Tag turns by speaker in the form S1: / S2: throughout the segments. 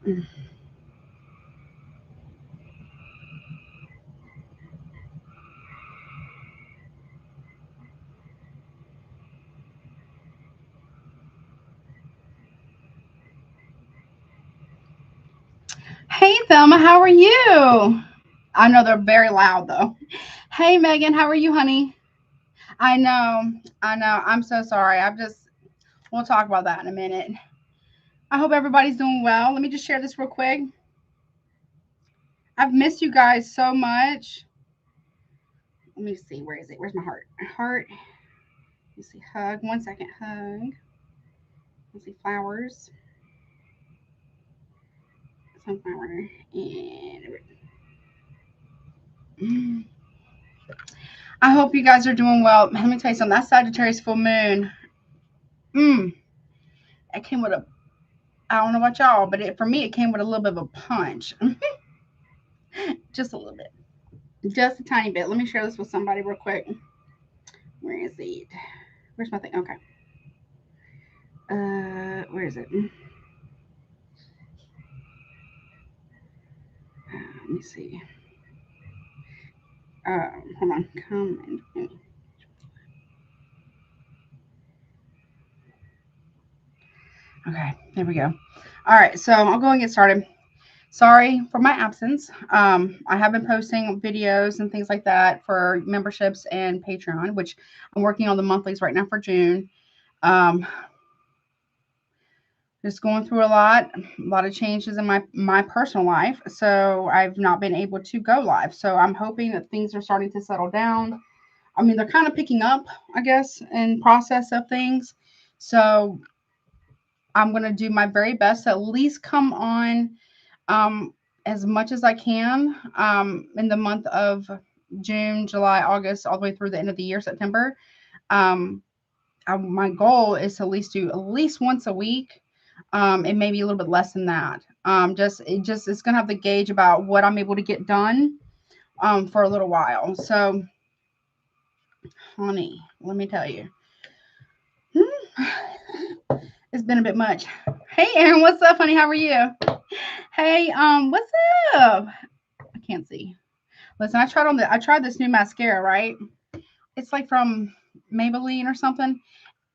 S1: Hey, Thelma, how are you? I know they're very loud though. Hey, Megan, how are you, honey? I know, I know. I'm so sorry. We'll talk about that in a minute. I hope everybody's doing well. Let me just share this real quick. I've missed you guys so much. Let me see. Where is it? Where's my heart? Heart. Let me see. Hug. 1 second. Hug. Let's see. Flowers. Sunflower. And I hope you guys are doing well. Let me tell you something. That Sagittarius full moon. Mm. It came with a. I don't know about y'all, but for me, it came with a little bit of a punch. Just a little bit. Just a tiny bit. Let me share this with somebody real quick. Where is it? Where's my thing? Okay. Where is it? Let me see. Hold on. Come and. Okay, there we go. All right, so I'll go and get started. Sorry for my absence. I have been posting videos and things like that for memberships and Patreon, which I'm working on the monthlies right now for June. Um, just going through a lot of changes in my personal life, so I've not been able to go live. So I'm hoping that things are starting to settle down. I mean, they're kind of picking up, I guess, in process of things. So I'm gonna do my very best to at least come on um, as much as I can in the month of June, July, August, all the way through the end of the year, September. Um, my goal is to at least do at least once a week, and maybe a little bit less than that. It's gonna have the gauge about what I'm able to get done for a little while. So, honey, let me tell you, it's been a bit much. Hey, Erin, what's up, honey? How are you? Hey, what's up? I can't see. Listen, I tried this new mascara, right? It's like from Maybelline or something,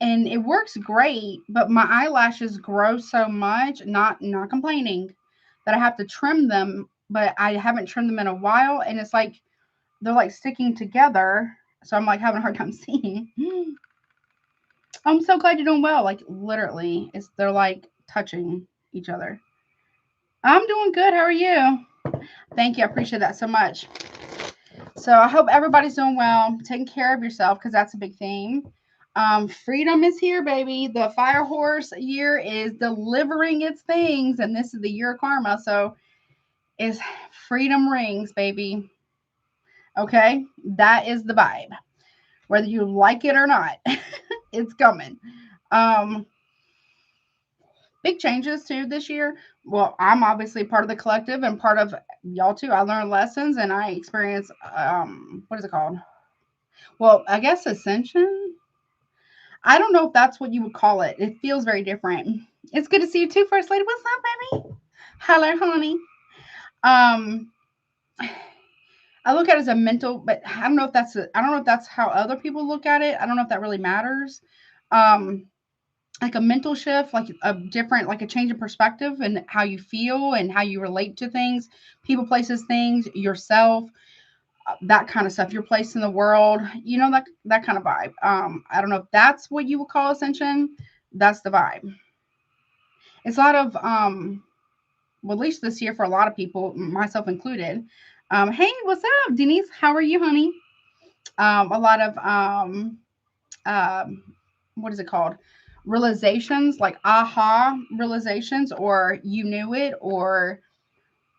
S1: and it works great, but my eyelashes grow so much, not complaining, that I have to trim them, but I haven't trimmed them in a while, and it's like they're like sticking together, so I'm like having a hard time seeing. I'm so glad you're doing well. Like literally, it's they're like touching each other. I'm doing good. How are you? Thank you. I appreciate that so much. So I hope everybody's doing well, taking care of yourself because that's a big theme. Freedom is here, baby. The fire horse year is delivering its things, and this is the year of karma. So is freedom rings, baby. Okay, that is the vibe. Whether you like it or not, it's coming. Um, Big changes too this year. Well, I'm obviously part of the collective and part of y'all too. I learned lessons and I experienced what is it called? Well, I guess ascension. I don't know if that's what you would call it. It feels very different. It's good to see you too, First Lady. What's up, baby? Hello, honey. Um, I look at it as a mental, but I don't know if that's how other people look at it. I don't know if that really matters. Um, like a mental shift, like a different, like a change of perspective and how you feel and how you relate to things, people, places, things, yourself, that kind of stuff, your place in the world, that kind of vibe. I don't know if that's what you would call ascension. That's the vibe. It's a lot of well, at least this year for a lot of people, myself included. Hey, what's up, Denise? How are you, honey? A lot of um, what is it called? Realizations, like aha realizations, or you knew it, or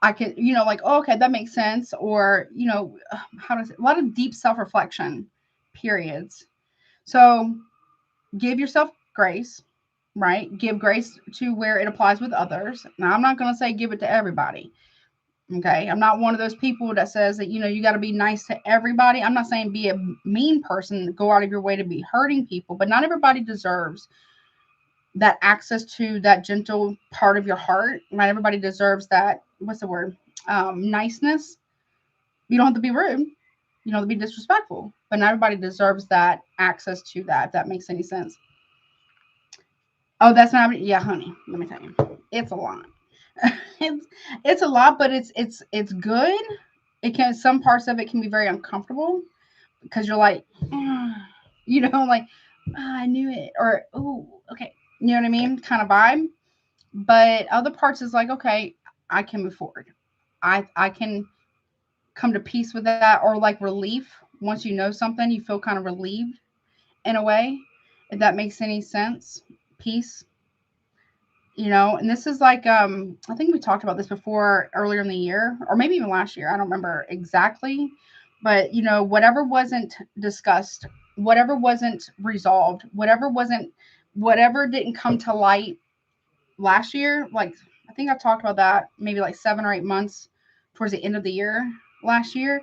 S1: I can, like, oh, okay, that makes sense, or how does it? A lot of deep self reflection periods. So give yourself grace, right? Give grace to where it applies with others. Now, I'm not going to say give it to everybody. Okay. I'm not one of those people that says that, you got to be nice to everybody. I'm not saying be a mean person, go out of your way to be hurting people, but not everybody deserves that access to that gentle part of your heart. Not everybody deserves that. What's the word? Niceness. You don't have to be rude. You don't have to be disrespectful. But not everybody deserves that access to that, if that makes any sense. Oh, that's not, yeah, honey. Let me tell you. It's a lot. It's a lot, but it's good. It can, some parts of it can be very uncomfortable because you're like, you know, like, I knew it, or oh, okay, you know what I mean, kind of vibe. But other parts is like, okay, I can move forward. I can come to peace with that, or like relief. Once you know something, you feel kind of relieved in a way, if that makes any sense. Peace, you know. And this is like, I think we talked about this before earlier in the year, or maybe even last year, I don't remember exactly. But you know, whatever wasn't discussed, whatever wasn't resolved, whatever didn't come to light last year, like, I think I talked about that maybe like 7 or 8 months towards the end of the year last year,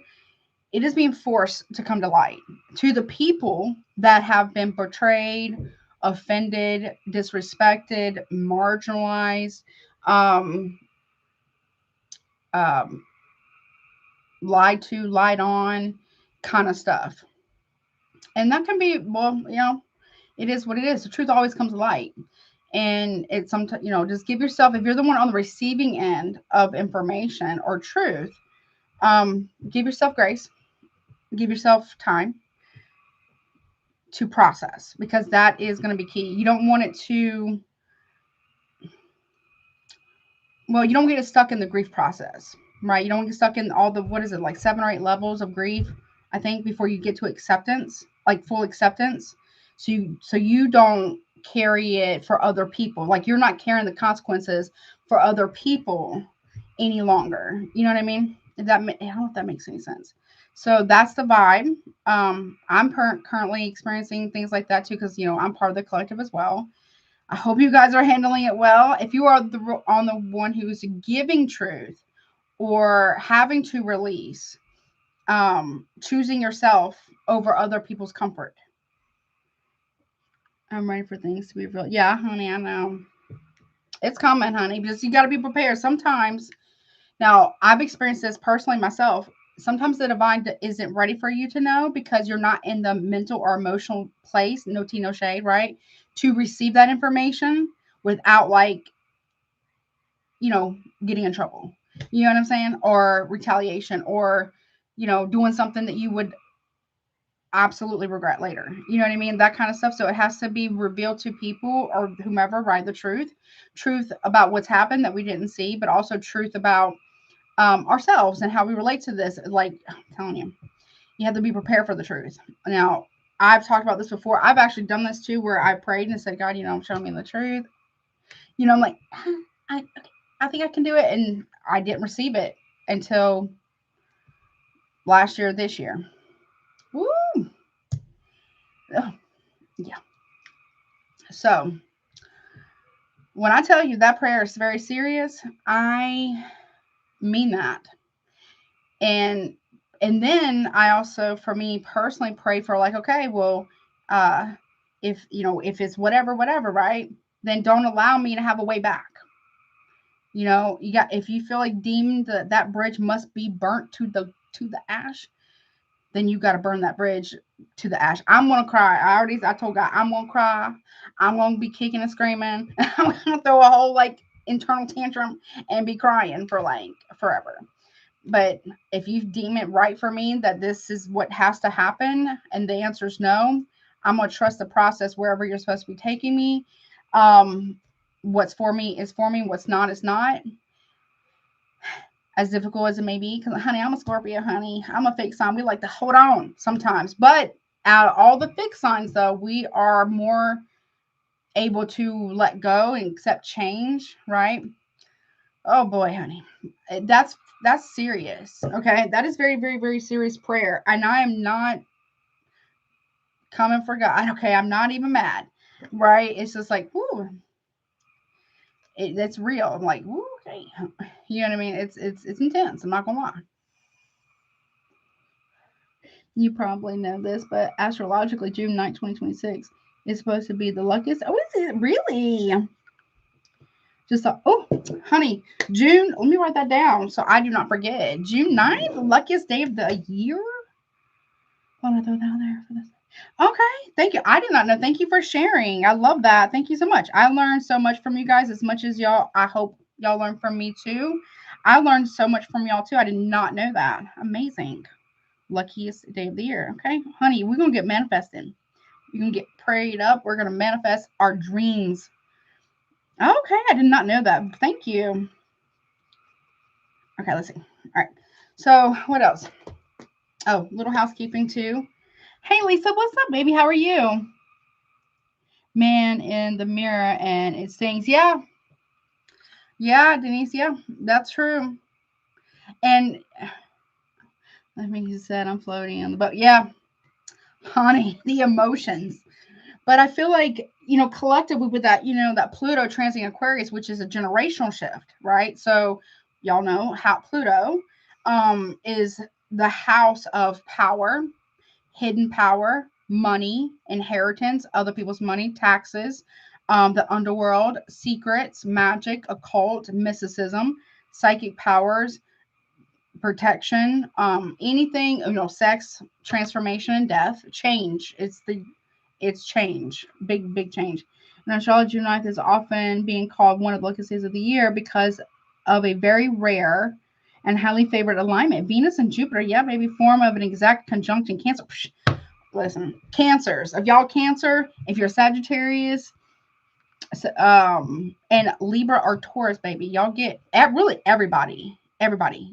S1: it is being forced to come to light to the people that have been betrayed, offended, disrespected, marginalized, um, um, lied to, lied on, kind of stuff. And that can be, well, you know, it is what it is. The truth always comes to light. And it's sometimes, you know, just give yourself, if you're the one on the receiving end of information or truth, give yourself grace, give yourself time to process, because that is going to be key. You don't want it to, well, you don't get stuck in the grief process, right? You don't get stuck in all the, what is it, like 7 or 8 levels of grief, I think, before you get to acceptance, like full acceptance. So you don't carry it for other people. Like, you're not carrying the consequences for other people any longer. You know what I mean? I don't know if that makes any sense. So that's the vibe. I'm currently experiencing things like that too, because you know, I'm part of the collective as well. I hope you guys are handling it well. If you are on the one who's giving truth or having to release, choosing yourself over other people's comfort. I'm ready for things to be real. Yeah, honey, I know. It's coming, honey, because you got to be prepared. Sometimes, now I've experienced this personally myself. Sometimes the divine isn't ready for you to know because you're not in the mental or emotional place, no tea, no shade, right? To receive that information without, like, you know, getting in trouble. You know what I'm saying? Or retaliation, or, you know, doing something that you would absolutely regret later. You know what I mean? That kind of stuff. So it has to be revealed to people or whomever, right? The truth about what's happened that we didn't see, but also truth about ourselves and how we relate to this. Like, I'm telling you, you have to be prepared for the truth. Now, I've talked about this before. I've actually done this too, where I prayed and said, God, you know, show me the truth. You know, I'm like, I think I can do it. And I didn't receive it until last year, this year. Woo! Oh, yeah. So when I tell you that prayer is very serious, I mean that. And then I also, for me personally, pray for, like, okay, well, uh, if you know, if it's whatever, right, then don't allow me to have a way back. You know, you got, if you feel like deemed that bridge must be burnt to the ash, then you got to burn that bridge to the ash. I'm gonna cry. I told God I'm gonna cry. I'm gonna be kicking and screaming. I'm gonna throw a whole, like, internal tantrum and be crying for, like, forever. But if you deem it right for me that this is what has to happen, and the answer is no, I'm gonna trust the process wherever you're supposed to be taking me. What's for me is for me. What's not is not. As difficult as it may be, because, honey, I'm a Scorpio, honey. I'm a fixed sign. We like to hold on sometimes. But out of all the fixed signs, though, we are more able to let go and accept change, right? Oh boy, honey. That's serious. Okay. That is very, very, very serious prayer. And I am not coming for God. Okay. I'm not even mad. Right? It's just like, whoo. That's real. I'm like, whoo, okay. You know what I mean? It's intense. I'm not gonna lie. You probably know this, but astrologically, June 9th, 2026 is supposed to be the luckiest. Oh, is it really? Just oh, honey, June. Let me write that down so I do not forget. June 9th, luckiest day of the year. Want to throw that out there for this? Okay, thank you. I did not know. Thank you for sharing. I love that. Thank you so much. I learned so much from you guys as much as y'all. I hope y'all learned from me too. I learned so much from y'all too. I did not know that. Amazing. Luckiest day of the year. Okay, honey, we're gonna get manifesting. We're gonna get prayed up. We're gonna manifest our dreams. Okay, I did not know that. Thank you. Okay, let's see. All right. So what else? Oh, little housekeeping too. Hey Lisa, what's up, baby? How are you? Man in the mirror and it sings. Yeah. Yeah, Denise, yeah, that's true. And I think you said I'm floating on the boat. Yeah, honey, the emotions. But I feel like, collectively with that, that Pluto transiting Aquarius, which is a generational shift, right? So y'all know how Pluto is the house of power, hidden power, money, inheritance, other people's money, taxes, the underworld, secrets, magic, occult, mysticism, psychic powers, protection, anything, sex, transformation, and death, change. It's change, big change. And astrology June 9th is often being called one of the luckiest days of the year because of a very rare and highly favored alignment. Venus and Jupiter, yeah, baby, form of an exact conjunct in Cancer. Listen, Cancers. If y'all Cancer, if you're Sagittarius, and Libra or Taurus, baby, y'all get really everybody.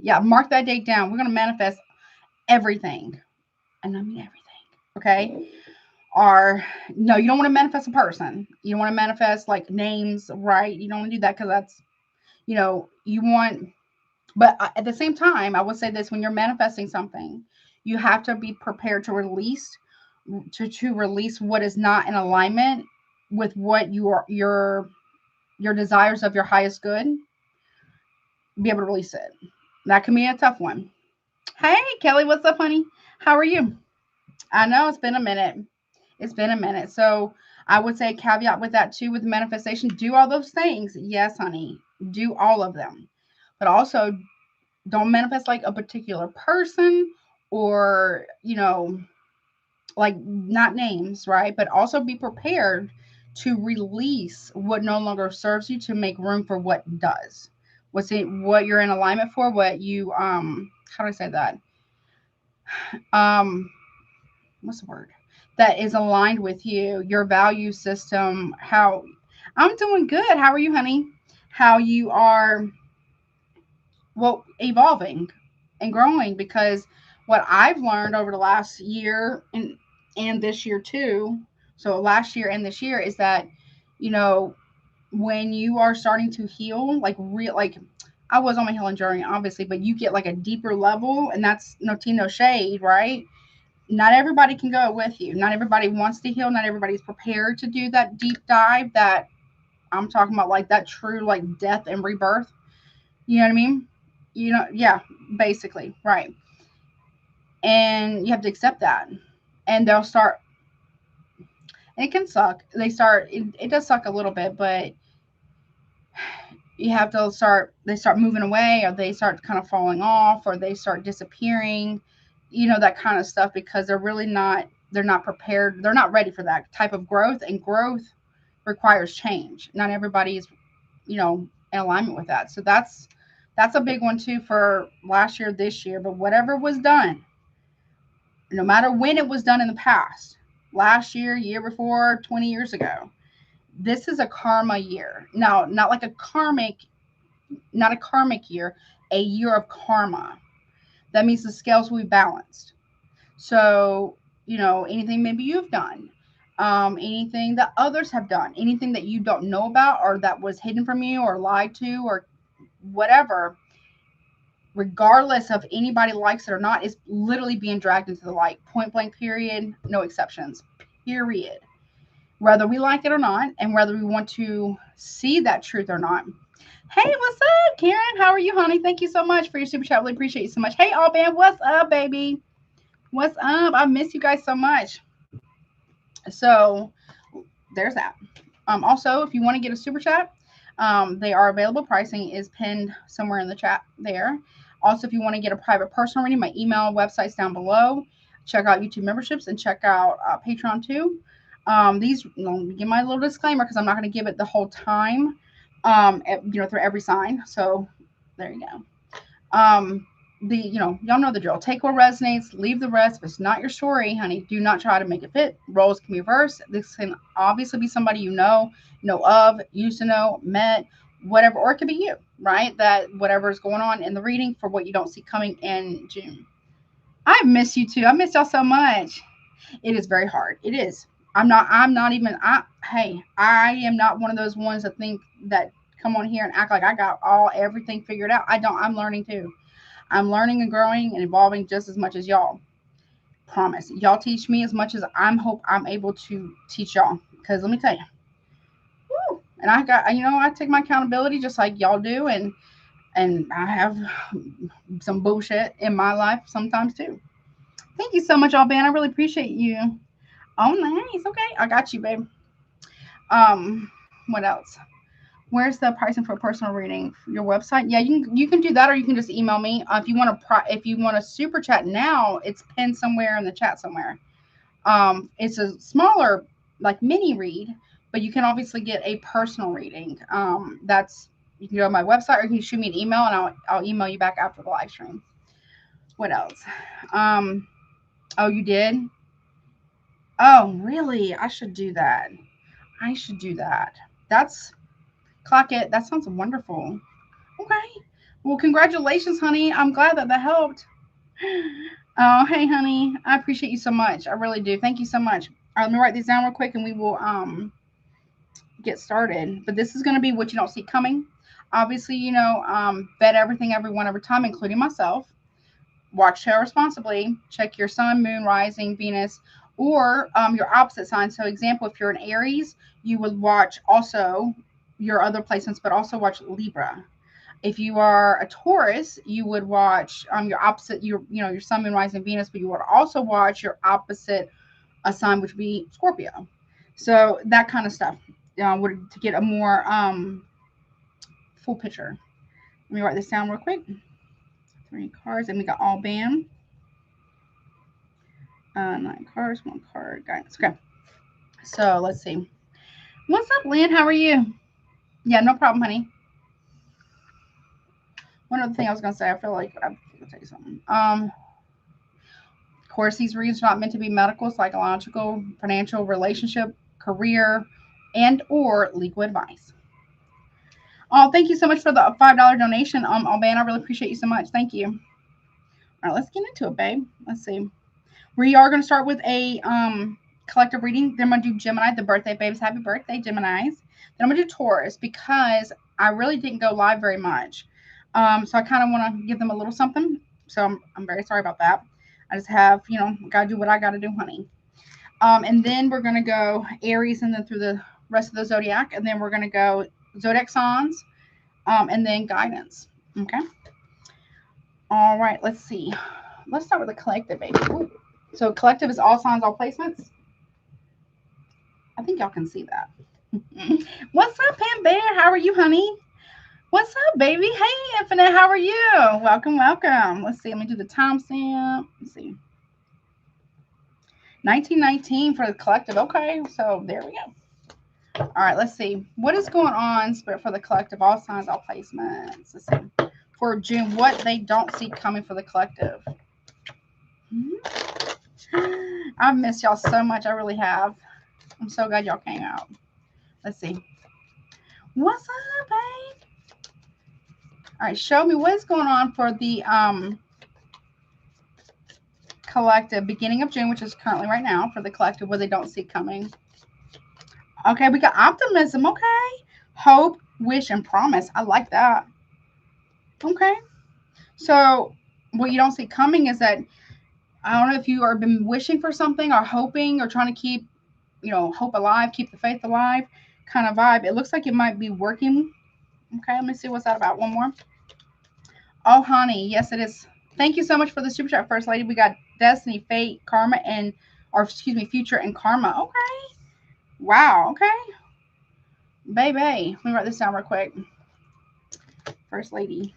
S1: Yeah, mark that date down. We're gonna manifest everything, and I mean everything. Okay. Or no, you don't want to manifest a person. You don't want to manifest like names, right? You don't want to do that because that's, you want. But at the same time, I would say this: when you're manifesting something, you have to be prepared to release, to release what is not in alignment with what your desires of your highest good. Be able to release it. That can be a tough one. Hey, Kelly, what's up, honey? How are you? I know it's been a minute. It's been a minute. So I would say caveat with that too, with manifestation, do all those things. Yes, honey, do all of them. But also don't manifest like a particular person or, like not names, right? But also be prepared to release what no longer serves you to make room for what does. What you're in alignment for, what you how do I say that? Um what's the word? That is aligned with you, your value system, how I'm doing good. How are you, honey? How you are evolving and growing because what I've learned over the last year and this year too, so last year and this year is that, you know, when you are starting to heal, like I was on my healing journey, obviously, but you get like a deeper level, and that's no tea, no shade, right? Not everybody can go with you. Not everybody wants to heal. Not everybody's prepared to do that deep dive that I'm talking about, like that true like death and rebirth. You know what I mean? Yeah, basically, right. And you have to accept that. And they'll start, and it can suck. It does suck a little bit, but you have to they start moving away, or they start kind of falling off, or they start disappearing, that kind of stuff, because they're not prepared. They're not ready for that type of growth, and growth requires change. Not everybody is, in alignment with that. So that's a big one too for last year, this year, but whatever was done, no matter when it was done in the past, last year before, 20 years ago, this is a karma year. Now, not a karmic year, a year of karma. That means the scales will be balanced. So, anything maybe you've done, anything that others have done, anything that you don't know about, or that was hidden from you, or lied to, or whatever, regardless of anybody likes it or not, is literally being dragged into the light. Point blank, period. No exceptions, period. Whether we like it or not, and whether we want to see that truth or not. Hey, what's up, Karen? How are you, honey? Thank you so much for your super chat. Really appreciate you so much. Hey, Alban, what's up, baby? What's up? I miss you guys so much. So, there's that. Also, if you want to get a super chat, they are available. Pricing is pinned somewhere in the chat there. Also, if you want to get a private personal reading, my email website's down below. Check out YouTube memberships and check out Patreon too. These, give my little disclaimer because I'm not going to give it the whole time, through every sign. So there you go. Y'all know the drill. Take what resonates, leave the rest. If it's not your story, honey, do not try to make it fit. Roles can be reversed. This can obviously be somebody you know of, used to know, met, whatever, or it could be you, right? That whatever is going on in the reading for what you don't see coming in June. I miss you too. I miss y'all so much. It is very hard. It is. I am not one of those ones that think that come on here and act like I got everything figured out. I don't. I'm learning too. I'm learning and growing and evolving just as much as y'all. Promise. Y'all teach me as much as hope I'm able to teach y'all. Because let me tell you. Woo, and I take my accountability just like y'all do. And I have some bullshit in my life sometimes too. Thank you so much, Alban. I really appreciate you. Oh, nice. Okay. I got you, babe. What else? Where's the pricing for a personal reading? Your website? Yeah, you can do that, or you can just email me. If you want to super chat now, it's pinned somewhere in the chat somewhere. It's a smaller, like mini read, but you can obviously get a personal reading. You can go to my website, or you can shoot me an email, and I'll email you back after the live stream. What else? Oh, you did? Oh, really? I should do that. That's clock it. That sounds wonderful. Okay. Well, congratulations, honey. I'm glad that helped. Oh, hey, honey. I appreciate you so much. I really do. Thank you so much. All right, let me write these down real quick, and we will get started. But this is going to be what you don't see coming. Obviously, bet everything, everyone, every time, including myself. Watch tarot responsibly. Check your sun, moon, rising, Venus, or your opposite sign. So, example, if you're an Aries, you would watch also your other placements, but also watch Libra. If you are a Taurus, you would watch your opposite, your sun, moon, rising, Venus, but you would also watch your opposite sign, which would be Scorpio. So that kind of stuff, to get a more full picture. Let me write this down real quick. 3 cards, and we got all bam. 9 cards, 1 card, guidance. Okay. So let's see. What's up, Lynn? How are you? Yeah, no problem, honey. One other thing I was gonna say, I feel like I'm gonna tell you something. Of course, these reads are not meant to be medical, psychological, financial, relationship, career, and or legal advice. Oh, thank you so much for the $5 donation, Alban. I really appreciate you so much. Thank you. All right, let's get into it, babe. Let's see. We are going to start with a collective reading. Then I'm going to do Gemini, the birthday babes. Happy birthday, Geminis. Then I'm going to do Taurus because I really didn't go live very much. So I kind of want to give them a little something. So I'm very sorry about that. I just have, got to do what I got to do, honey. And then we're going to go Aries and then through the rest of the Zodiac. And then we're going to go Zodiac signs and then guidance. Okay. All right. Let's see. Let's start with the collective, baby. Ooh. So collective is all signs, all placements. I think y'all can see that. What's up, Pam Bear? How are you, honey? What's up, baby? Hey, Infinite. How are you? Welcome, welcome. Let's see. Let me do the timestamp. Let's see. 1919 for the collective. Okay, so there we go. All right, let's see. What is going on, Spirit, for the collective? All signs, all placements. Let's see. For June, what they don't see coming for the collective. I've missed y'all so much. I really have. I'm so glad y'all came out. Let's see. What's up, babe? All right, show me what's going on for the collective beginning of June, which is currently right now for the collective, what they don't see coming. Okay, we got optimism. Okay. Hope, wish, and promise. I like that. Okay. So what you don't see coming is that, I don't know if you are been wishing for something or hoping or trying to keep, hope alive, keep the faith alive kind of vibe. It looks like it might be working. Okay, let me see what's that about. One more. Oh, honey. Yes, it is. Thank you so much for the super chat, First Lady. We got Destiny, Fate, Karma, future and Karma. Okay. Wow. Okay. Baby. Let me write this down real quick. First lady.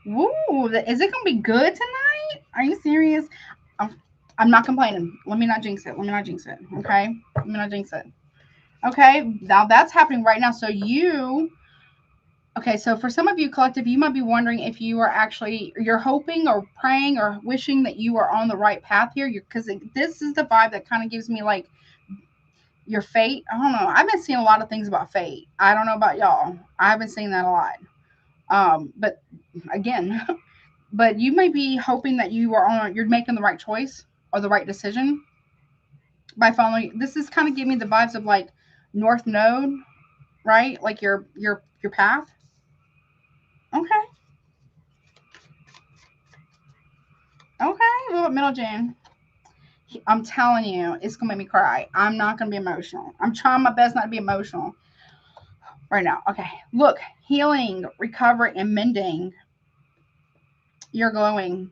S1: Woo. Is it going to be good tonight? Are you serious? I'm not complaining. Let me not jinx it. Let me not jinx it. Okay. Let me not jinx it. Okay. Now that's happening right now. So okay, so for some of you collective, you might be wondering if you are actually, you're hoping or praying or wishing that you are on the right path here, because this is the vibe that kind of gives me like your fate. I don't know. I've been seeing a lot of things about fate. I don't know about y'all. I've been seeing that a lot. But again, but you may be hoping that you're making the right choice or the right decision by following. This is kind of giving me the vibes of like North Node, right? Like your path. Okay. Okay. Well, middle June. I'm telling you, it's gonna make me cry. I'm not gonna be emotional. I'm trying my best not to be emotional right now. Okay. Look, healing, recovery, and mending. You're glowing.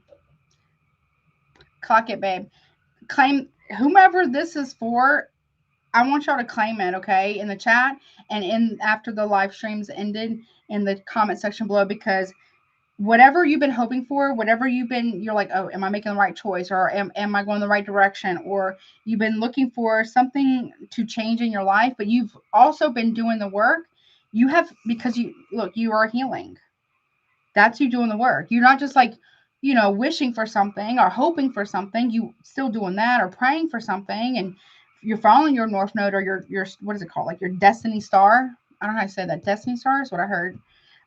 S1: Clock it, babe. Claim whomever this is for. I want y'all to claim it, okay, in the chat and in after the live streams ended in the comment section below, because whatever you've been hoping for, whatever you're like, oh, am I making the right choice, or am I going the right direction, or you've been looking for something to change in your life, but you've also been doing the work. You have, because you are healing. That's you doing the work. You're not just like, wishing for something or hoping for something. You still doing that or praying for something, and you're following your North Node or your what is it called? Like your destiny star. I don't know how to say that. Destiny star is what I heard.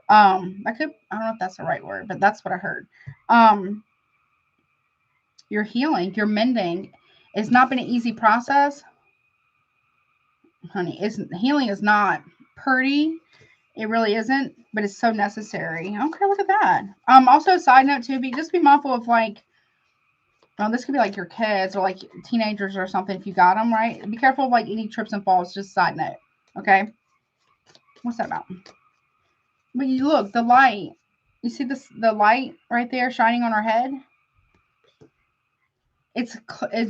S1: I don't know if that's the right word, but that's what I heard. You're healing, you're mending. It's not been an easy process, honey. Healing is not pretty. It really isn't, but it's so necessary. Okay, look at that. Also, side note too, just be mindful of like, well, this could be like your kids or like teenagers or something if you got them, right? Be careful of like any trips and falls. Just side note, okay? What's that about? But you look, the light. You see the light right there shining on our head?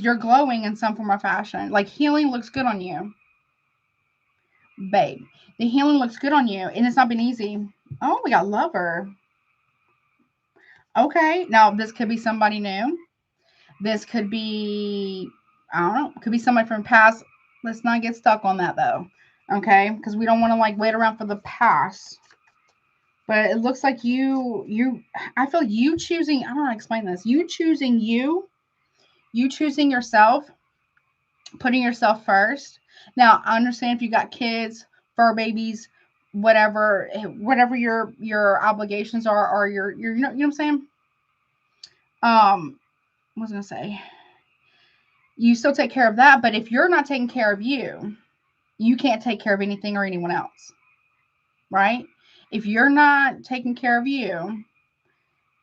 S1: You're glowing in some form or fashion. Like healing looks good on you, babe. The healing looks good on you, and it's not been easy. Oh, we got lover. Okay, now this could be somebody new. This could be, I don't know, could be somebody from the past. Let's not get stuck on that though, okay? Because we don't want to like wait around for the past. But it looks like I feel you choosing. I don't know how to explain this. You choosing yourself, putting yourself first. Now, I understand if you got kids, fur babies, whatever your obligations are, or your you know what I'm saying? What was I gonna say? You still take care of that, but if you're not taking care of you, you can't take care of anything or anyone else, right? If you're not taking care of you,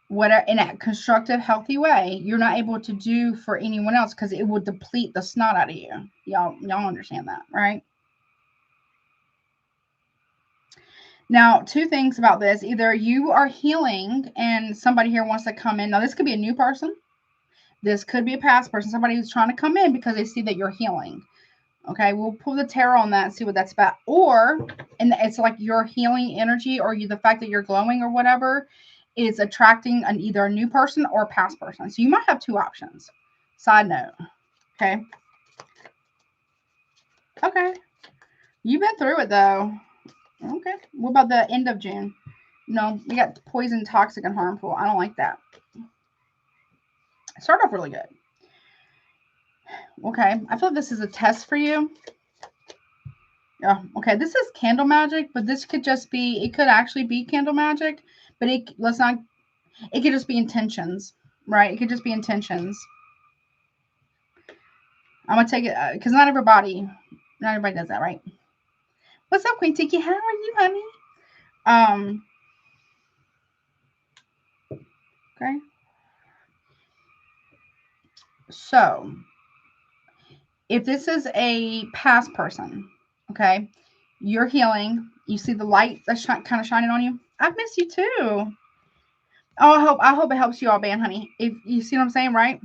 S1: whatever, in a constructive, healthy way, you're not able to do for anyone else, because it will deplete the snot out of you. Y'all understand that, right? Now, two things about this. Either you are healing and somebody here wants to come in. Now, this could be a new person. This could be a past person. Somebody who's trying to come in because they see that you're healing. Okay, we'll pull the tarot on that and see what that's about. And it's like your healing energy, or the fact that you're glowing or whatever is attracting either a new person or a past person. So you might have two options. Side note. Okay. Okay. You've been through it though. Okay. What about the end of June? No, we got poison, toxic, and harmful. I don't like that. Start off really good. Okay. I feel like this is a test for you. Yeah. Okay. This is candle magic, but this could just be, it could actually be candle magic, but it could just be intentions, right? It could just be intentions. I'm going to take it because not everybody does that, right? What's up, Queen Tiki? How are you, honey? Okay. So, if this is a past person, okay, you're healing. You see the light that's kind of shining on you. I've missed you too. Oh, I hope it helps you all, band, honey. If you see what I'm saying, right?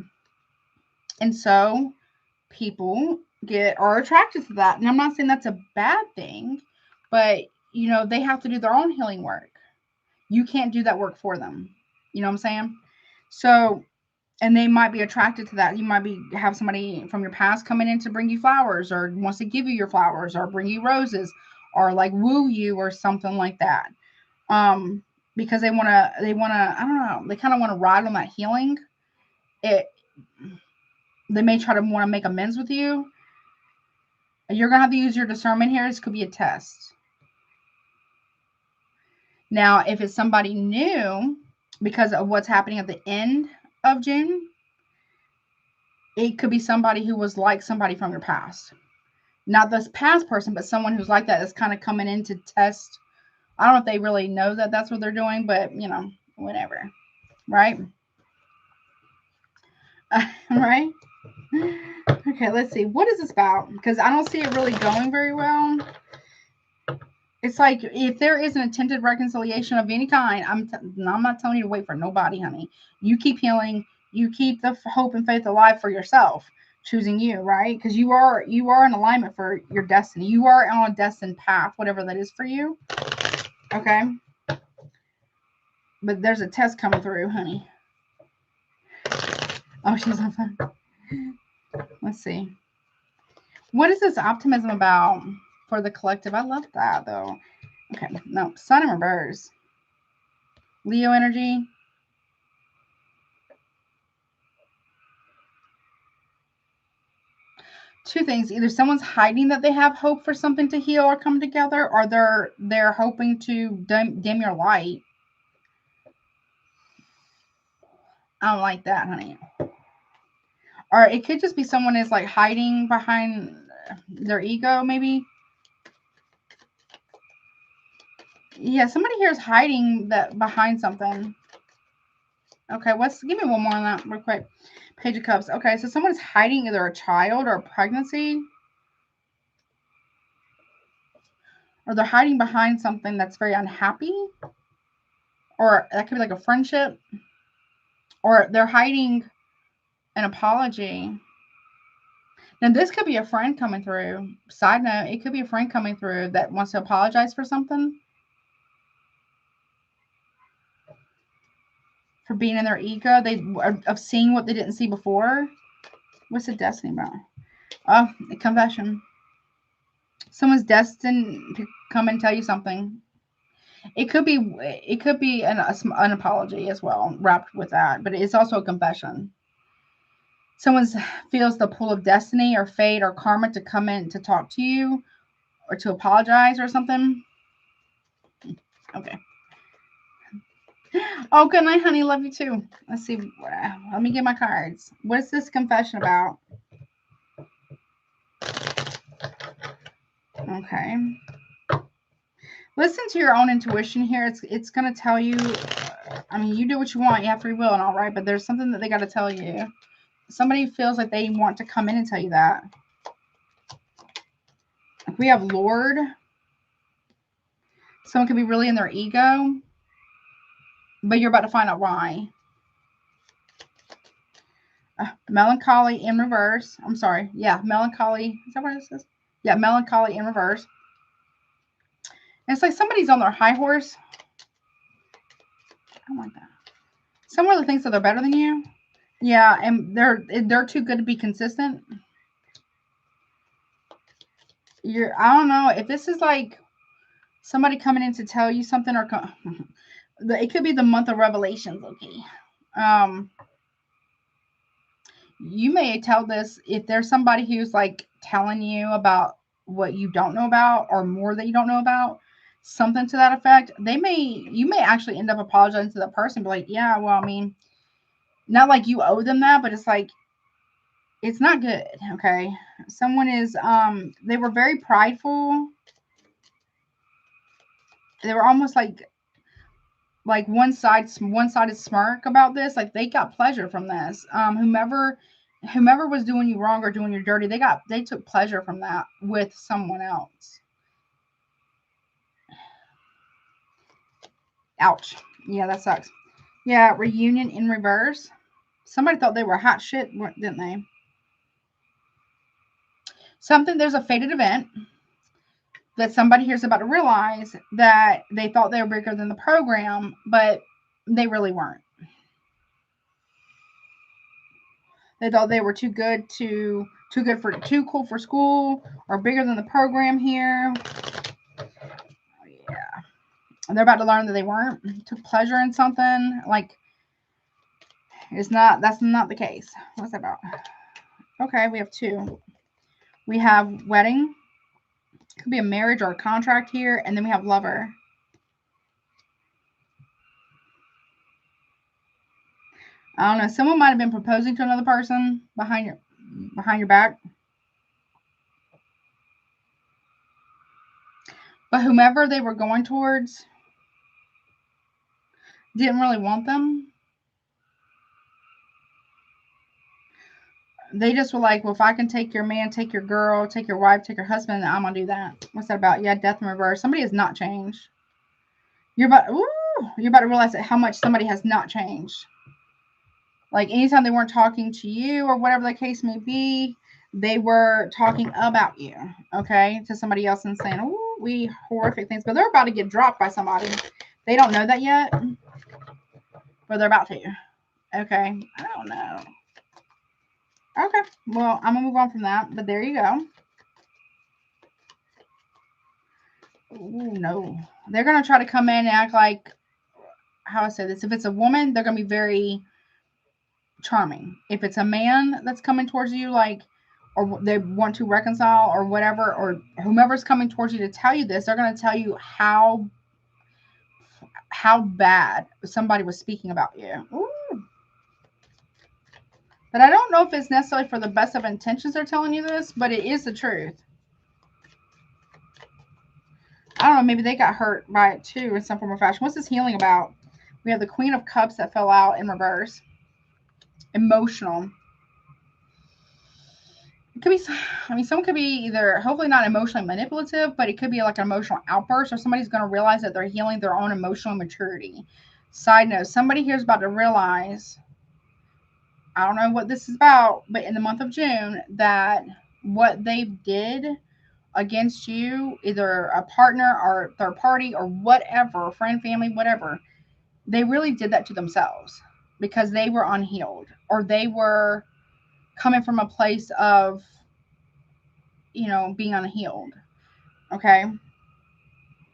S1: And so people are attracted to that. And I'm not saying that's a bad thing, but you know, they have to do their own healing work. You can't do that work for them. You know what I'm saying? So, and they might be attracted to that. You might have somebody from your past coming in to bring you flowers, or wants to give you your flowers, or bring you roses, or like woo you, or something like that. Because they want to, I don't know, they kind of want to ride on that healing. They may try to want to make amends with you. You're going to have to use your discernment here. This could be a test. Now, if it's somebody new, because of what's happening at the end of June, it could be somebody who was like somebody from your past. Not this past person, but someone who's like that is kind of coming in to test. I don't know if they really know that that's what they're doing, but, you know, whatever. Right? Right? Okay, let's see. What is this about? Because I don't see it really going very well. It's like, if there is an intended reconciliation of any kind, I'm not telling you to wait for nobody, honey. You keep healing. You keep the hope and faith alive for yourself, choosing you, right? Because you are in alignment for your destiny. You are on a destined path, whatever that is for you. Okay? But there's a test coming through, honey. Oh, she's on fun. Let's see. What is this optimism about for the collective? I love that, though. Okay, no. Sun in reverse. Leo energy. Two things. Either someone's hiding that they have hope for something to heal or come together, or they're hoping to dim your light. I don't like that, honey. Or it could just be someone is like hiding behind their ego, maybe. Yeah, somebody here is hiding that behind something. Okay, give me one more on that real quick. Page of Cups. Okay, so someone's hiding either a child or a pregnancy. Or they're hiding behind something that's very unhappy. Or that could be like a friendship. Or they're hiding an apology. Now, this could be a friend coming through. Side note, it could be a friend coming through that wants to apologize for something. For being in their ego. Of seeing what they didn't see before. What's the destiny about? Oh, a confession. Someone's destined to come and tell you something. It could be an apology as well, wrapped with that, but it's also a confession. Someone feels the pull of destiny or fate or karma to come in to talk to you or to apologize or something. Okay. Oh, good night, honey. Love you too. Let's see. Let me get my cards. What's this confession about? Okay. Listen to your own intuition here. It's going to tell you. I mean, you do what you want. You have free will and all, right? But there's something that they got to tell you. Somebody feels like they want to come in and tell you that. Like we have Lord. Someone could be really in their ego. But you're about to find out why. Melancholy in reverse. I'm sorry. Yeah, melancholy. Is that what it says? Yeah, melancholy in reverse. And it's like somebody's on their high horse. I don't like that. Someone that thinks that they're better than you. Yeah, and they're too good to be consistent. I don't know if this is like somebody coming in to tell you something, or it could be the month of revelations. Okay. You may tell this if there's somebody who's like telling you about what you don't know about, or more that you don't know about, something to that effect. You may actually end up apologizing to the person, be like, yeah, well, I mean, not like you owe them that, but it's like, it's not good. Okay. Someone is, they were very prideful. They were almost like one-sided smirk about this. Like they got pleasure from this. Whomever was doing you wrong or doing you dirty, they took pleasure from that with someone else. Ouch. Yeah, that sucks. Yeah, reunion in reverse. Somebody thought they were hot shit, didn't they? There's a fated event that somebody here's about to realize that they thought they were bigger than the program, but they really weren't. They thought they were too cool for school, or bigger than the program here. Yeah. They're about to learn that they weren't. Took pleasure in something. Like, that's not the case. What's that about? Okay, we have 2. We have wedding. Could be a marriage or a contract here. And then we have lover. I don't know. Someone might have been proposing to another person behind your back. But whomever they were going towards didn't really want them. They just were like, well, if I can take your man, take your girl, take your wife, take your husband, I'm going to do that. What's that about? Yeah, death in reverse. Somebody has not changed. You're about to realize how much somebody has not changed. Like, anytime they weren't talking to you or whatever the case may be, they were talking about you, okay, to somebody else and saying, oh, horrific things. But they're about to get dropped by somebody. They don't know that yet, but they're about to. Okay, I don't know. Okay, well, I'm going to move on from that, but there you go. Ooh, no. They're going to try to come in and act like, how I say this, if it's a woman, they're going to be very charming. If it's a man that's coming towards you, like, or they want to reconcile or whatever, or whomever's coming towards you to tell you this, they're going to tell you how bad somebody was speaking about you. Ooh. But I don't know if it's necessarily for the best of intentions they're telling you this, but it is the truth. I don't know, maybe they got hurt by it too in some form or fashion. What's this healing about? We have the Queen of Cups that fell out in reverse. Emotional. It could be, someone could be either, hopefully not emotionally manipulative, but it could be like an emotional outburst, or somebody's going to realize that they're healing their own emotional maturity. Side note, somebody here is about to realize, I don't know what this is about, but in the month of June, that what they did against you, either a partner or third party or whatever, friend, family, whatever, they really did that to themselves because they were unhealed, or they were coming from a place of, being unhealed. Okay.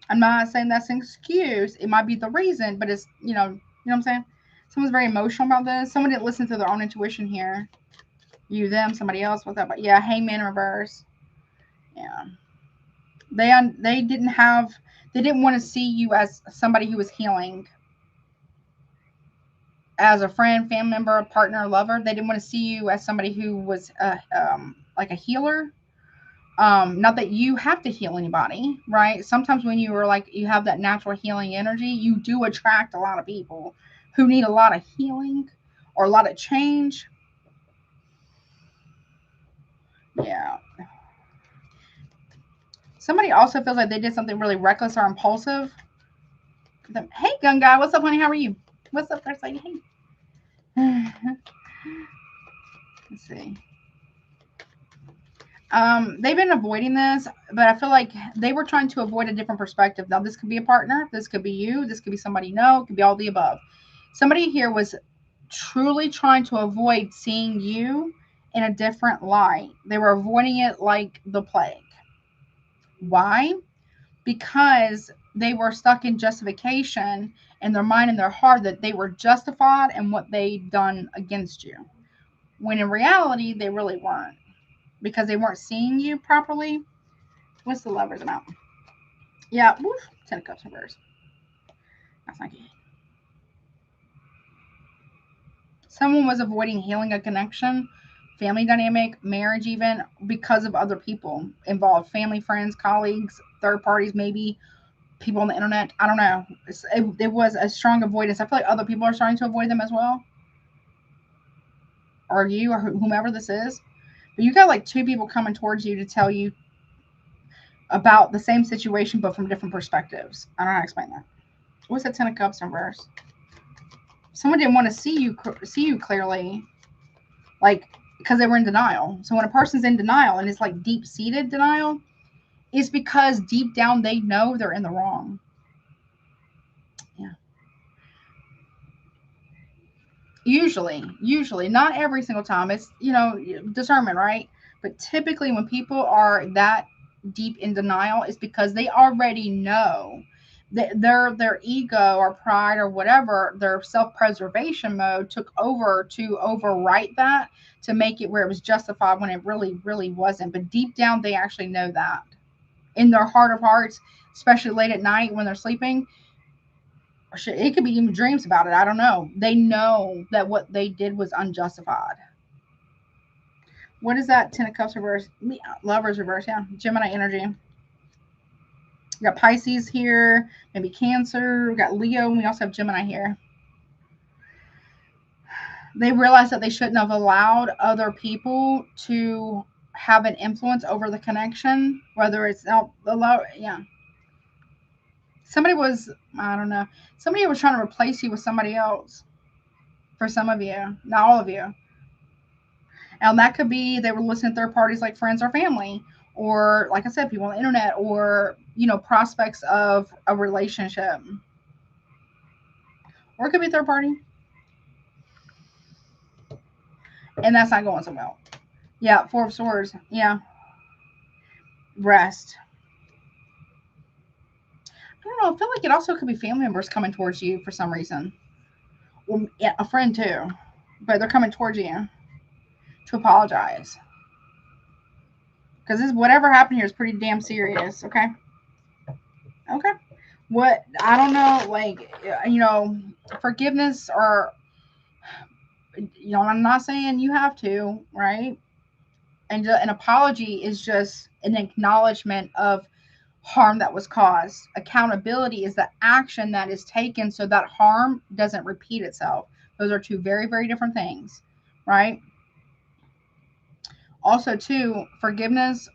S1: I'm not saying that's an excuse. It might be the reason, but it's, you know what I'm saying? Someone's very emotional about this. Someone didn't listen to their own intuition here. You, them, somebody else. What's that about? Yeah, Hangman in reverse. Yeah. They didn't want to see you as somebody who was healing. As a friend, family member, partner, lover. They didn't want to see you as somebody who was like a healer. Not that you have to heal anybody, right? Sometimes when you are like, you have that natural healing energy, you do attract a lot of people who need a lot of healing or a lot of change. Yeah. Somebody also feels like they did something really reckless or impulsive. Hey, gun guy, what's up, honey? How are you? What's up, first lady? Hey. Let's see. They've been avoiding this, but I feel like they were trying to avoid a different perspective. Now, this could be a partner. This could be you. This could be somebody you know. It could be all the above. Somebody here was truly trying to avoid seeing you in a different light. They were avoiding it like the plague. Why? Because they were stuck in justification in their mind and their heart that they were justified in what they'd done against you. When in reality, they really weren't. Because they weren't seeing you properly. What's the Lovers about? Yeah, woof, 10 of Cups reverse. That's not good. Someone was avoiding healing a connection, family dynamic, marriage even, because of other people involved. Family, friends, colleagues, third parties, maybe people on the internet. I don't know. It was a strong avoidance. I feel like other people are starting to avoid them as well. Or you, or whomever this is. But you got like 2 people coming towards you to tell you about the same situation, but from different perspectives. I don't know how to explain that. What's that 10 of Cups in reverse? Someone didn't want to see you clearly. Like, because they were in denial. So when a person's in denial, and it's like deep-seated denial, it's because deep down they know they're in the wrong. Yeah. Usually, not every single time. It's, discernment, right? But typically when people are that deep in denial, it's because they already know that their ego or pride or whatever, their self-preservation mode took over to overwrite that, to make it where it was justified when it really wasn't. But deep down they actually know that in their heart of hearts, especially late at night when they're sleeping. Or shit, it could be even dreams about it. I don't know. They know that what they did was unjustified. What is that? Ten of Cups reverse. Lovers reverse. Yeah. Gemini energy. We got Pisces here. Maybe Cancer. We got Leo. And we also have Gemini here. They realized that they shouldn't have allowed other people to have an influence over the connection. Whether it's yeah. Somebody was, I don't know. Somebody was trying to replace you with somebody else. For some of you. Not all of you. And that could be they were listening to third parties like friends or family, or like I said, people on the internet, or prospects of a relationship, or it could be third party, and that's not going so well. Yeah, Four of Swords. Yeah, rest. I don't know. I feel like it also could be family members coming towards you for some reason. Well, yeah, a friend too, but they're coming towards you to apologize. Because this whatever happened here is pretty damn serious. Okay. Okay. What I don't know, like forgiveness, or I'm not saying you have to, right? And an apology is just an acknowledgement of harm that was caused. Accountability is the action that is taken so that harm doesn't repeat itself. Those are two very, very different things, right? Also, too, forgiveness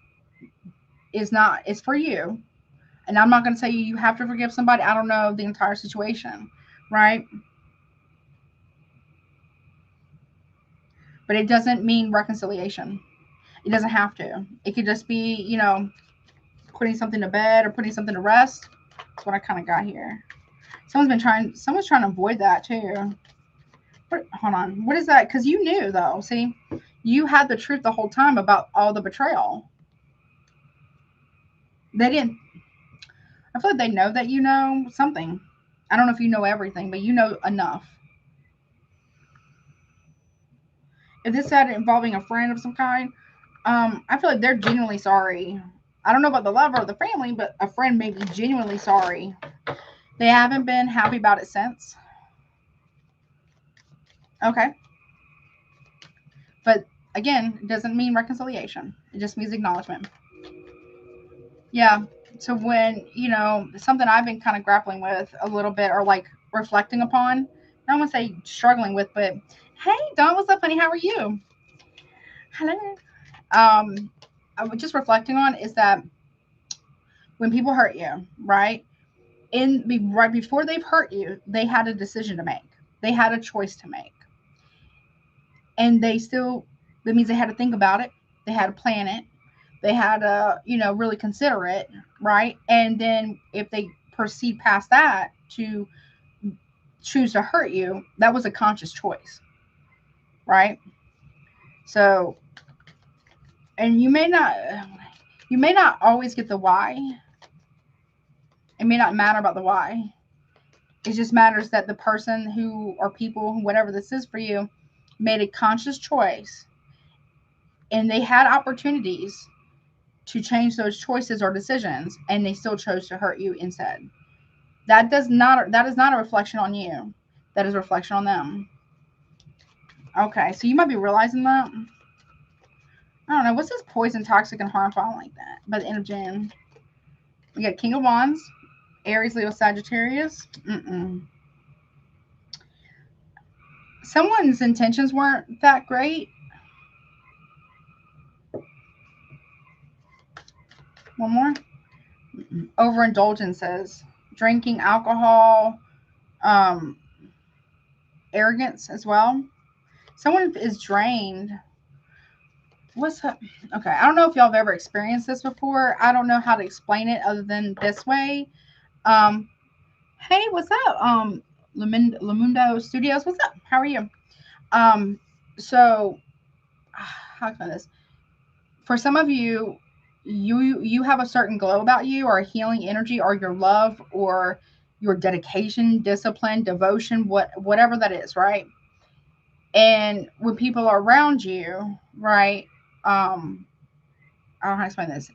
S1: it's for you. And I'm not going to say you have to forgive somebody. I don't know the entire situation, right? But it doesn't mean reconciliation. It doesn't have to. It could just be, putting something to bed or putting something to rest. That's what I kind of got here. Someone's trying to avoid that too. Hold on. What is that? Because you knew, though. See, you had the truth the whole time about all the betrayal. They didn't. I feel like they know that you know something. I don't know if you know everything, but you know enough. If this had involving a friend of some kind, I feel like they're genuinely sorry. I don't know about the lover or the family, but a friend may be genuinely sorry. They haven't been happy about it since. Okay. But again, it doesn't mean reconciliation. It just means acknowledgement. Yeah. So when, something I've been kind of grappling with a little bit, or like reflecting upon, I don't want to say struggling with, but hey, Dawn, what's up, honey? How are you? Hello. I was just reflecting on is that when people hurt you, right? Right before they've hurt you, they had a decision to make. They had a choice to make. And that means they had to think about it. They had to plan it. They had to, really consider it, right? And then if they proceed past that to choose to hurt you, that was a conscious choice, right? So, and you may not always get the why. It may not matter about the why. It just matters that the person or people, whatever this is for you, made a conscious choice, and they had opportunities to change those choices or decisions, and they still chose to hurt you instead. That is not a reflection on you. That is a reflection on them. Okay, so you might be realizing that. I don't know. What's this poison, toxic, and harmful? I don't like that. By the end of June. We got King of Wands, Aries, Leo, Sagittarius. Someone's intentions weren't that great. One more. Overindulgences, drinking, alcohol, arrogance as well. Someone is drained. what's up? Okay, I don't know if y'all have ever experienced this before. I don't know how to explain it other than this way. Um, hey, what's up? Lamundo Studios, what's up? How are you? Um, so how can I this? For some of you, you have a certain glow about you, or a healing energy, or your love, or your dedication, discipline, devotion, whatever that is, right? And when people are around you, right? I don't know how to explain this.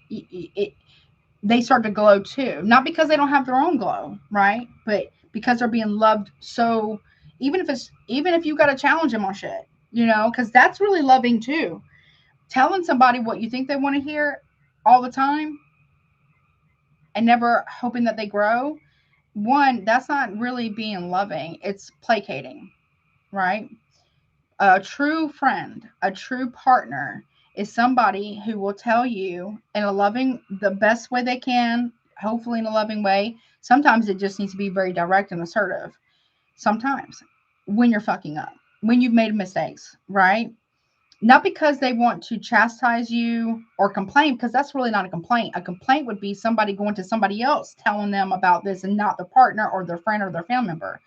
S1: They start to glow too, not because they don't have their own glow, right? But because they're being loved. So even if you got to challenge them on shit, because that's really loving too. Telling somebody what you think they want to hear all the time and never hoping that they grow. One, that's not really being loving. It's placating, right? A true friend, a true partner is somebody who will tell you in a loving, the best way they can, hopefully in a loving way. Sometimes it just needs to be very direct and assertive. Sometimes when you're fucking up, when you've made mistakes, right? Not because they want to chastise you or complain, because that's really not a complaint. A complaint would be somebody going to somebody else telling them about this and not their partner or their friend or their family member.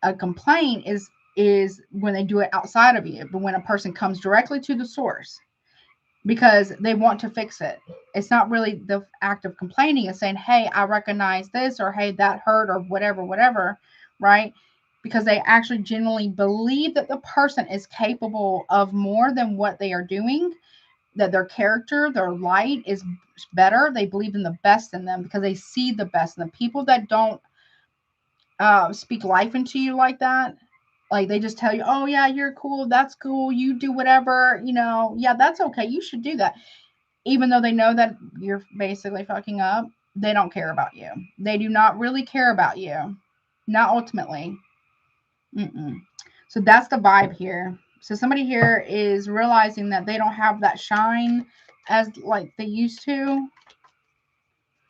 S1: A complaint is when they do it outside of you, but when a person comes directly to the source because they want to fix it. It's not really the act of complaining. It's saying, hey, I recognize this, or hey, that hurt, or whatever, right? Because they actually genuinely believe that the person is capable of more than what they are doing, that their character, their light is better. They believe in the best in them because they see the best in them. People that don't speak life into you like that, like they just tell you, oh yeah, you're cool, that's cool, you do whatever, yeah, that's okay, you should do that, even though they know that you're basically fucking up. They don't care about you. They do not really care about you, not ultimately. Mm-mm. So that's the vibe here. So somebody here is realizing that they don't have that shine as like they used to.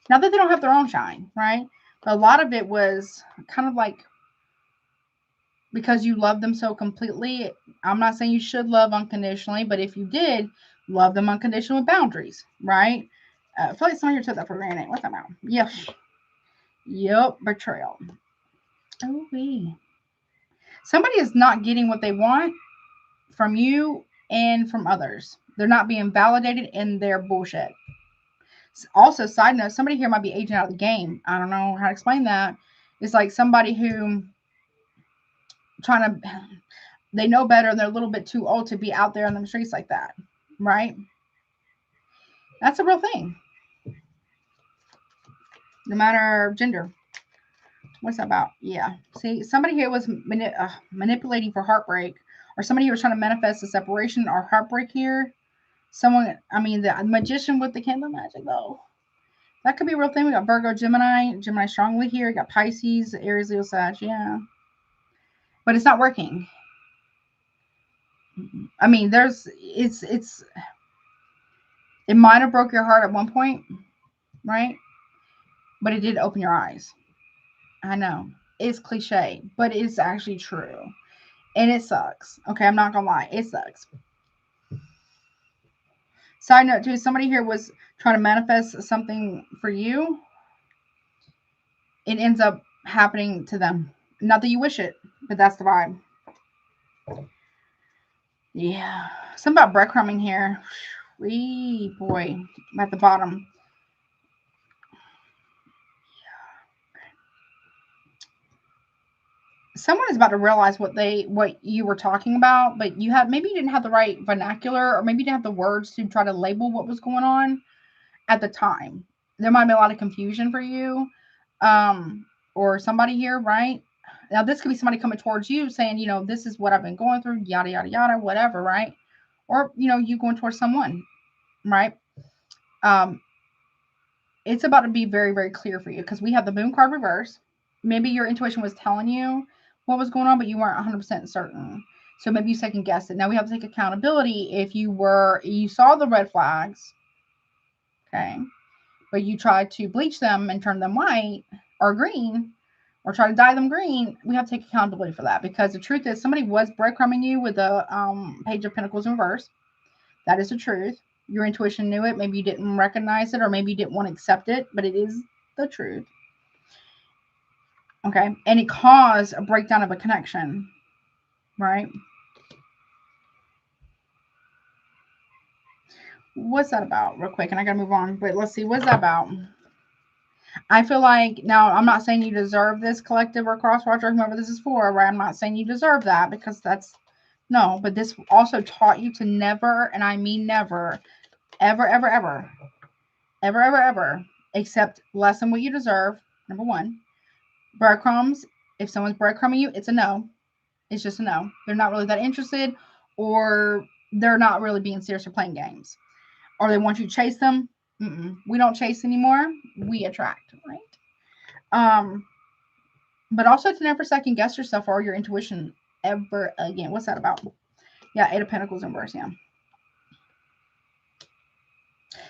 S1: Not that they don't have their own shine, right? But a lot of it was kind of like because you love them so completely. I'm not saying you should love unconditionally, but if you did, love them unconditionally with boundaries, right? I feel like somebody took that for granted. What's that about? Yes. Yep. Betrayal. Oh, wee. Somebody is not getting what they want from you and from others. They're not being validated in their bullshit. Also, side note, somebody here might be aging out of the game. I don't know how to explain that. It's like somebody who trying to, they know better and they're a little bit too old to be out there on the streets like that, right? That's a real thing. No matter gender. What's that about? Yeah. See, somebody here was manipulating for heartbreak, or somebody here was trying to manifest a separation or heartbreak here. Someone, I mean, the magician with the candle magic, though. That could be a real thing. We got Virgo, Gemini strongly here. We got Pisces, Aries, Leo, Sag. Yeah. But it's not working. I mean, it might have broke your heart at one point, right? But it did open your eyes. I know. It's cliche, but it's actually true. And it sucks. Okay, I'm not gonna lie. It sucks. Side note too, somebody here was trying to manifest something for you. It ends up happening to them. Not that you wish it, but that's the vibe. Yeah. Something about breadcrumbing here. Wee boy. At the bottom. Someone is about to realize what you were talking about, but maybe you didn't have the right vernacular, or maybe you didn't have the words to try to label what was going on at the time. There might be a lot of confusion for you, or somebody here, right? Now this could be somebody coming towards you saying, this is what I've been going through, yada yada yada, whatever, right? Or you going towards someone, right? It's about to be very, very clear for you because we have the moon card reverse. Maybe your intuition was telling you what was going on, but you weren't 100% certain. So maybe you second guessed it. Now we have to take accountability if you saw the red flags, okay, but you tried to bleach them and turn them white or green, or try to dye them green. We have to take accountability for that, because the truth is somebody was breadcrumbing you with the Page of Pentacles in reverse. That is the truth. Your intuition knew it. Maybe you didn't recognize it, or maybe you didn't want to accept it, but it is the truth. Okay. And it caused a breakdown of a connection, right? What's that about? Real quick. And I got to move on, but let's see. What's that about? I feel like, now, I'm not saying you deserve this, collective or crosswatcher, whomever this is for, right? I'm not saying you deserve that, because that's, no, but this also taught you to never, and I mean never, ever, ever, ever, ever, ever, ever, accept less than what you deserve, number one. Breadcrumbs, if someone's breadcrumbing you, it's a no. It's just a no. They're not really that interested, or they're not really being serious or playing games. Or they want you to chase them. We don't chase anymore. We attract, right? But also to never second guess yourself or your intuition ever again. What's that about? Yeah, Eight of Pentacles in reverse, yeah.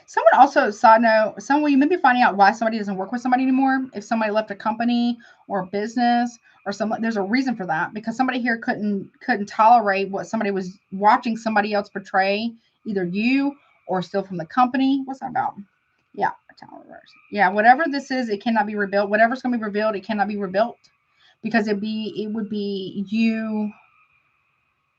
S1: Someone also, side note, someone, you may be finding out why somebody doesn't work with somebody anymore. If somebody left a company or a business or someone, there's a reason for that, because somebody here couldn't tolerate what somebody was watching somebody else portray, either you or still from the company. What's that about? Yeah, Tower reverse. Yeah, whatever this is, it cannot be rebuilt. Whatever's going to be revealed, it cannot be rebuilt, because it would be you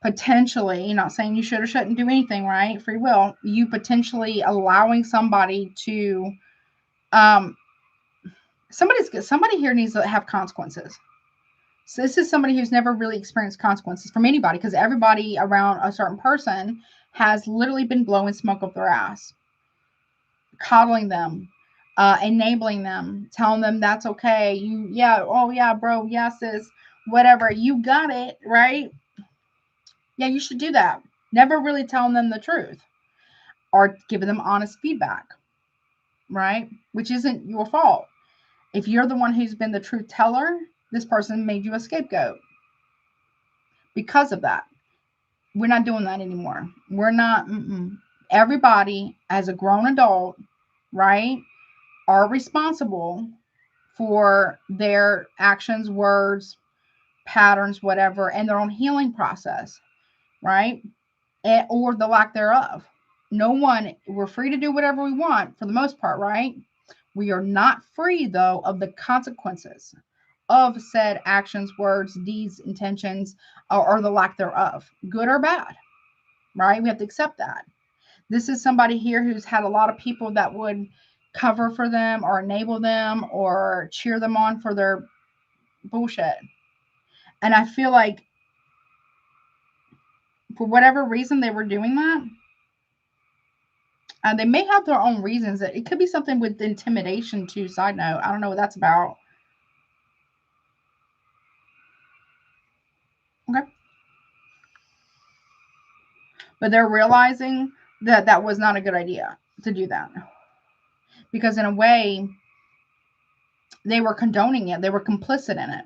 S1: potentially, not saying you should or shouldn't do anything, right? Free will. You potentially allowing somebody to, somebody here needs to have consequences. So this is somebody who's never really experienced consequences from anybody, because everybody around a certain person has literally been blowing smoke up their ass, coddling them, enabling them, telling them that's okay. You, yeah, oh yeah, bro, yeah, sis, whatever, you got it, right? Yeah, you should do that. Never really telling them the truth or giving them honest feedback, right? Which isn't your fault. If you're the one who's been the truth teller, this person made you a scapegoat because of that. We're not doing that anymore. We're not. Everybody, as a grown adult, right, are responsible for their actions, words, patterns, whatever, and their own healing process, right? Or the lack thereof. No one, we're free to do whatever we want for the most part, right? We are not free, though, of the consequences of said actions, words, deeds, intentions, or the lack thereof, good or bad, right? We have to accept that. This is somebody here who's had a lot of people that would cover for them or enable them or cheer them on for their bullshit. And I feel like for whatever reason they were doing that, they may have their own reasons. It could be something with intimidation too. Side note, I don't know what that's about. Okay. But they're realizing that that was not a good idea to do that. Because in a way, they were condoning it. They were complicit in it.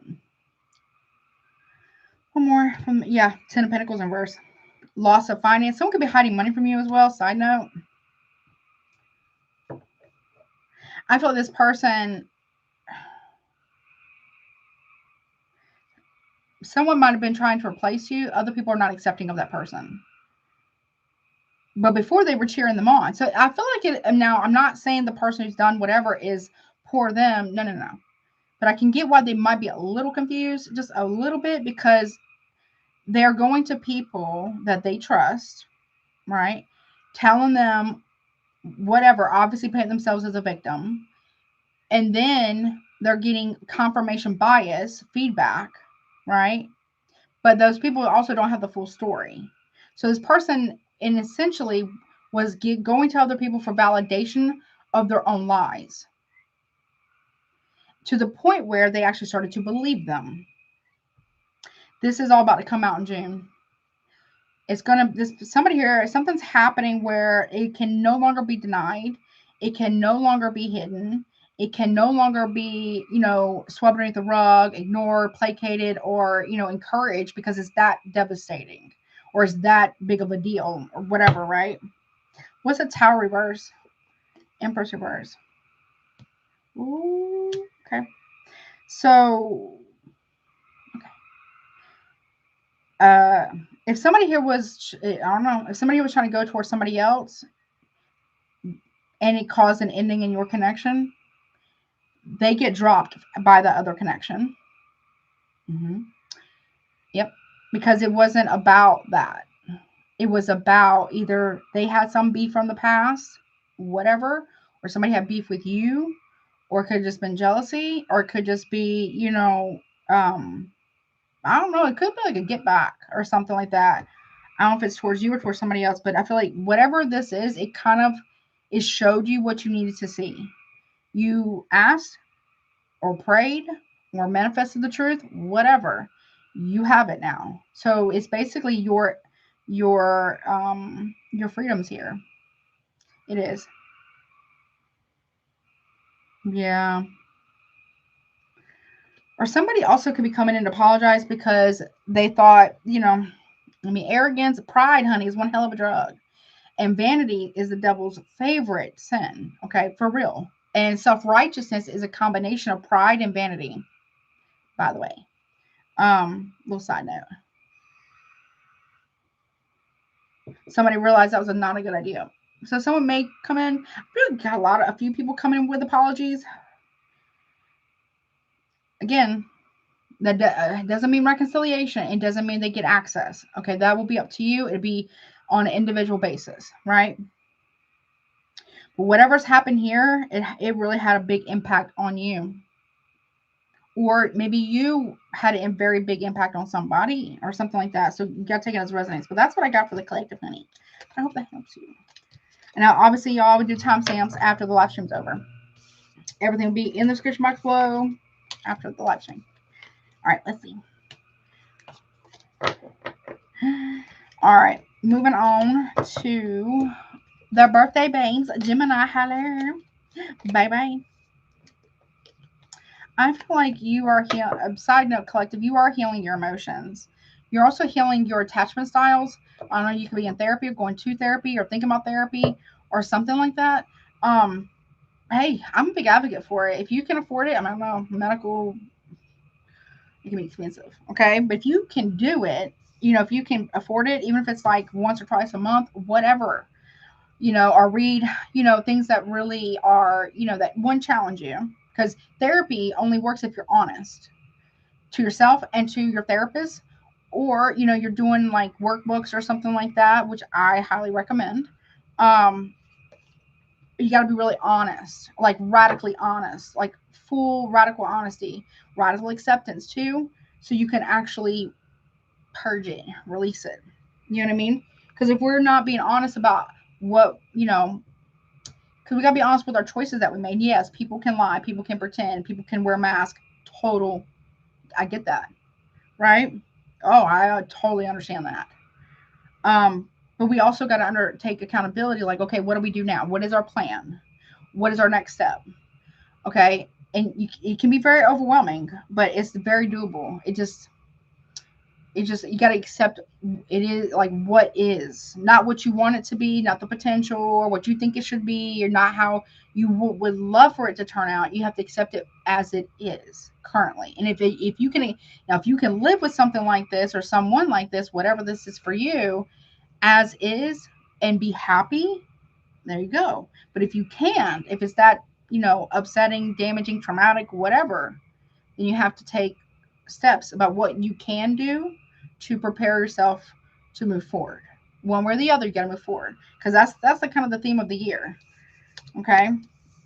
S1: One more from, yeah, Ten of Pentacles in reverse. Loss of finance. Someone could be hiding money from you as well. Side note. I feel this person, someone might have been trying to replace you. Other people are not accepting of that person. But before they were cheering them on. So I feel like it, now I'm not saying the person who's done whatever is poor them. No. But I can get why they might be a little confused, just a little bit, because they're going to people that they trust, right? Telling them whatever, obviously painting themselves as a victim. And then they're getting confirmation bias feedback, right? But those people also don't have the full story. So this person, and essentially, was going to other people for validation of their own lies, to the point where they actually started to believe them. This is all about to come out in June. It's gonna, somebody here, something's happening where it can no longer be denied. It can no longer be hidden. It can no longer be, swept underneath the rug, ignored, placated, or, encouraged, because it's that devastating, or it's that big of a deal, or whatever, right? What's a Tower reverse? Empress reverse. Ooh, okay. So, if somebody here was, I don't know, if somebody was trying to go towards somebody else and it caused an ending in your connection, they get dropped by the other connection. Yep. Because it wasn't about that. It was about either they had some beef from the past, whatever, or somebody had beef with you, or it could have just been jealousy, or it could just be, you know, I don't know, it could be like a get back or something like that. I don't know if it's towards you or towards somebody else, but I feel like whatever this is, it kind of, it showed you what you needed to see. You asked or prayed or manifested the truth, whatever. You have it now. So it's basically your freedoms here. It is. Yeah. Or somebody also could be coming in to apologize because they thought, you know, I mean, arrogance, pride, honey, is one hell of a drug. And vanity is the devil's favorite sin. Okay, for real. And self-righteousness is a combination of pride and vanity, by the way. Little side note. Somebody realized that was not a good idea. So someone may come in. I really got a few people coming in with apologies. Again, that doesn't mean reconciliation. It doesn't mean they get access. Okay, that will be up to you. It'll be on an individual basis, right? But whatever's happened here, it really had a big impact on you. Or maybe you had a very big impact on somebody or something like that. So you got to take it as resonance. But that's what I got for the collective, honey. I hope that helps you. And now, obviously, y'all would do timestamps after the live stream's over. Everything will be in the description box below after the live stream. All right, let's see. All right, moving on to the birthday babes. Gemini, hello. Bye-bye. I feel like you are healing. Side note, collective, you are healing your emotions. You're also healing your attachment styles. I don't know, you could be in therapy or going to therapy or thinking about therapy or something like that. Hey, I'm a big advocate for it. If you can afford it, I don't know, medical, it can be expensive. Okay. But if you can do it, you know, if you can afford it, even if it's like once or twice a month, whatever, you know, or read, you know, things that really are, you know, that one challenge you. Because therapy only works if you're honest to yourself and to your therapist, or, you know, you're doing like workbooks or something like that, which I highly recommend. You got to be really honest, like radically honest, like full radical honesty, radical acceptance too. So you can actually purge it, release it. You know what I mean? Because if we're not being honest about what, you know, because we got to be honest with our choices that we made. Yes, people can lie, people can pretend, people can wear masks. Total, I get that, right? Oh, I totally understand that. But we also got to undertake accountability. Like, okay, what do we do now? What is our plan? What is our next step? Okay, and it can be very overwhelming, but it's very doable. It just you got to accept it is like what is, not what you want it to be, not the potential or what you think it should be, or not how you would love for it to turn out. You have to accept it as it is currently. And if you can, now if you can live with something like this or someone like this, whatever this is for you, as is, and be happy, there you go. But if you can't, if it's that, you know, upsetting, damaging, traumatic, whatever, then you have to take steps about what you can do to prepare yourself to move forward. One way or the other, you got to move forward, because that's the kind of the theme of the year. Okay,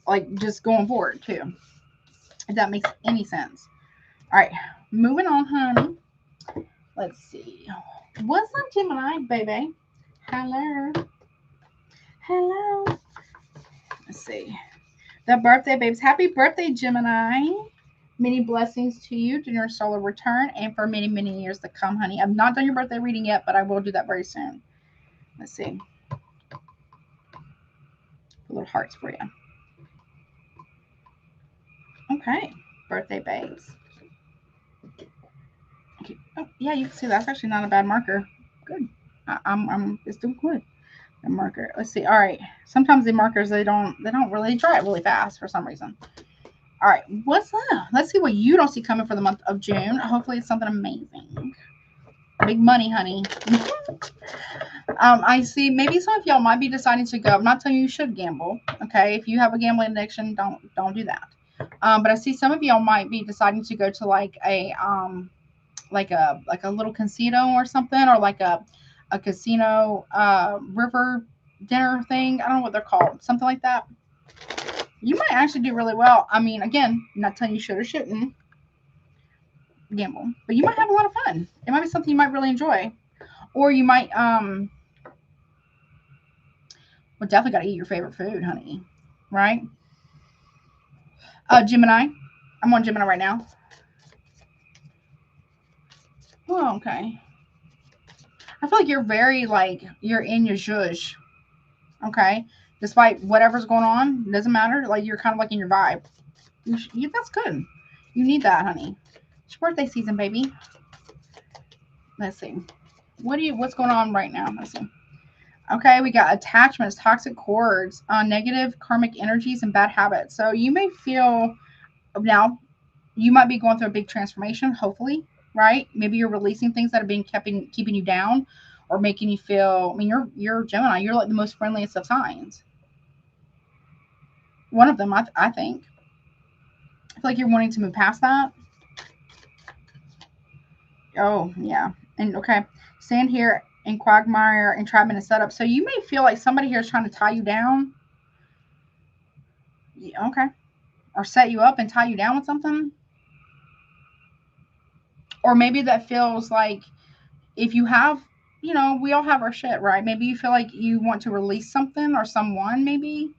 S1: like just going forward too, if that makes any sense. All right, moving on, honey. Let's see. What's up, Gemini, baby? Hello. Hello. Let's see. The birthday babes. Happy birthday, Gemini. Many blessings to you during your solar return and for many, many years to come, honey. I've not done your birthday reading yet, but I will do that very soon. Let's see. Little hearts for you. Okay. Birthday babes. Okay. Oh, yeah, you can see that's actually not a bad marker. Good. It's doing good. The marker. Let's see. All right. Sometimes the markers they don't really dry it really fast for some reason. All right. What's up? Let's see what you don't see coming for the month of June. Hopefully it's something amazing. Big money, honey. I see maybe some of y'all might be deciding to go. I'm not telling you should gamble. Okay. If you have a gambling addiction, don't do that. But I see some of y'all might be deciding to go to like a little casino or something, or like a casino river dinner thing. I don't know what they're called. Something like that. You might actually do really well. I mean, again, I'm not telling you should or shouldn't gamble, but you might have a lot of fun. It might be something you might really enjoy. Or you might well, definitely got to eat your favorite food, honey. Right? Gemini. I'm on Gemini right now. Oh, okay. I feel like you're very you're in your zhuzh. Okay. Despite whatever's going on, doesn't matter. Like you're kind of like in your vibe. That's good. You need that, honey. It's your birthday season, baby. Let's see. What's going on right now? Let's see. Okay, we got attachments, toxic cords, negative karmic energies, and bad habits. So you may feel now you might be going through a big transformation, hopefully, right? Maybe you're releasing things that have been keeping you down or making you feel. I mean, you're Gemini. You're like the most friendliest of signs. One of them, I think. I feel like you're wanting to move past that. Oh, yeah. And okay, stand here in quagmire, entrapment, and setup. So you may feel like somebody here is trying to tie you down. Yeah, okay. Or set you up and tie you down with something. Or maybe that feels like if you have, we all have our shit, right? Maybe you feel like you want to release something or someone, maybe,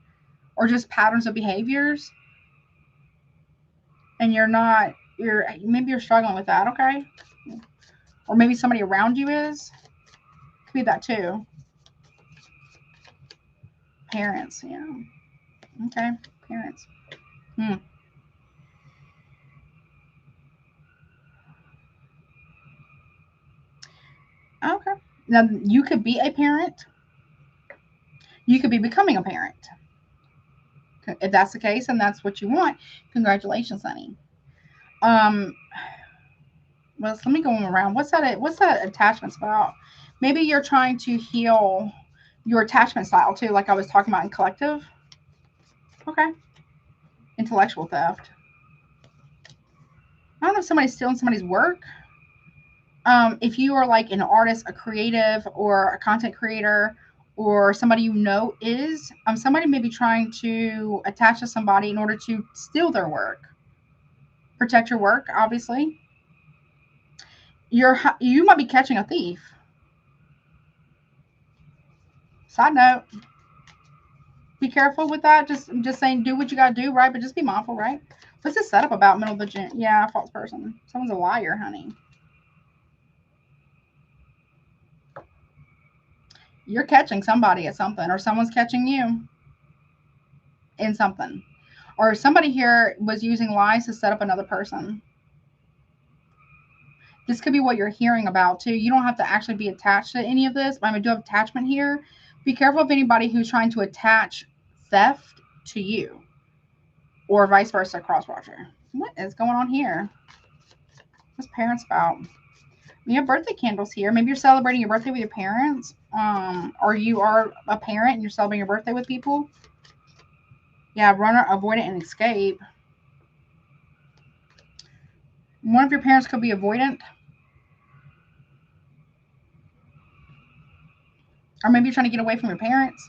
S1: or just patterns of behaviors. And maybe you're struggling with that, okay? Or maybe somebody around you is. Could be that too. Parents, yeah. Okay, parents. Okay. Now, you could be a parent. You could be becoming a parent. If that's the case and that's what you want, congratulations, honey. Well, let me go around. What's that attachment about? Maybe you're trying to heal your attachment style too, like I was talking about in collective. Okay. Intellectual theft. I don't know if somebody's stealing somebody's work. If you are like an artist, a creative, or a content creator, or somebody is, somebody may be trying to attach to somebody in order to steal their work. Protect your work, obviously. You might be catching a thief. Side note. Be careful with that. Just saying, do what you gotta do, right? But just be mindful, right? What's this setup about? Middle of the gym? Yeah, false person. Someone's a liar, honey. You're catching somebody at something, or someone's catching you in something, or somebody here was using lies to set up another person. This could be what you're hearing about too. You don't have to actually be attached to any of this, but I do have attachment here. Be careful of anybody who's trying to attach theft to you, or vice versa, cross-watcher. What is going on here? What's parents about? We have birthday candles here. Maybe you're celebrating your birthday with your parents, or you are a parent and you're celebrating your birthday with people. Yeah, run, avoid it, and escape. One of your parents could be avoidant. Or maybe you're trying to get away from your parents.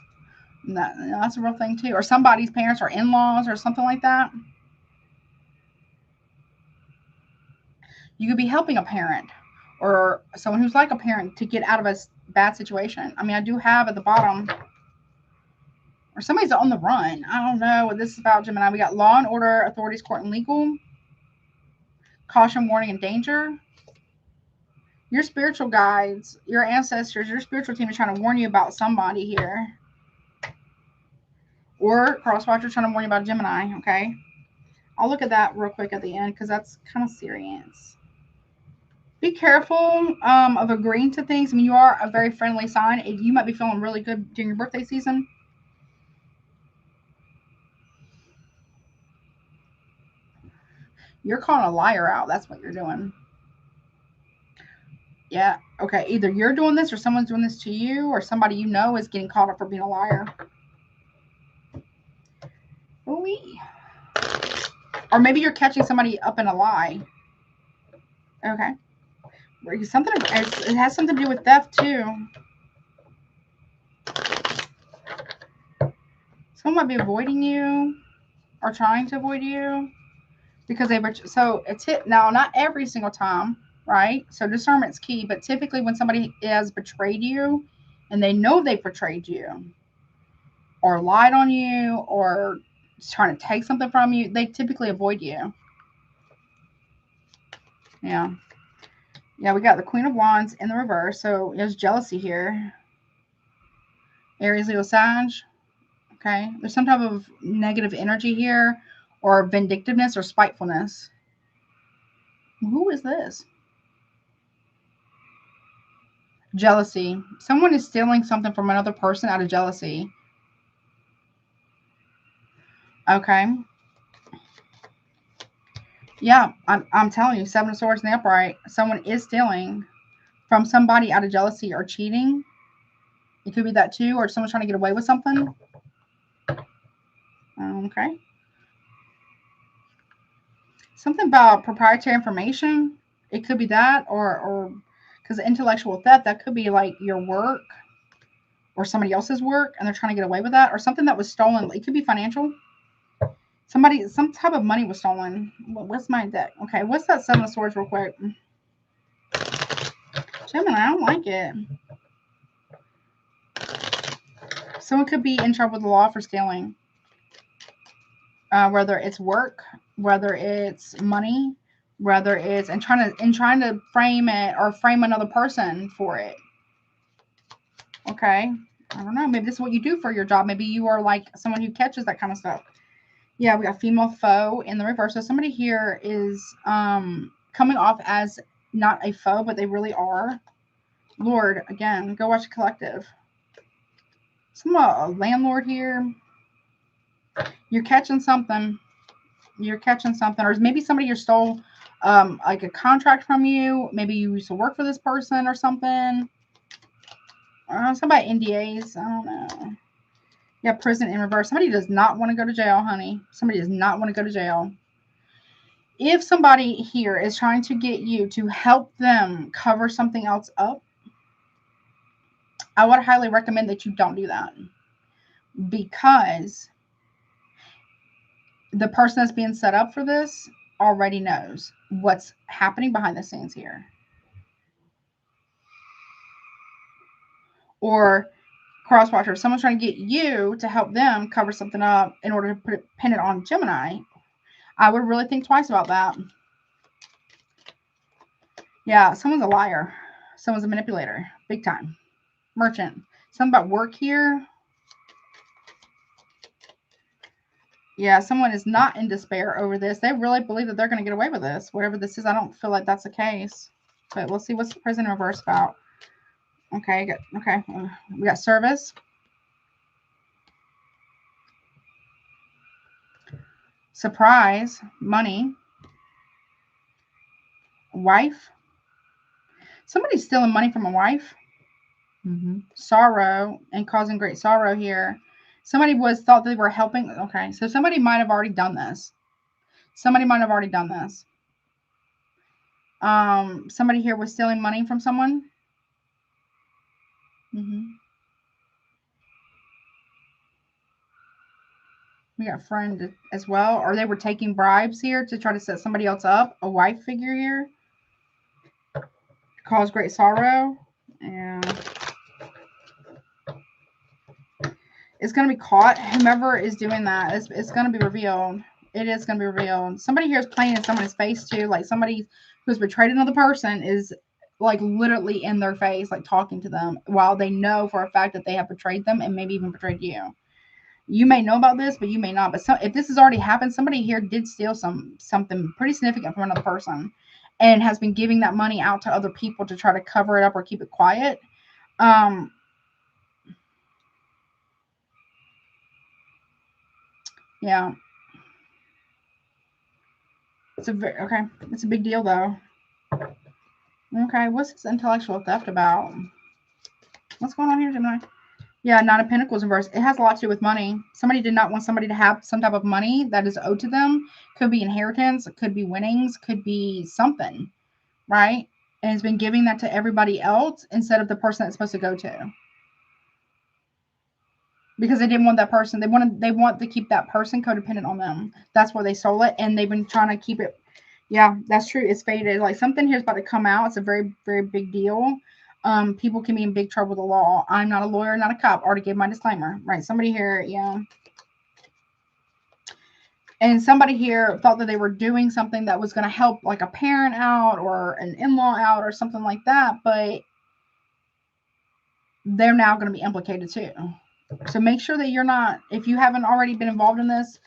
S1: That's a real thing too. Or somebody's parents are in-laws or something like that. You could be helping a parent or someone who's like a parent to get out of a bad situation. I mean, I do have at the bottom, or somebody's on the run. I don't know what this is about, Gemini. We got law and order, authorities, court, and legal. Caution, warning, and danger. Your spiritual guides, your ancestors, your spiritual team is trying to warn you about somebody here. Or crosswatcher trying to warn you about Gemini, okay? I'll look at that real quick at the end because that's kind of serious. Be careful of agreeing to things. I mean, you are a very friendly sign. You might be feeling really good during your birthday season. You're calling a liar out. That's what you're doing. Yeah. Okay. Either you're doing this or someone's doing this to you or somebody you know is getting caught up for being a liar. Ooh-wee. Or maybe you're catching somebody up in a lie. Okay. Something, it has something to do with theft too. Someone might be avoiding you or trying to avoid you because they were. So a tip now, not every single time, right? So discernment's key, but typically when somebody has betrayed you and they know they betrayed you or lied on you or trying to take something from you, they typically avoid you. Yeah. Yeah, we got the Queen of Wands in the reverse. So there's jealousy here. Aries, Leo, Sag. Okay. There's some type of negative energy here or vindictiveness or spitefulness. Who is this? Jealousy. Someone is stealing something from another person out of jealousy. Okay. Yeah, I'm telling you, Seven of Swords in the upright. Someone is stealing from somebody out of jealousy or cheating. It could be that too, or someone's trying to get away with something. Okay. Something about proprietary information. It could be that, or because intellectual theft, that could be like your work or somebody else's work, and they're trying to get away with that, or something that was stolen. It could be financial. Some type of money was stolen. What's my deck? Okay, what's that Seven of Swords real quick? Gemini, I don't like it. Someone could be in trouble with the law for stealing. Whether it's work, whether it's money, whether it's trying to frame it or frame another person for it. Okay. I don't know. Maybe this is what you do for your job. Maybe you are like someone who catches that kind of stuff. Yeah, we got female foe in the reverse. So somebody here is coming off as not a foe, but they really are. Lord, again, go watch Collective. A landlord here. You're catching something. You're catching something. Or maybe somebody here stole like a contract from you. Maybe you used to work for this person or something. Somebody NDAs. I don't know. Yeah, prison in reverse. Somebody does not want to go to jail, honey. Somebody does not want to go to jail. If somebody here is trying to get you to help them cover something else up, I would highly recommend that you don't do that. Because the person that's being set up for this already knows what's happening behind the scenes here. Or crosswatcher, if someone's trying to get you to help them cover something up in order to pin it on Gemini, I would really think twice about that. Yeah, someone's a liar. Someone's a manipulator. Big time. Merchant. Something about work here. Yeah, someone is not in despair over this. They really believe that they're going to get away with this. Whatever this is, I don't feel like that's the case. But we'll see what's the prison reverse about. Okay, good. Okay. We got service. Surprise. Money. Wife. Somebody's stealing money from a wife. Sorrow and causing great sorrow here. Somebody thought they were helping. Okay, so somebody might have already done this. Somebody here was stealing money from someone. We got friend as well. Or they were taking bribes here to try to set somebody else up. A wife figure here. Cause great sorrow. And it's going to be caught. Whomever is doing that, it's going to be revealed. It is going to be revealed. Somebody here is playing in someone's face too. Like somebody who's betrayed another person is like literally in their face, like talking to them while they know for a fact that they have betrayed them and maybe even betrayed you. You may know about this, but you may not. But if this has already happened, somebody here did steal something pretty significant from another person and has been giving that money out to other people to try to cover it up or keep it quiet. Yeah. It's a big deal though. Okay, what's this intellectual theft about? What's going on here, Gemini? Yeah, Nine of Pentacles reverse. It has a lot to do with money. Somebody did not want somebody to have some type of money that is owed to them. Could be inheritance, could be winnings, could be something, right? And has been giving that to everybody else instead of the person that's supposed to go to. Because they didn't want that person. They want to keep that person codependent on them. That's where they stole it, and they've been trying to keep it. Yeah, that's true. It's faded. Like something here is about to come out. It's a very, very big deal. People can be in big trouble with the law. I'm not a lawyer, not a cop. Already gave my disclaimer. Right. Somebody here, yeah. And somebody here thought that they were doing something that was going to help like a parent out or an in-law out or something like that, but they're now going to be implicated too. So make sure that you're not, if you haven't already been involved in this,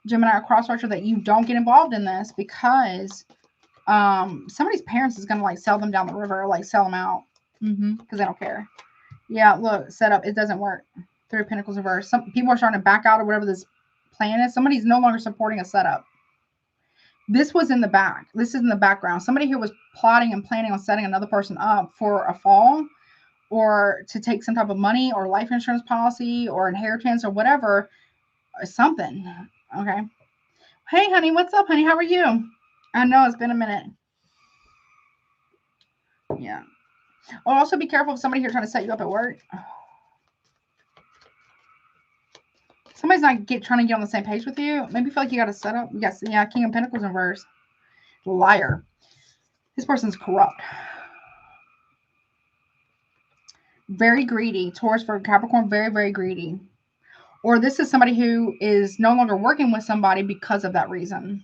S1: Gemini or cross-watcher, that you don't get involved in this, because somebody's parents is going to like sell them down the river, like sell them out because they don't care. Yeah, look, setup, it doesn't work. Three of Pentacles reverse. Some people are starting to back out of whatever this plan is. Somebody's no longer supporting a setup. This was in the back. This is in the background. Somebody here was plotting and planning on setting another person up for a fall, or to take some type of money or life insurance policy or inheritance or whatever, or something. Okay. Hey, honey, what's up, honey? How are you? I know it's been a minute. Yeah. Oh, also be careful of somebody here trying to set you up at work. Somebody's not trying to get on the same page with you. Maybe you feel like you got to set up. Yes, yeah, King of Pentacles in reverse. Liar. This person's corrupt. Very greedy. Taurus for Capricorn, very, very greedy. Or this is somebody who is no longer working with somebody because of that reason.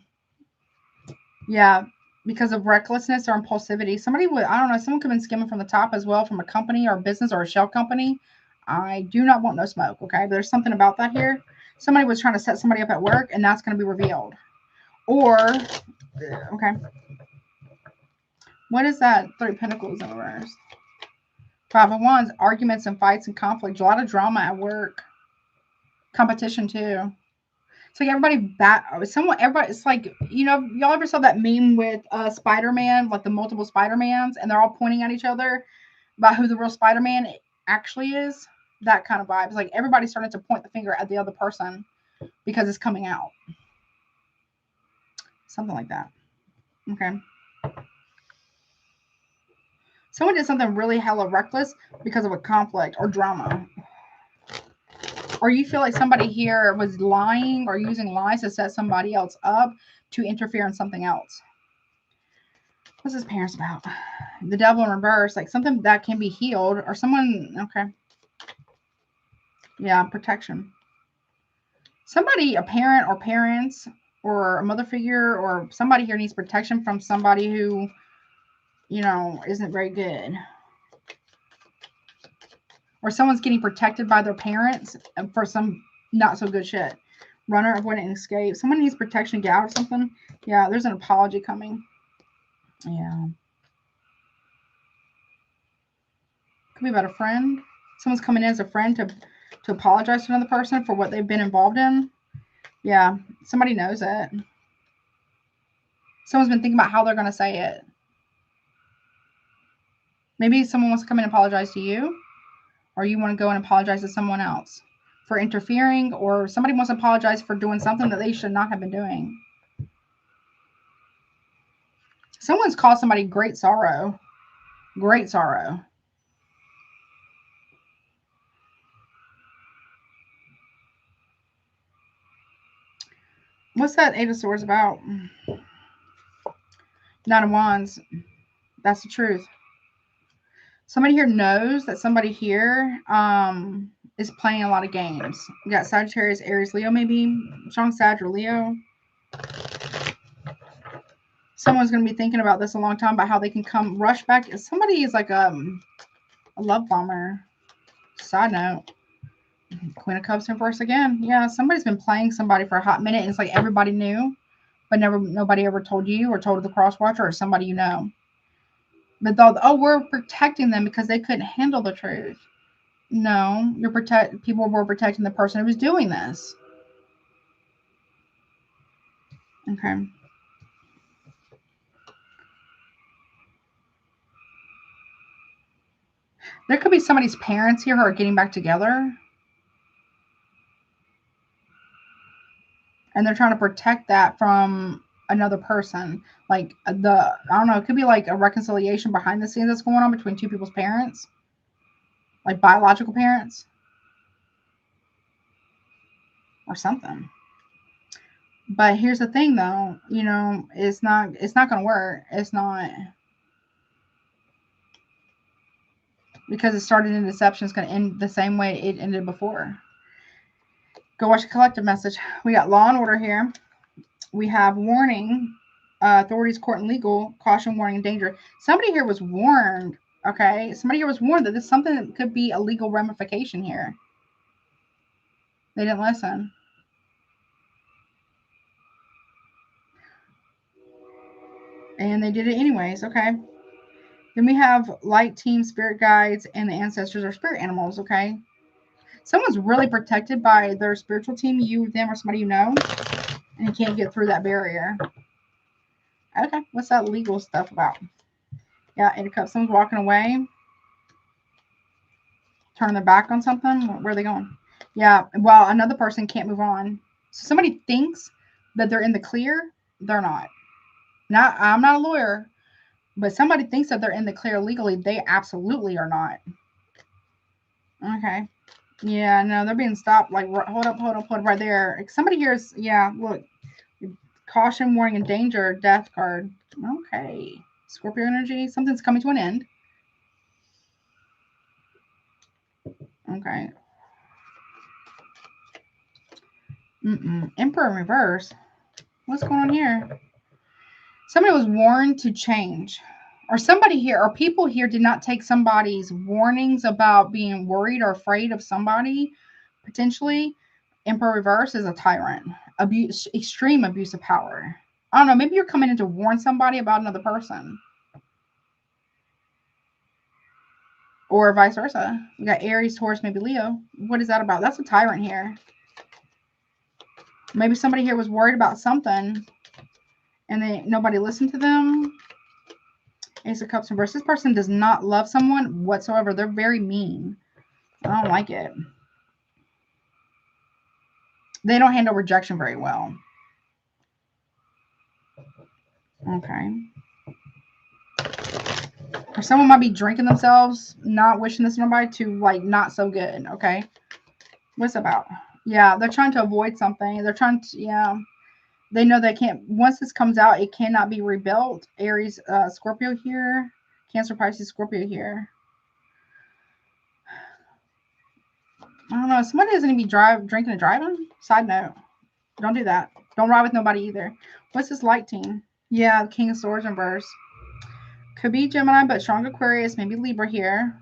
S1: Yeah, because of recklessness or impulsivity. Somebody would, I don't know, someone could have been skimming from the top as well, from a company or a business or a shell company. I do not want no smoke, okay? But there's something about that here. Somebody was trying to set somebody up at work, and that's going to be revealed. Or, okay. What is that? Three of Pentacles in reverse. Five of Wands, arguments and fights and conflict. A lot of drama at work. Competition, too. It's like everybody everybody, it's like, you know, y'all ever saw that meme with Spider-Man, like the multiple Spider-Mans, and they're all pointing at each other about who the real Spider-Man actually is? That kind of vibe. It's like everybody's starting to point the finger at the other person because it's coming out. Something like that. Okay. Someone did something really hella reckless because of a conflict or drama. Or you feel like somebody here was lying or using lies to set somebody else up to interfere in something else. What's his parents about? The Devil in reverse, like something that can be healed, or someone, okay. Yeah, protection. Somebody, a parent or parents or a mother figure or somebody here needs protection from somebody who, you know, isn't very good. Or someone's getting protected by their parents for some not so good shit. Runner, avoid and escape. Someone needs protection, get out or something. Yeah, there's an apology coming. Yeah. Could be about a friend. Someone's coming in as a friend to apologize to another person for what they've been involved in. Yeah, somebody knows it. Someone's been thinking about how they're going to say it. Maybe someone wants to come in and apologize to you, or you want to go and apologize to someone else for interfering, or somebody wants to apologize for doing something that they should not have been doing. Someone's caused somebody great sorrow. Great sorrow. What's that Eight of Swords about? Nine of Wands. That's the truth. Somebody here knows that somebody here is playing a lot of games. We got Sagittarius, Aries, Leo, maybe. Strong Sag or Leo. Someone's going to be thinking about this a long time, about how they can come rush back. Somebody is like a love bomber. Side note. Queen of Cups in reverse again. Yeah, somebody's been playing somebody for a hot minute, and it's like everybody knew, but nobody ever told you or told the cross watcher or somebody you know. But oh, we're protecting them because they couldn't handle the truth. No, people were protecting the person who was doing this. Okay. There could be somebody's parents here who are getting back together. And they're trying to protect that from another person. Like I don't know, it could be like a reconciliation behind the scenes that's going on between two people's parents. Like biological parents. Or something. But here's the thing though, you know, it's not going to work. It's not. Because it started in deception, it's going to end the same way it ended before. Go watch the collective message. We got law and order here. We have warning, authorities, court, and legal, caution, warning, and danger. Somebody here was warned, okay? Somebody here was warned that this is something that could be a legal ramification here. They didn't listen. And they did it anyways, okay? Then we have light team, spirit guides, and the ancestors or spirit animals, okay? Someone's really protected by their spiritual team, you, them, or somebody you know, and you can't get through that barrier. Okay, what's that legal stuff about? Yeah, 8 of Cups. Someone's walking away. Turning their back on something. Where are they going? Yeah, well, another person can't move on. So somebody thinks that they're in the clear. They're not. I'm not a lawyer, but somebody thinks that they're in the clear legally. They absolutely are not. Okay. Yeah, no, they're being stopped. Like, hold up right there. Somebody here is, yeah, look. Caution, warning, and danger. Death card. Okay. Scorpio energy. Something's coming to an end. Okay. Emperor in reverse. What's going on here? Somebody was warned to change. Or somebody here, or people here did not take somebody's warnings about being worried or afraid of somebody, potentially. Emperor reverse is a tyrant. Extreme abuse of power. I don't know, maybe you're coming in to warn somebody about another person. Or vice versa. We got Aries, Taurus, maybe Leo. What is that about? That's a tyrant here. Maybe somebody here was worried about something and nobody listened to them. Ace of Cups reverse. This person does not love someone whatsoever. They're very mean. I don't like it. They don't handle rejection very well. Okay. Or someone might be drinking themselves, not wishing this on nobody, to like not so good. Okay. What's it about? Yeah, they're trying to avoid something. They're trying to, yeah. They know they can't, once this comes out, it cannot be rebuilt. Aries, Scorpio here. Cancer, Pisces, Scorpio here. I don't know. Somebody doesn't need to be drinking and driving. Side note. Don't do that. Don't ride with nobody either. What's this light team? Yeah, King of Swords in verse. Could be Gemini, but strong Aquarius. Maybe Libra here.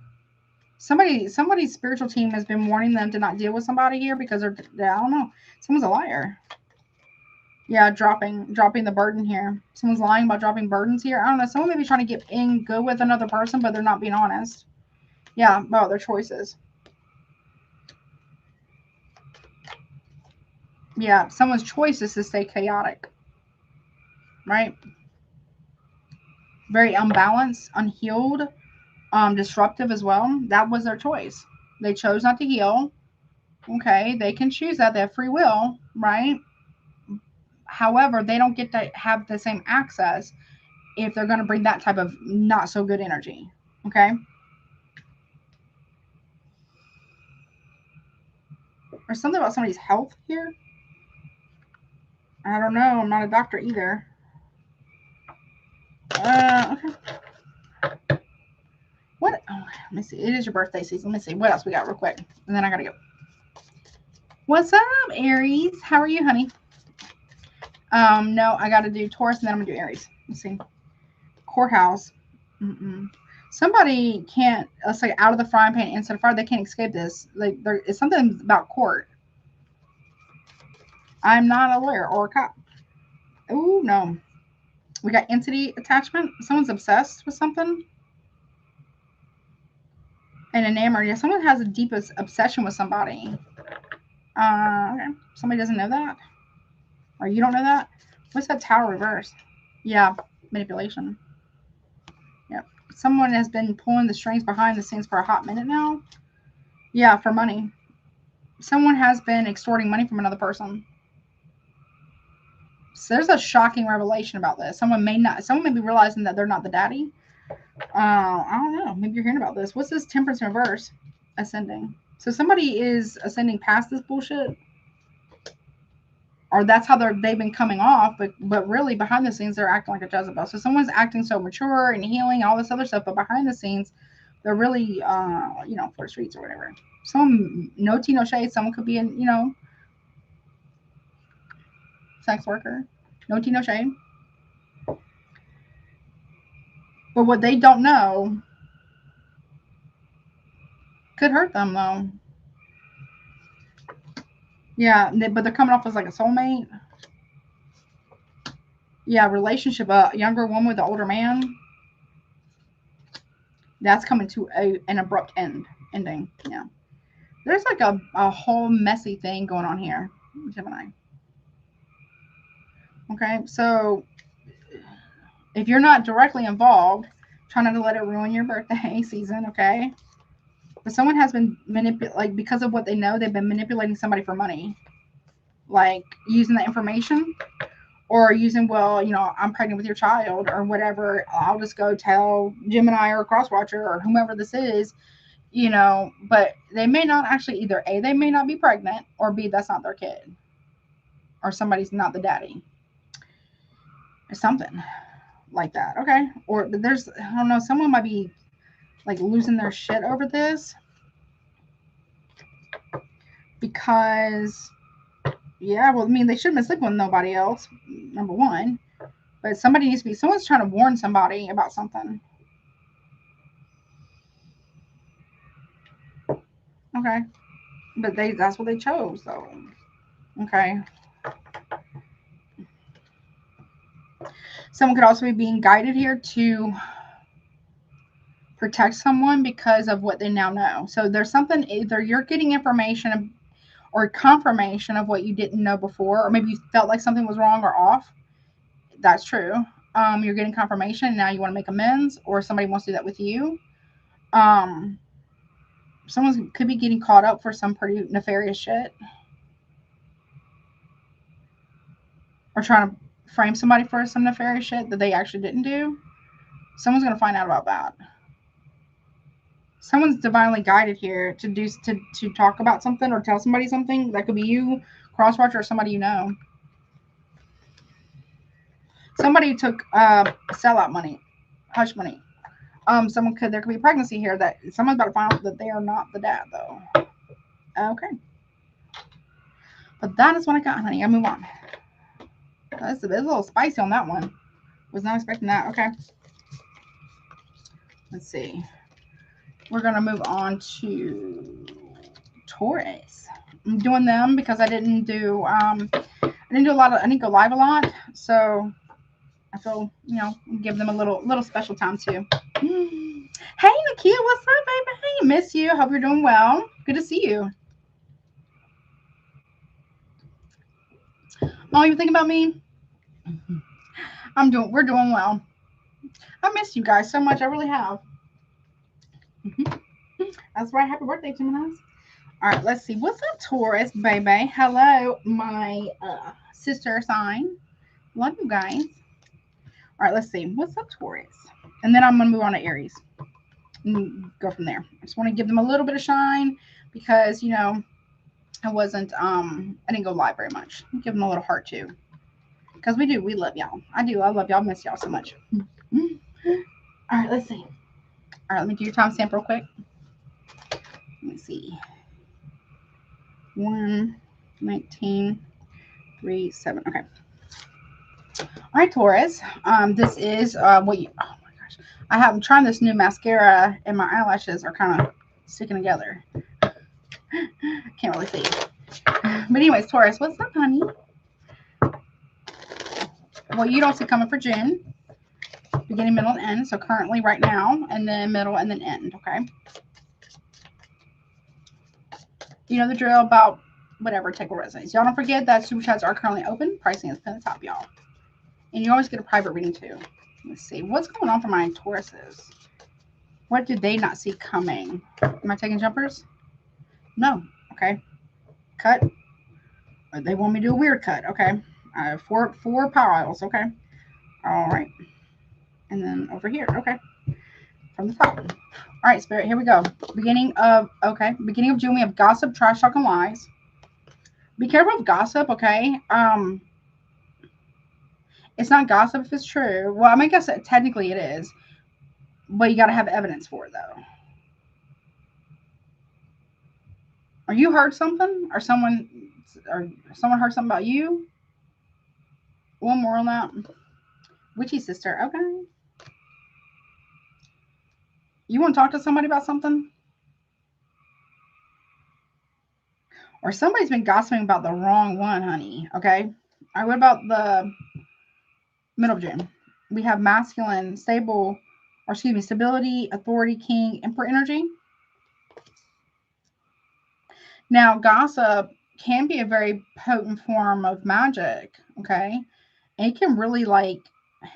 S1: Somebody's spiritual team has been warning them to not deal with somebody here because I don't know. Someone's a liar. Yeah, dropping the burden here. Someone's lying about dropping burdens here. I don't know. Someone may be trying to get in good with another person, but they're not being honest. Yeah, about their choices. Yeah, someone's choice is to stay chaotic. Right? Very unbalanced, unhealed, disruptive as well. That was their choice. They chose not to heal. Okay, they can choose that. They have free will, right? However, they don't get to have the same access if they're going to bring that type of not so good energy. Okay. Or something about somebody's health here. I don't know. I'm not a doctor either. Okay. What? Oh, let me see. It is your birthday season. Let me see. What else we got real quick? And then I got to go. What's up, Aries? How are you, honey? No, I got to do Taurus and then I'm going to do Aries. Let's see. Courthouse. Somebody can't, let's say, out of the frying pan, inside the fire. They can't escape this. Like, it's something about court. I'm not a lawyer or a cop. Oh, no. We got entity attachment. Someone's obsessed with something. And enamored. Yeah, someone has a deepest obsession with somebody. Okay. Somebody doesn't know that. Or you don't know that. What's that Tower reverse? Yeah, manipulation. Yep. Someone has been pulling the strings behind the scenes for a hot minute now. Yeah, for money. Someone has been extorting money from another person. So there's a shocking revelation about this. Someone may be realizing that they're not the daddy. I don't know. Maybe you're hearing about this. What's this? Temperance in reverse. Ascending. So somebody is ascending past this bullshit. Or that's how they've been coming off, but really behind the scenes they're acting like a Jezebel. So someone's acting so mature and healing, all this other stuff, but behind the scenes they're really, you know, for the streets or whatever. Some no tea, no shade. Someone could be in, you know, sex worker. No tea, no shade. But what they don't know could hurt them though. Yeah, but they're coming off as like a soulmate. Yeah, relationship, a younger woman with an older man. That's coming to an abrupt ending. Yeah. There's like a whole messy thing going on here, Gemini. Okay, so if you're not directly involved, try not to let it ruin your birthday season, okay? But someone has been like, because of what they know, they've been manipulating somebody for money. Like using the information or using, well, you know, I'm pregnant with your child or whatever. I'll just go tell Gemini or Crosswatcher or whomever this is, you know, but they may not actually either A, they may not be pregnant, or B, that's not their kid. Or somebody's not the daddy. Or something like that. Okay. Or there's, I don't know, someone might be like losing their shit over this. Because, yeah, well, I mean, they shouldn't have been sleeping with nobody else, number one. But somebody needs to be, someone's trying to warn somebody about something. Okay. But that's what they chose, though. Okay. Someone could also be being guided here to protect someone because of what they now know. So there's something, either you're getting information or confirmation of what you didn't know before, or maybe you felt like something was wrong or off. That's true. You're getting confirmation. Now you want to make amends, or somebody wants to do that with you. Someone could be getting caught up for some pretty nefarious shit, or trying to frame somebody for some nefarious shit that they actually didn't do. Someone's going to find out about that. Someone's divinely guided here to talk about something or tell somebody something. That could be you, Crosswatcher, or somebody you know. Somebody took sellout money, hush money. There could be pregnancy here that someone's about to find out that they are not the dad, though. Okay. But that is what I got, honey. I move on. It's a little spicy on that one. Was not expecting that. Okay. Let's see. We're going to move on to Taurus. I'm doing them because I didn't do a lot of, I didn't go live a lot. So I feel, you know, give them a little special time too. Hey, Nakia, what's up, baby? Hey, miss you. Hope you're doing well. Good to see you. Oh, you think about me? We're doing well. I missed you guys so much. I really have. That's right. Happy birthday, Gemini. All right, let's see. What's up, Taurus, baby? Hello, my sister sign. Love you guys. All right, let's see. What's up, Taurus? And then I'm going to move on to Aries and go from there. I just want to give them a little bit of shine because, you know, I didn't go live very much. Give them a little heart too. Because we love y'all. I love y'all. Miss y'all so much. All right, let's see. All right, let me do your timestamp real quick. Let me see. 1:19:3:7. Okay. All right, Taurus. This is what you. Oh my gosh, I'm trying this new mascara, and my eyelashes are kind of sticking together. Can't really see. But anyways, Taurus, what's up, honey? Well, you don't see coming for June. Beginning, middle, and end. So currently, right now, and then middle, and then end. Okay. You know the drill about whatever, take what resonates. Y'all don't forget that super chats are currently open. Pricing is pinned at the top, y'all. And you always get a private reading too. Let's see. What's going on for my Tauruses? What did they not see coming? Am I taking jumpers? No. Okay. Cut. They want me to do a weird cut. Okay. Four piles. Okay. All right. And then over here. Okay. From the top. All right, Spirit. Here we go. Beginning of June. We have gossip, trash talk, and lies. Be careful of gossip. Okay. It's not gossip if it's true. Well, I mean, I guess technically it is, but you got to have evidence for it, though. Or you heard something, or someone heard something about you. One more on that. Witchy sister. Okay. You want to talk to somebody about something? Or somebody's been gossiping about the wrong one, honey. Okay. All right. What about the middle of June? We have masculine, stability, authority, king, emperor energy. Now, gossip can be a very potent form of magic. Okay. And it can really like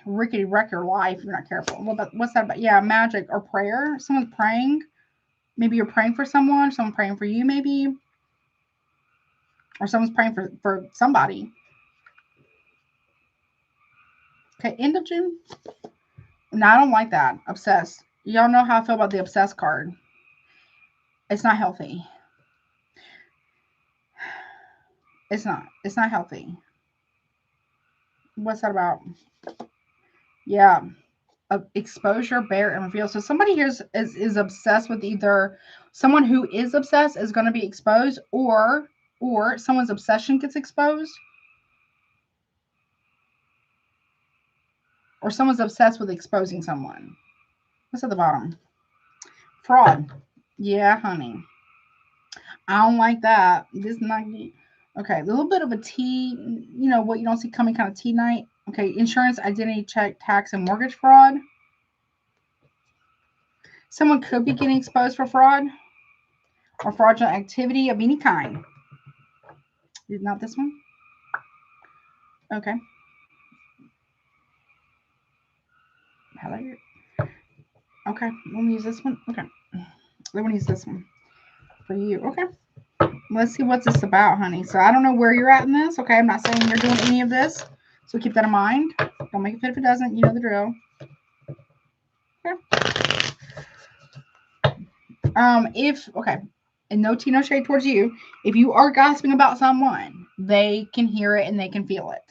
S1: rickety wreck your life if you're not careful. What's that about? Yeah, magic or prayer. Someone's praying. Maybe you're praying for someone praying for you, maybe. Or someone's praying for somebody. Okay, end of June. No, I don't like that. Obsessed. Y'all know how I feel about the obsessed card. It's not healthy. It's not healthy. What's that about? Yeah. Exposure, bear, and reveal. So somebody here is obsessed with either someone who is obsessed is going to be exposed, or someone's obsession gets exposed, or someone's obsessed with exposing someone. What's at the bottom? Fraud. Yeah, honey. I don't like that. This night. Okay, a little bit of a tea, what you don't see coming kind of tea night. Okay, insurance, identity check, tax, and mortgage fraud. Someone could be getting exposed for fraud or fraudulent activity of any kind. Not this one? Okay. Okay, let me use this one. Okay. Let me use this one for you. Okay. Let's see what's this about, honey. So I don't know where you're at in this. Okay, I'm not saying you're doing any of this. So keep that in mind. Don't make it fit if it doesn't. You know the drill. Okay. And no tea, no shade towards you. If you are gossiping about someone, they can hear it and they can feel it.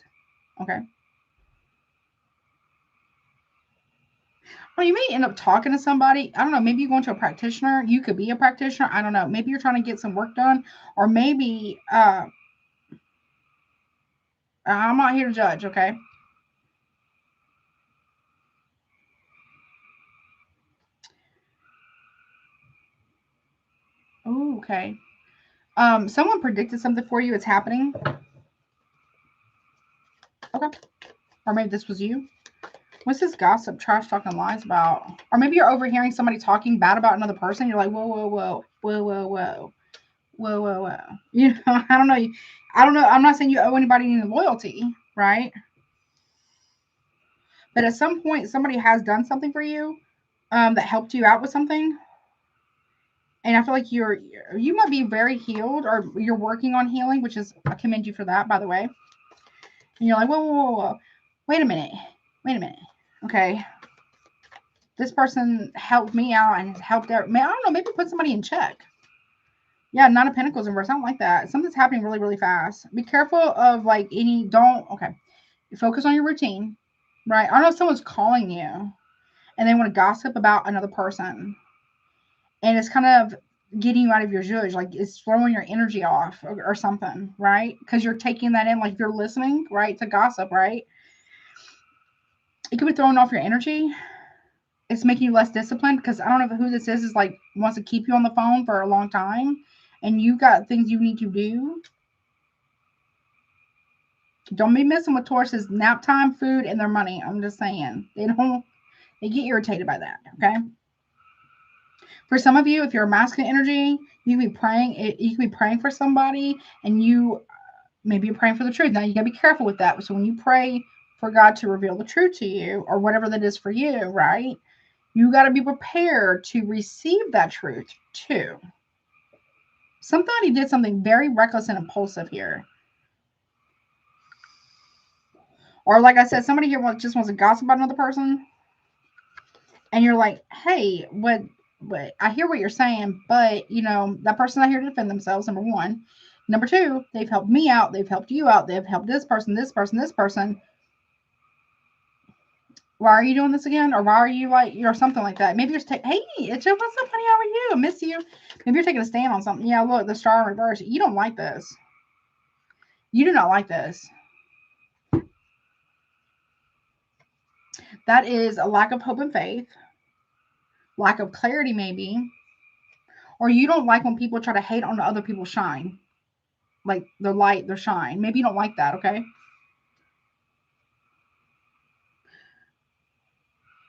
S1: Okay. Well, you may end up talking to somebody. I don't know. Maybe you're going to a practitioner. You could be a practitioner. I don't know. Maybe you're trying to get some work done, or maybe I'm not here to judge. Okay. Oh, okay. Someone predicted something for you. It's happening. Okay. Or maybe this was you. What's this gossip, trash talking, lies about? Or maybe you're overhearing somebody talking bad about another person. You're like, whoa, whoa, whoa, whoa, whoa, whoa, whoa, whoa, whoa. You know, I don't know. I'm not saying you owe anybody any loyalty, right? But at some point, somebody has done something for you that helped you out with something. And I feel like you might be very healed, or you're working on healing, which is, I commend you for that, by the way. And you're like, whoa, whoa, whoa, whoa. Wait a minute. Okay. This person helped me out and helped out. I don't know, maybe put somebody in check. Yeah, Nine of Pentacles in reverse. I don't like that. Something's happening really, really fast. Be careful of okay. Focus on your routine, right? I don't know if someone's calling you and they want to gossip about another person. And it's kind of getting you out of your zhuzh, like it's throwing your energy off or something, right? Because you're taking that in, like you're listening, right, to gossip, right? It could be throwing off your energy. It's making you less disciplined, because I don't know who this is like wants to keep you on the phone for a long time and you got things you need to do. Don't be messing with Taurus's nap time, food, and their money. I'm just saying. They get irritated by that, okay? For some of you, if you're a masculine energy, you can be praying for somebody, and maybe you're praying for the truth. Now you gotta be careful with that. So when you pray for God to reveal the truth to you, or whatever that is for you, right? You got to be prepared to receive that truth too. Somebody did something very reckless and impulsive here. Or like I said, somebody here just wants to gossip about another person. And you're like, hey, what I hear what you're saying, but you know, that person's not here to defend themselves, number one. Number two, they've helped me out, they've helped you out, they've helped this person, this person, this person. Why are you doing this again? Or why are you like, or something like that? Maybe you're just hey, it's your, what's up, honey? How are you? I miss you. Maybe you're taking a stand on something. Yeah, look, the star in reverse. You don't like this. You do not like this. That is a lack of hope and faith, lack of clarity, maybe. Or you don't like when people try to hate on other people's shine. Like their light, their shine. Maybe you don't like that, okay?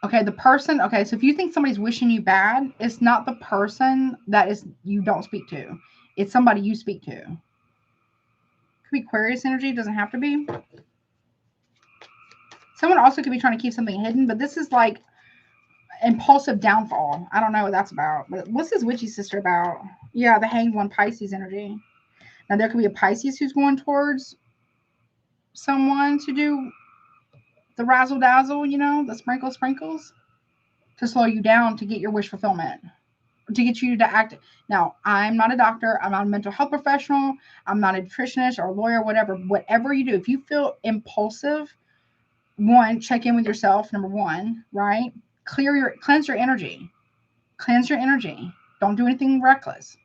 S1: Okay, the person, okay, so if you think somebody's wishing you bad, it's not the person that is you don't speak to. It's somebody you speak to. Could be Aquarius energy, doesn't have to be. Someone also could be trying to keep something hidden, but this is like impulsive downfall. I don't know what that's about. But what's this witchy sister about? Yeah, the hanged one, Pisces energy. Now there could be a Pisces who's going towards someone to do the razzle dazzle, you know, the sprinkles to slow you down to get your wish fulfillment, to get you to act. Now, I'm not a doctor. I'm not a mental health professional. I'm not a nutritionist or a lawyer, whatever you do. If you feel impulsive, one, check in with yourself, number one, right? Cleanse your energy. Cleanse your energy. Don't do anything reckless.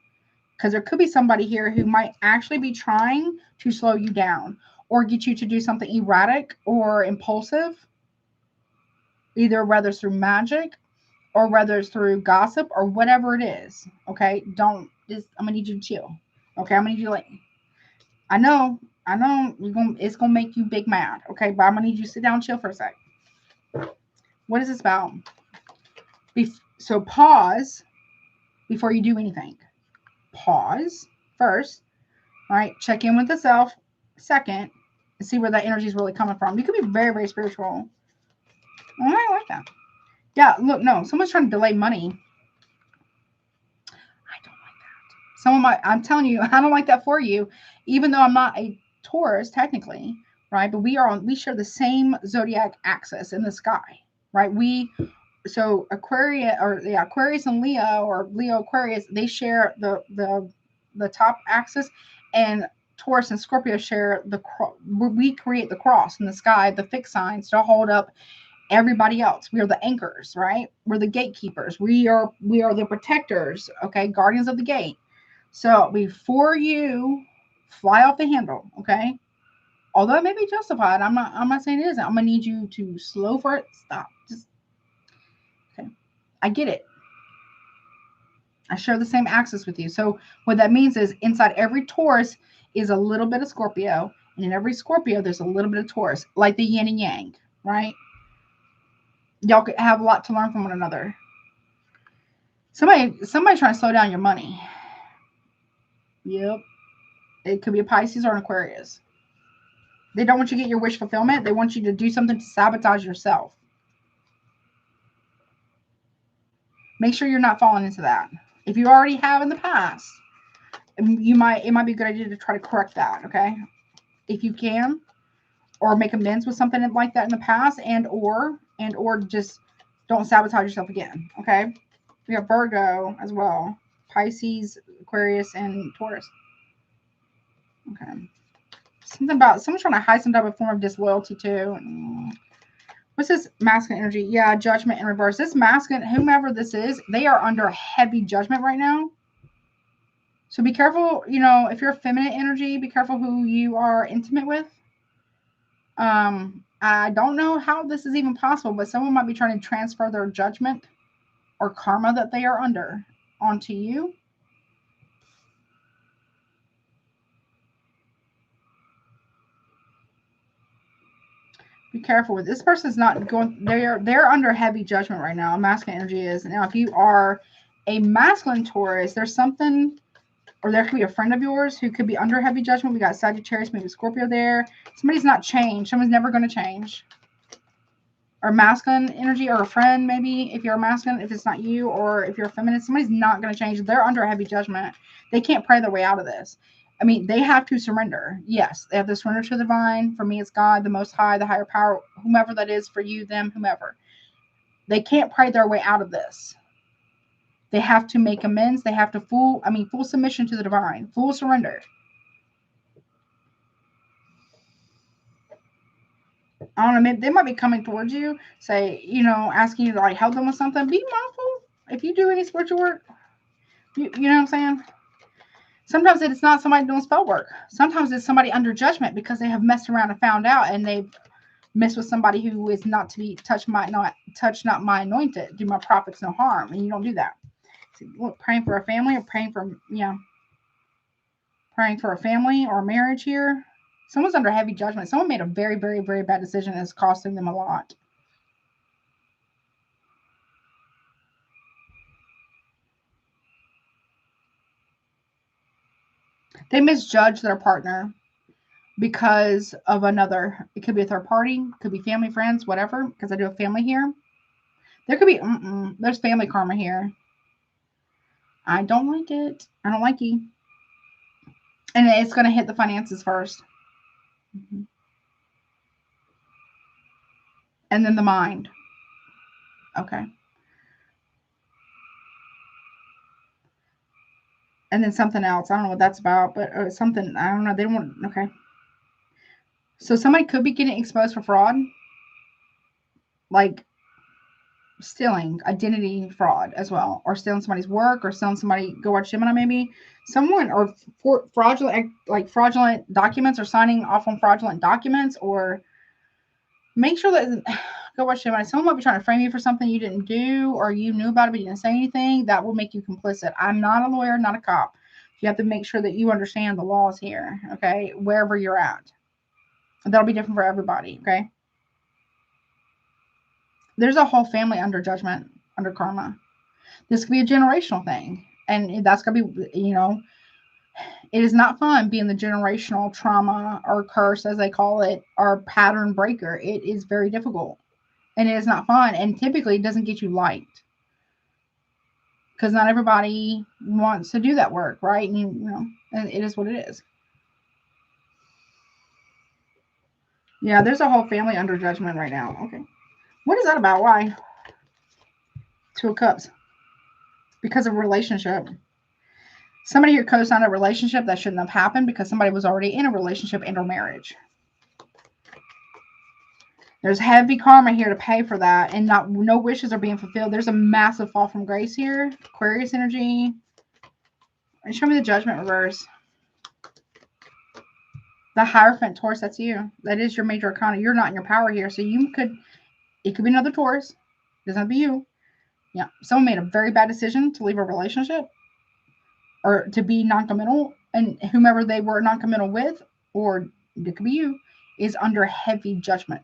S1: Because there could be somebody here who might actually be trying to slow you down or get you to do something erratic or impulsive, either whether it's through magic or whether it's through gossip or whatever it is. Okay, I'm gonna need you to chill. Okay, I'm gonna need you to like, I know it's gonna make you big mad. Okay, but I'm gonna need you to sit down and chill for a sec. What is this about? So pause before you do anything. Pause first, right? Check in with the self second, and see where that energy is really coming from. You could be very, very spiritual. Oh, I like that. Yeah, look, no, someone's trying to delay money. I don't like that. I'm telling you, I don't like that for you, even though I'm not a Taurus technically, right? But we share the same zodiac axis in the sky, right? So Aquarius and Leo, or Leo Aquarius, they share the top axis, and Taurus and Scorpio share we create the cross in the sky, the fixed signs to hold up everybody else. We are the anchors, right? We're the gatekeepers. We are the protectors, okay? Guardians of the gate. So before you fly off the handle, okay? Although it may be justified, I'm not saying it isn't. I'm gonna need you to slow for it. Stop. Just okay. I get it. I share the same axis with you. So what that means is inside every Taurus is a little bit of Scorpio, and in every Scorpio there's a little bit of Taurus, like the yin and yang, right? Y'all could have a lot to learn from one another. Somebody trying to slow down your money. Yep. It could be a Pisces or an Aquarius. They don't want you to get your wish fulfillment. They want you to do something to sabotage yourself. Make sure you're not falling into that. If you already have in the past, it might be a good idea to try to correct that, okay? If you can, or make amends with something like that in the past, and or just don't sabotage yourself again, okay? We have Virgo as well. Pisces, Aquarius, and Taurus. Okay. Something about someone trying to hide some type of form of disloyalty too. What's this masculine energy? Yeah, judgment in reverse. This masculine, whomever this is, they are under heavy judgment right now. So be careful, you know, if you're a feminine energy, be careful who you are intimate with. I don't know how this is even possible, but someone might be trying to transfer their judgment or karma that they are under onto you. Be careful with this person's not going. They're under heavy judgment right now. Masculine energy is. Now, if you are a masculine Taurus, there's something, or there could be a friend of yours who could be under heavy judgment. We got Sagittarius, maybe Scorpio there. Somebody's not changed. Someone's never going to change. or masculine energy, or a friend, maybe if you're a masculine, if it's not you, or if you're a feminine, somebody's not going to change. They're under a heavy judgment. They can't pray their way out of this. I mean, they have to surrender. Yes, they have to surrender to the divine. For me, it's God, the Most High, the higher power, whomever that is for you, them, whomever. They can't pray their way out of this. They have to make amends. They have to full submission to the divine, full surrender. I don't know, maybe they might be coming towards you, say, asking you to like help them with something. Be mindful if you do any spiritual work. You know what I'm saying? Sometimes it's not somebody doing spell work. Sometimes it's somebody under judgment because they have messed around and found out, and they've messed with somebody who is not to be touch not my anointed, do my prophets no harm, and you don't do that. So, look, praying for a family, or praying for a family or a marriage here. Someone's under heavy judgment. Someone made a very, very, very bad decision that's costing them a lot. They misjudged their partner because of another. It could be a third party, could be family, friends, whatever, because I do have family here. There could be, there's family karma here. I don't like it. I don't like you. And it's going to hit the finances first. And then the mind. Okay. And then something else. I don't know what that's about, but something, I don't know. They don't want, okay. So somebody could be getting exposed for fraud. Like stealing, identity fraud as well. Or stealing somebody's work, or stealing somebody, go watch Gemini maybe. Someone, or fraudulent documents, or signing off on fraudulent documents, or make sure that, go watch Gemini. Someone might be trying to frame you for something you didn't do, or you knew about it but you didn't say anything. That will make you complicit. I'm not a lawyer, not a cop. You have to make sure that you understand the laws here, okay, wherever you're at. That'll be different for everybody, okay? There's a whole family under judgment, under karma. This could be a generational thing. And that's going to be, it is not fun being the generational trauma or curse, as they call it, or pattern breaker. It is very difficult. And it is not fun. And typically it doesn't get you liked. Because not everybody wants to do that work, right? And, it is what it is. Yeah, there's a whole family under judgment right now. Okay. What is that about? Why? Two of Cups. Because of a relationship. Somebody here co-signed a relationship that shouldn't have happened because somebody was already in a relationship and or marriage. There's heavy karma here to pay for that, and no wishes are being fulfilled. There's a massive fall from grace here. Aquarius energy. And show me the Judgment reverse. The Hierophant, Taurus, that's you. That is your major arcana. You're not in your power here, so it could be another Taurus. It doesn't have to be you. Yeah, someone made a very bad decision to leave a relationship or to be non-committal, and whomever they were non-committal with, or it could be you, is under heavy judgment.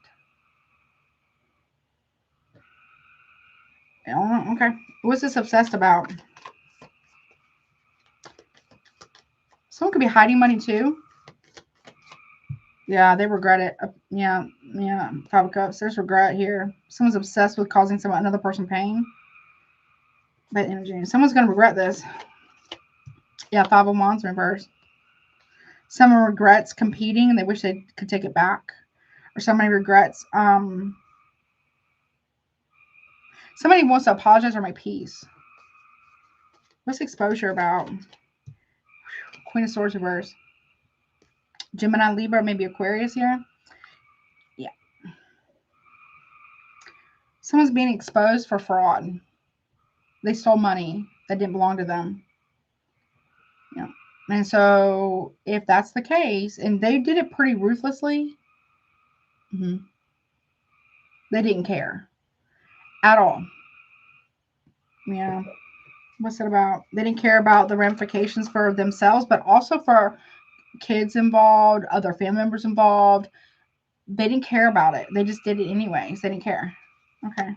S1: Oh, okay. What's this obsessed about? Someone could be hiding money too. Yeah, they regret it. Yeah. Five of Cups. There's regret here. Someone's obsessed with causing another person pain. Bad energy. Someone's going to regret this. Yeah, Five of Wands reverse. Someone regrets competing and they wish they could take it back. Or somebody regrets. Somebody wants to apologize or make peace. What's exposure about? Queen of Swords reverse. Gemini, Libra, maybe Aquarius here. Yeah. Someone's being exposed for fraud. They stole money that didn't belong to them. Yeah. And so if that's the case, and they did it pretty ruthlessly, they didn't care at all. Yeah. What's it about? They didn't care about the ramifications for themselves, but also for kids involved, other family members involved. They didn't care about it. They just did it anyways. They didn't care. Okay.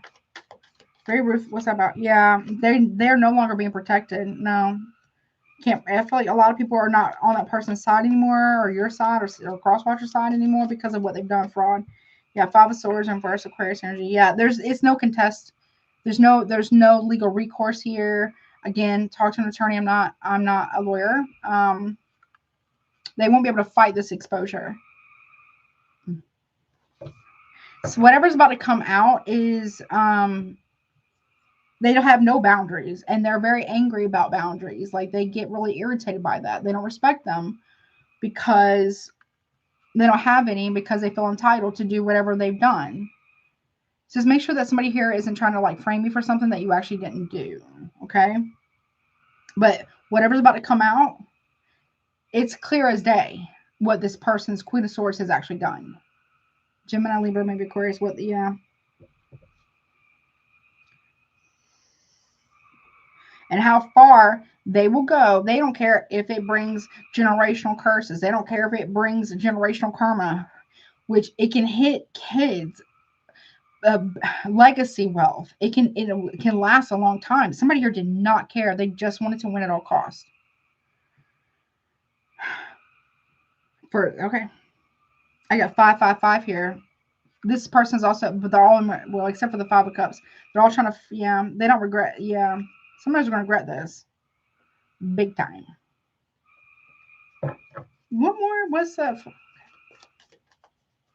S1: Very ruthless. What's that about? Yeah. They're no longer being protected. No. I feel like a lot of people are not on that person's side anymore, or your side, or Crosswatcher's side anymore because of what they've done, fraud. Yeah, Five of Swords and reverse Aquarius energy. Yeah, it's no contest. There's no legal recourse here. Again, talk to an attorney. I'm not a lawyer. They won't be able to fight this exposure. So whatever's about to come out is they don't have no boundaries, and they're very angry about boundaries. Like, they get really irritated by that. They don't respect them because they don't have any, because they feel entitled to do whatever they've done. So just make sure that somebody here isn't trying to like frame you for something that you actually didn't do. Okay. But whatever's about to come out, it's clear as day what this person's Queen of Swords has actually done. Gemini, Libra, maybe Aquarius, what, yeah. And how far they will go. They don't care if it brings generational curses. They don't care if it brings generational karma, which it can hit kids. Legacy wealth. It can last a long time. Somebody here did not care. They just wanted to win at all costs. Okay. I got 555 here. This person's also, but they're all, well, except for the Five of Cups. They're all trying to, yeah, they don't regret, yeah. Somebody's going to regret this. Big time. What more? What's that?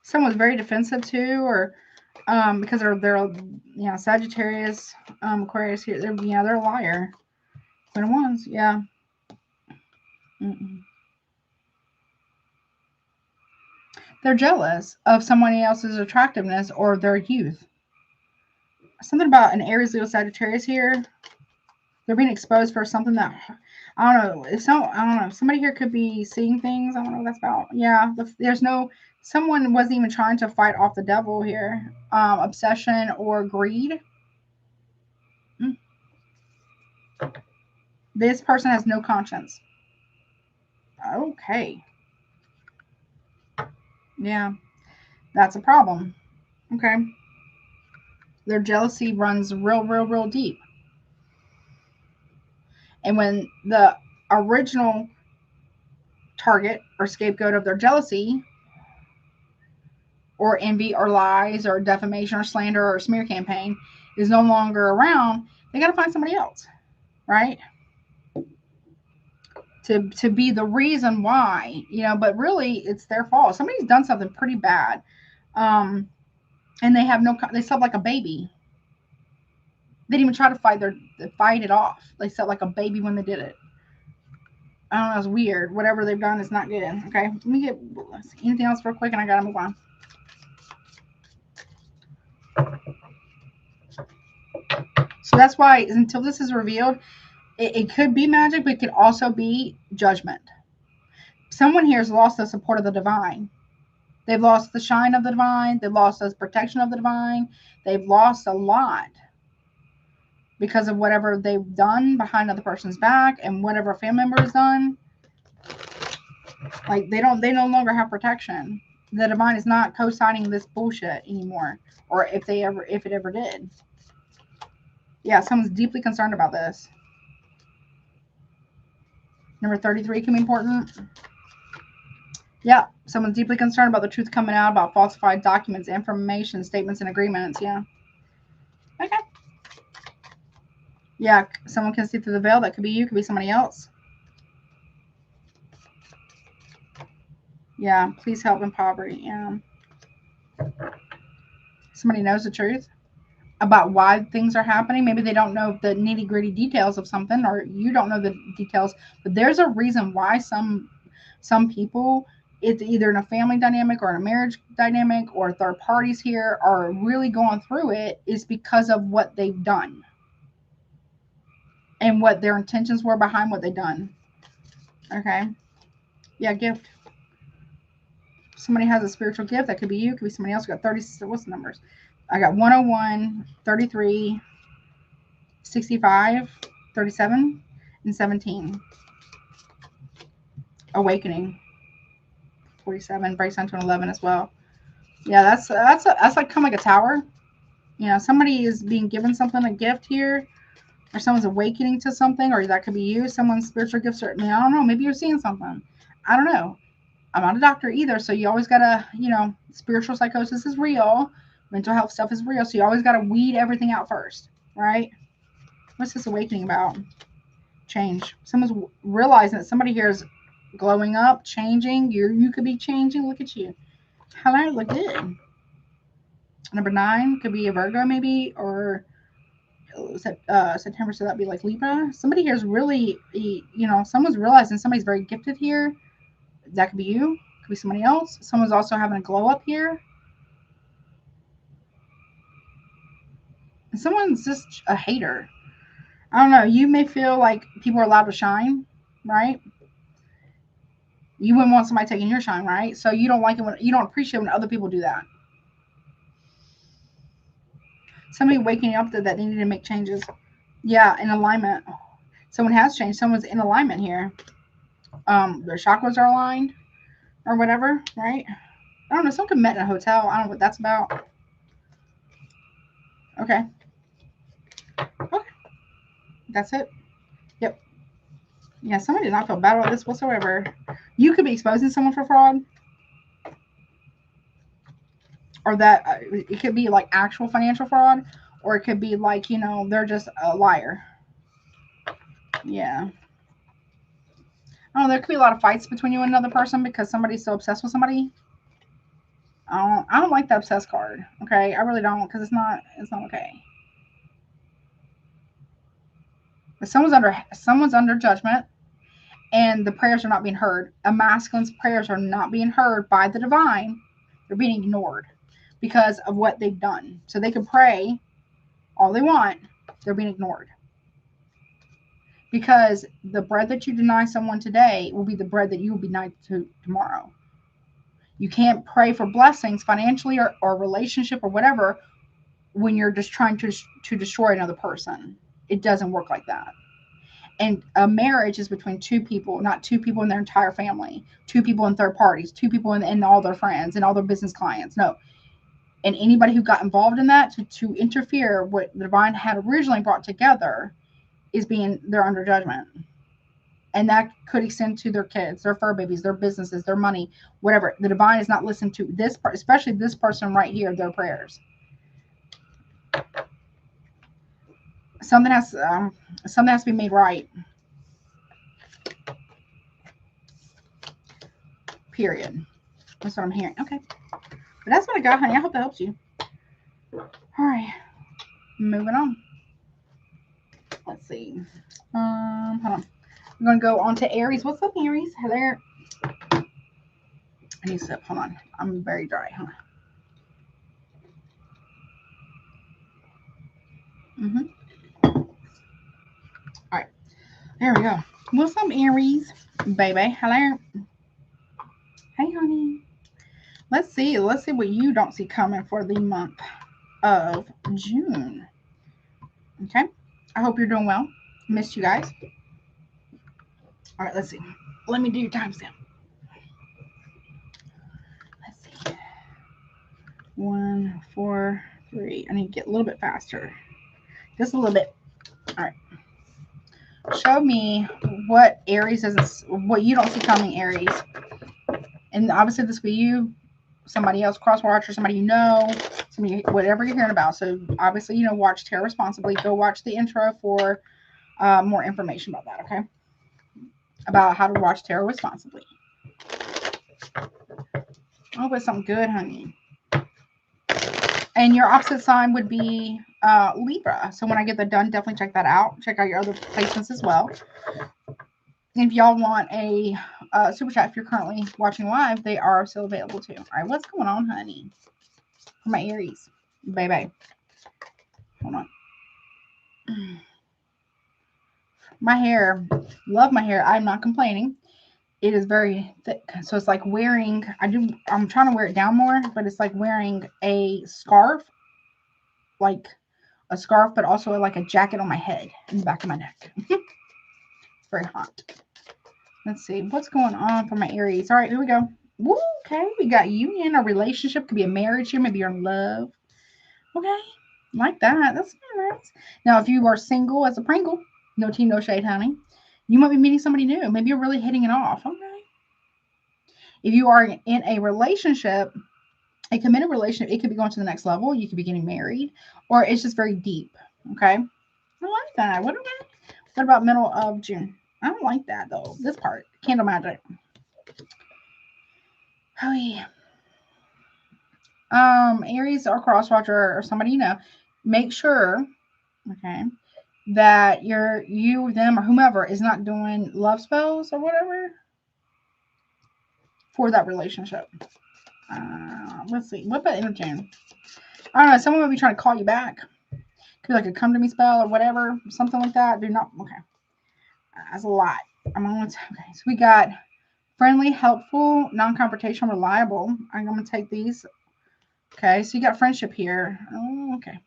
S1: Someone's very defensive too, or because they're you know, Sagittarius, Aquarius here. They're a liar. Queen of Wands, yeah. They're jealous of somebody else's attractiveness or their youth. Something about an Aries, Leo, Sagittarius here. They're being exposed for something that, I don't know. I don't know. Somebody here could be seeing things. I don't know what that's about. Yeah, there's no. Someone wasn't even trying to fight off the devil here. Obsession or greed. This person has no conscience. Okay. Yeah, that's a problem. Okay. Their jealousy runs real deep. And when the original target or scapegoat of their jealousy or envy or lies or defamation or slander or smear campaign is no longer around, they got to find somebody else, right? To be the reason why, you know, but really it's their fault. Somebody's done something pretty bad. And they have they slept like a baby. They didn't even try to fight it off. They slept like a baby when they did it. I don't know, it's weird. Whatever they've done is not good. Okay, let me get anything else real quick and I gotta move on. So that's why until this is revealed, it could be magic, but it could also be judgment. Someone here has lost the support of the divine. They've lost the shine of the divine. They've lost the protection of the divine. They've lost a lot because of whatever they've done behind another person's back and whatever a family member has done. Like they no longer have protection. The divine is not co-signing this bullshit anymore, or if it ever did. Yeah, someone's deeply concerned about this. Number 33 can be important. Yeah, someone's deeply concerned about the truth coming out about falsified documents, information, statements, and agreements. Yeah. Okay. Yeah, someone can see through the veil. That could be you, could be somebody else. Yeah, please help in poverty. Yeah. Somebody knows the truth about why things are happening. Maybe they don't know the nitty-gritty details of something, or you don't know the details, but there's a reason why some people, it's either in a family dynamic or in a marriage dynamic or third parties here are really going through it, is because of what they've done and what their intentions were behind what they've done. Okay. Yeah, gift. Somebody has a spiritual gift. That could be you, could be somebody else. We got 30. What's the numbers? I got 101, 33, 65, 37, and 17. Awakening. 47, breaks down to an 11 as well. Yeah, that's like kind of like a tower. You know, somebody is being given something, a gift here, or someone's awakening to something, or that could be you. Someone's spiritual gifts. I don't know. Maybe you're seeing something. I don't know. I'm not a doctor either, so you always gotta, spiritual psychosis is real, mental health stuff is real, so you always gotta weed everything out first, right? What's this awakening about? Change. Someone's realizing that somebody here is glowing up, changing. You could be changing. Look at you. Hello, look good. Number 9 could be a Virgo, maybe, or September, so that'd be like Libra. Somebody here is really, someone's realizing somebody's very gifted here. That could be you. Could be somebody else. Someone's also having a glow up here. Someone's just a hater. I don't know. You may feel like people are allowed to shine, right? You wouldn't want somebody taking your shine, right? So you don't like it when you don't appreciate when other people do that. Somebody waking up that they need to make changes. Yeah, in alignment. Someone has changed. Someone's in alignment here. Their chakras are aligned or whatever, right? I don't know. Someone could met in a hotel. I don't know what that's about. Okay. Okay. That's it. Yep. Yeah, somebody did not feel bad about this whatsoever. You could be exposing someone for fraud. Or that it could be like actual financial fraud. Or it could be like, they're just a liar. Yeah. Oh, there could be a lot of fights between you and another person because somebody's so obsessed with somebody. I don't like the obsessed card. Okay, I really don't, because it's not okay. But someone's under judgment, and the prayers are not being heard. A masculine's prayers are not being heard by the divine. They're being ignored because of what they've done. So they can pray all they want. They're being ignored. Because the bread that you deny someone today will be the bread that you will be denied to tomorrow. You can't pray for blessings financially or relationship or whatever when you're just trying to destroy another person. It doesn't work like that. And a marriage is between two people, not two people in their entire family, two people in third parties, two people in all their friends and all their business clients. No. And anybody who got involved in that to interfere what the divine had originally brought together they're under judgment. And that could extend to their kids, their fur babies, their businesses, their money, whatever. The divine is not listening to this part, especially this person right here, their prayers. Something has to be made right. Period. That's what I'm hearing. Okay. But that's what I got, honey. I hope that helps you. All right. Moving on. Let's see. Hold on. I'm going to go on to Aries. What's up, Aries? Hello. I need to sip. Hold on. I'm very dry. Huh? All right. There we go. What's up, Aries? Baby. Hello. Hey, honey. Let's see what you don't see coming for the month of June. Okay. I hope you're doing well. Missed you guys. All right, let's see. Let me do your timestamp. Let's see. 1, 4, 3. I need to get a little bit faster. Just a little bit. All right. Show me what Aries is, what you don't see coming, Aries. And obviously this will be you, somebody else, cross-watch, or somebody you know, somebody, whatever you're hearing about. So obviously, watch Tarot responsibly. Go watch the intro for more information about that, okay? About how to watch Tarot responsibly. I hope it's something good, honey. And your opposite sign would be Libra. So when I get that done, definitely check that out. Check out your other placements as well. If y'all want a super chat, if you're currently watching live, they are still available too. All right, what's going on, honey? For my Aries. Bye-bye. Hold on. My hair. Love my hair. I'm not complaining. It is very thick. So it's like wearing, I'm trying to wear it down more, but it's like wearing a scarf. Like a scarf, but also like a jacket on my head and the back of my neck. It's very hot. Let's see. What's going on for my Aries? All right, here we go. Woo, okay, we got union, a relationship. Could be a marriage here. Maybe you're in love. Okay, like that. That's nice. Now, if you are single as a Pringle, no tea, no shade, honey. You might be meeting somebody new. Maybe you're really hitting it off. Okay. If you are in a relationship, a committed relationship, it could be going to the next level. You could be getting married, or it's just very deep. Okay. I like that. What about middle of June? I don't like that though. This part, candle magic. Oh yeah. Aries or cross watcher or somebody you know, make sure, okay, that you, them, or whomever is not doing love spells or whatever for that relationship. Let's see. What about energy? I don't know. Someone would be trying to call you back. Could be like a come to me spell or whatever, something like that. Do not. Okay. That's a lot. Okay. So we got friendly, helpful, non-confrontational, reliable. I'm going to take these. Okay. So you got friendship here. Oh, okay.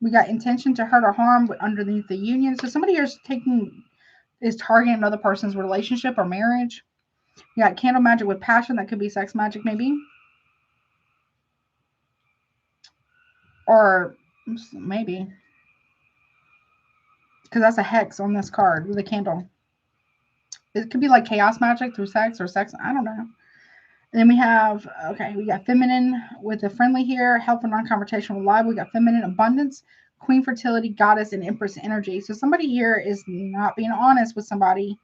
S1: We got intention to hurt or harm underneath the union. So somebody here is targeting another person's relationship or marriage. You got candle magic with passion. That could be sex magic, maybe. Or maybe. Because that's a hex on this card with a candle. It could be like chaos magic through sex or sex. I don't know. And then we have, okay, we got feminine with the friendly here. Helpful, non-confrontational, reliable. We got feminine, abundance, queen, fertility, goddess, and empress energy. So somebody here is not being honest with somebody.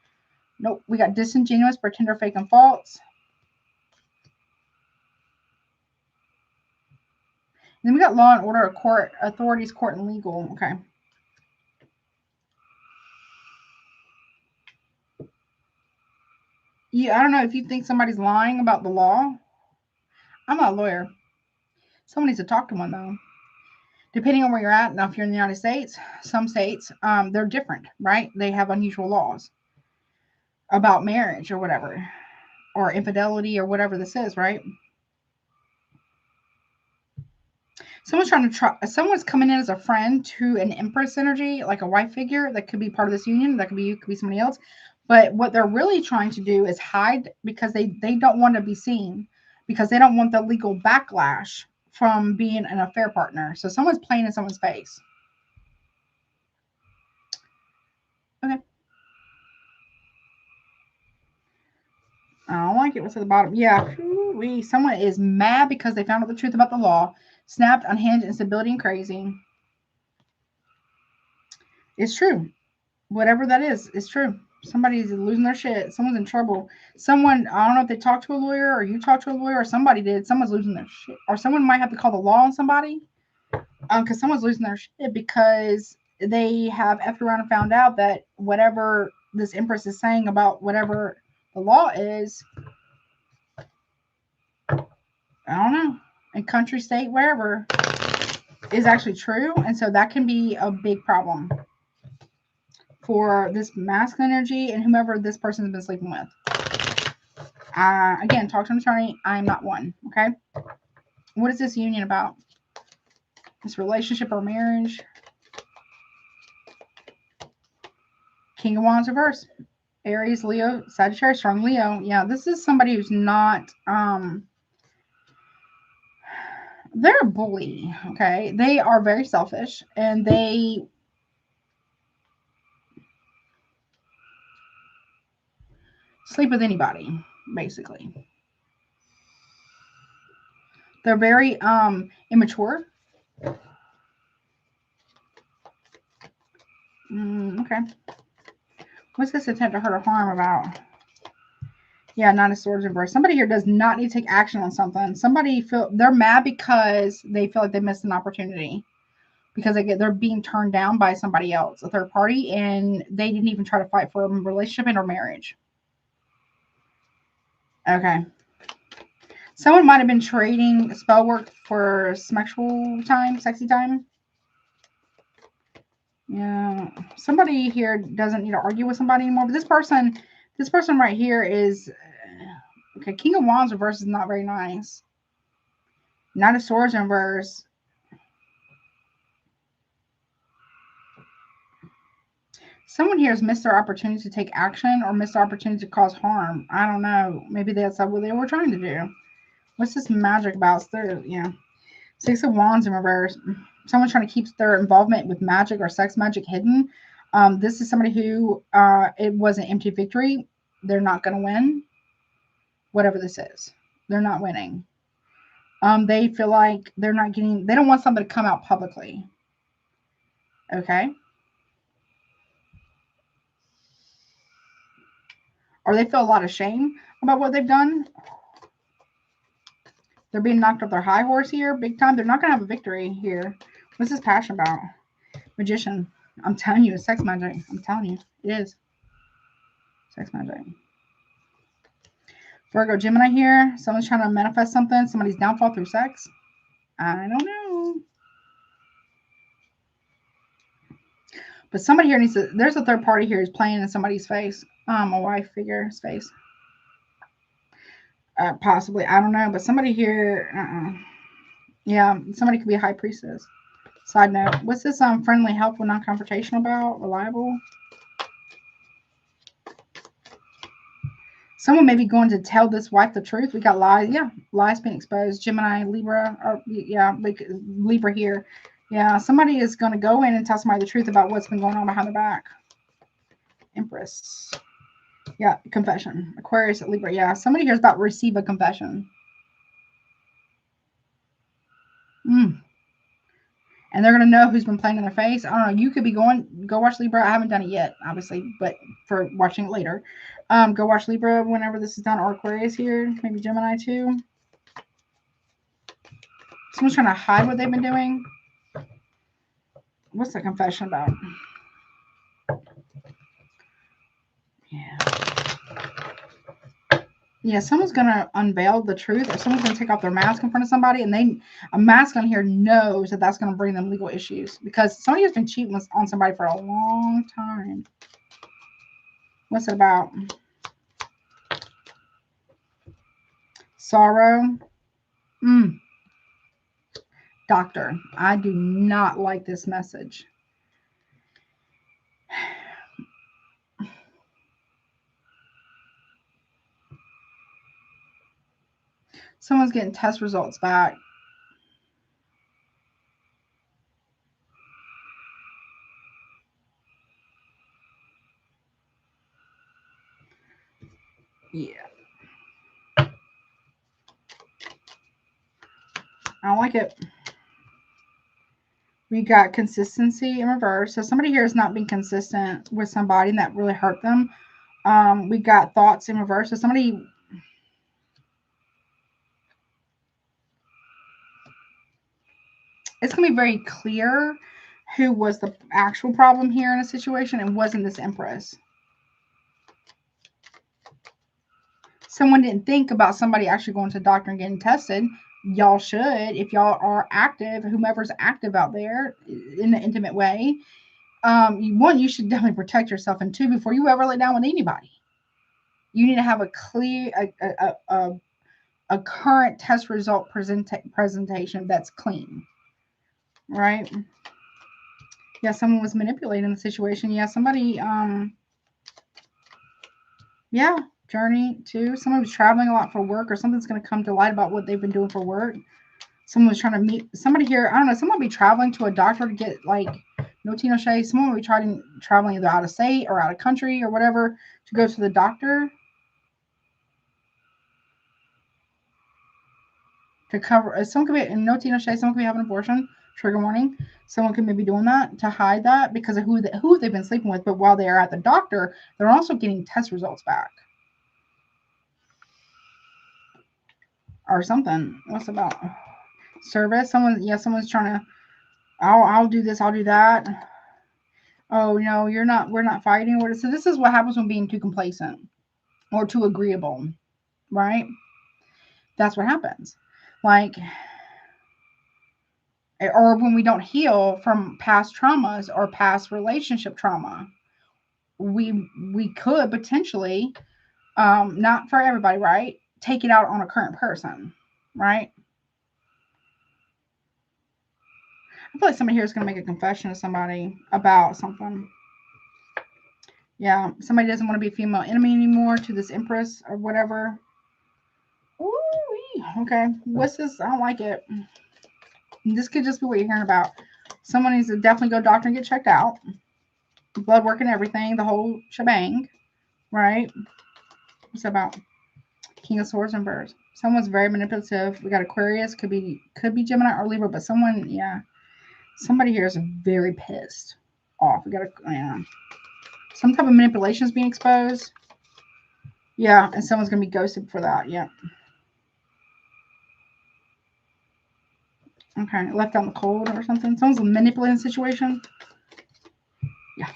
S1: Nope. We got disingenuous, pretender, fake, and false. And then we got law and order, court, authorities, court, and legal. Okay. Yeah, I don't know if you think somebody's lying about the law. I'm not a lawyer. Someone needs to talk to one, though. Depending on where you're at. Now, if you're in the United States, some states, they're different, right? They have unusual laws about marriage or whatever, or infidelity or whatever this is, right? Someone's coming in as a friend to an empress energy, like a wife figure that could be part of this union. That could be you, could be somebody else. But what they're really trying to do is hide because they don't want to be seen, because they don't want the legal backlash from being an affair partner. So someone's playing in someone's face. Okay. I don't like it. What's at the bottom? Yeah. Someone is mad because they found out the truth about the law. Snapped, unhinged, instability, and crazy. It's true. Whatever that is, it's true. Somebody's losing their shit. Someone's in trouble. Someone, I don't know if they talked to a lawyer or you talked to a lawyer or somebody did. Someone's losing their shit. Or someone might have to call the law on somebody. Because someone's losing their shit because they have effed around and found out that whatever this empress is saying about whatever the law is, I don't know, in country, state, wherever, is actually true. And so that can be a big problem for this masculine energy and whomever this person has been sleeping with. Again, talk to an attorney. I'm not one. Okay. What is this union about? This relationship or marriage? King of Wands reverse. Aries, Leo, Sagittarius, strong Leo. Yeah, this is somebody who's not, they're a bully. Okay. They are very selfish and they sleep with anybody, basically. They're very immature. Okay. What's this attempt to hurt or harm about? Yeah, Nine of Swords reverse. Somebody here does not need to take action on something. They're mad because they feel like they missed an opportunity. Because they're being turned down by somebody else, a third party, and they didn't even try to fight for a relationship and or marriage. Okay. Someone might have been trading spell work for sexual time, sexy time. Yeah. Somebody here doesn't need to argue with somebody anymore. But this person right here is okay. King of Wands reverse is not very nice. Knight of Swords reverse. Someone here has missed their opportunity to take action or missed their opportunity to cause harm. I don't know. Maybe that's what they were trying to do. What's this magic about? Yeah. Six of Wands in reverse. Someone's trying to keep their involvement with magic or sex magic hidden. This is somebody who it was an empty victory. They're not going to win. whatever this is. They're not winning. They feel like they're not getting, they don't want somebody to come out publicly. Okay. Or they feel a lot of shame about what they've done. They're being knocked off their high horse here, big time. They're not going to have a victory here. What's this passion about? Magician. I'm telling you, it's sex magic. I'm telling you, it is. Sex magic. Virgo, Gemini here. Someone's trying to manifest something. Somebody's downfall through sex. I don't know. But somebody here needs to, there's a third party here who's playing in somebody's face. A wife figure's face. Possibly. I don't know. But somebody here, yeah, somebody could be a high priestess. Side note. What's this friendly, helpful, non-confrontational about? Reliable? Someone may be going to tell this wife the truth. We got lies. Yeah, lies being exposed. Gemini, Libra, or yeah, like Libra here. Yeah, somebody is going to go in and tell somebody the truth about what's been going on behind their back. Empress. Yeah, confession. Aquarius, Libra. Yeah, somebody here is about to receive a confession. And they're going to know who's been playing in their face. I don't know. You could be going, go watch Libra. I haven't done it yet, obviously, but for watching it later. Go watch Libra whenever this is done, or Aquarius here. Maybe Gemini too. Someone's trying to hide what they've been doing. What's the confession about? Yeah. Yeah, someone's going to unveil the truth, or someone's going to take off their mask in front of somebody, and a mask on here knows that that's going to bring them legal issues, because somebody has been cheating on somebody for a long time. What's it about? Sorrow. Doctor, I do not like this message. Someone's getting test results back. Yeah. I don't like it. We got consistency in reverse. So somebody here is not being consistent with somebody, and that really hurt them. We got thoughts in reverse. So somebody... It's going to be very clear who was the actual problem here in a situation, and wasn't this Empress. Someone didn't think about somebody actually going to the doctor and getting tested. Y'all should, if y'all are active, whomever's active out there in an intimate way. One, you should definitely protect yourself, and two, before you ever lay down with anybody, you need to have a clear, a current test result presentation that's clean, right? Yeah, someone was manipulating the situation. Yeah, somebody, yeah, journey too. Someone was traveling a lot for work, or something's going to come to light about what they've been doing for work. Someone was trying to meet somebody here. I don't know. Someone will be traveling to a doctor to get, like, no Tino Shay. Someone will be traveling either out of state or out of country or whatever to go to the doctor to cover. Someone could be, and no Tino Shay, someone could be having an abortion. Trigger warning. Someone could maybe doing that to hide that because of who they've been sleeping with. But while they are at the doctor, they're also getting test results back. Or something. What's about? Service. Someone's trying to, I'll do this, I'll do that. Oh, no, we're not fighting. So this is what happens when being too complacent or too agreeable, right? That's what happens. Like, or when we don't heal from past traumas or past relationship trauma, we could potentially, not for everybody, right, take it out on a current person, right? I feel like somebody here is going to make a confession to somebody about something. Yeah, somebody doesn't want to be a female enemy anymore to this Empress or whatever. Ooh, okay. What's this? I don't like it. This could just be what you're hearing about. Someone needs to definitely go doctor and get checked out. Blood work and everything, the whole shebang, right? What's that about? King of Swords reverse. Someone's very manipulative. We got Aquarius, could be Gemini or Libra, but someone, yeah. Somebody here is very pissed off. We got some type of manipulation is being exposed. Yeah, and someone's going to be ghosted for that. Yeah. Okay, left out in the cold or something. Someone's manipulating the situation. Yeah,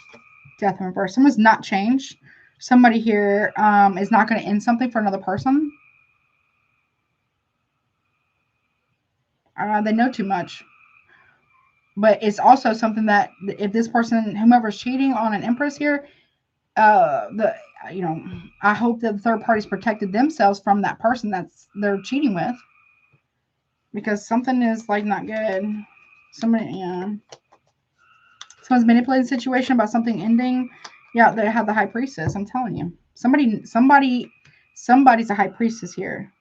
S1: death in reverse. Someone's not changed. Somebody here is not going to end something for another person. They know too much. But it's also something that if this person, whomever's cheating on an Empress here, I hope that the third party's protected themselves from that person they're cheating with. Because something is like not good. Someone's manipulating the situation about something ending. Yeah, they have the High Priestess. I'm telling you, somebody's a High Priestess here.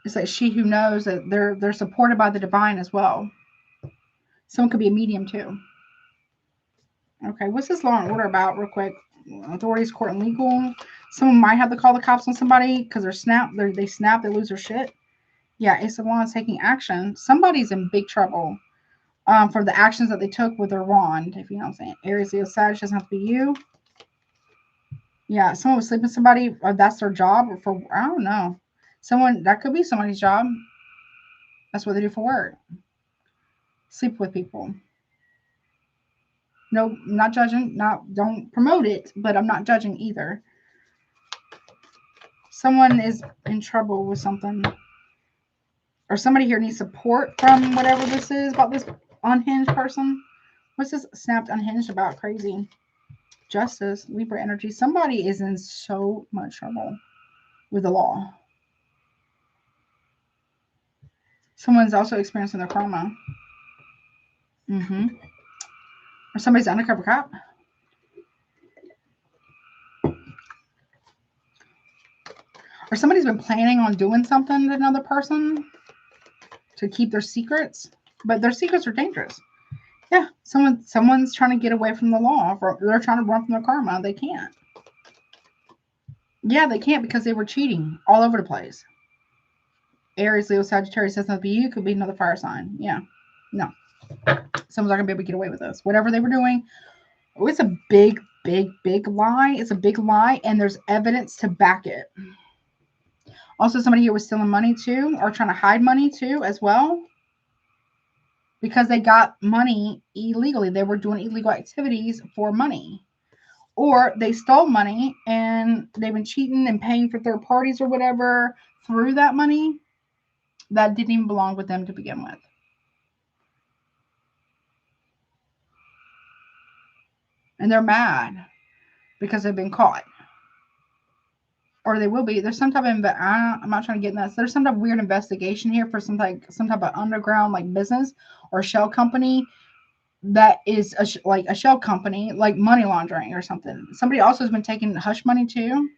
S1: It's like she who knows that they're supported by the divine as well. Someone could be a medium too. Okay, what's this law and order about, real quick? Authorities, court, and legal. Someone might have to call the cops on somebody because they snap, they lose their shit. Yeah, Ace of Wands taking action. Somebody's in big trouble for the actions that they took with their wand, if you know what I'm saying. Aries, Leo, Sag, doesn't have to be you. Yeah, someone was sleeping with somebody, or that's their job, or for, I don't know. That could be somebody's job. That's what they do for work. Sleep with people. No, I'm not judging. Don't promote it, but I'm not judging either. Someone is in trouble with something. Or somebody here needs support from whatever this is about this unhinged person. What's this snapped unhinged about? Crazy. Justice, Libra energy. Somebody is in so much trouble with the law. Someone's also experiencing their karma. Or somebody's undercover cop. Or somebody's been planning on doing something to another person to keep their secrets, but their secrets are dangerous. Yeah, someone's trying to get away from the law. They're trying to run from their karma. They can't. Yeah, they can't because they were cheating all over the place. Aries, Leo, Sagittarius doesn't have to be you. Could be another fire sign. Yeah, no. Someone's not going to be able to get away with this. Whatever they were doing, it's a big, big, big lie. It's a big lie, and there's evidence to back it. Also, somebody here was stealing money too, or trying to hide money too as well. Because they got money illegally. They were doing illegal activities for money. Or they stole money and they've been cheating and paying for third parties or whatever through that money that didn't even belong with them to begin with. And they're mad because they've been caught. Or they will be. There's some type of, I'm not trying to get in that. There's some type of weird investigation here for some type of underground like business or shell company that is like a shell company, like money laundering or something. Somebody also has been taking hush money too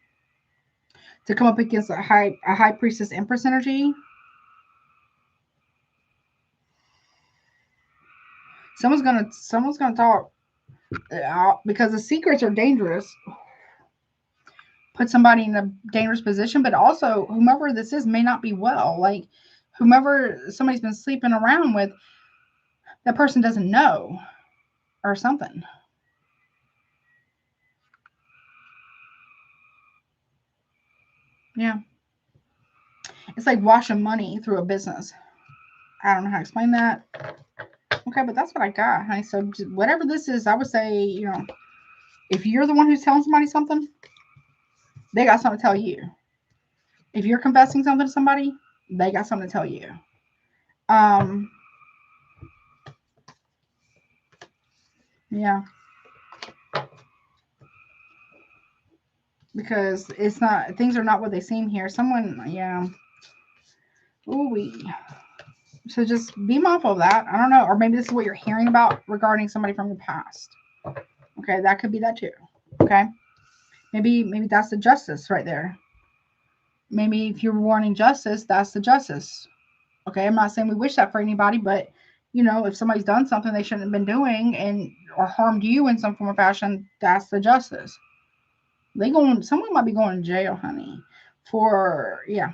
S1: to come up against a high priestess empress energy. Someone's gonna talk because the secrets are dangerous. Put somebody in a dangerous position, but also whomever this is may not be well. Like whomever somebody's been sleeping around with, that person doesn't know or something. Yeah. It's like washing money through a business. I don't know how to explain that. Okay, but that's what I got, honey. So whatever this is, I would say, if you're the one who's telling somebody something, they got something to tell you. If you're confessing something to somebody, they got something to tell you. Yeah. Because things are not what they seem here. Someone, yeah. Ooh-wee. So just be mindful of that. I don't know. Or maybe this is what you're hearing about regarding somebody from your past. Okay, that could be that too. Okay. Maybe that's the justice right there. Maybe if you're wanting justice, that's the justice. Okay, I'm not saying we wish that for anybody, but You know, if somebody's done something they shouldn't have been doing and or harmed you in some form or fashion, that's the justice. Someone might be going to jail, honey, for, yeah,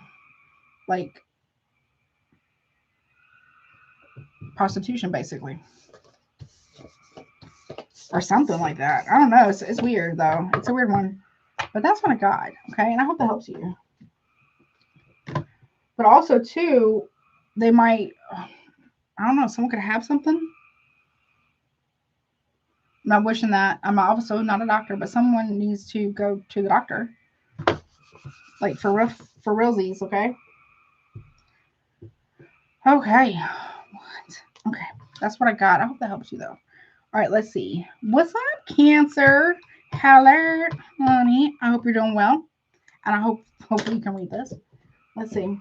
S1: like prostitution, basically, or something like that. I don't know. It's weird, though. It's a weird one, but that's what I got. Okay, and I hope that helps you. But also, too, they might, I don't know, someone could have something. I'm not wishing that. I'm also not a doctor, but someone needs to go to the doctor, like for realsies. Okay. Okay. What? Okay. That's what I got. I hope that helps you, though. All right. Let's see. What's up, Cancer? Hello, honey. I hope you're doing well, and I hopefully you can read this. Let's see.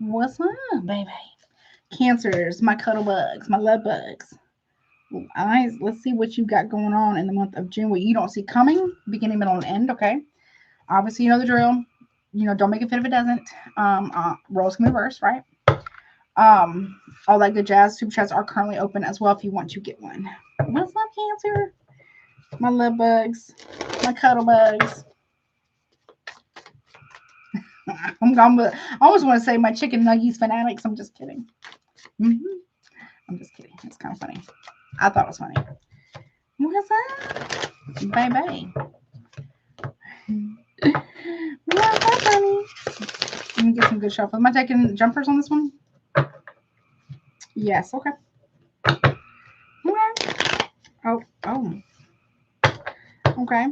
S1: What's up, baby? Cancers, my cuddle bugs, my love bugs. Eyes. Let's see what you got going on in the month of June. What you don't see coming, beginning, middle, and end. Okay. Obviously, you know the drill. You know, don't make it fit if it doesn't. Roles can reverse, right? All that good jazz. Super chats are currently open as well if you want to get one. What's up, Cancer? My love bugs, my cuddle bugs. I almost want to say my chicken nuggies fanatics. I'm just kidding. I'm just kidding. It's kind of funny. I thought it was funny. What's up? Bye bye. What's up, honey? Let me get some good shuffle. Am I taking jumpers on this one? Yes. Okay. Oh. Okay.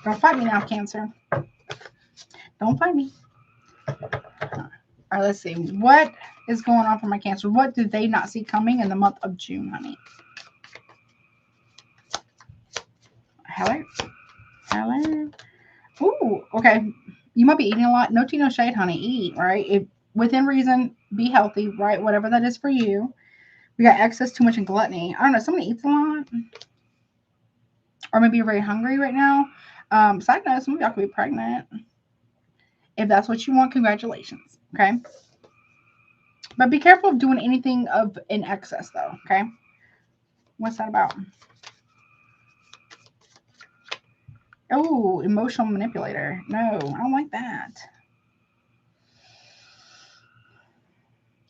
S1: Don't fight me now, Cancer. Don't fight me. All right, let's see. What is going on for my Cancer? What did they not see coming in the month of June, honey? Hello? Ooh, okay. You might be eating a lot. No tea, no shade, honey. Eat, right? If within reason, be healthy, right? Whatever that is for you. We got excess, too much, and gluttony. I don't know. Somebody eats a lot. Or maybe you're very hungry right now. Side note, some of y'all could be pregnant. If that's what you want, congratulations. Okay. But be careful of doing anything of in excess, though. Okay. What's that about? Oh, emotional manipulator. No, I don't like that.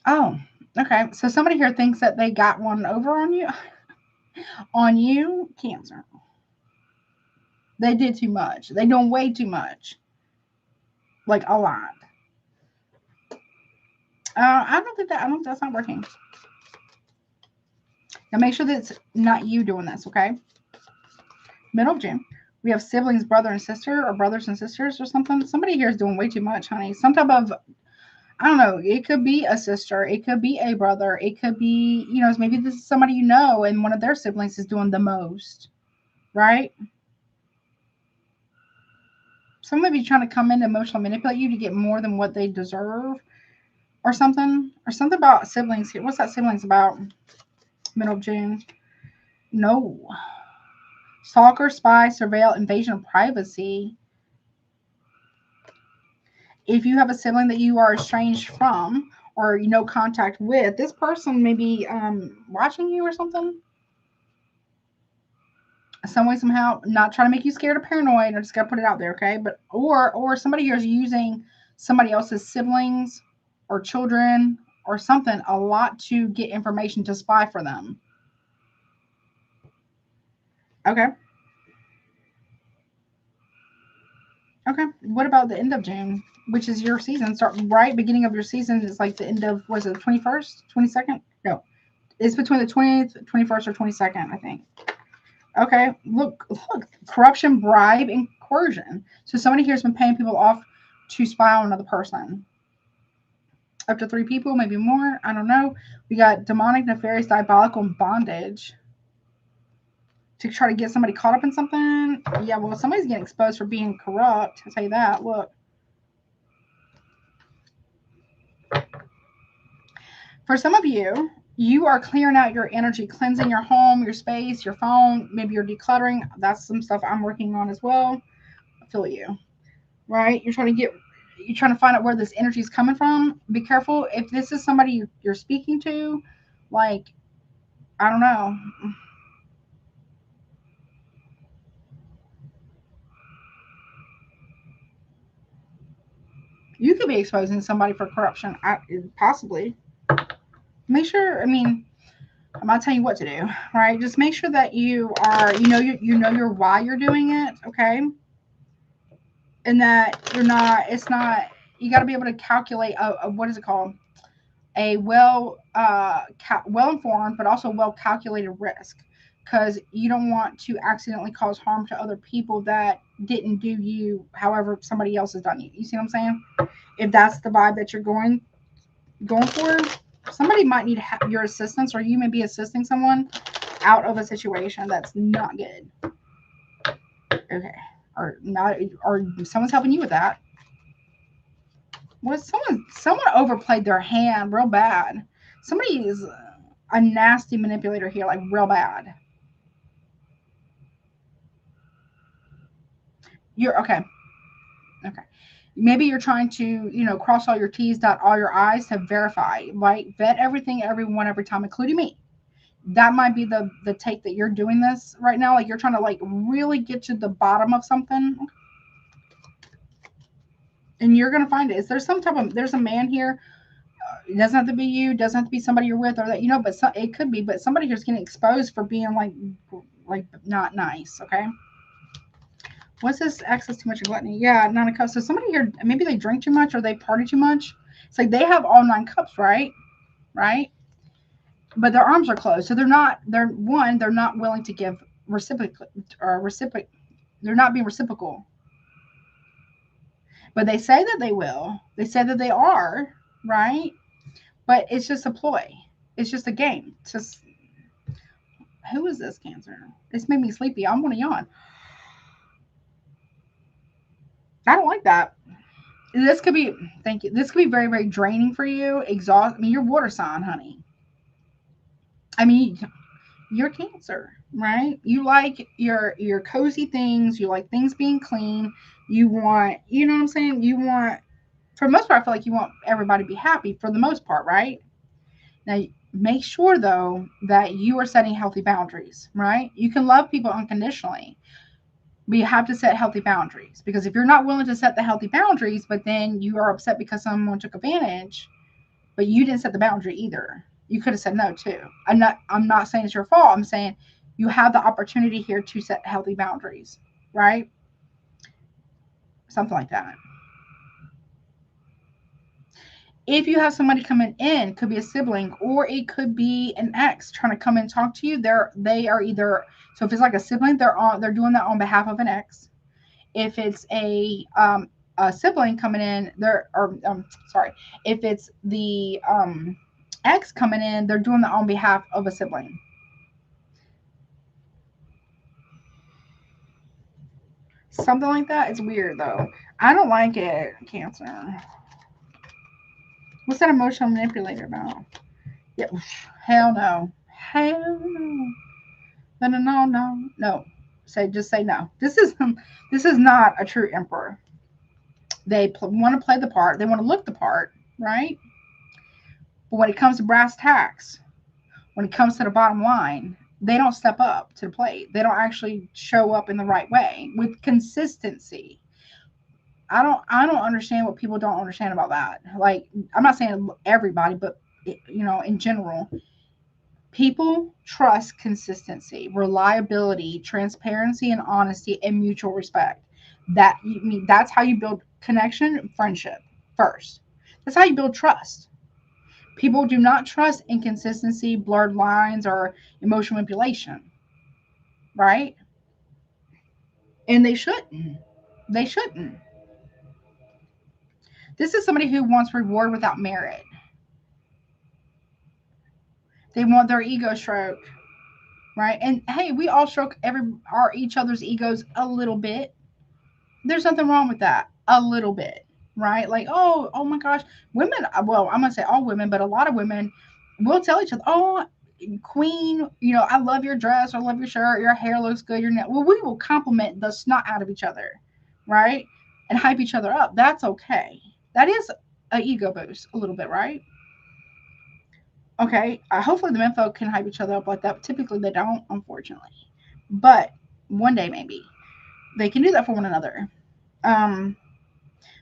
S1: Oh, okay. So somebody here thinks that they got one over on you. On you, Cancer. They did too much. They doing way too much. Like a lot. I don't think that's not working. Now make sure that it's not you doing this, okay? Middle of June. We have siblings, brother and sister, or brothers and sisters or something. Somebody here is doing way too much, honey. Some type of, I don't know. It could be a sister. It could be a brother. It could be, you know, maybe this is somebody you know and one of their siblings is doing the most, right? Somebody trying to come in and emotionally manipulate you to get more than what they deserve or something about siblings here. What's that siblings about? Middle of June. No. Stalker, spy, surveil, invasion of privacy. If you have a sibling that you are estranged from or no contact with, this person may be watching you or something. Some way, somehow, not trying to make you scared or paranoid. I just gotta put it out there, okay? But or somebody here is using somebody else's siblings or children or something a lot to get information to spy for them. Okay. Okay. What about the end of June, which is your season? Start right beginning of your season is like the end of, was it the 21st, 22nd? No, it's between the 20th, 21st, or 22nd, I think. Okay. Look, corruption, bribe, and coercion. So somebody here has been paying people off to spy on another person. Up to 3 people, maybe more. I don't know. We got demonic, nefarious, diabolical, and bondage. To try to get somebody caught up in something. Yeah, well, somebody's getting exposed for being corrupt. I'll tell you that. Look. For some of you, you are clearing out your energy, cleansing your home, your space, your phone. Maybe you're decluttering. That's some stuff I'm working on as well. I feel you. Right? You're trying to find out where this energy is coming from. Be careful. If this is somebody you're speaking to, Like, I don't know. You could be exposing somebody for corruption, possibly. Make sure, I mean, I'm not telling you what to do, right? Just make sure that you are, you know your why you're doing it, okay? And that you're not, it's not, you got to be able to calculate what is it called? A well informed, but also well calculated risk, because you don't want to accidentally cause harm to other people that didn't do you, however somebody else has done you. You see what I'm saying? If that's the vibe that you're going for, somebody might need your assistance, or you may be assisting someone out of a situation that's not good. Okay, or not, or someone's helping you with that. Was someone overplayed their hand real bad? Somebody is a nasty manipulator here, like real bad. You're okay. Okay. Maybe you're trying to, cross all your T's, dot all your I's to verify, right? Vet everything, everyone, every time, including me. That might be the take that you're doing this right now. Like, you're trying to like really get to the bottom of something, and you're gonna find it. Is there some type of, there's a man here. It doesn't have to be you. Doesn't have to be somebody you're with, or that, but it could be. But somebody here's getting exposed for being like not nice. Okay. What's this excess too much of gluttony? Yeah, 9 of cups. So somebody here, maybe they drink too much or they party too much. It's like they have all 9 cups, right? Right. But their arms are closed, so they're not willing to give reciprocally, or reciproc. They're not being reciprocal, but they say that they will. They say that they are, right? But it's just a ploy. It's just a game. It's just, who is this Cancer? This made me sleepy. I'm gonna yawn. I don't like that. This could be, thank you. This could be very, very draining for you. Exhaust. I mean, you're water sign, honey. I mean, you're Cancer, right? You like your cozy things. You like things being clean. You want, you know what I'm saying? You want, for the most part, I feel like you want everybody to be happy for the most part, right? Now, make sure though that you are setting healthy boundaries, right? You can love people unconditionally, but you have to set healthy boundaries, because if you're not willing to set the healthy boundaries, but then you are upset because someone took advantage, but you didn't set the boundary either. You could have said no too. I'm not saying it's your fault. I'm saying you have the opportunity here to set healthy boundaries, right? Something like that. If you have somebody coming in, could be a sibling, or it could be an ex trying to come and talk to you. They are either, so if it's like a sibling, they're doing that on behalf of an ex. If it's a sibling coming in, they're, or sorry, if it's the ex coming in, they're doing that on behalf of a sibling. Something like that. It's weird though. I don't like it, Cancer. What's that emotional manipulator about? Yeah, hell no. Hell no. No, no, no, no, no. Just say no. This is not a true emperor. They want to play the part. They want to look the part, right? But when it comes to brass tacks, when it comes to the bottom line, they don't step up to the plate. They don't actually show up in the right way with consistency. I don't understand what people don't understand about that. Like, I'm not saying everybody, but in general, people trust consistency, reliability, transparency, and honesty, and mutual respect. That's how you build connection, friendship first. That's how you build trust. People do not trust inconsistency, blurred lines, or emotional manipulation, right? And they shouldn't. They shouldn't. This is somebody who wants reward without merit. They want their ego stroked, right? And hey, we all stroke each other's egos a little bit. There's nothing wrong with that. A little bit, right? Like, oh my gosh, women. Well, I'm gonna say all women, but a lot of women will tell each other, oh, queen, I love your dress, or I love your shirt, your hair looks good, your neck. Well, we will compliment the snot out of each other, right? And hype each other up. That's okay. That is an ego boost, a little bit, right? Okay, hopefully the menfolk can hype each other up like that. Typically they don't, unfortunately. But one day maybe they can do that for one another. Um,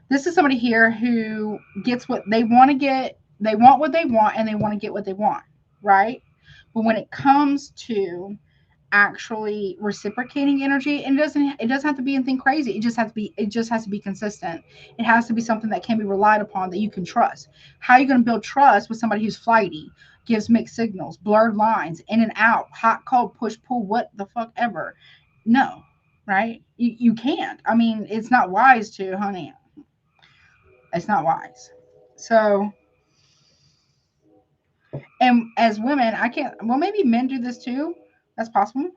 S1: this is somebody here who gets what they want to get. They want what they want, and they want to get what they want, right? But when it comes to actually reciprocating energy, and it doesn't have to be anything crazy. It just has to be consistent. It has to be something that can be relied upon, that you can trust. How are you going to build trust with somebody who's flighty, gives mixed signals, blurred lines, in and out, hot, cold, push, pull, what the fuck ever? No, right? You can't. I mean, it's not wise to, honey. It's not wise. So, and as women, I can't, well, maybe men do this too. That's possible.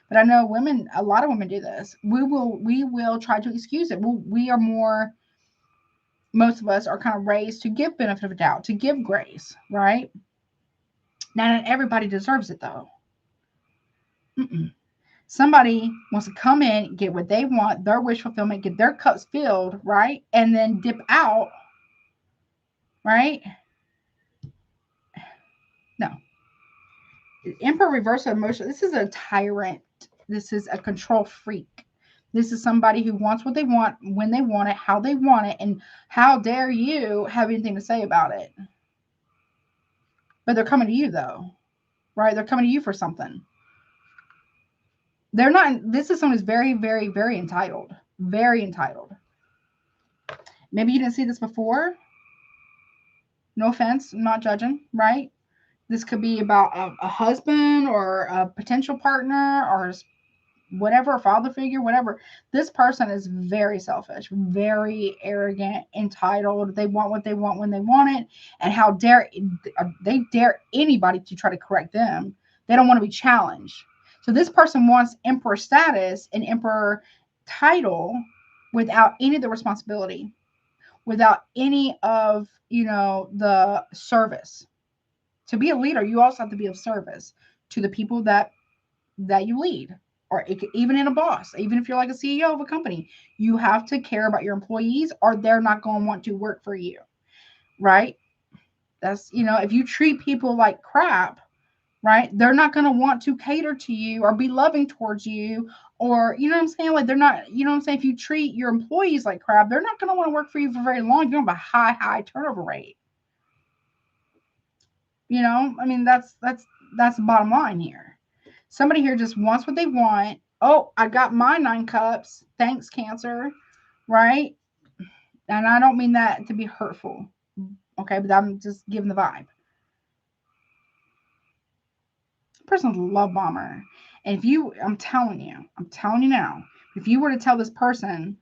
S1: But I know women, a lot of women do this. We will try to excuse it. We are more, most of us are kind of raised to give benefit of the doubt, to give grace, right? Now, not everybody deserves it though. Mm-mm. Somebody wants to come in, get what they want, their wish fulfillment, get their cups filled, right? And then dip out, right? No. Emperor reversal emotion. This is a tyrant. This is a control freak. This is somebody who wants what they want, when they want it, how they want it, and how dare you have anything to say about it. But they're coming to you though, right? They're coming to you for something. They're not, this is someone who's very, very, very entitled. Very entitled. Maybe you didn't see this before. No offense, I'm not judging, right? This could be about a husband or a potential partner or whatever, father figure, whatever. This person is very selfish, very arrogant, entitled. They want what they want when they want it. And how dare they dare anybody to try to correct them. They don't want to be challenged. So this person wants emperor status and emperor title without any of the responsibility, without any of, the service. To be a leader, you also have to be of service to the people that you lead, or even in a boss, even if you're like a CEO of a company, you have to care about your employees, or they're not going to want to work for you, right? That's, if you treat people like crap, right, they're not going to want to cater to you or be loving towards you, or, you know what I'm saying, like they're not, you know what I'm saying, if you treat your employees like crap, they're not going to want to work for you for very long. You're going to have a high turnover rate. I mean, that's the bottom line here. Somebody here just wants what they want. Oh, I got my 9 cups. Thanks, Cancer. Right? And I don't mean that to be hurtful. Okay, but I'm just giving the vibe. Person's a love bomber. And if you, I'm telling you now, if you were to tell this person,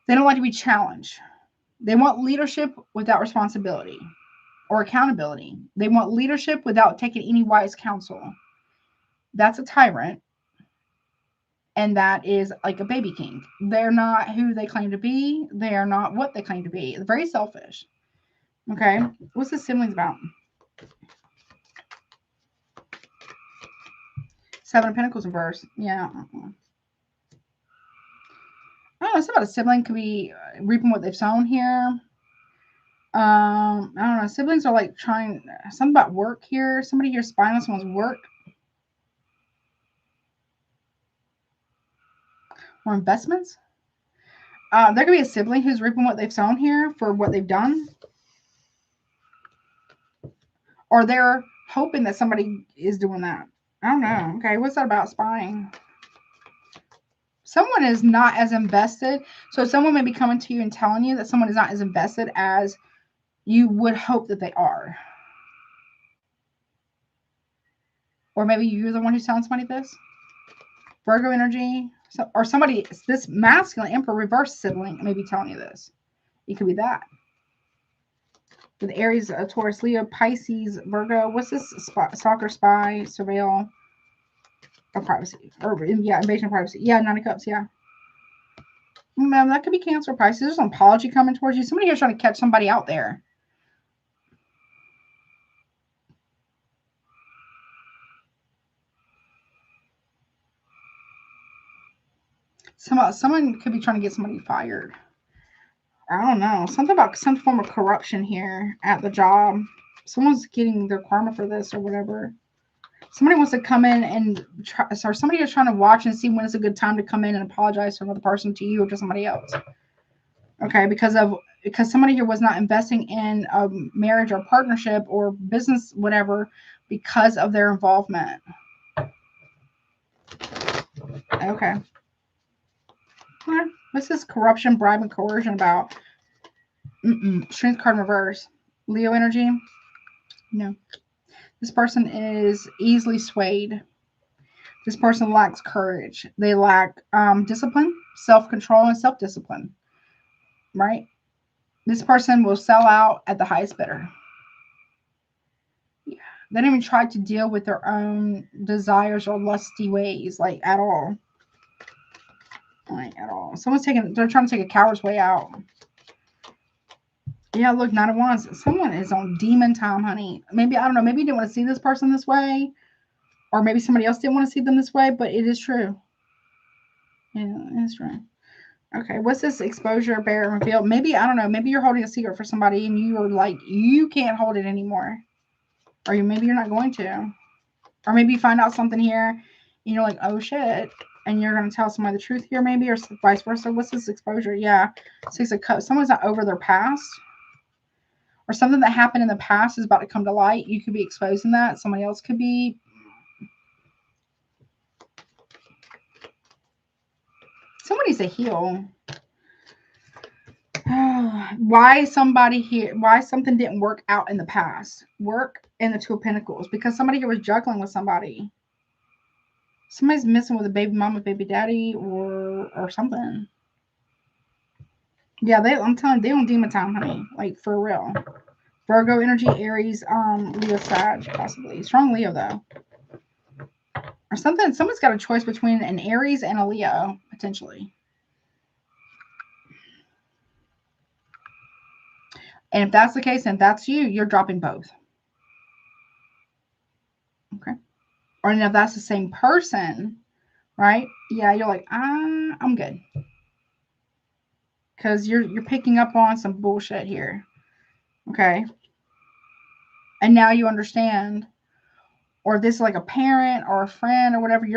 S1: they don't like to be challenged. They want leadership without responsibility or accountability. They want leadership without taking any wise counsel. That's a tyrant. And that is like a baby king. They're not who they claim to be. They are not what they claim to be. They're very selfish. Okay. What's the siblings about? 7 of Pentacles reverse. Yeah. I don't know. It's about a sibling could be reaping what they've sown here. I don't know. Siblings are like trying something about work here. Somebody here spying on someone's work or investments. There could be a sibling who's reaping what they've sown here for what they've done. Or they're hoping that somebody is doing that. I don't know. Okay, what's that about spying? Someone is not as invested. So someone may be coming to you and telling you that someone is not as invested as you would hope that they are. Or maybe you're the one who's telling somebody this. Virgo energy. Or somebody, this masculine emperor reverse sibling may be telling you this. It could be that. With Aries, Taurus, Leo, Pisces, Virgo. What's this? Stalker, spy, surveil, or privacy. Or, yeah, invasion of privacy. Yeah, 9 of Cups, yeah. That could be Cancer, Pisces. There's an apology coming towards you. Somebody here's trying to catch somebody out there. Someone could be trying to get somebody fired. I don't know. Something about some form of corruption here at the job. Someone's getting their karma for this or whatever. Somebody wants to come in and try, or somebody is trying to watch and see when it's a good time to come in and apologize to another person, to you or to somebody else. Okay, because somebody here was not investing in a marriage or partnership or business, whatever, because of their involvement. Okay. What's this corruption, bribe, and coercion about? Strength card in reverse. Leo energy? No. This person is easily swayed. This person lacks courage. They lack discipline, self-control, and self-discipline. Right? This person will sell out at the highest bidder. Yeah. They don't even try to deal with their own desires or lusty ways, like, at all. Like, at all. They're trying to take a coward's way out. Yeah, look, Knight of Wands. Someone is on demon time, honey. Maybe, I don't know, maybe you didn't want to see this person this way. Or maybe somebody else didn't want to see them this way, but it is true. Yeah, it's true. Okay, what's this? Exposure, bear, and reveal? Maybe, I don't know, maybe you're holding a secret for somebody and you are like, you can't hold it anymore. Or maybe you're not going to. Or maybe you find out something here and you're like, oh shit. And you're going to tell somebody the truth here, maybe, or vice versa. What's this? Exposure? Yeah. Six of Cups. Someone's not over their past. Or something that happened in the past is about to come to light. You could be exposing that. Somebody else could be. Somebody's a heel. Why something didn't work out in the past. Work in the Two of Pentacles. Because somebody here was juggling with somebody. Somebody's missing with a baby mama, baby daddy, or something. Yeah, I'm telling you, they on demon time, honey. Like, for real. Virgo energy, Aries, Leo, Sag, possibly. Strong Leo, though. Or something. Someone's got a choice between an Aries and a Leo, potentially. And if that's the case, and that's you, you're dropping both. Okay. Or if that's the same person, right? Yeah, you're like, I'm good. Because you're picking up on some bullshit here. Okay. And now you understand. Or this is like a parent or a friend or whatever.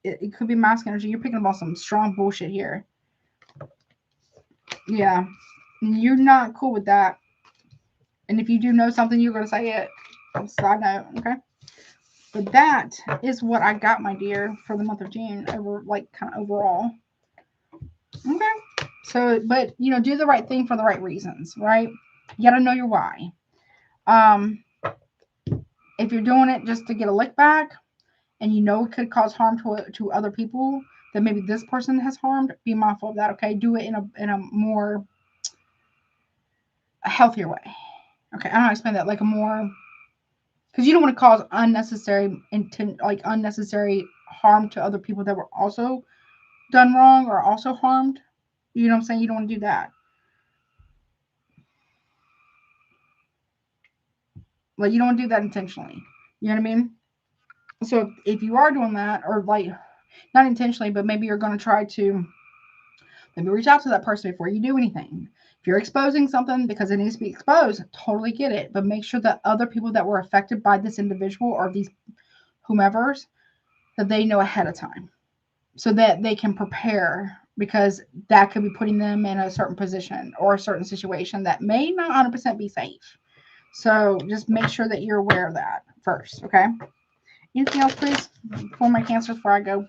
S1: It could be masculine energy. You're picking up on some strong bullshit here. Yeah. You're not cool with that. And if you do know something, you're going to say it. Side note, okay? But that is what I got, my dear, for the month of June, kind of overall. Okay. So, but, do the right thing for the right reasons, right? You got to know your why. If you're doing it just to get a lick back and it could cause harm to other people that maybe this person has harmed, be mindful of that, okay? Do it in a more healthier way. Okay, I don't know how to explain that. Like a more, because you don't want to cause unnecessary harm to other people that were also done wrong or also harmed. You know what I'm saying? You don't want to do that. Like, you don't want to do that intentionally. You know what I mean? So if you are doing that, or like not intentionally, but maybe you're going to try to maybe reach out to that person before you do anything. If you're exposing something because it needs to be exposed, totally get it. But make sure that other people that were affected by this individual or these whomevers, that they know ahead of time so that they can prepare, because that could be putting them in a certain position or a certain situation that may not 100% be safe. So just make sure that you're aware of that first, okay? Anything else, please, for my Cancer before I go?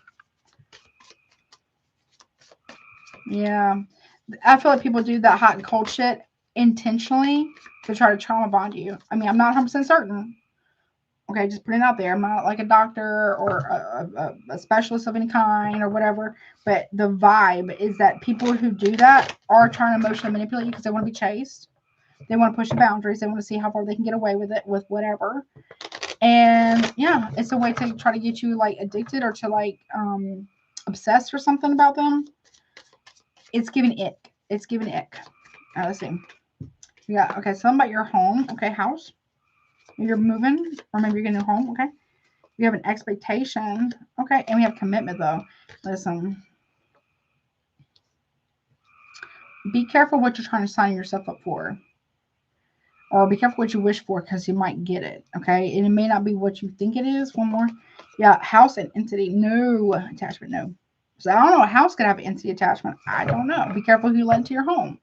S1: Yeah. I feel like people do that hot and cold shit intentionally to try to trauma bond you. I mean, I'm not 100% certain. Okay, just putting it out there. I'm not like a doctor or a specialist of any kind or whatever, but the vibe is that people who do that are trying to emotionally manipulate you because they want to be chased. They want to push the boundaries. They want to see how far they can get away with it, with whatever. And yeah, it's a way to try to get you like addicted or to like obsessed or something about them. It's giving ick. It's giving ick. Let's see. Yeah, okay, something about your home. Okay, house. You're moving, or maybe you're getting a home. Okay. You have an expectation. Okay, and we have commitment, though. Listen. Be careful what you're trying to sign yourself up for. Or be careful what you wish for because you might get it. Okay. And it may not be what you think it is. One more. Yeah. House and entity. No attachment. No. So I don't know. A house could have an entity attachment. I don't know. Be careful who you let into your home.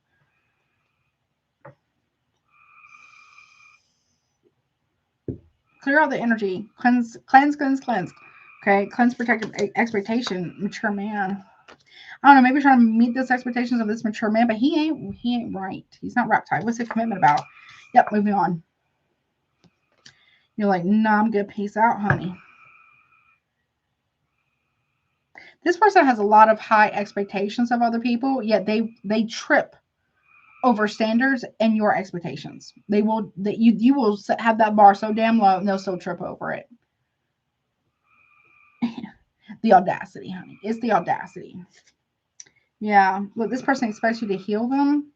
S1: Clear out the energy. Cleanse, cleanse, cleanse, cleanse. Okay. Cleanse, protective expectation. Mature man. I don't know. Maybe trying to meet those expectations of this mature man, but he ain't right. He's not wrapped tight. What's his commitment about? Yep. Moving on. You're like, nah, I'm good. Peace out, honey. This person has a lot of high expectations of other people, yet they trip over standards and your expectations. They will that you will have that bar so damn low and they'll still trip over it. The audacity, honey. It's the audacity. Yeah. Look, this person expects you to heal them.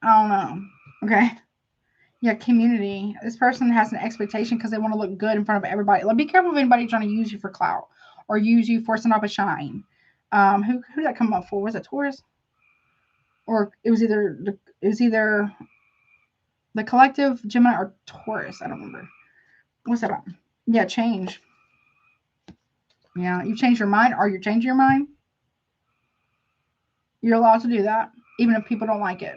S1: I don't know. Okay. Yeah, community. This person has an expectation because they want to look good in front of everybody. Like, be careful of anybody trying to use you for clout or use you for some type of shine. Who did that come up for? Was it Taurus? Or it was either the collective, Gemini, or Taurus. I don't remember. What's that about? Yeah, change. Yeah, you change your mind, or you're changing your mind. You're allowed to do that, even if people don't like it.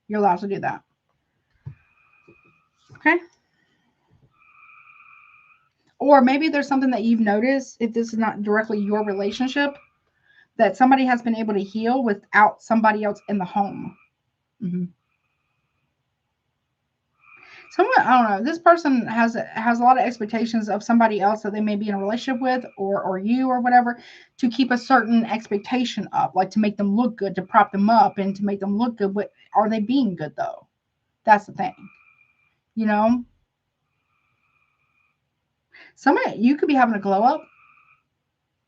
S1: You're allowed to do that. Okay. Or maybe there's something that you've noticed, if this is not directly your relationship, that somebody has been able to heal without somebody else in the home. Mm-hmm. Someone, I don't know, this person has a lot of expectations of somebody else that they may be in a relationship with, or you, or whatever, to keep a certain expectation up, like to make them look good, to prop them up, and to make them look good. But are they being good though? That's the thing. You know, somebody, you could be having a glow up.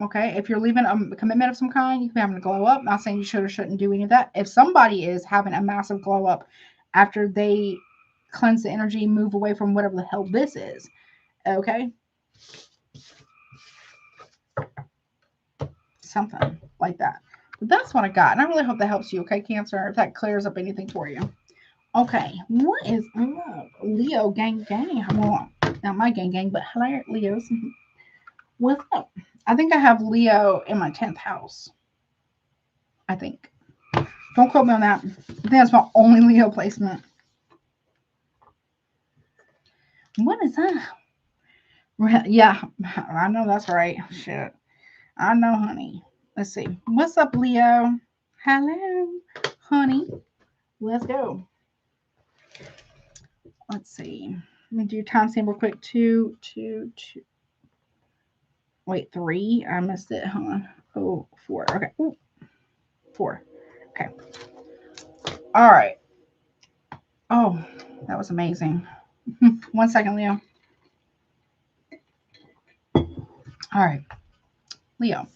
S1: Okay, if you're leaving a commitment of some kind, you could be having a glow up. Not saying you should or shouldn't do any of that. If somebody is having a massive glow up after they cleanse the energy, move away from whatever the hell this is, okay, something like that. But that's what I got, and I really hope that helps you. Okay, Cancer, if that clears up anything for you. Okay, what is up, Leo gang gang? Well, not my gang gang, but hello, Leos. What's up? I think I have Leo in my 10th house. I think. Don't quote me on that. I think that's my only Leo placement. What is that? Yeah, I know that's right. Shit. I know, honey. Let's see. What's up, Leo? Hello, honey. Let's go. Let's see. Let me do time stamp real quick. 2, 2, 2. Wait, 3. I missed it. Hold on. Oh, 4. Okay. Ooh. 4. Okay. All right. Oh, that was amazing. 1 second, Leo. All right. Leo.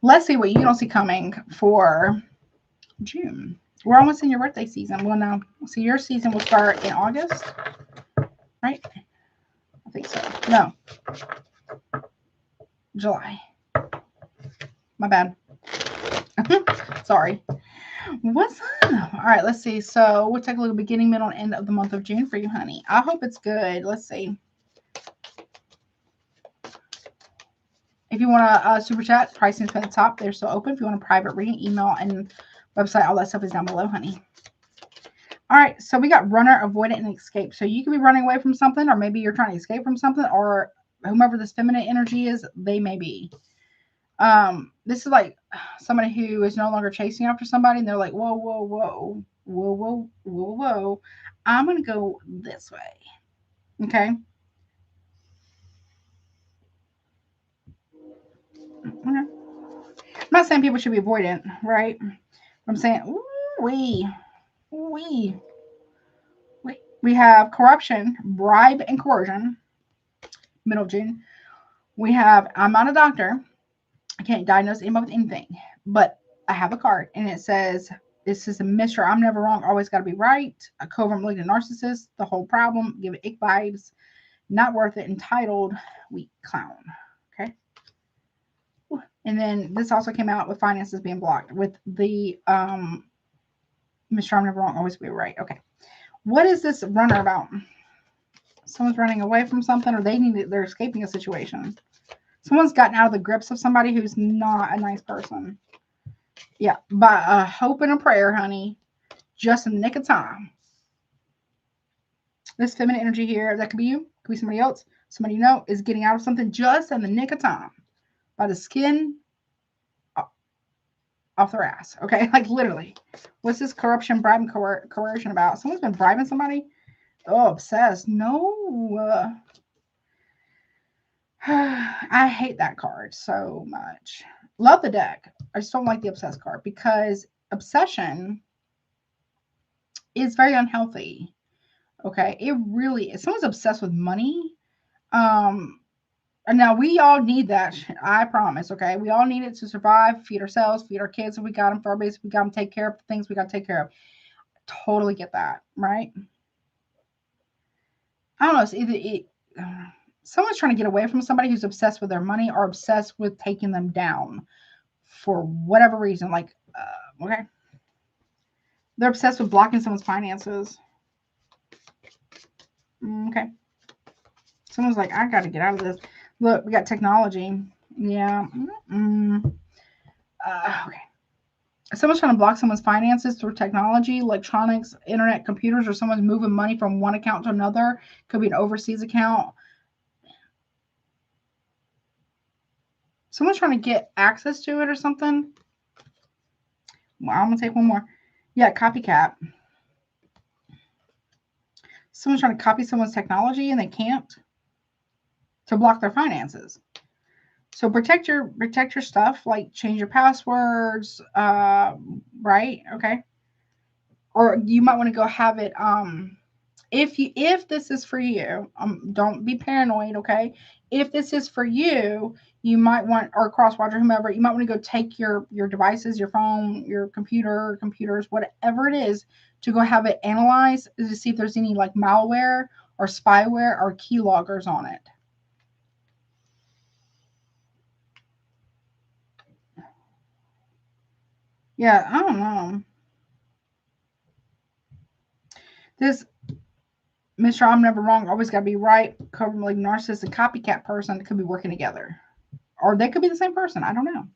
S1: Let's see what you don't see coming for June. We're almost in your birthday season. Well, now, so your season will start in August, right? I think so. No. July. My bad. Sorry. What's up? All right, let's see. So we'll take a look at beginning, middle, and end of the month of June for you, honey. I hope it's good. Let's see. If you want to super chat, pricing is at the top. They're still open. If you want a private reading, email and website, all that stuff is down below, honey. All right, so we got runner, avoidant, and escape. So you could be running away from something, or maybe you're trying to escape from something, or whomever this feminine energy is, they may be. This is like somebody who is no longer chasing after somebody, and they're like, whoa, whoa, whoa, whoa, whoa, whoa, whoa. I'm going to go this way. Okay. I'm not saying people should be avoidant, right? I'm saying, we have corruption, bribe, and coercion. Middle of June. We have, I'm not a doctor. I can't diagnose anybody with anything, but I have a card and it says, this is a Mr. I'm never wrong, always got to be right. A covert malignant narcissist, the whole problem, give it ick vibes, not worth it, entitled, weak clown. Okay. And then this also came out with finances being blocked with the Mr. I'm never wrong, always be right. Okay. What is this runner about? Someone's running away from something, or they're escaping a situation. Someone's gotten out of the grips of somebody who's not a nice person. Yeah, by a hope and a prayer, honey. Just in the nick of time. This feminine energy here, that could be you, could be somebody else, somebody you know, is getting out of something just in the nick of time. By the skin off their ass. Okay, like literally. What's this corruption, bribing, coercion about? Someone's been bribing somebody? Oh, obsessed. No. I hate that card so much. Love the deck. I just don't like the obsessed card because obsession is very unhealthy. Okay, it really is. Someone's obsessed with money. And now we all need that. I promise. Okay, we all need it to survive, feed ourselves, feed our kids. If we got them, for our base, we got them, take care of the things we got to take care of. Totally get that, right? I don't know. It's either someone's trying to get away from somebody who's obsessed with their money or obsessed with taking them down for whatever reason. Like, okay, they're obsessed with blocking someone's finances. Okay, someone's like, I got to get out of this. Look, we got technology. Yeah. Okay. Someone's trying to block someone's finances through technology, electronics, internet, computers, or someone's moving money from one account to another. Could be an overseas account. Someone's trying to get access to it or something. Well, I'm going to take one more. Yeah, copycat. Someone's trying to copy someone's technology and they can't to block their finances. So protect your stuff, like change your passwords, right? Okay. Or you might want to go have it if this is for you, don't be paranoid, okay? If this is for you, you might want, or crosswatcher, whomever, you might want to go take your devices, your phone, your computers, whatever it is, to go have it analyzed to see if there's any like malware or spyware or keyloggers on it. Yeah, I don't know. This Mr. I'm never wrong, always got to be right. Cover like narcissist and copycat person that could be working together. Or they could be the same person. I don't know.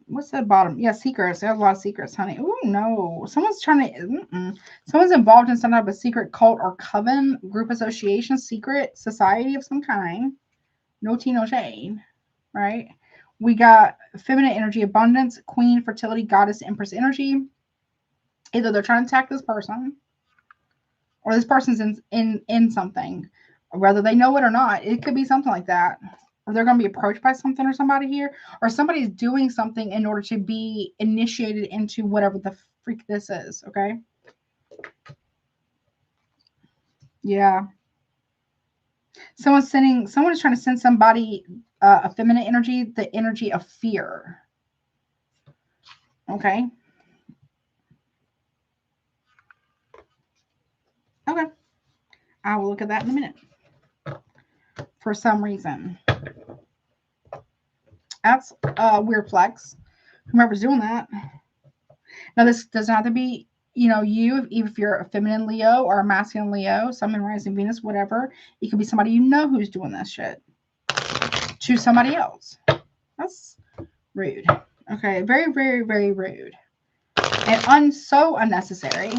S1: What's that bottom? Yeah, secrets. There's a lot of secrets, honey. Oh, no. Someone's trying to... Someone's involved in some type of secret cult or coven, group association, secret society of some kind. No tea, no shade. Right? We got feminine energy, abundance, queen, fertility, goddess, empress energy. Either they're trying to attack this person or this person's in something. Whether they know it or not, it could be something like that. Or they're going to be approached by something or somebody here. Or somebody's doing something in order to be initiated into whatever the freak this is. Okay? Yeah. Someone is trying to send somebody a feminine energy, the energy of fear. Okay? Okay. I will look at that in a minute. For some reason. That's a weird flex. Whoever's doing that. Now, this doesn't have to be, you, if you're a feminine Leo or a masculine Leo, Sun, rising Venus, whatever. It could be somebody you know who's doing this shit to somebody else. That's rude. Okay, very, very, very rude. And so unnecessary.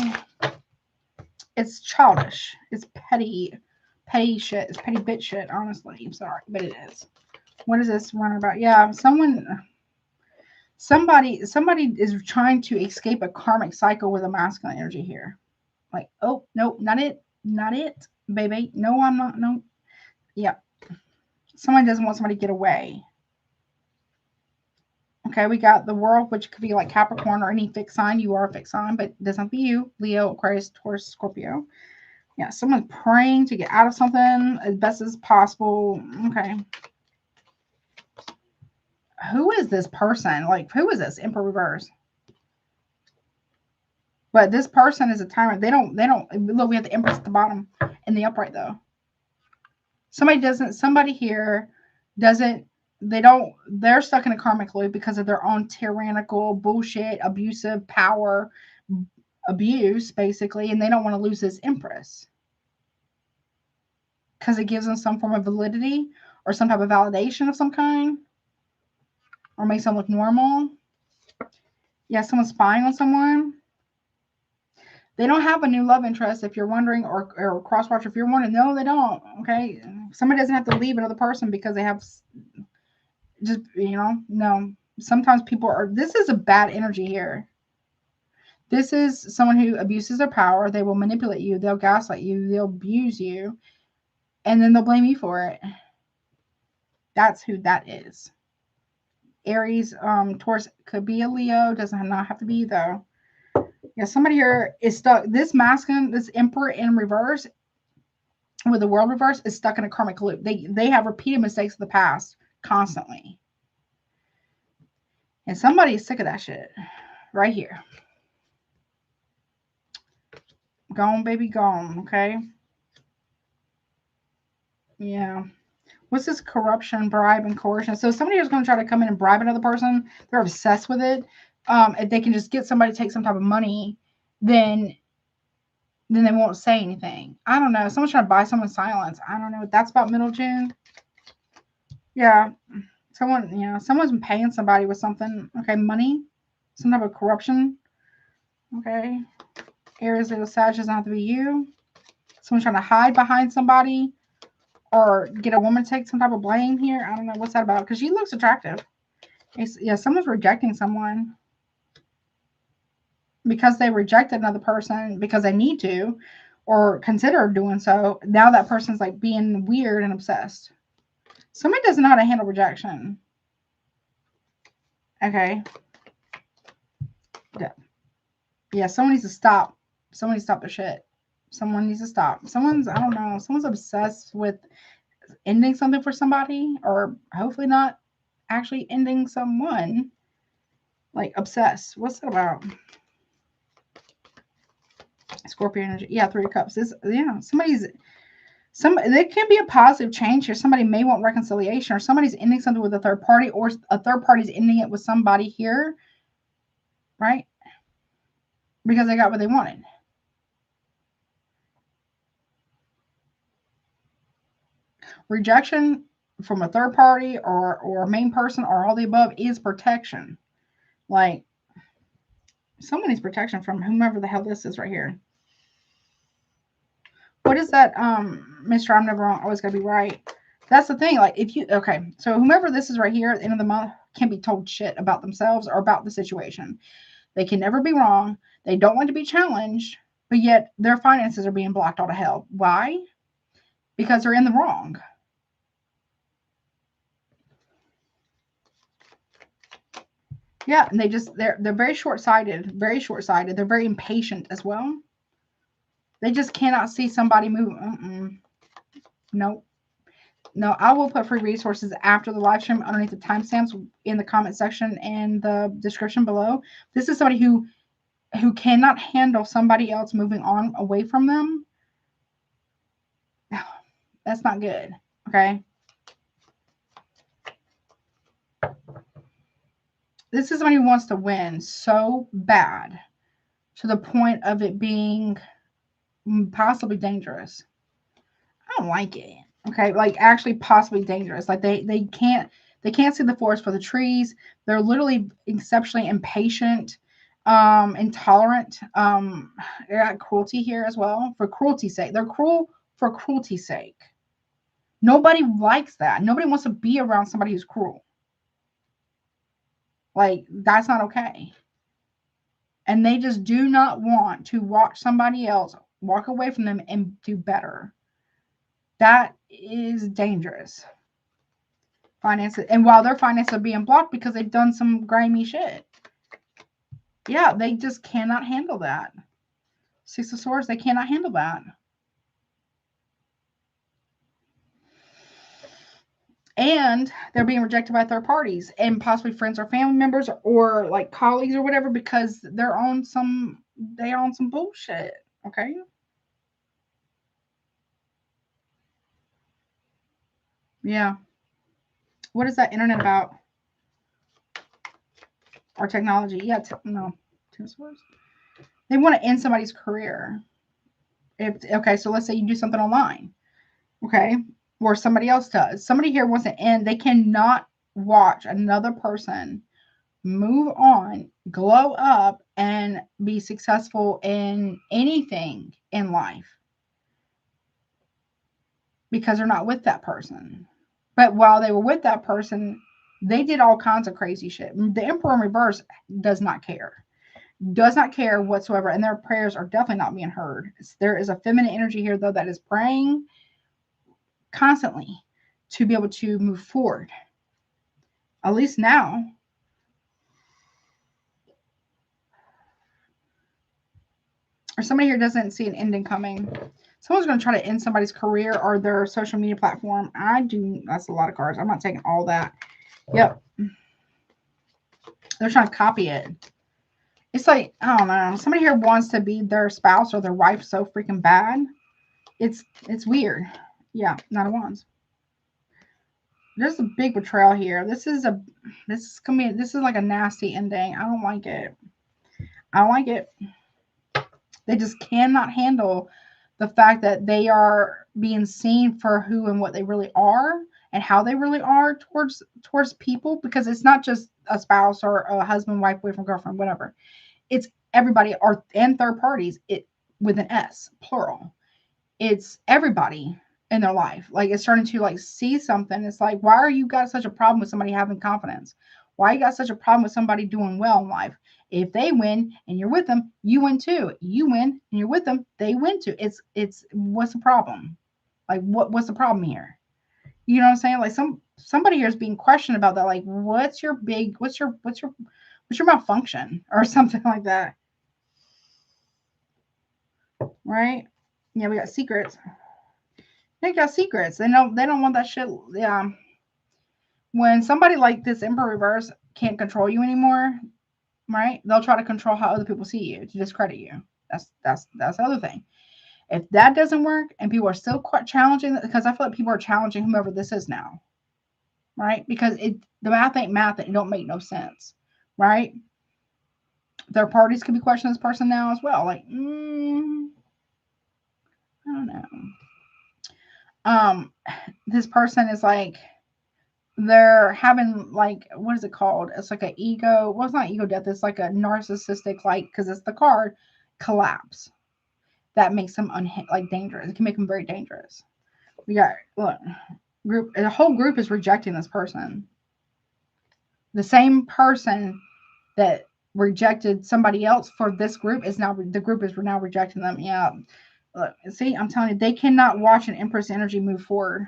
S1: It's childish. It's petty shit. It's petty bitch shit, honestly. I'm sorry, but it is. What is this running about? Yeah, somebody is trying to escape a karmic cycle with a masculine energy here. Like, oh, no, not it, baby. No, I'm not. No. Yeah. Someone doesn't want somebody to get away. Okay, we got the world, which could be like Capricorn or any fixed sign. You are a fixed sign, but it doesn't be you. Leo, Aquarius, Taurus, Scorpio. Yeah, someone's praying to get out of something as best as possible. Okay. Who is this person? Like, who is this? Emperor reverse. But this person is a tyrant. They don't, look, we have the Empress at the bottom in the upright, though. Somebody here doesn't they're stuck in a karmic loop because of their own tyrannical bullshit, abusive power abuse, basically, and they don't want to lose this Empress because it gives them some form of validity or some type of validation of some kind, or makes them look normal. Yeah, someone's spying on someone. They don't have a new love interest, if you're wondering, or cross watcher if you're wondering. No, they don't. Okay, somebody doesn't have to leave another person because they have just, no. Sometimes people are. This is a bad energy here. This is someone who abuses their power. They will manipulate you. They'll gaslight you. They'll abuse you, and then they'll blame you for it. That's who that is. Aries, Taurus could be a Leo. Doesn't not have to be, though. Yeah, somebody here is stuck. This masculine, this Emperor in reverse, with the world reverse, is stuck in a karmic loop. They have repeated mistakes of the past constantly. And somebody is sick of that shit. Right here. Gone, baby, gone. Okay. Yeah. What's this corruption, bribe, and coercion? So somebody who's going to try to come in and bribe another person, they're obsessed with it. If they can just get somebody to take some type of money, then they won't say anything. I don't know. Someone's trying to buy someone's silence. I don't know. That's about middle June. Yeah. Someone's been paying somebody with something. Okay, money. Some type of corruption. Okay. Aries, little Sag doesn't have to be you. Someone's trying to hide behind somebody or get a woman to take some type of blame here. I don't know. What's that about? Because she looks attractive. Yeah, someone's rejecting someone because they rejected another person because they need to or consider doing so. Now that person's like being weird and obsessed. Somebody doesn't know how to handle rejection. Okay. Yeah, someone needs to stop. Someone needs to stop their shit. Someone needs to stop. Someone's, I don't know, someone's obsessed with ending something for somebody, or hopefully not actually ending someone. Like, obsessed. What's it about? Scorpio energy. Yeah, 3 of Cups. There can be a positive change here. Somebody may want reconciliation, or somebody's ending something with a third party, or a third party's ending it with somebody here, right? Because they got what they wanted. Rejection from a third party or a main person or all the above is protection. Like, someone needs protection from whomever the hell this is right here. What is that, Mr. I'm never wrong, always gotta be right? That's the thing. Like, so whomever this is right here at the end of the month can be told shit about themselves or about the situation. They can never be wrong. They don't want to be challenged, but yet their finances are being blocked all to hell. Why? Because they're in the wrong. Yeah, and they're very short-sighted, very short-sighted. They're very impatient as well. They just cannot see somebody move. Nope. No, I will put free resources after the live stream underneath the timestamps in the comment section and the description below. This is somebody who cannot handle somebody else moving on away from them. That's not good. Okay. This is somebody who wants to win so bad to the point of it being possibly dangerous. I don't like it. Okay, like actually possibly dangerous. Like they can't see the forest for the trees. They're literally exceptionally impatient, intolerant. They got cruelty here as well, for cruelty's sake. They're cruel for cruelty's sake. Nobody likes that. Nobody wants to be around somebody who's cruel. Like, that's not okay. And they just do not want to watch somebody else walk away from them and do better. That is dangerous. Finances, and while their finances are being blocked because they've done some grimy shit. Yeah, they just cannot handle that. 6 of Swords, they cannot handle that. And they're being rejected by third parties and possibly friends or family members or like colleagues or whatever because they're on some bullshit. Okay. Yeah. What is that internet about? Or technology? Yeah, no. Two Swords. They want to end somebody's career. Okay, so let's say you do something online. Okay, or somebody else does. Somebody here wants to end. They cannot watch another person move on, glow up, and be successful in anything in life because they're not with that person. But while they were with that person, they did all kinds of crazy shit. The Emperor in reverse does not care. Does not care whatsoever. And their prayers are definitely not being heard. There is a feminine energy here, though, that is praying constantly to be able to move forward. At least now. Or somebody here doesn't see an ending coming. Someone's going to try to end somebody's career or their social media platform. I do. That's a lot of cards. I'm not taking all that. Yep. They're trying to copy it. It's like, I don't know. Somebody here wants to be their spouse or their wife so freaking bad. It's weird. Yeah, Knight of Wands. There's a big betrayal here. This is like a nasty ending. I don't like it. I don't like it. They just cannot handle the fact that they are being seen for who and what they really are and how they really are towards people, because it's not just a spouse or a husband, wife, boyfriend, girlfriend, whatever. It's everybody and third parties, it with an S, plural. It's everybody in their life. Like, it's starting to like see something. It's like, why are you got such a problem with somebody having confidence? Why you got such a problem with somebody doing well in life? If they win and you're with them, you win too. You win and you're with them, they win too. It's what's the problem? Like, what's the problem here? You know what I'm saying? Like, somebody here is being questioned about that. Like, what's your malfunction or something like that? Right? Yeah, we got secrets. They got secrets. They don't want that shit. Yeah. When somebody like this Emperor reverse can't control you anymore, right? They'll try to control how other people see you to discredit you. That's the other thing. If that doesn't work and people are still quite challenging, because I feel like people are challenging whomever this is now, right? Because the math ain't math and it don't make no sense, right? Their parties could be questioning this person now as well. Like, I don't know. This person is like, they're having like, what is it called? It's like an ego. Well, it's not ego death. It's like a narcissistic, like, because it's the card collapse. That makes them like dangerous. It can make them very dangerous. We got, look, the whole group is rejecting this person. The same person that rejected somebody else for this group is now, the group is now rejecting them. Yeah. Look, see, I'm telling you, they cannot watch an Empress energy move forward.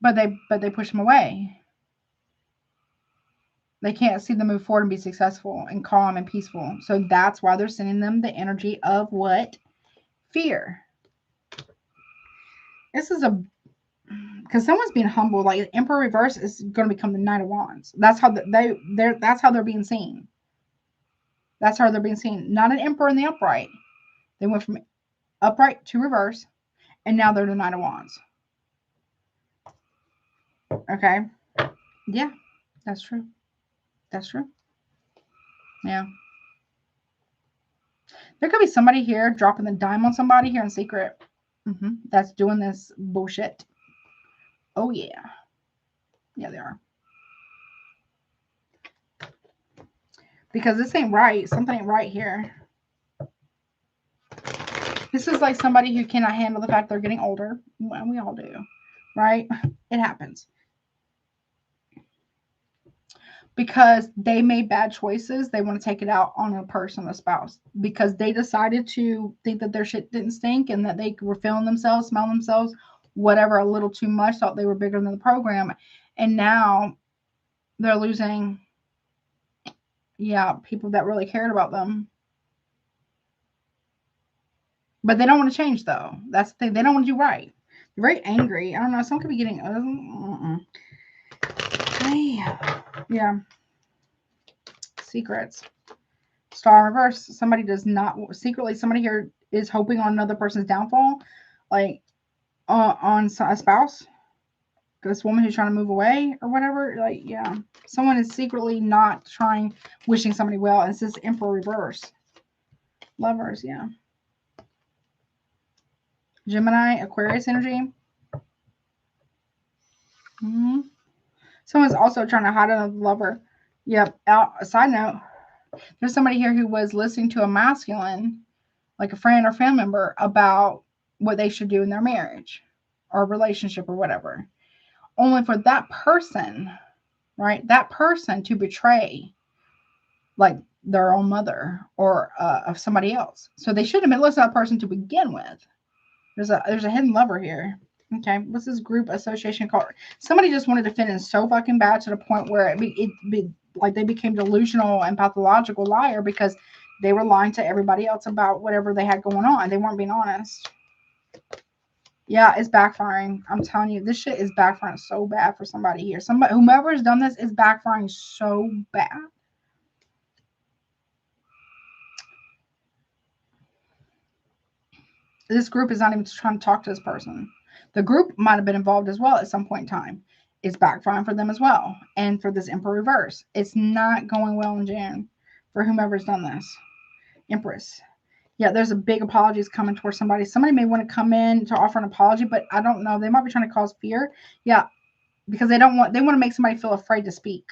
S1: But they push them away. They can't see them move forward and be successful and calm and peaceful. So that's why they're sending them the energy of what? Fear. This is because someone's being humble. Like, Emperor reverse is going to become the Knight of Wands. That's how that's how they're being seen. That's how they're being seen. Not an Emperor in the upright. They went from upright to reverse, and now they're the Knight of Wands. Okay. Yeah, that's true. That's true. Yeah. There could be somebody here dropping the dime on somebody here in secret. That's doing this bullshit. Oh, yeah. Yeah, they are. Because this ain't right. Something ain't right here. This is like somebody who cannot handle the fact they're getting older. Well, we all do. Right? It happens. Because they made bad choices, they want to take it out on a person, a spouse, because they decided to think that their shit didn't stink and that they were feeling themselves, smelling themselves, whatever, a little too much, thought they were bigger than the program. And now they're losing, people that really cared about them. But they don't want to change, though. That's the thing. They don't want to do right. They're very angry. I don't know. Someone could be getting... Yeah. Secrets. Star reverse. Somebody does not... Secretly, somebody here is hoping on another person's downfall. Like, on a spouse. this woman who's trying to move away or whatever. Like, yeah. Someone is secretly not wishing somebody well. And it's this Emperor reverse. Lovers, yeah. Gemini, Aquarius energy. Someone's also trying to hide another lover. Yep. A side note, there's somebody here who was listening to a masculine, like a friend or family member, about what they should do in their marriage or relationship or whatever. Only for that person, right? That person to betray, like, their own mother or of somebody else. So they shouldn't have been listening to that person to begin with. There's a hidden lover here. Okay, what's this group association called? Somebody just wanted to fit in so fucking bad to the point where like they became delusional and pathological liar because they were lying to everybody else about whatever they had going on. They weren't being honest. Yeah, it's backfiring. I'm telling you, this shit is backfiring so bad for somebody here. Whomever has done this is backfiring so bad. This group is not even trying to talk to this person. The group might have been involved as well at some point in time. It's backfiring for them as well. And for this Emperor reverse, it's not going well in June for whomever's done this. Empress. Yeah, there's a big apologies coming towards somebody. Somebody may want to come in to offer an apology, but I don't know. They might be trying to cause fear. Yeah, because they want to make somebody feel afraid to speak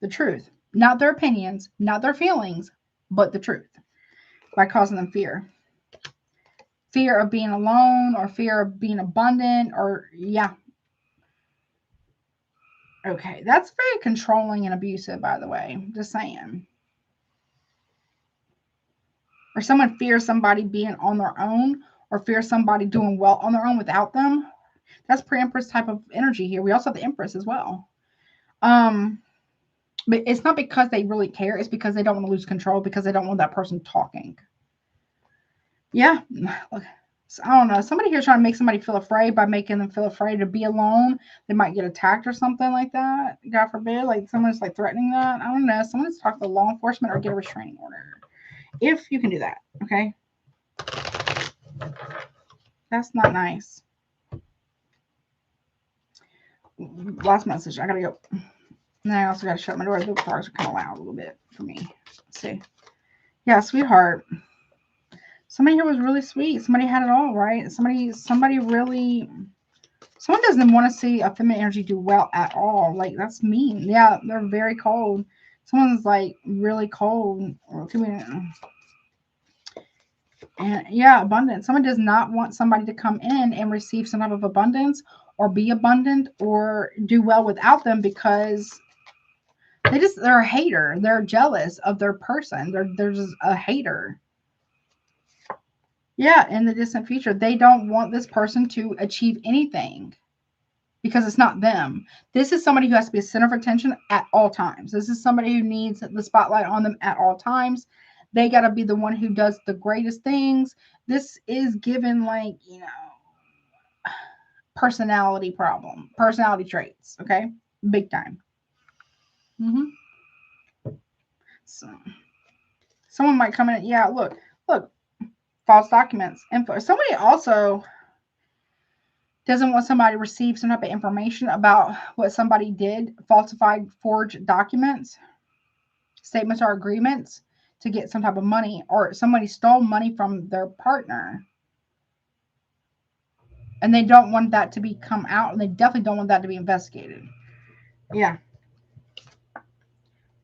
S1: the truth. Not their opinions, not their feelings, but the truth. By causing them fear. Fear of being alone or fear of being abundant or, yeah. Okay, that's very controlling and abusive, by the way. Just saying. Or someone fears somebody being on their own or fears somebody doing well on their own without them. That's pre-Empress type of energy here. We also have the Empress as well. But it's not because they really care. It's because they don't want to lose control because they don't want that person talking. Yeah. Look. So, I don't know. Somebody here trying to make somebody feel afraid by making them feel afraid to be alone. They might get attacked or something like that. God forbid. Like someone's like threatening that. I don't know. Someone's talk to law enforcement or get a restraining order. If you can do that. Okay. That's not nice. Last message. I gotta go. And I also gotta shut my door. The cars are kind of loud a little bit for me. Let's see. Yeah, sweetheart. Somebody here was really sweet. Somebody had it all, right? Somebody really. Someone doesn't want to see a feminine energy do well at all. Like, that's mean. Yeah, they're very cold. Someone's like really cold. And yeah, abundance. Someone does not want somebody to come in and receive some type of abundance or be abundant or do well without them because they're a hater. They're jealous of their person. They're just a hater. Yeah, in the distant future, they don't want this person to achieve anything because it's not them. This is somebody who has to be a center of attention at all times. This is somebody who needs the spotlight on them at all times. They got to be the one who does the greatest things. This is given like, personality traits, okay? Big time. So, someone might come in. Yeah, look. False documents, info. Somebody also doesn't want somebody to receive some type of information about what somebody did, falsified, forged documents, statements or agreements to get some type of money, or somebody stole money from their partner. And they don't want that to come out, and they definitely don't want that to be investigated. Yeah.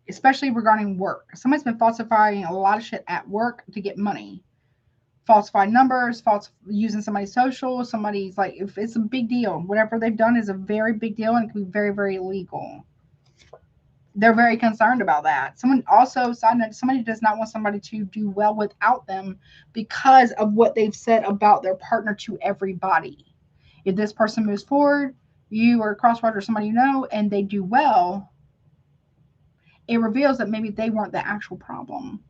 S1: Especially regarding work. Somebody's been falsifying a lot of shit at work to get money. Falsified numbers, using somebody's social, somebody's like, if it's a big deal, whatever they've done is a very big deal and it can be very, very illegal. They're very concerned about that. Somebody does not want somebody to do well without them because of what they've said about their partner to everybody. If this person moves forward, you or a crossword or somebody you know, and they do well, it reveals that maybe they weren't the actual problem.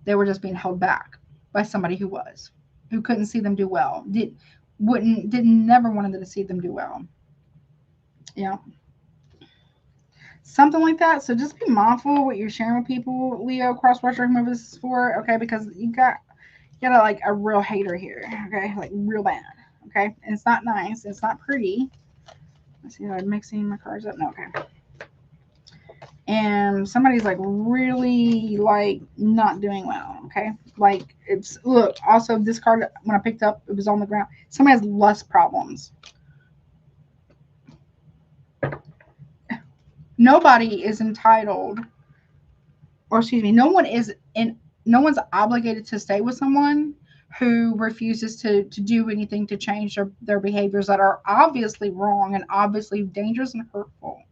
S1: They were just being held back by somebody who couldn't see them do well. Never wanted to see them do well. Yeah. Something like that. So just be mindful what you're sharing with people, Leo, cross-watcher, whoever this is for, okay? Because you got like a real hater here, okay? Like real bad, Okay. And it's not nice. It's not pretty. Let's see if I'm mixing my cards up. No, okay. And somebody's like really like not doing well. Okay. Like it's, look, also this card, when I picked up, it was on the ground. Somebody has lust problems. Nobody is entitled, or excuse me, no one's obligated to stay with someone who refuses to do anything to change their behaviors that are obviously wrong and obviously dangerous and hurtful.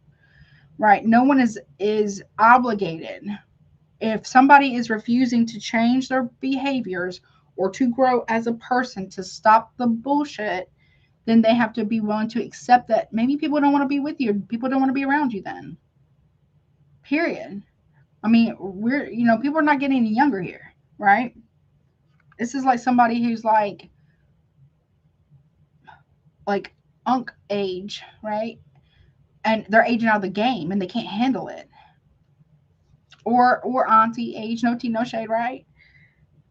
S1: Right? No one is obligated. If somebody is refusing to change their behaviors or to grow as a person, to stop the bullshit, then they have to be willing to accept that maybe people don't want to be with you. People don't want to be around you then. Period. I mean, people are not getting any younger here, right? This is like somebody who's like unk age, right? And they're aging out of the game and they can't handle it. Or auntie age, no tea, no shade, right?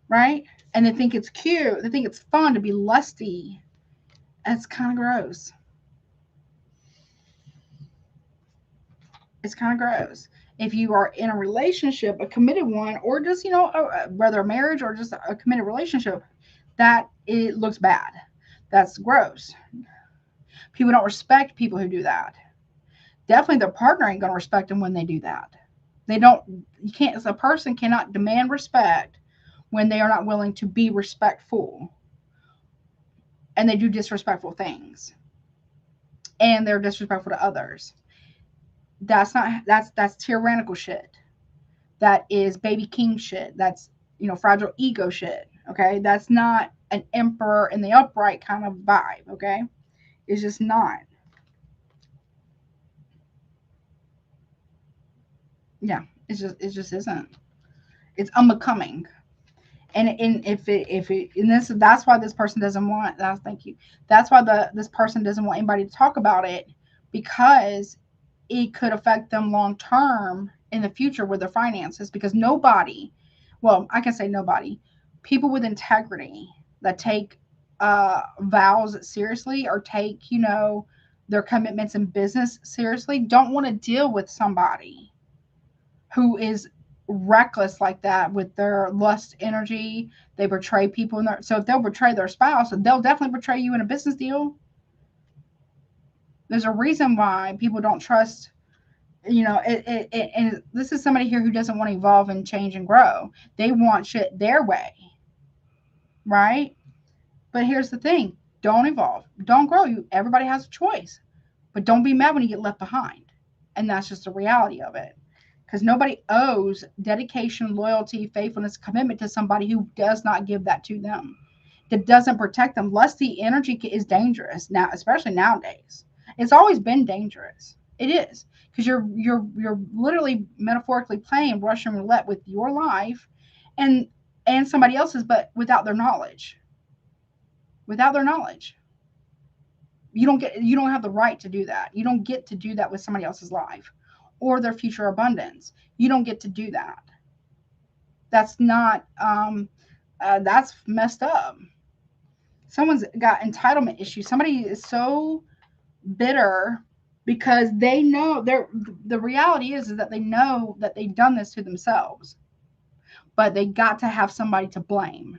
S1: Right? And they think it's cute. They think it's fun to be lusty. It's kind of gross. It's kind of gross. If you are in a relationship, a committed one, or just, whether a marriage or just a committed relationship, that it looks bad. That's gross. People don't respect people who do that. Definitely their partner ain't going to respect them when they do that. A person cannot demand respect when they are not willing to be respectful. And they do disrespectful things. And they're disrespectful to others. That's tyrannical shit. That is baby king shit. That's, fragile ego shit. Okay? That's not an emperor in the upright kind of vibe. Okay? It's just not. Yeah, it just isn't. It's unbecoming. And that's why this person doesn't want that. Thank you. That's why this person doesn't want anybody to talk about it, because it could affect them long term in the future with their finances. Because nobody, well, I can say nobody, people with integrity that take vows seriously, or take their commitments in business seriously, don't want to deal with somebody who is reckless like that with their lust energy. They betray people so if they'll betray their spouse, they'll definitely betray you in a business deal. There's a reason why people don't trust, and this is somebody here who doesn't want to evolve and change and grow. They want shit their way, right? But here's the thing: don't evolve, don't grow. Everybody has a choice, but don't be mad when you get left behind. And that's just the reality of it. Because nobody owes dedication, loyalty, faithfulness, commitment to somebody who does not give that to them, that doesn't protect them. Lusty energy is dangerous now, especially nowadays. It's always been dangerous. It is, because you're literally metaphorically playing Russian roulette with your life and somebody else's, but without their knowledge. Without their knowledge, you don't have the right to do that. You don't get to do that with somebody else's life or their future abundance. You don't get to do that. That's not, that's messed up. Someone's got entitlement issues. Somebody is so bitter because they know the reality is that they know that they've done this to themselves, but they got to have somebody to blame.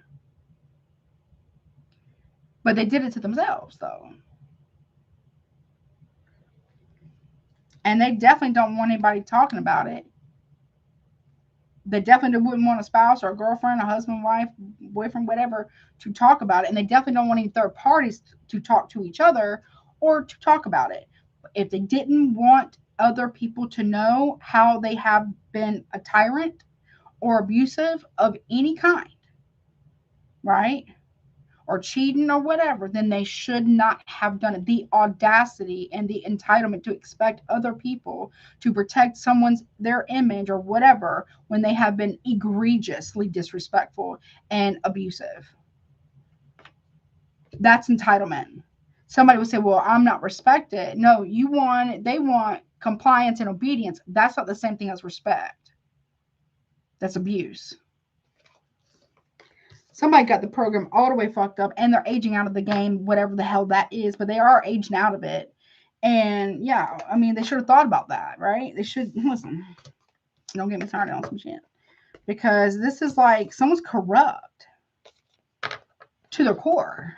S1: But they did it to themselves, though. And they definitely don't want anybody talking about it. They definitely wouldn't want a spouse or a girlfriend, a husband, wife, boyfriend, whatever, to talk about it. And they definitely don't want any third parties to talk to each other or to talk about it. If they didn't want other people to know how they have been a tyrant or abusive of any kind, right? Or cheating or whatever, then they should not have done it. The audacity and the entitlement to expect other people to protect their image or whatever when they have been egregiously disrespectful and abusive. That's entitlement. Somebody would say, well, I'm not respected. No, they want compliance and obedience. That's not the same thing as respect. That's abuse. Somebody got the program all the way fucked up, and they're aging out of the game, whatever the hell that is, but they are aging out of it. And yeah, I mean, they should have thought about that, right? They should listen. Don't get me started on some shit, because this is like someone's corrupt to their core,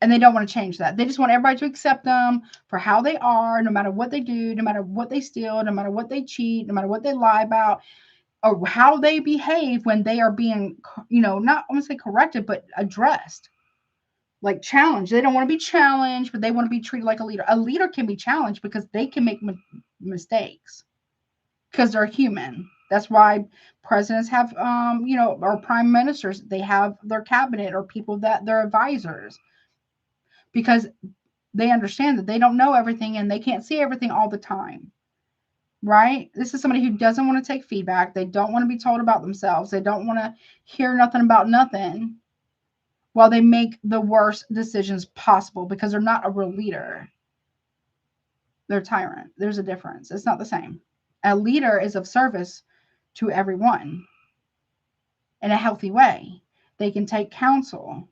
S1: and they don't want to change that. They just want everybody to accept them for how they are, no matter what they do, no matter what they steal, no matter what they cheat, no matter what they lie about, or how they behave when they are being, not I want to say corrected, but addressed, like challenged. They don't want to be challenged, but they want to be treated like a leader. A leader can be challenged because they can make mistakes because they're human. That's why presidents have, or prime ministers, they have their cabinet or people that they're advisors, because they understand that they don't know everything and they can't see everything all the time. Right? This is somebody who doesn't want to take feedback. They don't want to be told about themselves. They don't want to hear nothing about nothing while they make the worst decisions possible, because they're not a real leader. They're a tyrant. There's a difference. It's not the same. A leader is of service to everyone in a healthy way. They can take counsel.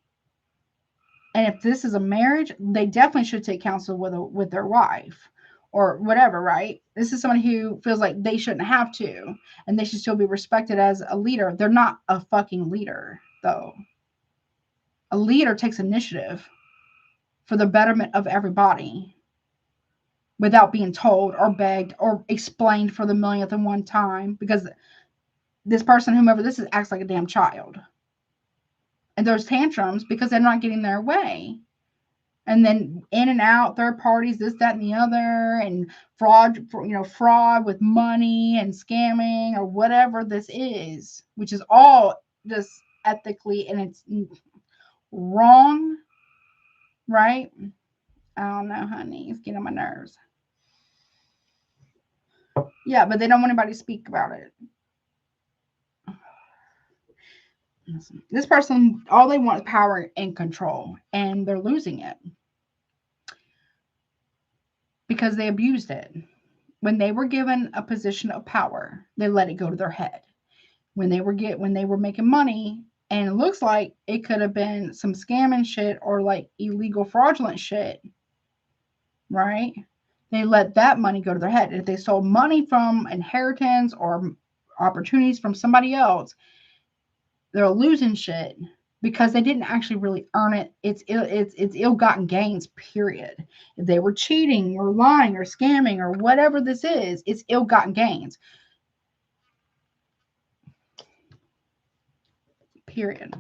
S1: And if this is a marriage, they definitely should take counsel with their wife or whatever, right? This is somebody who feels like they shouldn't have to, and they should still be respected as a leader. They're not a fucking leader, though. A leader takes initiative for the betterment of everybody without being told or begged or explained for the millionth and one time, because this person, whomever this is, acts like a damn child. And those tantrums because they're not getting their way. And then in and out, third parties, this, that, and the other, and fraud with money and scamming or whatever this is, which is all just ethically, and it's wrong, right? I don't know, honey. It's getting on my nerves. Yeah, but they don't want anybody to speak about it. This person, all they want is power and control, and they're losing it because they abused it. When they were given a position of power, they let it go to their head. When they were making money, and it looks like it could have been some scamming shit or like illegal fraudulent shit, right? They let that money go to their head. If they stole money from inheritance or opportunities from somebody else, they're losing shit because they didn't actually really earn it. It's ill-gotten gains, period. If they were cheating or lying or scamming or whatever this is, it's ill-gotten gains, period.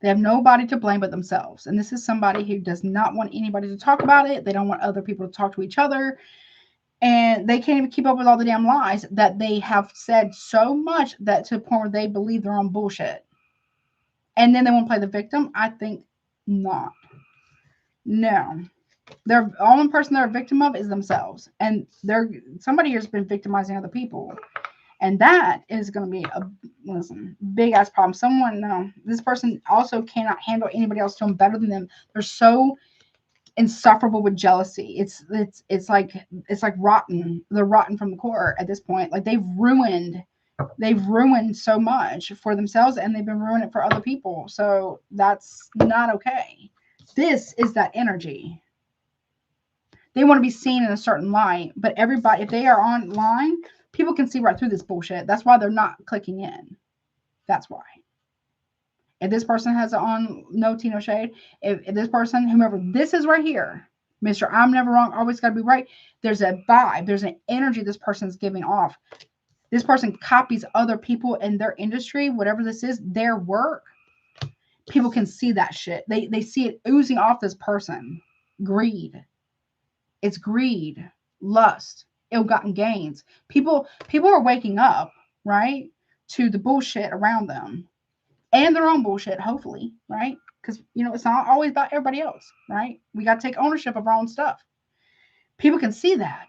S1: They have nobody to blame but themselves. And this is somebody who does not want anybody to talk about it. They don't want other people to talk to each other. And they can't even keep up with all the damn lies that they have said so much that to the point where they believe their own bullshit. And then they want to play the victim? I think not. No. The only person they're a victim of is themselves. And somebody here's been victimizing other people. And that is going to be a big ass problem. This person also cannot handle anybody else doing better than them. They're so insufferable with jealousy. It's like rotten. They're rotten from the core at this point. Like they've ruined so much for themselves, and they've been ruining it for other people. So that's not okay. This is that energy. They want to be seen in a certain light, but everybody, if they are online, people can see right through this bullshit. That's why they're not clicking in. That's why. If this person has on no tea, no shade, if this person, whomever this is right here, Mr. I'm never wrong, always got to be right, there's a vibe, there's an energy this person's giving off. This person copies other people in their industry, whatever this is, their work. People can see that shit. They see it oozing off this person. Greed. It's greed, lust, ill-gotten gains. People are waking up, right, to the bullshit around them and their own bullshit, hopefully, right? Because, it's not always about everybody else, right? We got to take ownership of our own stuff. People can see that.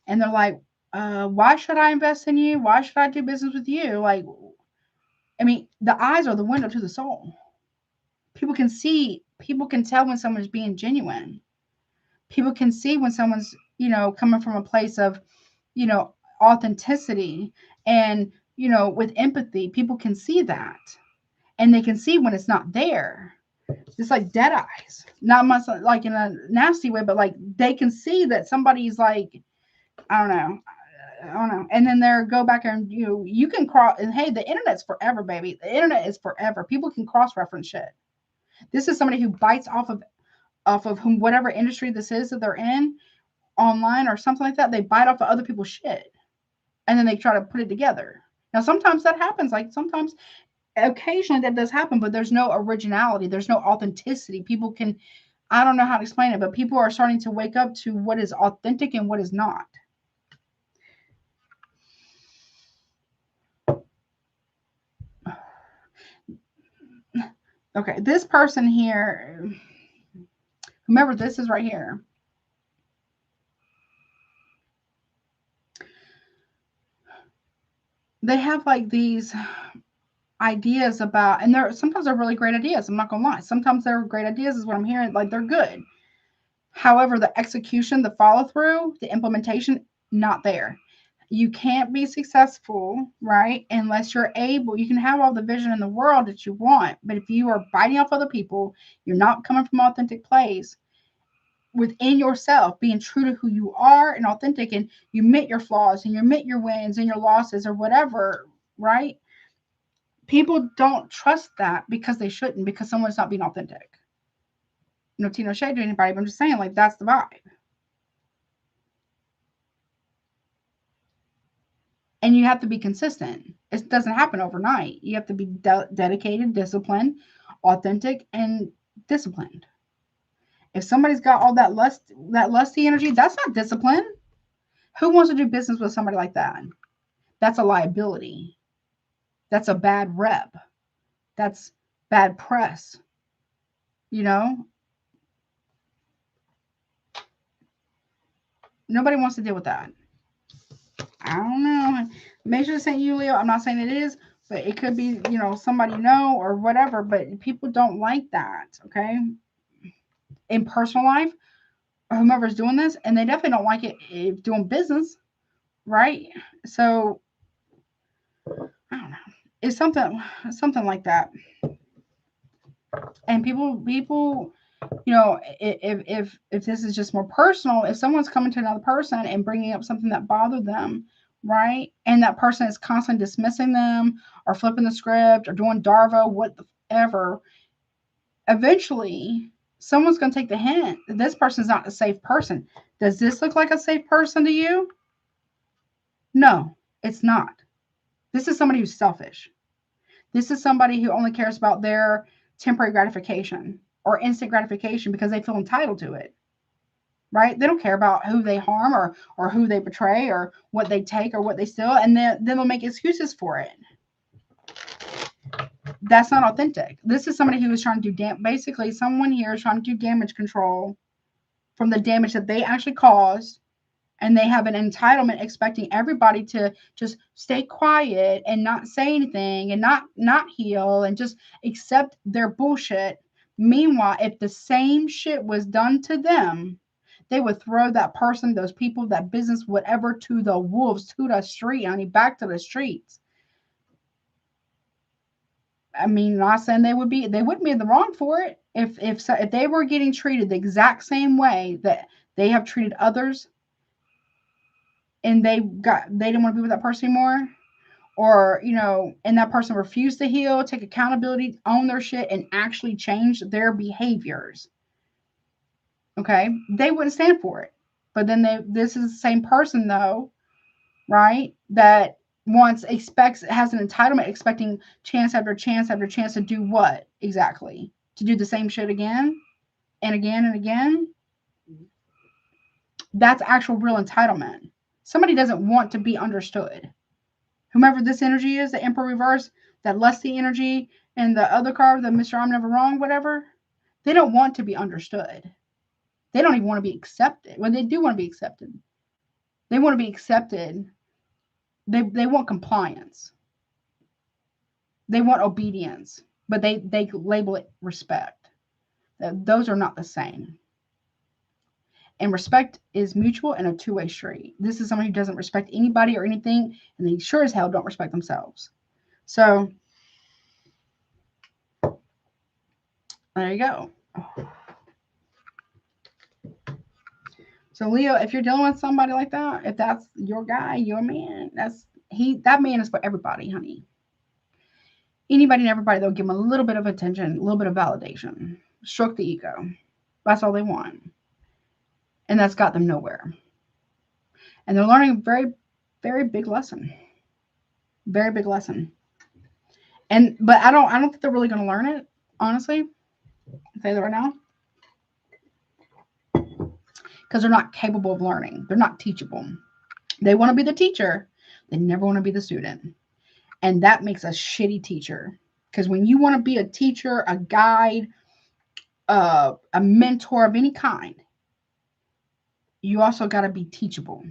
S1: And they're like, why should I invest in you? Why should I do business with you? Like, I mean, the eyes are the window to the soul. People can tell when someone's being genuine. People can see when someone's, coming from a place of, authenticity and you know, with empathy, people can see that. And they can see when it's not there. It's like dead eyes. Not much like in a nasty way, but like they can see that somebody's like, I don't know. I don't know. And then they're go back and you can cross, and hey, the internet's forever, baby. The internet is forever. People can cross-reference shit. This is somebody who bites off of whom whatever industry this is that they're in, online or something like that. They bite off of other people's shit. And then they try to put it together. Now sometimes that happens. Like sometimes occasionally that does happen, but there's no originality, there's no authenticity. People can, I don't know how to explain it, but people are starting to wake up to what is authentic and what is not. Okay, this person here, remember this is right here. They have like these ideas about, and sometimes they're really great ideas. I'm not gonna lie. Sometimes they're great ideas is what I'm hearing. Like they're good. However, the execution, the follow through, the implementation, not there. You can't be successful, right? Unless you're able, you can have all the vision in the world that you want, but if you are biting off other people, you're not coming from an authentic place within yourself, being true to who you are and authentic, and you admit your flaws and you admit your wins and your losses or whatever, right? People don't trust that because they shouldn't, because someone's not being authentic. No tea, no shade to anybody, but I'm just saying, like, that's the vibe. And you have to be consistent. It doesn't happen overnight. You have to be dedicated, disciplined, authentic, and disciplined. If somebody's got all that lusty energy, that's not discipline. Who wants to do business with somebody like that? That's a liability. That's a bad rep. That's bad press. You know, nobody wants to deal with that. I don't know. Make sure it's St. Julio. I'm not saying it is, but it could be, you know, somebody or whatever. But people don't like that. Okay. In personal life, whomever's doing this, and they definitely don't like it if doing business, right? So I don't know. It's something like that. And people, you know, if this is just more personal, if someone's coming to another person and bringing up something that bothered them, right, and that person is constantly dismissing them or flipping the script or doing Darvo, whatever, eventually someone's going to take the hint that this person's not a safe person. Does this look like a safe person to you? No, it's not. This is somebody who's selfish. This is somebody who only cares about their temporary gratification or instant gratification because they feel entitled to it, right? They don't care about who they harm or who they betray or what they take or what they steal, and then they'll make excuses for it. That's not authentic. This is somebody who is trying to do basically someone here is trying to do damage control from the damage that they actually caused, and they have an entitlement expecting everybody to just stay quiet and not say anything and not heal and just accept their bullshit. Meanwhile, if the same shit was done to them, they would throw that person, those people, that business, whatever, to the wolves, to the street, honey, back to the streets. I mean, not saying they wouldn't be in the wrong for it if they were getting treated the exact same way that they have treated others, and they didn't want to be with that person anymore, or and that person refused to heal, take accountability, own their shit, and actually change their behaviors. Okay, they wouldn't stand for it. But then this is the same person though, right? That has an entitlement, expecting chance after chance after chance to do what exactly? To do the same shit again and again and again. That's actual real entitlement. Somebody doesn't want to be understood. Whomever this energy is, the Emperor reverse, that lusty energy, and the other card, the Mr. I'm never wrong, whatever, they don't want to be understood. They don't even want to be accepted. When they do want to be accepted, they want to be accepted. They want compliance. They want obedience, but they label it respect. Those are not the same. And respect is mutual and a two-way street. This is someone who doesn't respect anybody or anything, and they sure as hell don't respect themselves. So there you go. So Leo, if you're dealing with somebody like that, if that's your guy, your man, that man is for everybody, honey. Anybody and everybody, they'll give them a little bit of attention, a little bit of validation, stroke the ego. That's all they want. And that's got them nowhere. And they're learning a very, very big lesson. Very big lesson. But I don't think they're really going to learn it, honestly. I'll say that right now. Because they're not capable of learning. They're not teachable. They want to be the teacher. They never want to be the student. And that makes a shitty teacher. Because when you want to be a teacher, a guide, a mentor of any kind, you also got to be teachable.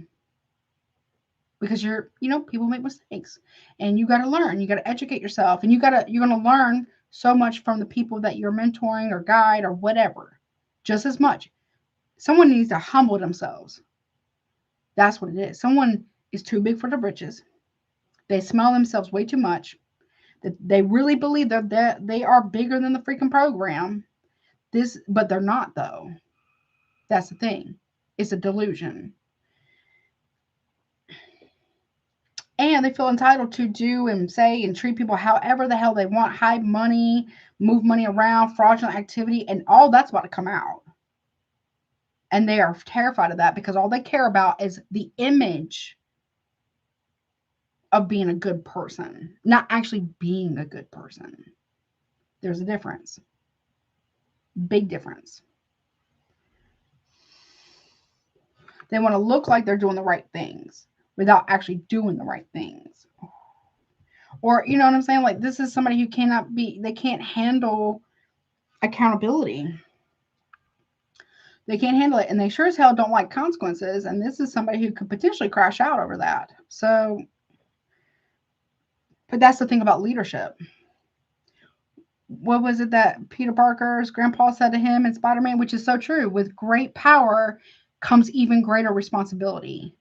S1: Because people make mistakes. And you got to learn. You got to educate yourself. And you're going to learn so much from the people that you're mentoring or guide or whatever. Just as much. Someone needs to humble themselves. That's what it is. Someone is too big for the britches. They smell themselves way too much. They really believe that they are bigger than the freaking program. But they're not, though. That's the thing. It's a delusion. And they feel entitled to do and say and treat people however the hell they want. Hide money, move money around, fraudulent activity, and all that's about to come out. And they are terrified of that because all they care about is the image of being a good person, not actually being a good person. There's a difference. Big difference. They want to look like they're doing the right things without actually doing the right things. Or, you know what I'm saying? Like, this is somebody who they can't handle accountability. They can't handle it. And they sure as hell don't like consequences. And this is somebody who could potentially crash out over that. So, but that's the thing about leadership. What was it that Peter Parker's grandpa said to him in Spider-Man, which is so true? With great power comes even greater responsibility.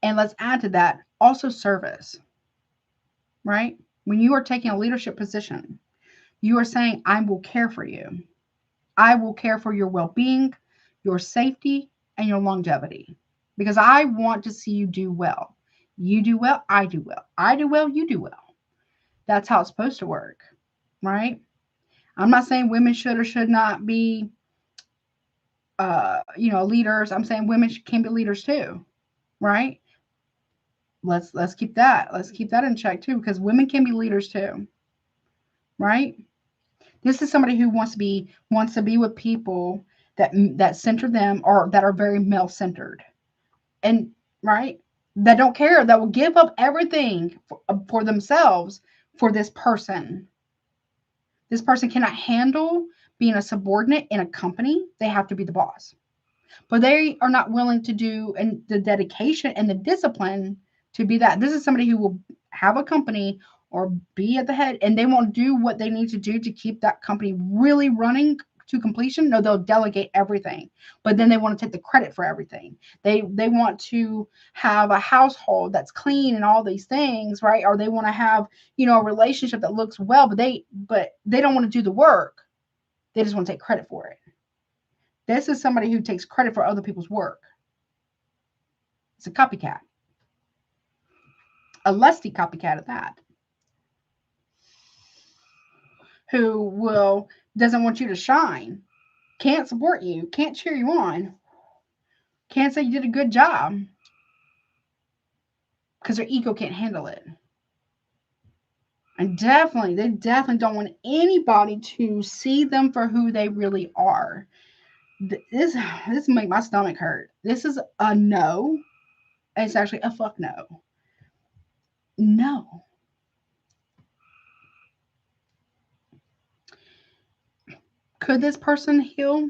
S1: And let's add to that also service, right? When you are taking a leadership position, you are saying, I will care for you. I will care for your well-being, your safety, and your longevity. Because I want to see you do well. You do well, I do well. I do well, you do well. That's how it's supposed to work, right? I'm not saying women should or should not be, leaders. I'm saying women can be leaders too, right? Let's keep that. Let's keep that in check too, because women can be leaders too, right? This is somebody who wants to be with people that center them or that are very male centered, and right, that don't care, that will give up everything for themselves for this person. This person cannot handle being a subordinate in a company. They have to be the boss. But they are not willing to do and the dedication and the discipline to be that. This is somebody who will have a company or be at the head, and they won't do what they need to do to keep that company really running to completion. No, they'll delegate everything, but then they want to take the credit for everything. They want to have a household that's clean and all these things, right? Or they want to have, a relationship that looks well, but they don't want to do the work. They just want to take credit for it. This is somebody who takes credit for other people's work. It's a copycat. A lusty copycat at that. Who doesn't want you to shine, can't support you, can't cheer you on, can't say you did a good job because their ego can't handle it. And they definitely don't want anybody to see them for who they really are. This make my stomach hurt. This is a no. It's actually a fuck no. No. Could this person heal?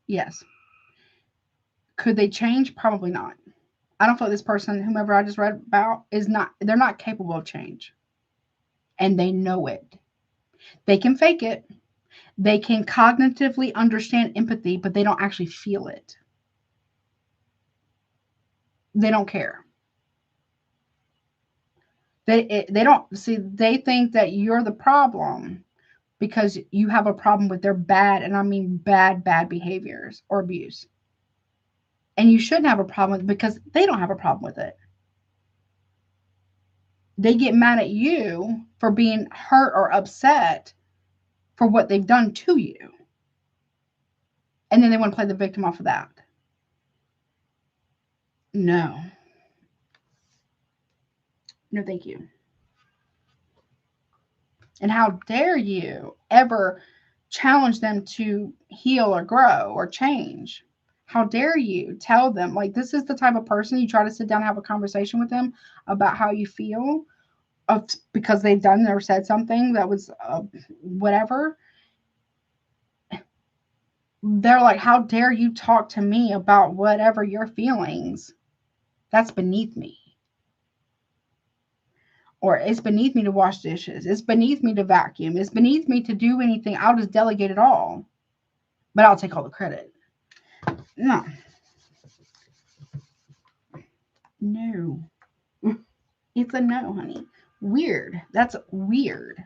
S1: Yes. Could they change? Probably not. I don't feel like this person, whomever I just read about, they're not capable of change. And they know it. They can fake it. They can cognitively understand empathy, but they don't actually feel it. They don't care. They don't see, they think that you're the problem because you have a problem with their bad, and I mean bad behaviors or abuse. And you shouldn't have a problem with it because they don't have a problem with it. They get mad at you for being hurt or upset for what they've done to you. And then they want to play the victim off of that. No. No, thank you. And how dare you ever challenge them to heal or grow or change? How dare you tell them, like, this is the type of person you try to sit down and have a conversation with them about how you feel because they've done or said something that was whatever. They're like, how dare you talk to me about whatever your feelings? That's beneath me. Or it's beneath me to wash dishes. It's beneath me to vacuum. It's beneath me to do anything. I'll just delegate it all. But I'll take all the credit. No. No. It's a no, honey. Weird. That's weird.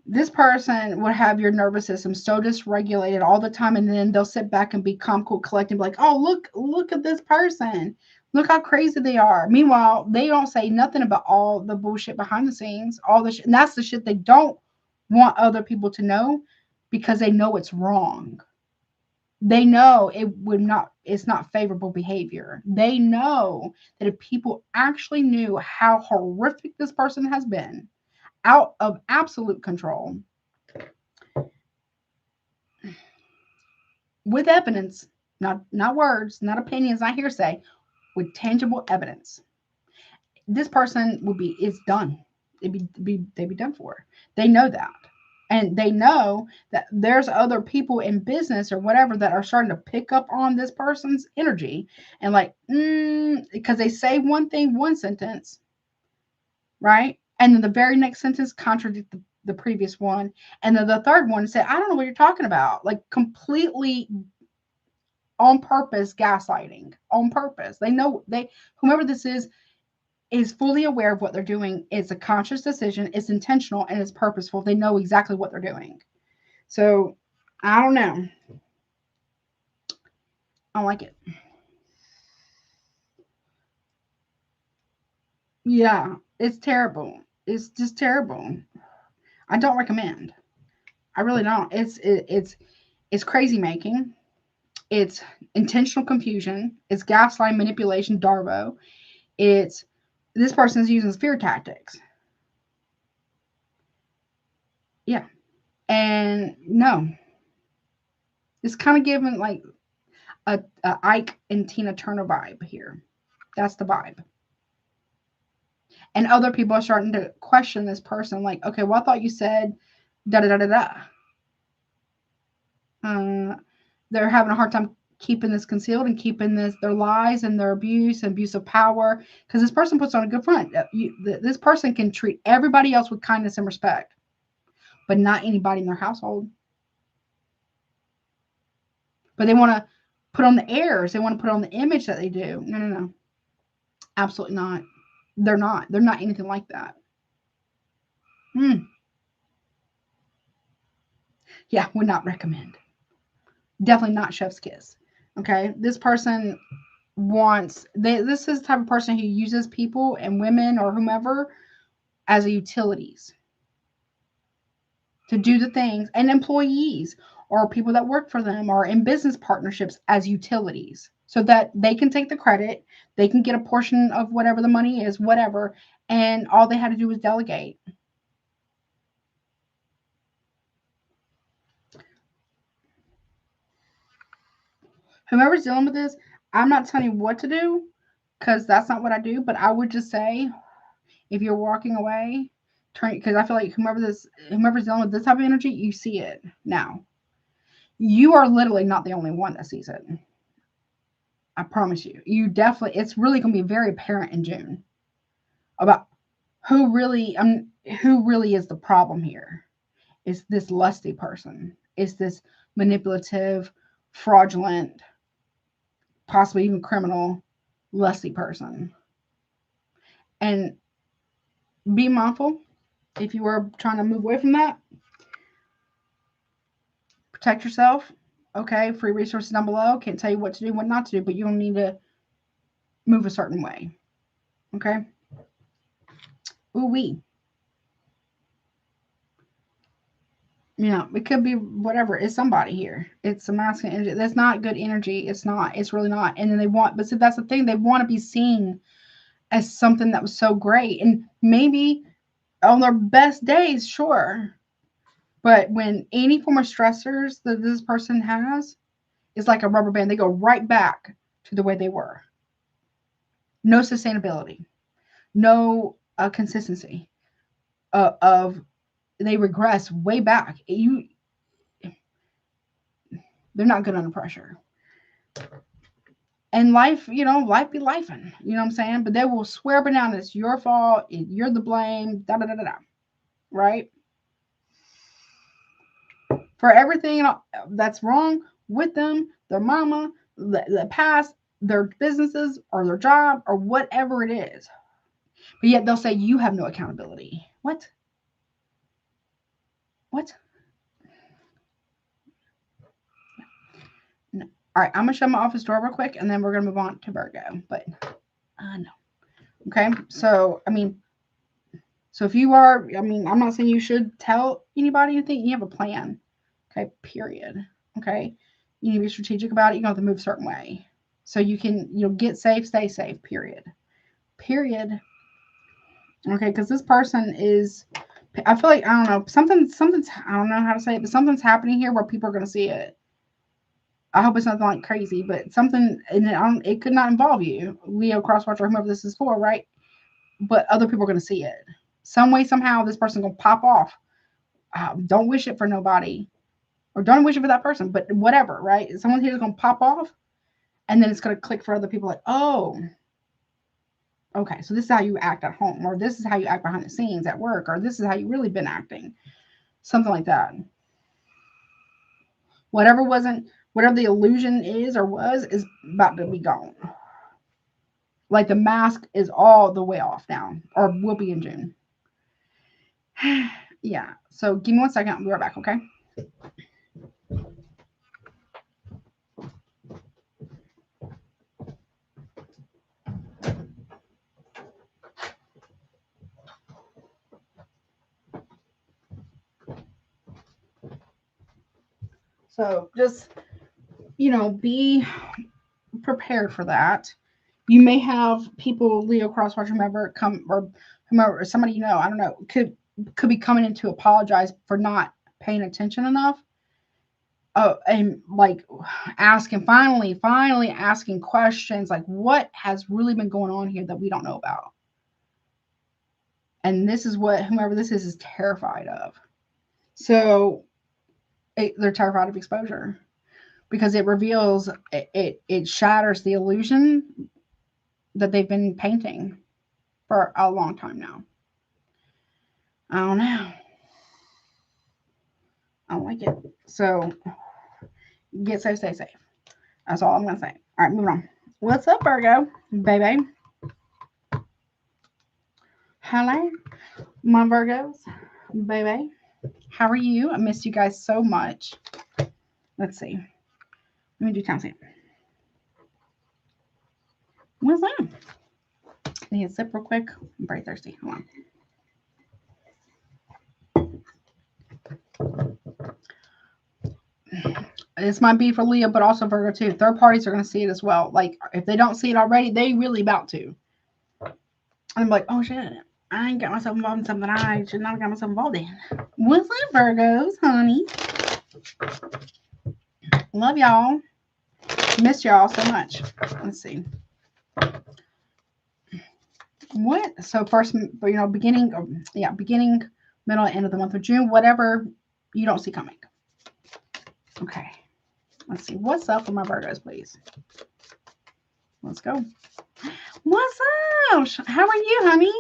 S1: This person would have your nervous system so dysregulated all the time, and then they'll sit back and be calm, cool, collected, and be like, oh, look at this person. Look how crazy they are. Meanwhile, they don't say nothing about all the bullshit behind the scenes, all the shit. And that's the shit they don't want other people to know because they know it's wrong. They know it's not favorable behavior. They know that if people actually knew how horrific this person has been, out of absolute control, with evidence, not words, not opinions, not hearsay, with tangible evidence, this person is done. They'd be done for. They know that. And they know that there's other people in business or whatever that are starting to pick up on this person's energy and like, because they say one thing, one sentence, right? And then the very next sentence contradict the previous one. And then the third one say, I don't know what you're talking about. Like completely on purpose, gaslighting on purpose. They know whomever this is fully aware of what they're doing. It's a conscious decision. It's intentional and it's purposeful. They know exactly what they're doing. So I don't know. I don't like it. Yeah, it's terrible. It's just terrible. I don't recommend. I really don't. It's crazy making. It's intentional confusion. It's gaslighting, manipulation, Darvo. It's this person's using fear tactics. Yeah. And no. It's kind of giving like a Ike and Tina Turner vibe here. That's the vibe. And other people are starting to question this person, like, okay, well, I thought you said da da da da da. They're having a hard time keeping this concealed and keeping their lies and their abuse and abuse of power, because this person puts on a good front. This person can treat everybody else with kindness and respect, but not anybody in their household. But they want to put on the airs. They want to put on the image that they do. No. Absolutely not. They're not. They're not anything like that. Yeah, would not recommend. Definitely not chef's kiss. Okay, this person this is the type of person who uses people and women or whomever as utilities to do the things, and employees or people that work for them or in business partnerships as utilities, so that they can take the credit, they can get a portion of whatever the money is, whatever, and all they had to do was delegate. Whomever's dealing with this, I'm not telling you what to do because that's not what I do, but I would just say, if you're walking away, turn, because I feel like whomever's dealing with this type of energy, you see it now. You are literally not the only one that sees it. I promise you. You definitely, it's really going to be very apparent in June about who really is the problem here. Is this lusty person? Is this manipulative, fraudulent, possibly even criminal, lusty person. And be mindful if you are trying to move away from that. Protect yourself. Okay, free resources down below. Can't tell you what to do, what not to do, but you don't need to move a certain way. Okay? Ooh-wee. You know, it could be whatever. It's somebody here. It's a masculine energy. That's not good energy. It's not. It's really not. And then they want, but see, that's the thing. They want to be seen as something that was so great. And maybe on their best days, sure. But when any form of stressors that this person has is like a rubber band, they go right back to the way they were. No sustainability, no consistency of they regress way back. They're not good under pressure. And life, you know, life be lifing. You know what I'm saying? But they will swear up and down it's your fault, you're the blame, da da da da da. Right? For everything that's wrong with them, their mama, the past, their businesses, or their job, or whatever it is. But yet they'll say you have no accountability. What? What? No. All right, I'm going to shut my office door real quick, and then we're going to move on to Virgo. But, no. Okay, so, I mean, so if you are, I mean, I'm not saying you should tell anybody anything. You have a plan. Okay, period. Okay, you need to be strategic about it. You have to move a certain way. So you can, you know, get safe, stay safe, period. Period. Okay, because this person is, I feel like, I don't know, something's, I don't know how to say it, but something's happening here where people are going to see it. I hope it's nothing like crazy, but something, and it could not involve you, Leo, Crosswatcher, or whoever this is for, right? But other people are going to see it. Some way, somehow, this person's going to pop off. Don't wish it for nobody, or don't wish it for that person, but whatever, right? Someone here is going to pop off, and then it's going to click for other people like, oh, okay, so this is how you act at home, or this is how you act behind the scenes at work, or this is how you really been acting. Something like that. Whatever the illusion is or was is about to be gone. Like the mask is all the way off now, or will be in June. Yeah, so give me 1 second. I'll be right back, okay? So just, you know, be prepared for that. You may have people, Leo, Crosswatch, whomever, come, or whomever, somebody you know, I don't know, could be coming in to apologize for not paying attention enough. And like finally asking questions like, what has really been going on here that we don't know about? And this is what whomever this is terrified of. So they're terrified of exposure because it reveals, it shatters the illusion that they've been painting for a long time now. I don't know. I don't like it. So get safe, stay safe. That's all I'm going to say. All right, moving on. What's up, Virgo? Baby. Hello, my Virgos. Baby. How are you? I missed you guys so much. Let's see. Let me do time stamp. What's that? I need a sip real quick. I'm very thirsty. Hold on. This might be for Leo, but also Virgo too. Third parties are going to see it as well. Like, if they don't see it already, they really about to. I'm like, oh shit, I ain't got myself involved in something I should not have got myself involved in. What's up, Virgos, honey? Love y'all. Miss y'all so much. Let's see. What? So first, you know, beginning, middle, end of the month of June, whatever you don't see coming. Okay. Let's see. What's up for my Virgos, please? Let's go. What's up? How are you, honey?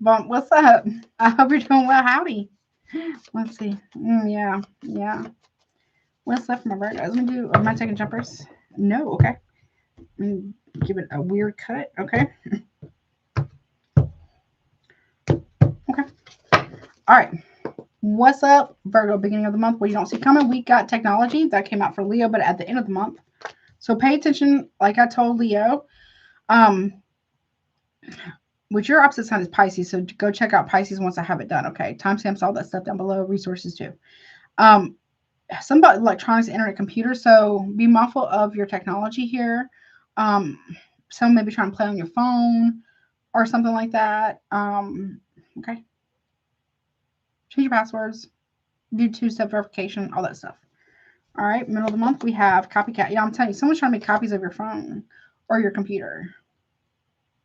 S1: But what's up? I hope you're doing well. Howdy. Let's see. Yeah. What's up for my Virgos? Let me do. Am I taking jumpers? No. Okay. Give it a weird cut. Okay. Okay. All right. What's up, Virgo? Beginning of the month, what you don't see coming. We got technology that came out for Leo, but at the end of the month. So pay attention. Like I told Leo, which your opposite sign is Pisces. So go check out Pisces once I have it done. Okay. Timestamps, all that stuff down below. Resources too. Some about electronics, internet, computer. So be mindful of your technology here. Some maybe trying to play on your phone or something like that. Okay. Change your passwords. Do two-step verification, all that stuff. All right. Middle of the month, we have copycat. Yeah, I'm telling you, someone's trying to make copies of your phone or your computer.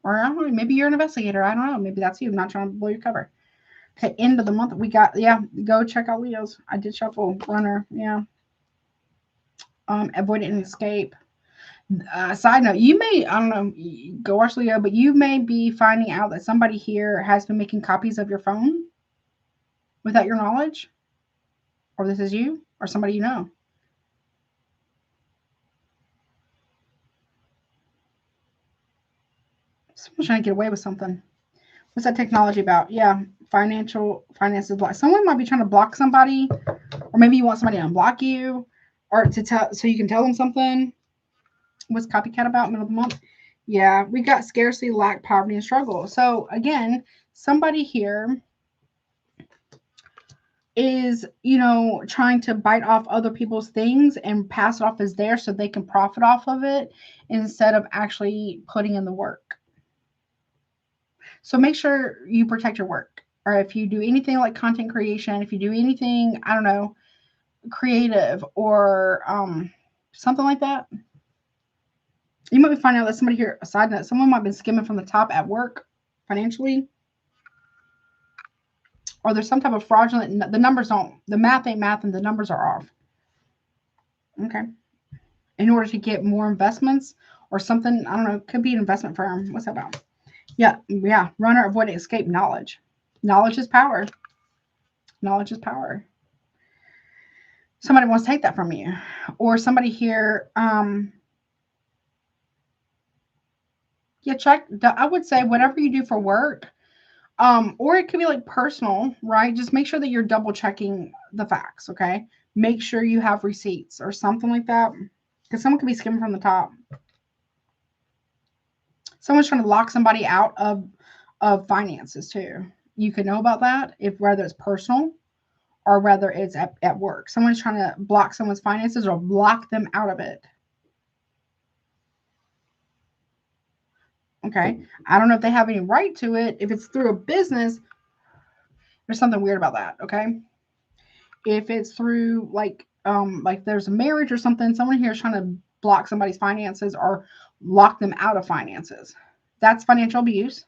S1: Or I don't know, maybe you're an investigator. I don't know. Maybe that's you. I'm not trying to blow your cover. Okay, end of the month, we got, yeah, go check out Leo's. I did shuffle runner, yeah. Avoid and escape. Side note, you may, I don't know, go watch Leo, but you may be finding out that somebody here has been making copies of your phone without your knowledge. Or this is you, or somebody you know. Someone's trying to get away with something. What's that technology about? Yeah, finances block. Someone might be trying to block somebody, or maybe you want somebody to unblock you, or to tell so you can tell them something. What's copycat about? Middle of the month. Yeah, we got scarcity, lack, poverty, and struggle. So again, somebody here is, trying to bite off other people's things and pass it off as theirs so they can profit off of it instead of actually putting in the work. So make sure you protect your work. Or if you do anything like content creation, if you do anything, I don't know, creative or something like that, you might be finding out that somebody here, a side note, someone might have been skimming from the top at work financially. Or there's some type of fraudulent, the numbers don't, the math ain't math and the numbers are off. Okay. In order to get more investments or something, I don't know, could be an investment firm. What's that about? Yeah. Runner, avoid, escape, knowledge. Knowledge is power. Knowledge is power. Somebody wants to take that from you. Or somebody here, check. I would say whatever you do for work, or it could be like personal, right? Just make sure that you're double checking the facts, okay? Make sure you have receipts or something like that, because someone could be skimming from the top. Someone's trying to lock somebody out of finances too. You could know about that if whether it's personal or whether it's at work. Someone's trying to block someone's finances or block them out of it. Okay. I don't know if they have any right to it. If it's through a business, there's something weird about that. Okay. If it's through like there's a marriage or something, someone here is trying to block somebody's finances or lock them out of finances. That's financial abuse.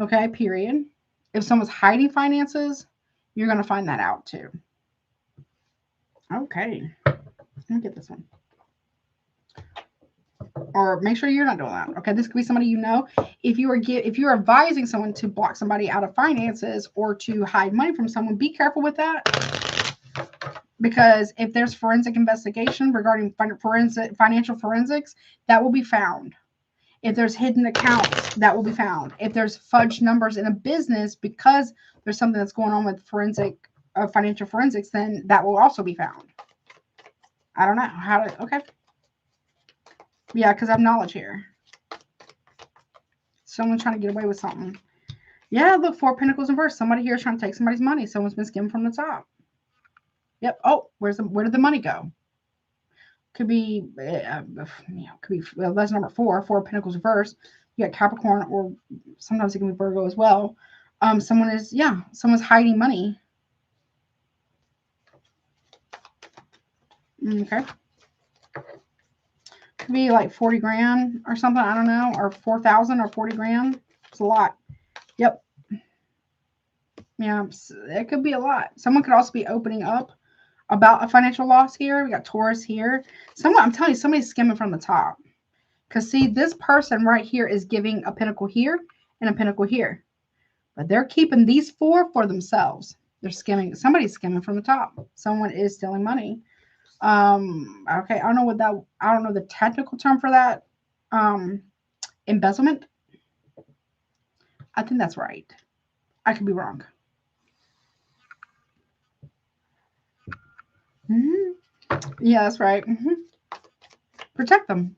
S1: Okay. Period. If someone's hiding finances, you're going to find that out too. Okay. Let me get this one. Or make sure you're not doing that. Okay, this could be somebody you know. If you're advising someone to block somebody out of finances or to hide money from someone, be careful with that. Because if there's forensic investigation regarding financial forensics, that will be found. If there's hidden accounts, that will be found. If there's fudged numbers in a business because there's something that's going on with financial forensics, then that will also be found. I don't know how to. Okay. Yeah, because I have knowledge here. Someone's trying to get away with something. Yeah, look, 4 Pentacles in reverse. Somebody here is trying to take somebody's money. Someone's been skimming from the top. Yep. Oh, where did the money go? Could be, well, that's number 4. 4 Pentacles reverse. You got Capricorn, or sometimes it can be Virgo as well. Someone's hiding money. Okay. Could be like 40 grand or something. I don't know. Or 4,000 or 40 grand. It's a lot. Yep. Yeah, it could be a lot. Someone could also be opening up about a financial loss here. We got Taurus here. I'm telling you, somebody's skimming from the top. Because see, this person right here is giving a pentacle here and a pentacle here. But they're keeping these 4 for themselves. They're skimming. Somebody's skimming from the top. Someone is stealing money. Okay, I don't know the technical term for that. Embezzlement. I think that's right. I could be wrong. Yeah, that's right. Protect them.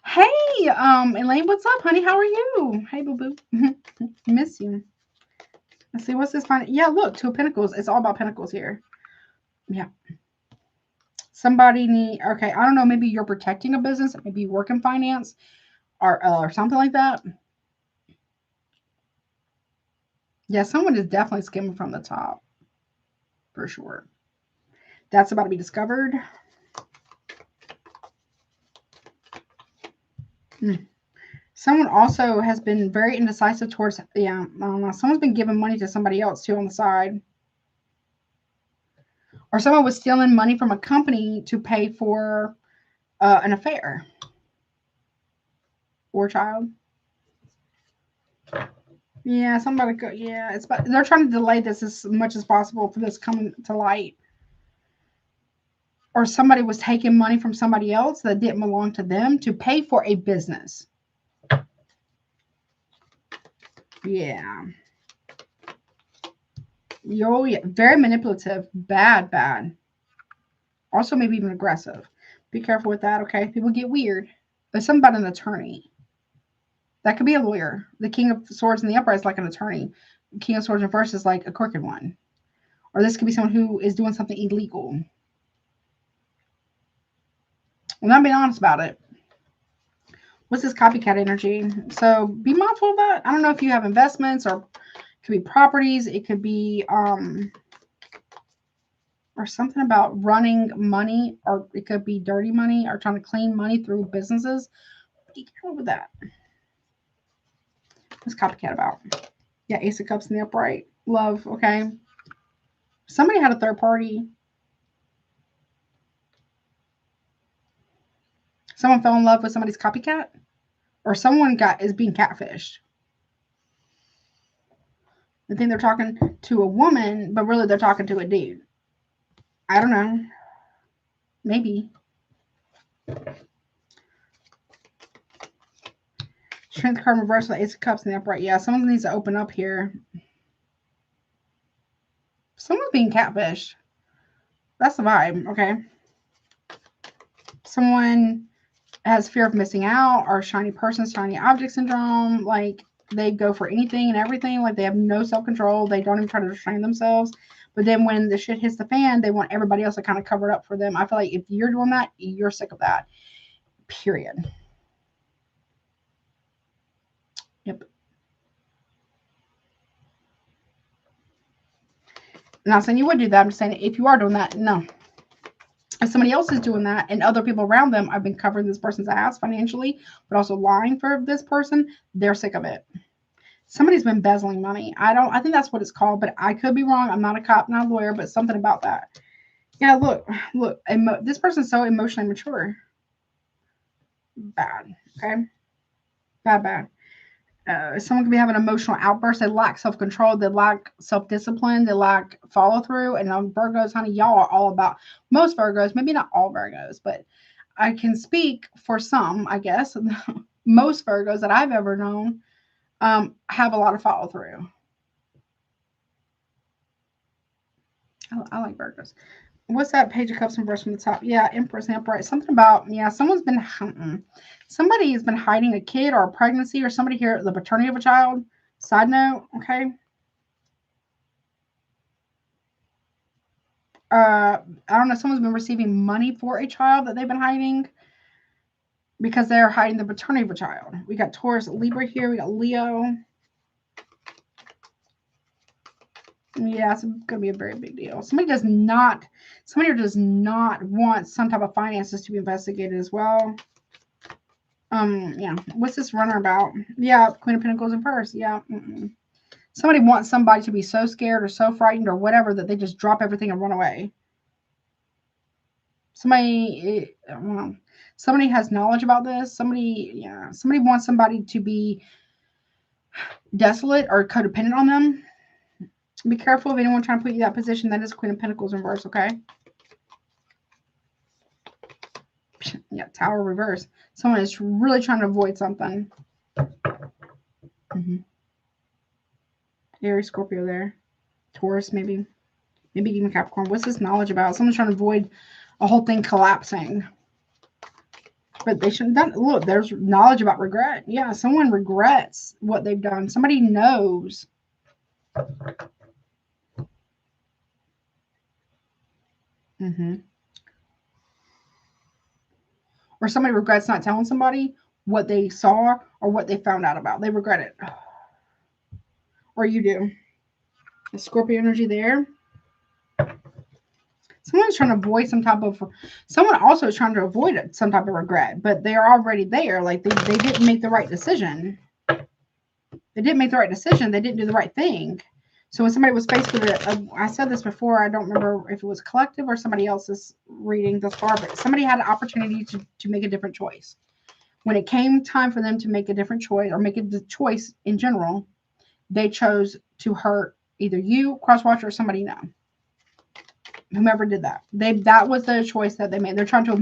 S1: Hey, Elaine, what's up, honey? How are you? Hey, boo boo. Miss you. Let's see, what's this fun? Yeah, look, Two of Pentacles. It's all about Pentacles here. Yeah. Somebody need, okay, I don't know, maybe you're protecting a business, maybe you work in finance or something like that. Yeah, someone is definitely skimming from the top. For sure. That's about to be discovered. Someone also has been very indecisive towards, yeah, I don't know. Someone's been giving money to somebody else too on the side. Or someone was stealing money from a company to pay for an affair. Or child. Yeah, somebody go. Yeah, it's but they're trying to delay this as much as possible for this coming to light. Or somebody was taking money from somebody else that didn't belong to them to pay for a business. Yeah. Yo, yeah, very manipulative. Bad, bad. Also, maybe even aggressive. Be careful with that, okay? People get weird. There's something about an attorney. That could be a lawyer. The King of Swords in the upright is like an attorney. King of Swords in reverse is like a crooked one. Or this could be someone who is doing something illegal. I'm not being honest about it. What's this copycat energy? So be mindful of that. I don't know if you have investments or it could be properties. It could be or something about running money, or it could be dirty money or trying to clean money through businesses. Be careful with that. What's copycat about? Yeah, Ace of Cups in the upright. Love, okay. Somebody had a third party. Someone fell in love with somebody's copycat, or someone is being catfished. I think they're talking to a woman, but really they're talking to a dude. I don't know. Maybe. Strength card reversal, Ace of Cups in the upright. Yeah, someone needs to open up here. Someone's being catfished. That's the vibe, okay? Someone has fear of missing out, or shiny person, shiny object syndrome. Like, they go for anything and everything. Like, they have no self-control. They don't even try to restrain themselves. But then when the shit hits the fan, they want everybody else to kind of cover it up for them. I feel like if you're doing that, you're sick of that. Period. Yep. I'm not saying you would do that. I'm just saying if you are doing that, no. If somebody else is doing that and other people around them, I've been covering this person's ass financially, but also lying for this person, they're sick of it. Somebody's been embezzling money. I think that's what it's called, but I could be wrong. I'm not a cop, not a lawyer, but something about that. Yeah, look, this person's so emotionally mature. Bad, okay? Bad. Someone could be having an emotional outburst. They lack self-control. They lack self-discipline. They lack follow-through. And Virgos, honey, y'all are all about, most Virgos, maybe not all Virgos, but I can speak for some, I guess. Most Virgos that I've ever known have a lot of follow-through. I like Virgos. What's that Page of Cups reversed from the top? Yeah, Empress and Upright. Something about, yeah, someone's been hunting. Somebody has been hiding a kid or a pregnancy, or somebody here, the paternity of a child. Side note, okay. I don't know, someone's been receiving money for a child that they've been hiding because they're hiding the paternity of a child. We got Taurus, Libra here. We got Leo. Yeah, it's going to be a very big deal. Somebody does not want some type of finances to be investigated as well. Yeah. What's this runner about? Yeah, Queen of Pentacles in purse. Yeah. Somebody wants somebody to be so scared or so frightened or whatever that they just drop everything and run away. Somebody has knowledge about this. Somebody wants somebody to be desolate or codependent on them. Be careful of anyone trying to put you in that position. That is Queen of Pentacles in reverse, okay? Yeah, Tower reverse. Someone is really trying to avoid something. Aries, Scorpio there. Taurus, maybe. Maybe even Capricorn. What's this knowledge about? Someone's trying to avoid a whole thing collapsing. But they shouldn't have done. Look, there's knowledge about regret. Yeah, someone regrets what they've done. Somebody knows. Or somebody regrets not telling somebody what they saw or what they found out about. They regret it. Or you do. The Scorpio energy there. Someone's trying to avoid some type of, someone also is trying to avoid some type of regret, but they're already there. Like they didn't make the right decision. They didn't make the right decision. They didn't do the right thing. So when somebody was faced with it, I said this before, I don't remember if it was collective or somebody else's reading thus far, but somebody had an opportunity to make a different choice. When it came time for them to make a different choice or make a choice in general, they chose to hurt either you, crosswatcher, or somebody you know. Whomever did that. That was the choice that they made. They're trying to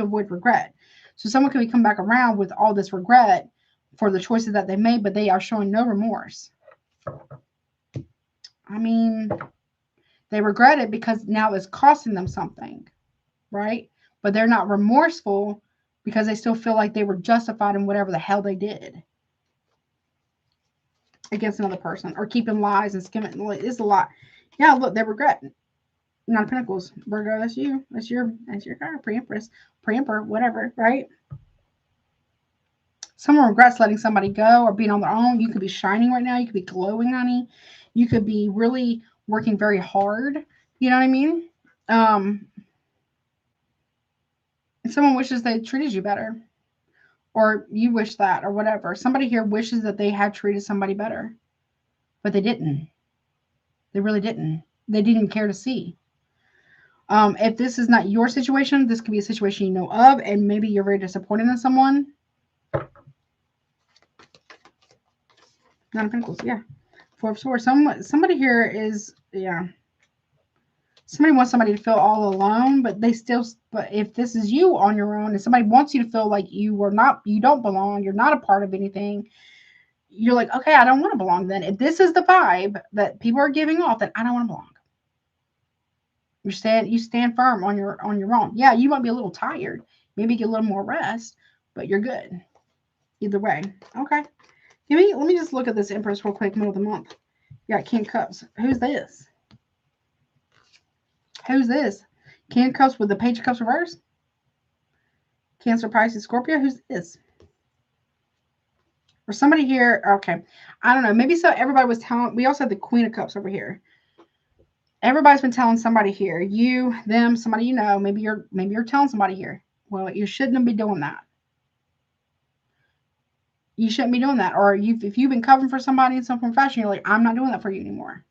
S1: avoid regret. So someone can come back around with all this regret for the choices that they made, but they are showing no remorse. I mean, they regret it because now it's costing them something, right? But they're not remorseful because they still feel like they were justified in whatever the hell they did against another person or keeping lies and skimming. It's a lot. Yeah, look, they regret. Nine of Pentacles, Virgo, that's you. That's your card. Pre-Empress, Pre-Emperor, whatever, right? Someone regrets letting somebody go or being on their own. You could be shining right now. You could be glowing, honey. You could be really working very hard. You know what I mean? Someone wishes they treated you better. Or you wish that or whatever. Somebody here wishes that they had treated somebody better. But they didn't. They really didn't. They didn't care to see. If this is not your situation, this could be a situation you know of, and maybe you're very disappointed in someone. Nine of Pentacles, yeah. Four of Swords. Somebody here is, yeah. Somebody wants somebody to feel all alone, but but if this is you on your own, and somebody wants you to feel like you don't belong, you're not a part of anything, you're like, okay, I don't want to belong then. If this is the vibe that people are giving off, then I don't want to belong. You stand firm on your own. Yeah, you might be a little tired. Maybe get a little more rest, but you're good. Either way. Okay. Let me just look at this Empress real quick, middle of the month. You got King of Cups. Who's this? Who's this? King of Cups with the Page of Cups reverse? Cancer, Pisces, Scorpio? Who's this? Or somebody here. Okay. I don't know. Maybe so everybody was telling. We also have the Queen of Cups over here. Everybody's been telling somebody here. You, them, somebody you know. Maybe you're telling somebody here. Well, you shouldn't be doing that. You shouldn't be doing that. Or if you've been covering for somebody in some profession, you're like, I'm not doing that for you anymore.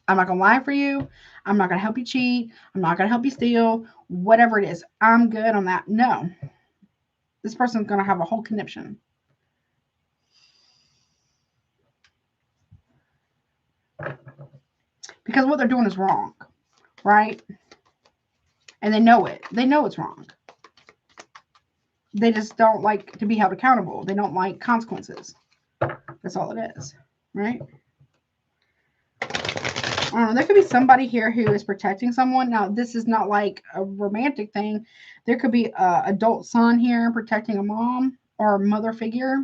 S1: I'm not going to lie for you. I'm not going to help you cheat. I'm not going to help you steal. Whatever it is. I'm good on that. No. This person's going to have a whole conniption. Because what they're doing is wrong. Right? And they know it. They know it's wrong. They just don't like to be held accountable. They don't like consequences. That's all it is. Right? I don't know. There could be somebody here who is protecting someone. Now, this is not like a romantic thing. There could be an adult son here protecting a mom or a mother figure.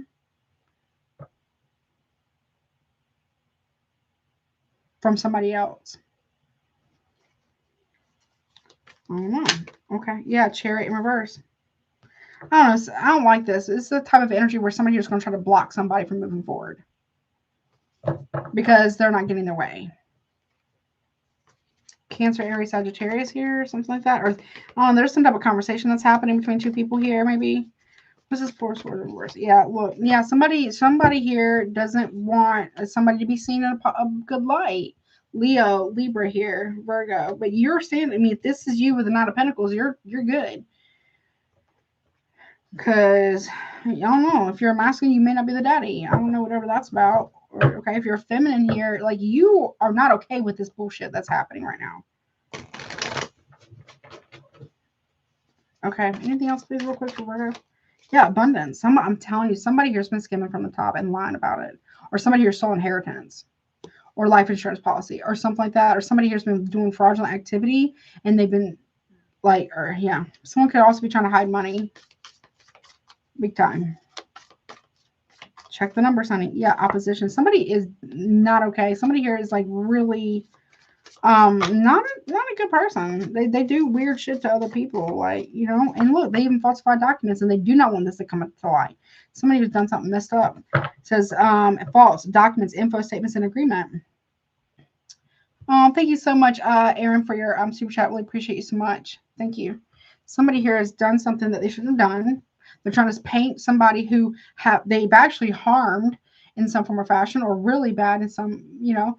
S1: From somebody else. I don't know. Okay. Yeah, Chariot in reverse. I don't know. I don't like this. It's the type of energy where somebody is going to try to block somebody from moving forward. Because they're not getting their way. Cancer, Aries, Sagittarius here, something like that. Or there's some type of conversation that's happening between two people here, maybe. What's this Four Swords reverse? Yeah, look, yeah, somebody here doesn't want somebody to be seen in a good light. Leo, Libra here, Virgo. But you're saying, I mean, if this is you with the Knight of Pentacles, you're good. Because I don't know, if you're a masculine, you may not be the daddy. I don't know, whatever that's about. Or, okay, if you're a feminine here, like, you are not okay with this bullshit that's happening right now. Okay. Anything else, please, real quick for Virgo? Yeah, abundance. I'm telling you, somebody here's been skimming from the top and lying about it. Or somebody here stole inheritance. Or life insurance policy. Or something like that. Or somebody here's been doing fraudulent activity. And they've been like, or yeah. Someone could also be trying to hide money. Big time. Check the numbers, honey. Yeah, opposition. Somebody is not okay. Somebody here is like really not a good person. They do weird shit to other people, like, you know. And look, they even falsify documents, and they do not want this to come to light. Somebody who's done something messed up. It says false documents, info, statements, and agreement. Thank you so much, Erin, for your super chat. Really appreciate you so much. Thank you. Somebody here has done something that they shouldn't have done. They're trying to paint somebody who they've actually harmed in some form or fashion, or really bad in some, you know,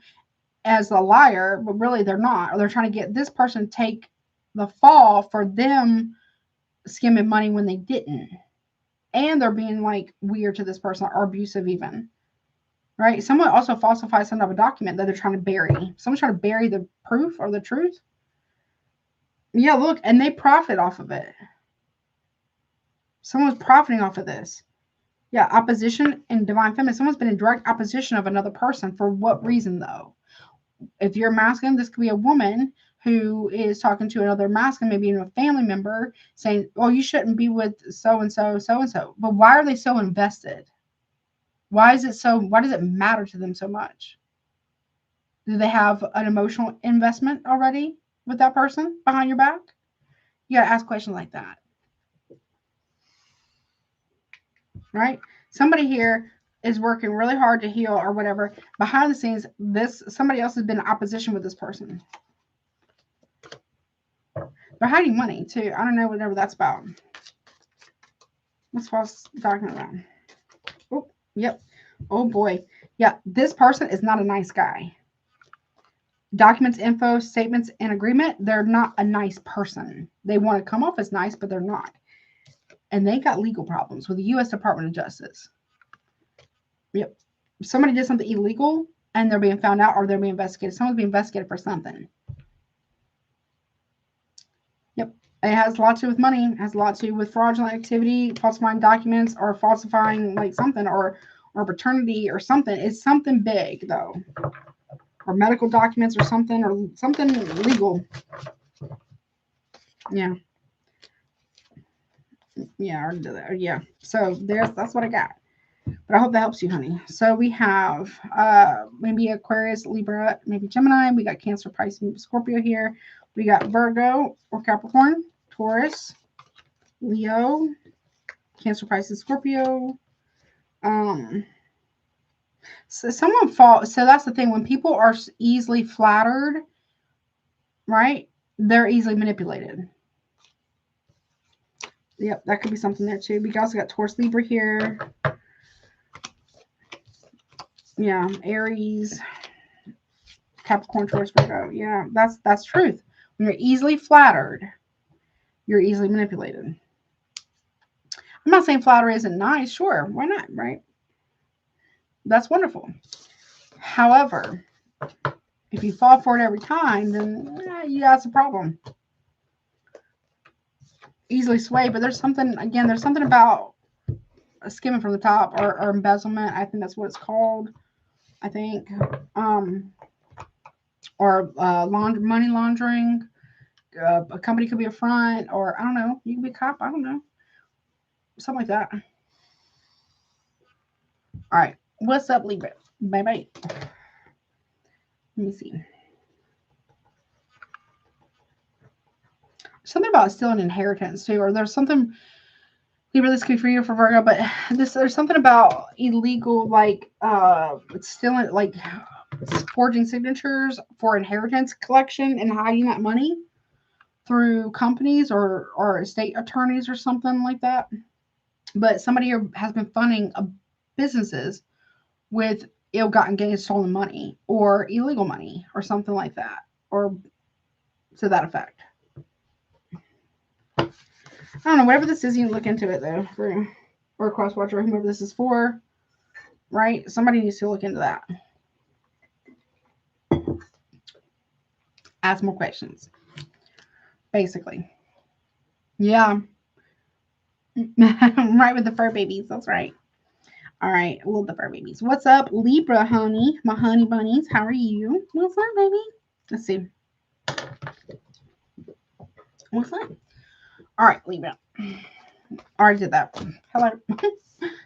S1: as a liar, but really they're not. Or they're trying to get this person to take the fall for them skimming money when they didn't. And they're being like weird to this person or abusive even. Right? Someone also falsifies some type of document that they're trying to bury. Someone's trying to bury the proof or the truth. Yeah, look, and they profit off of it. Someone's profiting off of this. Yeah, opposition and divine feminine. Someone's been in direct opposition of another person. For what reason, though? If you're masculine, this could be a woman who is talking to another masculine, maybe even a family member, saying, oh, you shouldn't be with so-and-so, so-and-so. But why are they so invested? Why does it matter to them so much? Do they have an emotional investment already with that person behind your back? You got to ask questions like that. Right? Somebody here is working really hard to heal or whatever. Behind the scenes, somebody else has been in opposition with this person. They're hiding money too. I don't know whatever that's about. What's false document about? Oh, yep. Oh boy. Yeah, this person is not a nice guy. Documents, info, statements, and agreement, they're not a nice person. They want to come off as nice, but they're not. And they got legal problems with the U.S. Department of Justice. Yep. Somebody did something illegal, and they're being found out, or they're being investigated. Someone's being investigated for something. Yep. It has a lot to do with money. It has a lot to do with fraudulent activity, falsifying documents, or falsifying like something, or paternity, or something. It's something big, though. Or medical documents, or something legal. Yeah. Yeah, yeah. So that's what I got. But I hope that helps you, honey. So we have maybe Aquarius, Libra, maybe Gemini. We got Cancer, Pisces, Scorpio here. We got Virgo or Capricorn, Taurus, Leo, Cancer, Pisces, Scorpio. So so that's the thing. When people are easily flattered, right? They're easily manipulated. Yep, that could be something there too. We also got Taurus, Libra here. Yeah, Aries, Capricorn, Taurus, Virgo. Yeah, that's truth. When you're easily flattered, you're easily manipulated. I'm not saying flattery isn't nice. Sure, why not, right? That's wonderful. However, if you fall for it every time, then yeah, it's a problem. Easily swayed, but there's something about skimming from the top or embezzlement. I think that's what it's called. I think, or money laundering. A company could be a front, or I don't know. You could be a cop. I don't know. Something like that. All right. What's up, Libra? Bye-bye. Let me see. Something about stealing inheritance, too. Or there's something, Libra, this could be for you or for Virgo, but there's something about illegal, like, stealing, like, forging signatures for inheritance collection and hiding that money through companies or estate attorneys or something like that. But somebody here has been funding businesses with ill-gotten gains, stolen money, or illegal money, or something like that, or to that effect. I don't know. Whatever this is, you can look into it though, or cross-watcher, or whoever this is for. Right? Somebody needs to look into that. Ask more questions. Basically. Yeah. Right with the fur babies. That's right. All right. I love the fur babies. What's up, Libra, honey? My honey bunnies. How are you? What's up, baby? Let's see. What's up? All right, Libra. Already did that. Hello.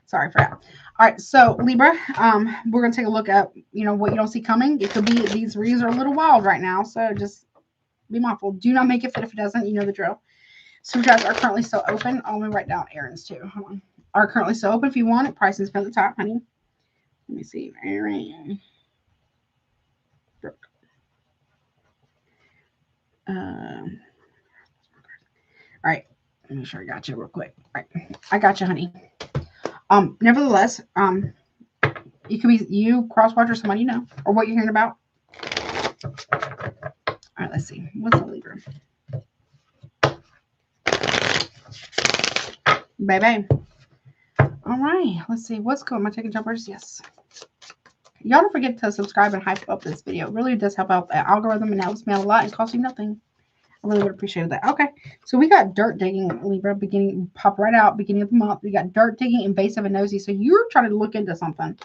S1: Sorry for that. All right, so Libra, we're gonna take a look at what you don't see coming. It could be these reads are a little wild right now, so just be mindful. Do not make it fit if it doesn't. You know the drill. Switch jobs are currently still open. Let me write down Erin's too. Hold on. Are currently still open if you want it. Prices at the top, honey. Let me see. Erin Brook. All right. Let me make sure I got you real quick. All right. I got you, honey. Nevertheless, it could be you, crosswatch, or somebody you know, or what you're hearing about. All right, let's see. What's the Libra? Baby. All right, let's see. What's going on? Am I taking jumpers? Yes. Y'all don't forget to subscribe and hype up this video. It really does help out the algorithm and helps me out a lot and costs you nothing. I really would appreciate that. Okay, so we got dirt digging, Libra, beginning, pop right out, beginning of the month. We got dirt digging, invasive, and nosy. So you're trying to look into something.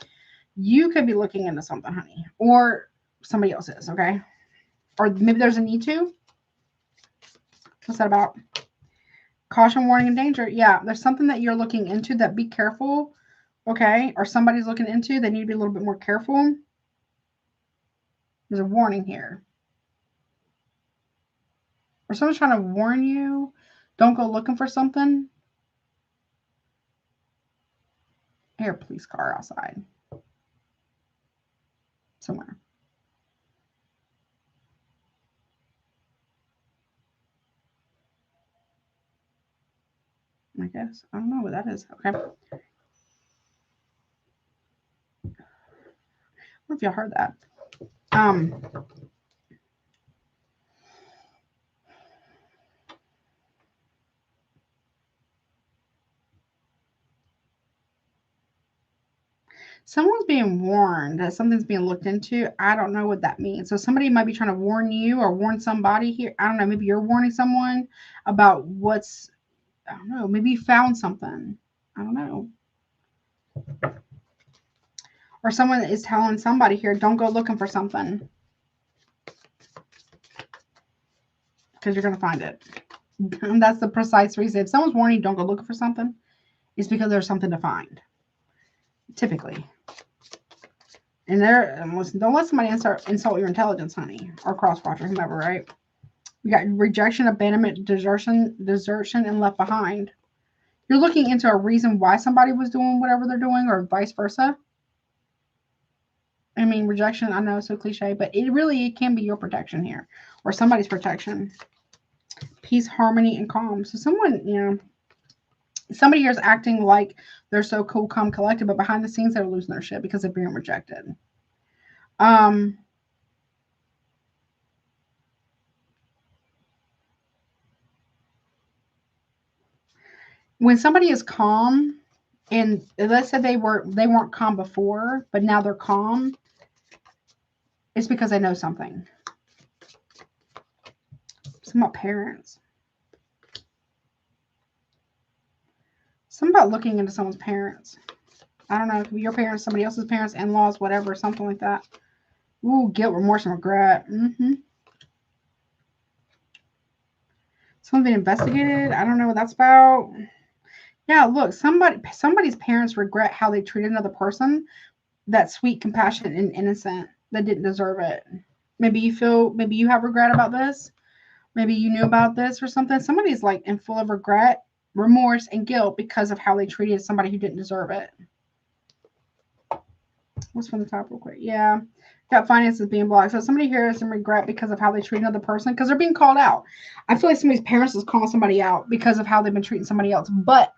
S1: You could be looking into something, honey, or somebody else is, okay? Or maybe there's a need to. What's that about? Caution, warning, and danger. Yeah, there's something that you're looking into that be careful, okay? Or somebody's looking into. They need to be a little bit more careful. There's a warning here. Or someone's trying to warn you. Don't go looking for something. Here, police car outside. Somewhere. I guess. I don't know what that is. Okay. I don't know if y'all heard that. Someone's being warned that something's being looked into. I don't know what that means. So somebody might be trying to warn you or warn somebody here. I don't know. Maybe you're warning someone about what's, I don't know. Maybe you found something. I don't know. Or someone is telling somebody here, don't go looking for something. Because you're going to find it. And that's the precise reason. If someone's warning you, don't go looking for something, it's because there's something to find. Typically. And don't let somebody insult your intelligence, honey, or crosswatch or whomever, right? We got rejection, abandonment, desertion, and left behind. You're looking into a reason why somebody was doing whatever they're doing, or vice versa. I mean, rejection, I know it's so cliche, but it can be your protection here, or somebody's protection. Peace, harmony, and calm. So someone, somebody here is acting like they're so cool, calm, collected, but behind the scenes they're losing their shit because they're being rejected. When somebody is calm, and let's say they weren't calm before, but now they're calm, it's because they know something. Something about parents. Something about looking into someone's parents. I don't know. It could be your parents, somebody else's parents, in-laws, whatever, something like that. Ooh, guilt, remorse, and regret. Someone's being investigated. I don't know what that's about. Yeah, look, somebody's parents regret how they treated another person. That's sweet, compassionate, and innocent. That didn't deserve it. Maybe you have regret about this. Maybe you knew about this or something. Somebody's like in full of regret, remorse, and guilt because of how they treated somebody who didn't deserve it. What's from the top real quick? Yeah. Got finances being blocked. So somebody here has some regret because of how they treat another person because they're being called out. I feel like somebody's parents is calling somebody out because of how they've been treating somebody else. But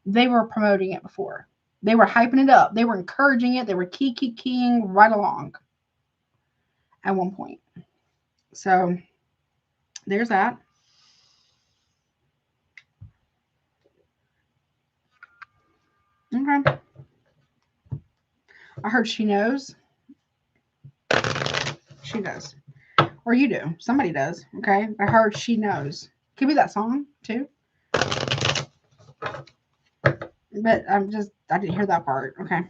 S1: they were promoting it before. They were hyping it up. They were encouraging it. They were keying right along at one point. So there's that. Okay. I heard she knows. She does. Or you do. Somebody does. Okay. I heard she knows. Could be that song too. But I didn't hear that part. Okay.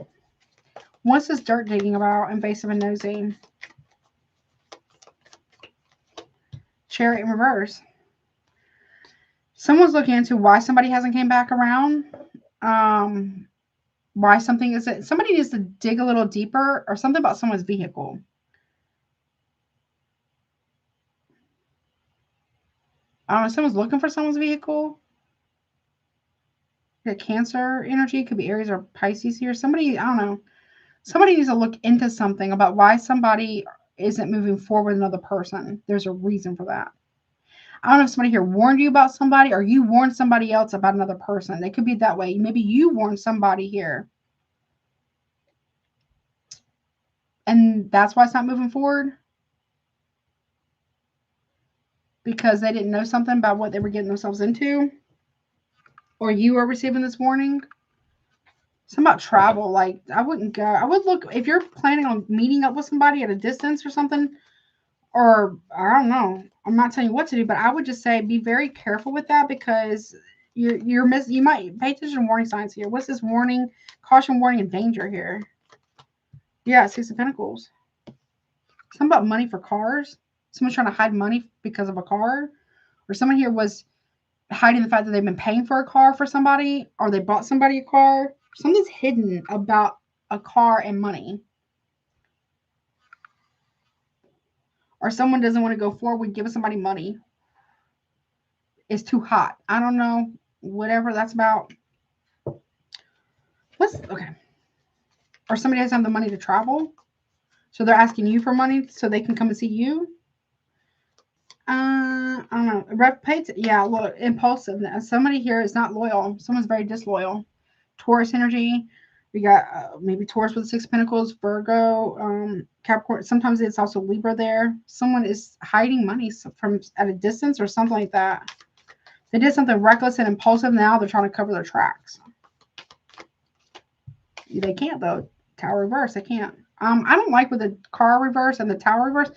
S1: What's this dirt digging about? Invasive and nosy. Chariot in reverse. Someone's looking into why somebody hasn't came back around. Why something isn't. Somebody needs to dig a little deeper, or something about someone's vehicle. I don't know. Someone's looking for someone's vehicle. The Cancer energy could be Aries or Pisces here. Somebody, I don't know. Somebody needs to look into something about why somebody isn't moving forward with another person. There's a reason for that. I don't know if somebody here warned you about somebody or you warned somebody else about another person. It could be that way. Maybe you warned somebody here. And that's why it's not moving forward. Because they didn't know something about what they were getting themselves into. Or you are receiving this warning. Something about travel. Like, I wouldn't go. I would look, if you're planning on meeting up with somebody at a distance or something, or I don't know. I'm not telling you what to do, but I would just say be very careful with that because you might pay attention to warning signs here. What's this warning? Caution, warning, and danger here. Yeah, Six of Pentacles. Something about money for cars. Someone's trying to hide money because of a car. Or someone here was hiding the fact that they've been paying for a car for somebody, or they bought somebody a car. Something's hidden about a car and money. Or someone doesn't want to go forward giving somebody money. It's too hot. I don't know. Whatever that's about. Okay. Or somebody doesn't have the money to travel. So they're asking you for money so they can come and see you. I don't know. Yeah, look, impulsive. Somebody here is not loyal. Someone's very disloyal. Taurus energy. We got maybe Taurus with the Six of Pentacles, Virgo, Capricorn. Sometimes it's also Libra there. Someone is hiding money from at a distance or something like that. They did something reckless and impulsive. Now they're trying to cover their tracks. They can't though. Tower reverse. They can't. I don't like with the car reverse and the tower reverse.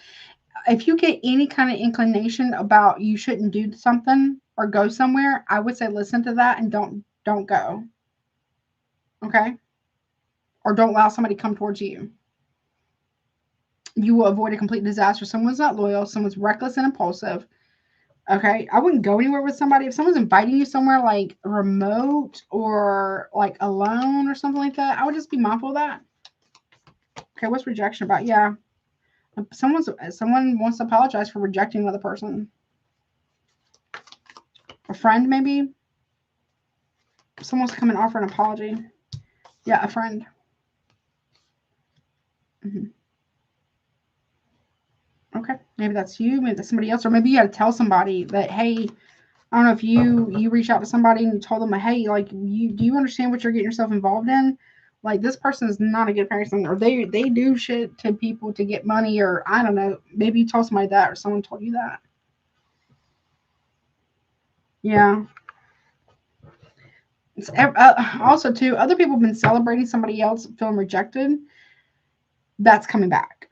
S1: If you get any kind of inclination about you shouldn't do something or go somewhere, I would say listen to that and don't go. Okay? Or don't allow somebody to come towards you. You will avoid a complete disaster. Someone's not loyal. Someone's reckless and impulsive. Okay? I wouldn't go anywhere with somebody. If someone's inviting you somewhere like remote or like alone or something like that, I would just be mindful of that. Okay, what's rejection about? Yeah. Someone wants to apologize for rejecting another person. A friend, maybe. Someone wants to come and offer an apology. Yeah, a friend. Okay, maybe that's you. Maybe that's somebody else, or maybe you got to tell somebody that, hey, I don't know if you reach out to somebody and you told them, hey, like, do you understand what you're getting yourself involved in? Like, this person is not a good person, or they do shit to people to get money, or I don't know. Maybe you told somebody that, or someone told you that. Yeah. Also, too, other people have been celebrating somebody else feeling rejected. That's coming back.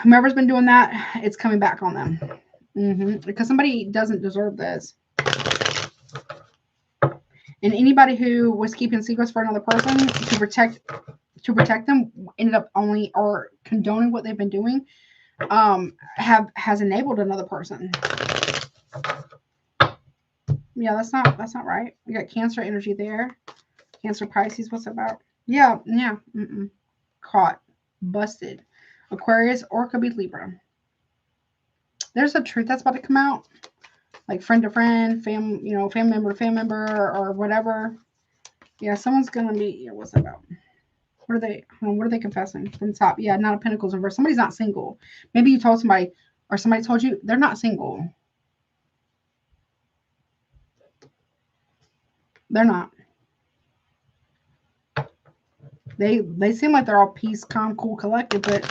S1: Whoever's been doing that, it's coming back on them. Because somebody doesn't deserve this. And anybody who was keeping secrets for another person to protect them ended up only or condoning what they've been doing. Has enabled another person. Yeah, that's not right. We got Cancer energy there. Cancer, Pisces. What's that about? Yeah. Caught, busted. Aquarius, or it could be Libra. There's a truth that's about to come out, like friend to friend, family member to family member, or whatever. Yeah, someone's gonna be. Yeah, what's that about? What are they confessing from the top? Yeah, Nine of Pentacles reverse. Somebody's not single. Maybe you told somebody, or somebody told you they're not single. They're not. They seem like they're all peace, calm, cool, collected, but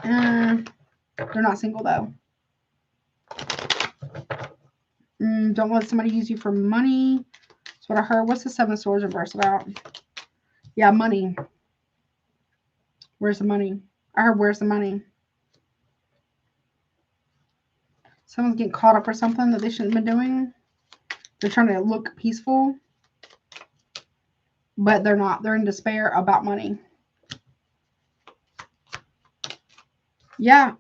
S1: they're not single though. Don't let somebody use you for money. That's what I heard. What's the Seven of Swords reverse about? Yeah, money. Where's the money? I heard, where's the money? Someone's getting caught up for something that they shouldn't have been doing. They're trying to look peaceful. but they're not. They're in despair about money. Yeah,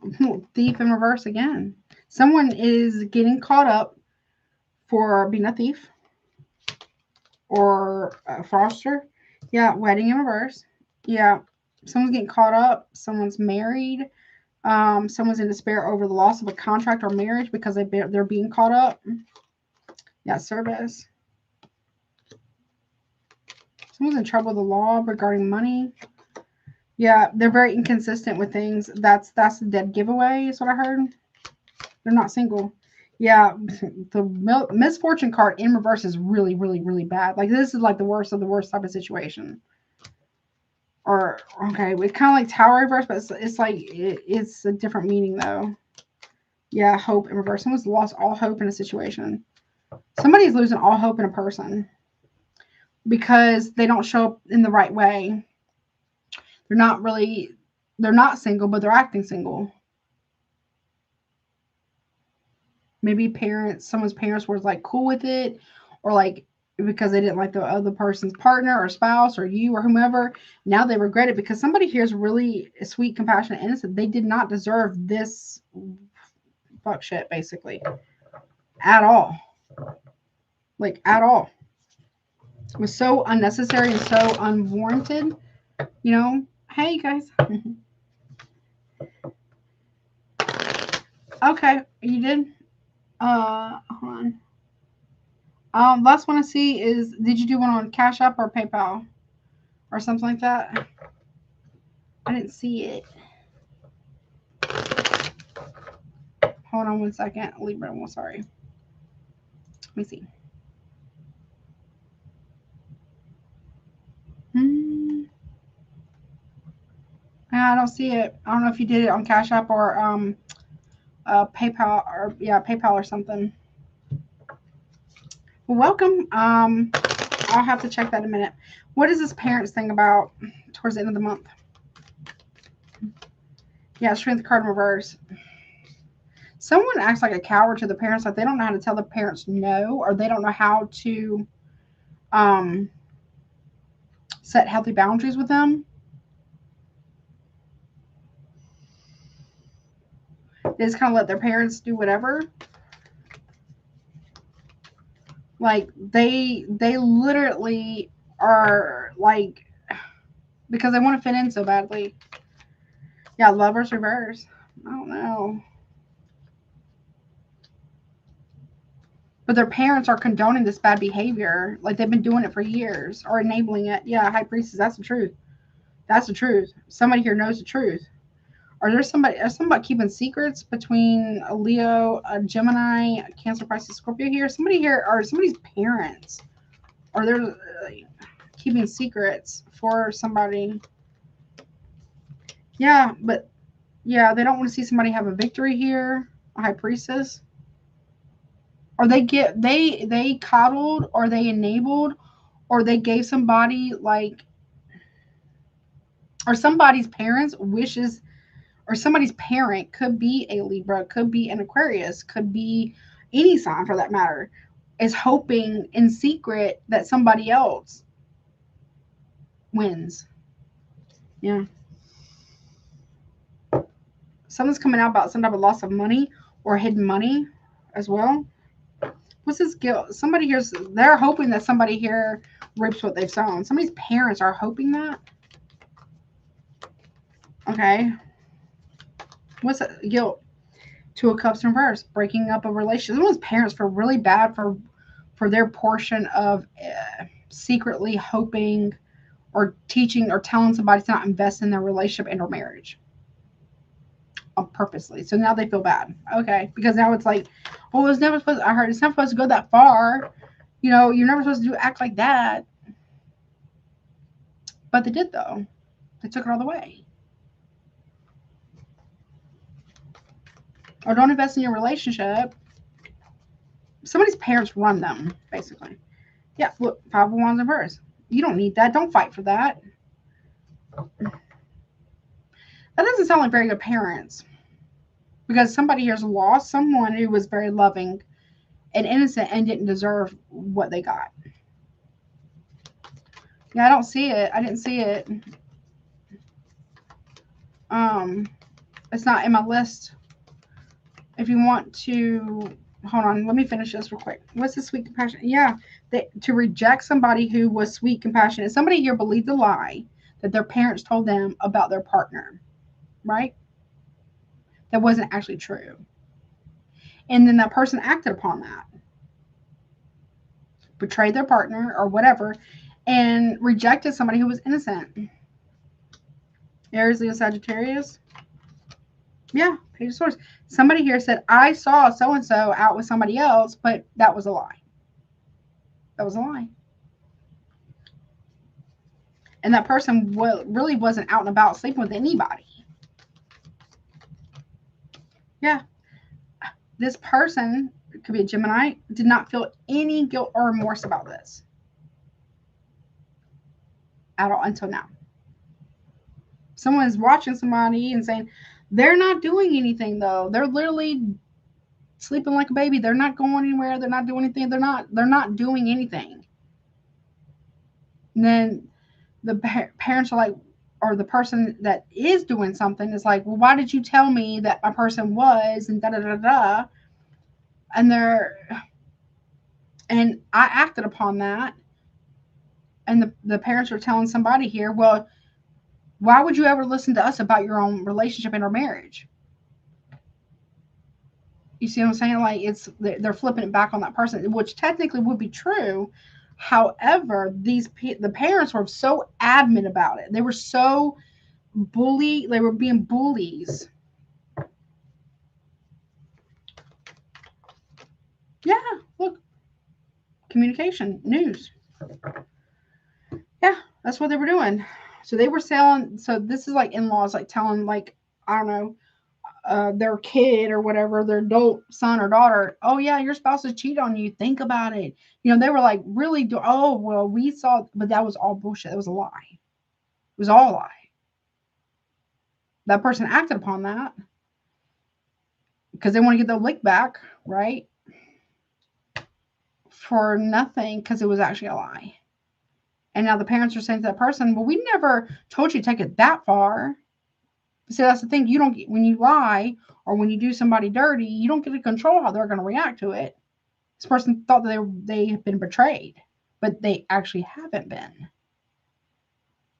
S1: thief in reverse again. Someone is getting caught up for being a thief or a fraudster. Yeah, wedding in reverse. Yeah, someone's getting caught up. Someone's married. Someone's in despair over the loss of a contract or marriage because they're being caught up. Yeah, service. Someone's in trouble with the law regarding money. Yeah, they're very inconsistent with things. That's a dead giveaway, is what I heard. They're not single. Yeah, the misfortune card in reverse is really, really, really bad. Like, this is like the worst of the worst type of situation. Or, okay, it's kind of like Tower reverse, but it's like, it's a different meaning, though. Yeah, hope in reverse. Someone's lost all hope in a situation. Somebody's losing all hope in a person because they don't show up in the right way. They're not single, but they're acting single. Maybe someone's parents were like cool with it, or like because they didn't like the other person's partner or spouse or you or whomever. Now they regret it because somebody here is really sweet, compassionate, innocent. They did not deserve this fuck shit, basically, at all. Like, at all. It was so unnecessary and so unwarranted. You know. Hey guys. Okay, you did. Hold on. Last one I see is, did you do one on Cash App or PayPal or something like that? I didn't see it. Hold on one second. Libra, I'm sorry. Let me see. I don't see it. I don't know if you did it on Cash App or PayPal or PayPal or something. Well, welcome. I'll have to check that in a minute. What is this parents thing about towards the end of the month? Yeah, strength card in reverse. Someone acts like a coward to the parents, like they don't know how to tell the parents no, or they don't know how to set healthy boundaries with them. They just kind of let their parents do whatever. Like they literally are like, because they want to fit in so badly. Yeah, lovers reverse. I don't know. But their parents are condoning this bad behavior. Like they've been doing it for years or enabling it. Yeah, High Priestess, that's the truth. That's the truth. Somebody here knows the truth. Are there somebody keeping secrets between a Leo, a Gemini, a Cancer, Pisces, Scorpio here? Somebody here, or somebody's parents, are they're keeping secrets for somebody? Yeah, but yeah, they don't want to see somebody have a victory here. A High Priestess. Or they coddled, or they enabled, or they gave somebody like, or somebody's parents wishes, or somebody's parent could be a Libra, could be an Aquarius, could be any sign for that matter, is hoping in secret that somebody else wins. Yeah. Something's coming out about some type of loss of money or hidden money as well. What's this guilt? Somebody here's, they're hoping that somebody here reaps what they've sown. Somebody's parents are hoping that. Okay. What's that? Guilt? Two of Cups in reverse. Breaking up a relationship. Someone's parents feel really bad for their portion of secretly hoping or teaching or telling somebody to not invest in their relationship and or marriage. Purposely. So now they feel bad. Okay. Because now it's like, well, it's never supposed, I heard it's not supposed to go that far. You know, you're never supposed to act like that. But they did, though. They took it all the way. Or don't invest in your relationship. Somebody's parents run them, basically. Yeah, look, 5 of Wands in reverse. You don't need that. Don't fight for that. That doesn't sound like very good parents. Because somebody here's lost someone who was very loving and innocent and didn't deserve what they got. Yeah, I don't see it. I didn't see it. It's not in my list. If you want to, hold on, let me finish this real quick. What's the sweet compassion? Yeah, to reject somebody who was sweet, compassionate. Somebody here believed the lie that their parents told them about their partner, right? That wasn't actually true. And then that person acted upon that, betrayed their partner or whatever, and rejected somebody who was innocent. Aries, Leo, Sagittarius. Yeah, Page of Swords. Somebody here said, I saw so-and-so out with somebody else, but that was a lie. That was a lie. And that person really wasn't out and about sleeping with anybody. Yeah. This person, it could be a Gemini, did not feel any guilt or remorse about this at all until now. Someone's watching somebody and saying, they're not doing anything though. They're literally sleeping like a baby. They're not going anywhere. They're not doing anything. They're not doing anything. And then the parents are like, or the person that is doing something is like, well, why did you tell me that my person was, and da da da da. And I acted upon that. And the parents are telling somebody here, well, why would you ever listen to us about your own relationship and our marriage? You see what I'm saying? Like, they're flipping it back on that person, which technically would be true. However, the parents were so adamant about it. They were so they were being bullies. Yeah, look. Communication, news. Yeah, that's what they were doing. So they were selling. So this is like in-laws, like telling, like, I don't know, their kid or whatever, their adult son or daughter, oh yeah, your spouse has cheated on you. Think about it. You know, they were like, really? Oh, well, we saw, but that was all bullshit. It was a lie. It was all a lie. That person acted upon that because they want to get their lick back, right? For nothing, because it was actually a lie. And now the parents are saying to that person, well, we never told you to take it that far. See, that's the thing. You don't get, when you lie or when you do somebody dirty, you don't get to control how they're going to react to it. This person thought that they have been betrayed, but they actually haven't been.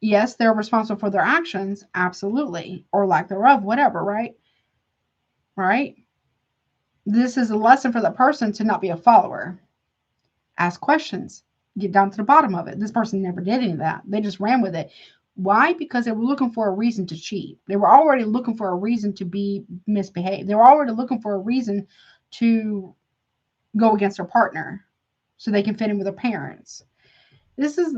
S1: Yes, they're responsible for their actions, absolutely, or lack thereof, whatever, right? Right? This is a lesson for the person to not be a follower. Ask questions. Get down to the bottom of it. This person never did any of that. They just ran with it. Why? Because they were looking for a reason to cheat. They were already looking for a reason to be misbehaved. They were already looking for a reason to go against their partner so they can fit in with their parents. This is...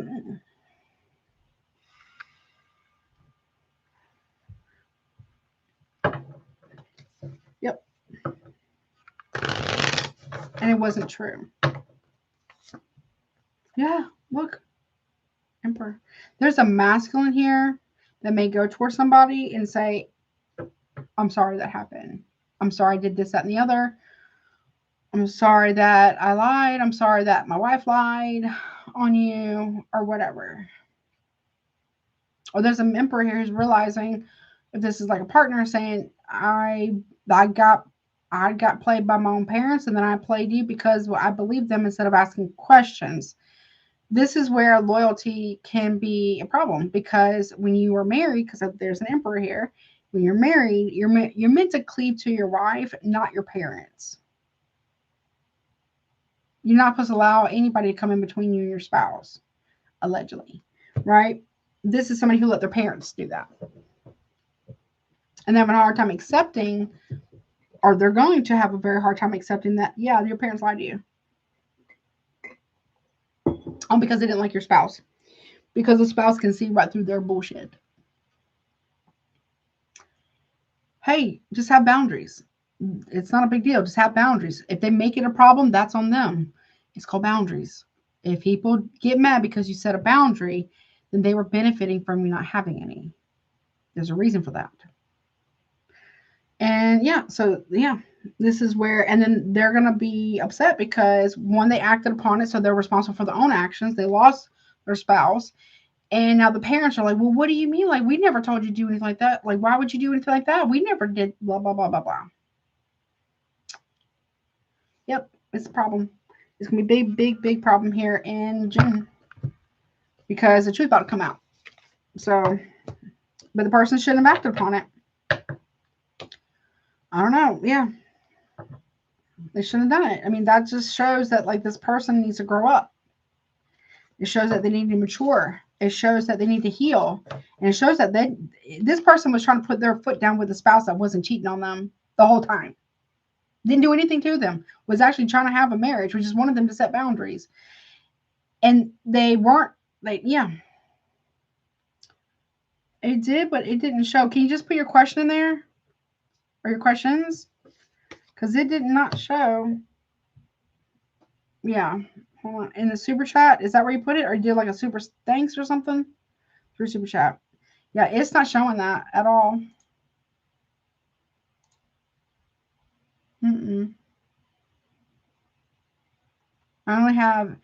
S1: Yep. And it wasn't true. Yeah, look. Emperor. There's a masculine here that may go towards somebody and say, I'm sorry that happened. I'm sorry I did this, that, and the other. I'm sorry that I lied. I'm sorry that my wife lied on you or whatever. Or there's an emperor here who's realizing, if this is like a partner, saying, I got played by my own parents, and then I played you because I believed them instead of asking questions. This is where loyalty can be a problem, because when you are married, because there's an emperor here, when you're married, you're meant to cleave to your wife, not your parents. You're not supposed to allow anybody to come in between you and your spouse, allegedly, right? This is somebody who let their parents do that. And they have a hard time accepting, or they're going to have a very hard time accepting that, yeah, your parents lied to you. Because they didn't like your spouse. Because the spouse can see right through their bullshit. Hey, just have boundaries. It's not a big deal. Just have boundaries. If they make it a problem, that's on them. It's called boundaries. If people get mad because you set a boundary, then they were benefiting from you not having any. There's a reason for that. And yeah, so yeah, this is where, and then they're going to be upset because, one, they acted upon it, so they're responsible for their own actions. They lost their spouse, And now the parents are like, well, what do you mean? Like, we never told you to do anything like that. Like, why would you do anything like that? We never did blah, blah, blah, blah, blah. Yep, it's a problem. It's going to be a big, big, big problem here in June because the truth ought to come out. So, but the person shouldn't have acted upon it. I don't know. Yeah. They shouldn't have done it. I mean, that just shows that, like, this person needs to grow up. It shows that they need to mature. It shows that they need to heal. And it shows that this person was trying to put their foot down with a spouse that wasn't cheating on them the whole time. Didn't do anything to them. Was actually trying to have a marriage, which is one of them to set boundaries. And they weren't, like, yeah. It did, but it didn't show. Can you just put your question in there? Or your questions? Because it did not show. Yeah. Hold on. In the super chat, is that where you put it? Or you did like a super thanks or something? Through super chat. Yeah, it's not showing that at all. I only have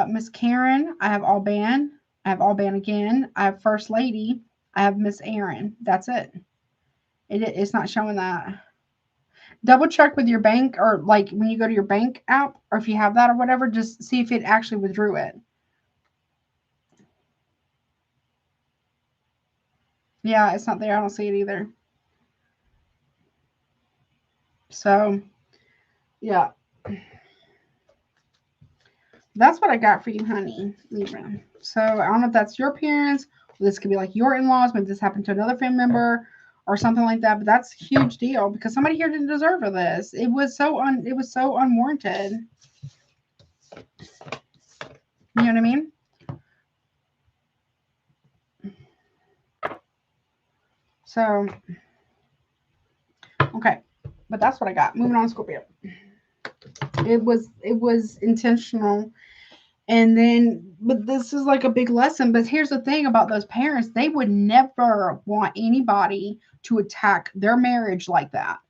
S1: Miss Karen. I have Alban. I have Alban again. I have First Lady. I have Miss Erin. That's it. It's not showing that. Double check with your bank, or like when you go to your bank app, or if you have that or whatever, just see if it actually withdrew it. Yeah, it's not there. I don't see it either. So, yeah. That's what I got for you, honey, Libra. So, I don't know if that's your parents, or this could be like your in-laws, maybe this happened to another family member or something like that, but that's a huge deal because somebody here didn't deserve of this. It was so unwarranted. You know what I mean? So, okay. But that's what I got. Moving on, Scorpio. It was intentional. And then, but this is like a big lesson. But here's the thing about those parents, they would never want anybody to attack their marriage like that.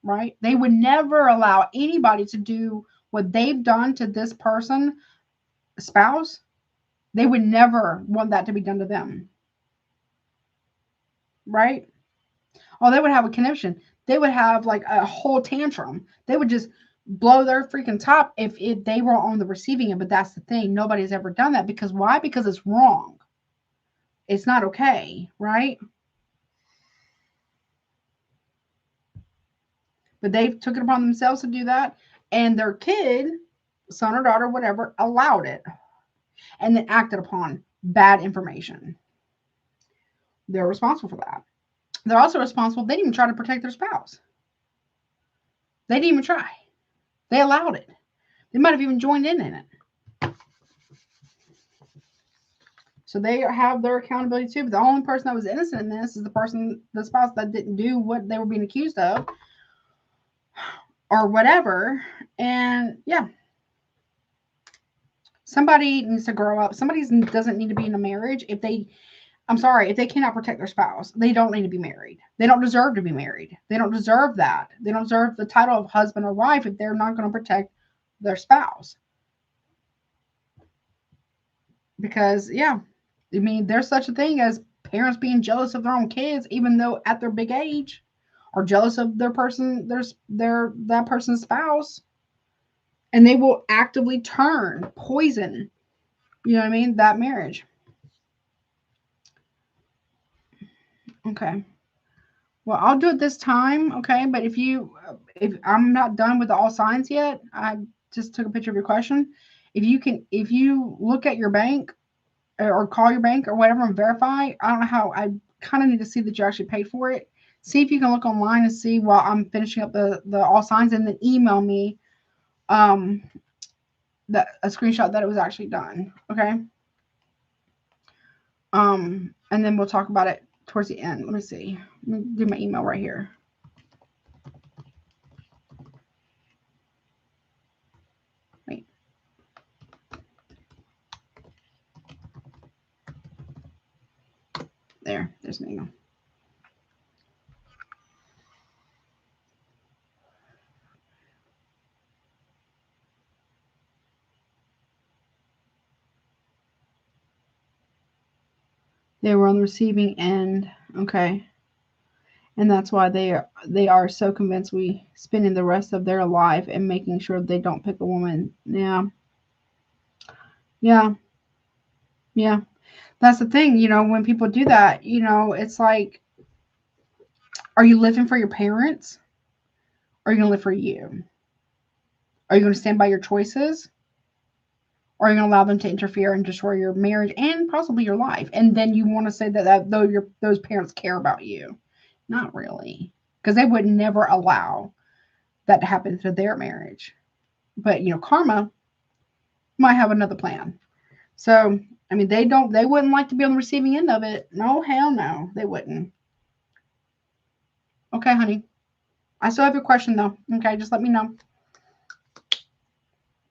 S1: Right? They would never allow anybody to do what they've done to this person, spouse. They would never want that to be done to them. Right? Oh, they would have a conniption. They would have like a whole tantrum. They would just blow their freaking top if they were on the receiving end. But that's the thing. Nobody's ever done that. Because why? Because it's wrong. It's not okay, right? But they took it upon themselves to do that. And their kid, son or daughter, whatever, allowed it. And then acted upon bad information. They're responsible for that. They're also responsible. They didn't even try to protect their spouse. They didn't even try. They allowed it. They might have even joined in it. So they have their accountability too. But the only person that was innocent in this is the spouse that didn't do what they were being accused of or whatever. And yeah, somebody needs to grow up. Somebody doesn't need to be in a marriage if they cannot protect their spouse. They don't need to be married. They don't deserve to be married. They don't deserve that. They don't deserve the title of husband or wife if they're not going to protect their spouse. Because, yeah, I mean, there's such a thing as parents being jealous of their own kids, even though at their big age, or jealous of that person's spouse, and they will actively poison, you know what I mean, that marriage. Okay. Well, I'll do it this time, okay? But if I'm not done with the all signs yet, I just took a picture of your question. If you look at your bank or call your bank or whatever and verify, I don't know how, I kind of need to see that you actually paid for it. See if you can look online and see while I'm finishing up the all signs, and then email me a screenshot that it was actually done. Okay. And then we'll talk about it towards the end. Let me see. Let me do my email right here. Wait. There's my email. They were on the receiving end. Okay. And that's why they are so convinced we spending the rest of their life and making sure they don't pick a woman. Yeah. Yeah. Yeah. That's the thing, when people do that, it's like, are you living for your parents? Or are you going to live for you? Are you going to stand by your choices? Or are you going to allow them to interfere and destroy your marriage and possibly your life? And then you want to say that though those parents care about you. Not really. Because they would never allow that to happen to their marriage. But, karma might have another plan. So, I mean, they wouldn't like to be on the receiving end of it. No, hell no, they wouldn't. Okay, honey. I still have your question though. Okay, just let me know.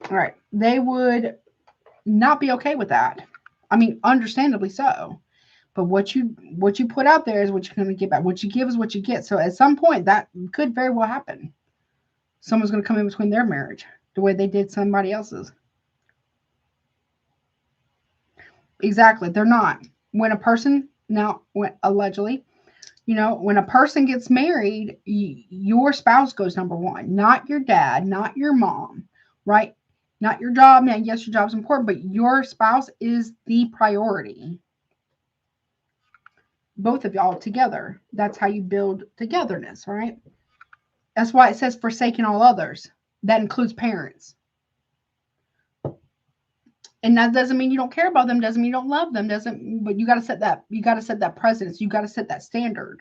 S1: All right. They would not be okay with that. I mean, understandably so. But what you put out there is what you're going to get back. What you give is what you get. So at some point, that could very well happen. Someone's going to come in between their marriage the way they did somebody else's. Exactly. They're not. When a person, allegedly, when a person gets married, your spouse goes number one, not your dad, not your mom, right? Not your job. Now, yes, your job's important, but your spouse is the priority. Both of y'all together. That's how you build togetherness, right? That's why it says forsaking all others. That includes parents. And that doesn't mean you don't care about them, doesn't mean you don't love them, but you got to set that precedence. You got to set that standard.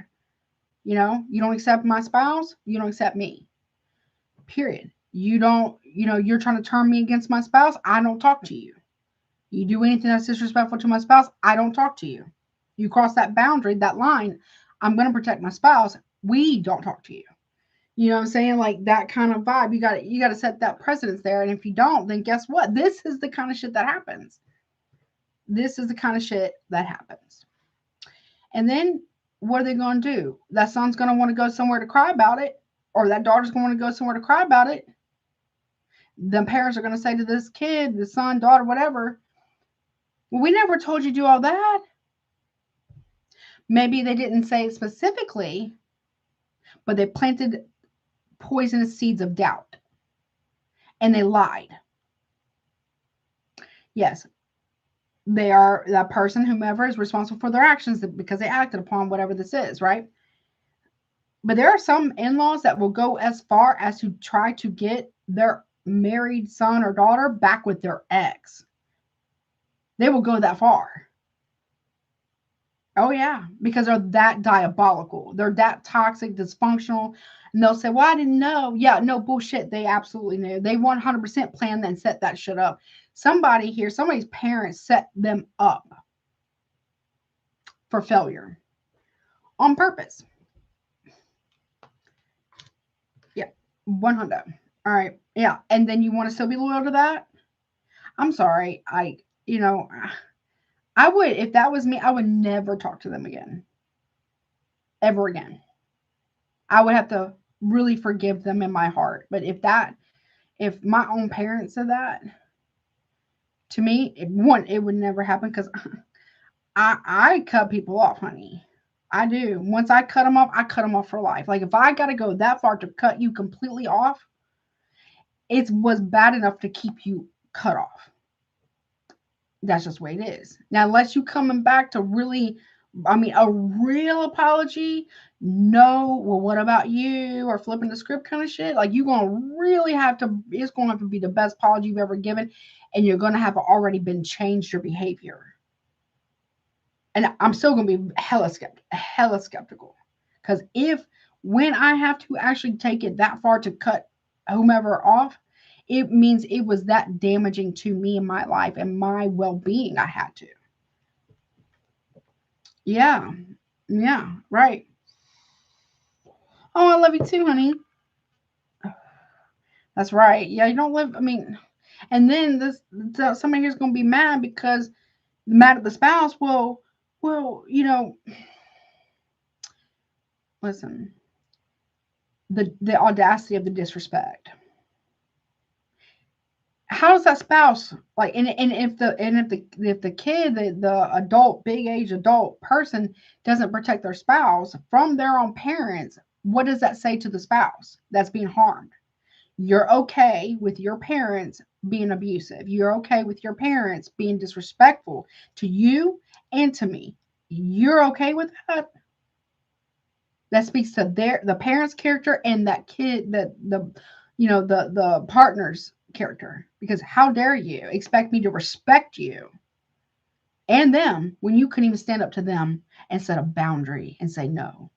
S1: You don't accept my spouse, you don't accept me. Period. You don't, you're trying to turn me against my spouse, I don't talk to you. You do anything that's disrespectful to my spouse, I don't talk to you. You cross that boundary, that line, I'm going to protect my spouse, we don't talk to you. You know what I'm saying? Like that kind of vibe. You got to set that precedence there. And if you don't, then guess what? This is the kind of shit that happens. This is the kind of shit that happens. And then what are they going to do? That son's going to want to go somewhere to cry about it, or that daughter's going to want to go somewhere to cry about it. The parents are going to say to this kid, the son, daughter, whatever, well, we never told you to do all that. Maybe they didn't say it specifically, but they planted poisonous seeds of doubt. And they lied. Yes, they are that person, whomever is responsible for their actions because they acted upon whatever this is, right? But there are some in-laws that will go as far as to try to get their married son or daughter back with their ex. They will go that far. Oh, yeah, because they're that diabolical. They're that toxic, dysfunctional. And they'll say, well, I didn't know. Yeah, no bullshit. They absolutely knew. They 100% planned and set that shit up. Somebody's parents set them up for failure on purpose. Yeah, 100. All right. Yeah. And then you want to still be loyal to that? I'm sorry. I would, if that was me, I would never talk to them again. Ever again. I would have to really forgive them in my heart. But if my own parents said that to me, it would never happen because I cut people off, honey. I do. Once I cut them off for life. Like if I got to go that far to cut you completely off, it was bad enough to keep you cut off. That's just the way it is. Now, unless you coming back to really, a real apology, no, well, what about you? Or flipping the script kind of shit. Like you're going to really it's going to have to be the best apology you've ever given. And you're going to have already been changed your behavior. And I'm still going to be hella skeptical. Because when I have to actually take it that far to cut whomever off, it means it was that damaging to me in my life and my well-being. I had to. Yeah. Yeah. Right. Oh, I love you too, honey. That's right. Yeah. You don't live. And then somebody here's going to be mad because mad at the spouse. Well, listen, the audacity of the disrespect. how does that spouse like, and if the kid, the adult, big age adult person doesn't protect their spouse from their own parents, what does that say to the spouse that's being harmed? You're okay with your parents being abusive. You're okay with your parents being disrespectful to you and to me. You're okay with that? That speaks to the parents' character and that kid, the partner's character. Because how dare you expect me to respect you and them when you couldn't even stand up to them and set a boundary and say no?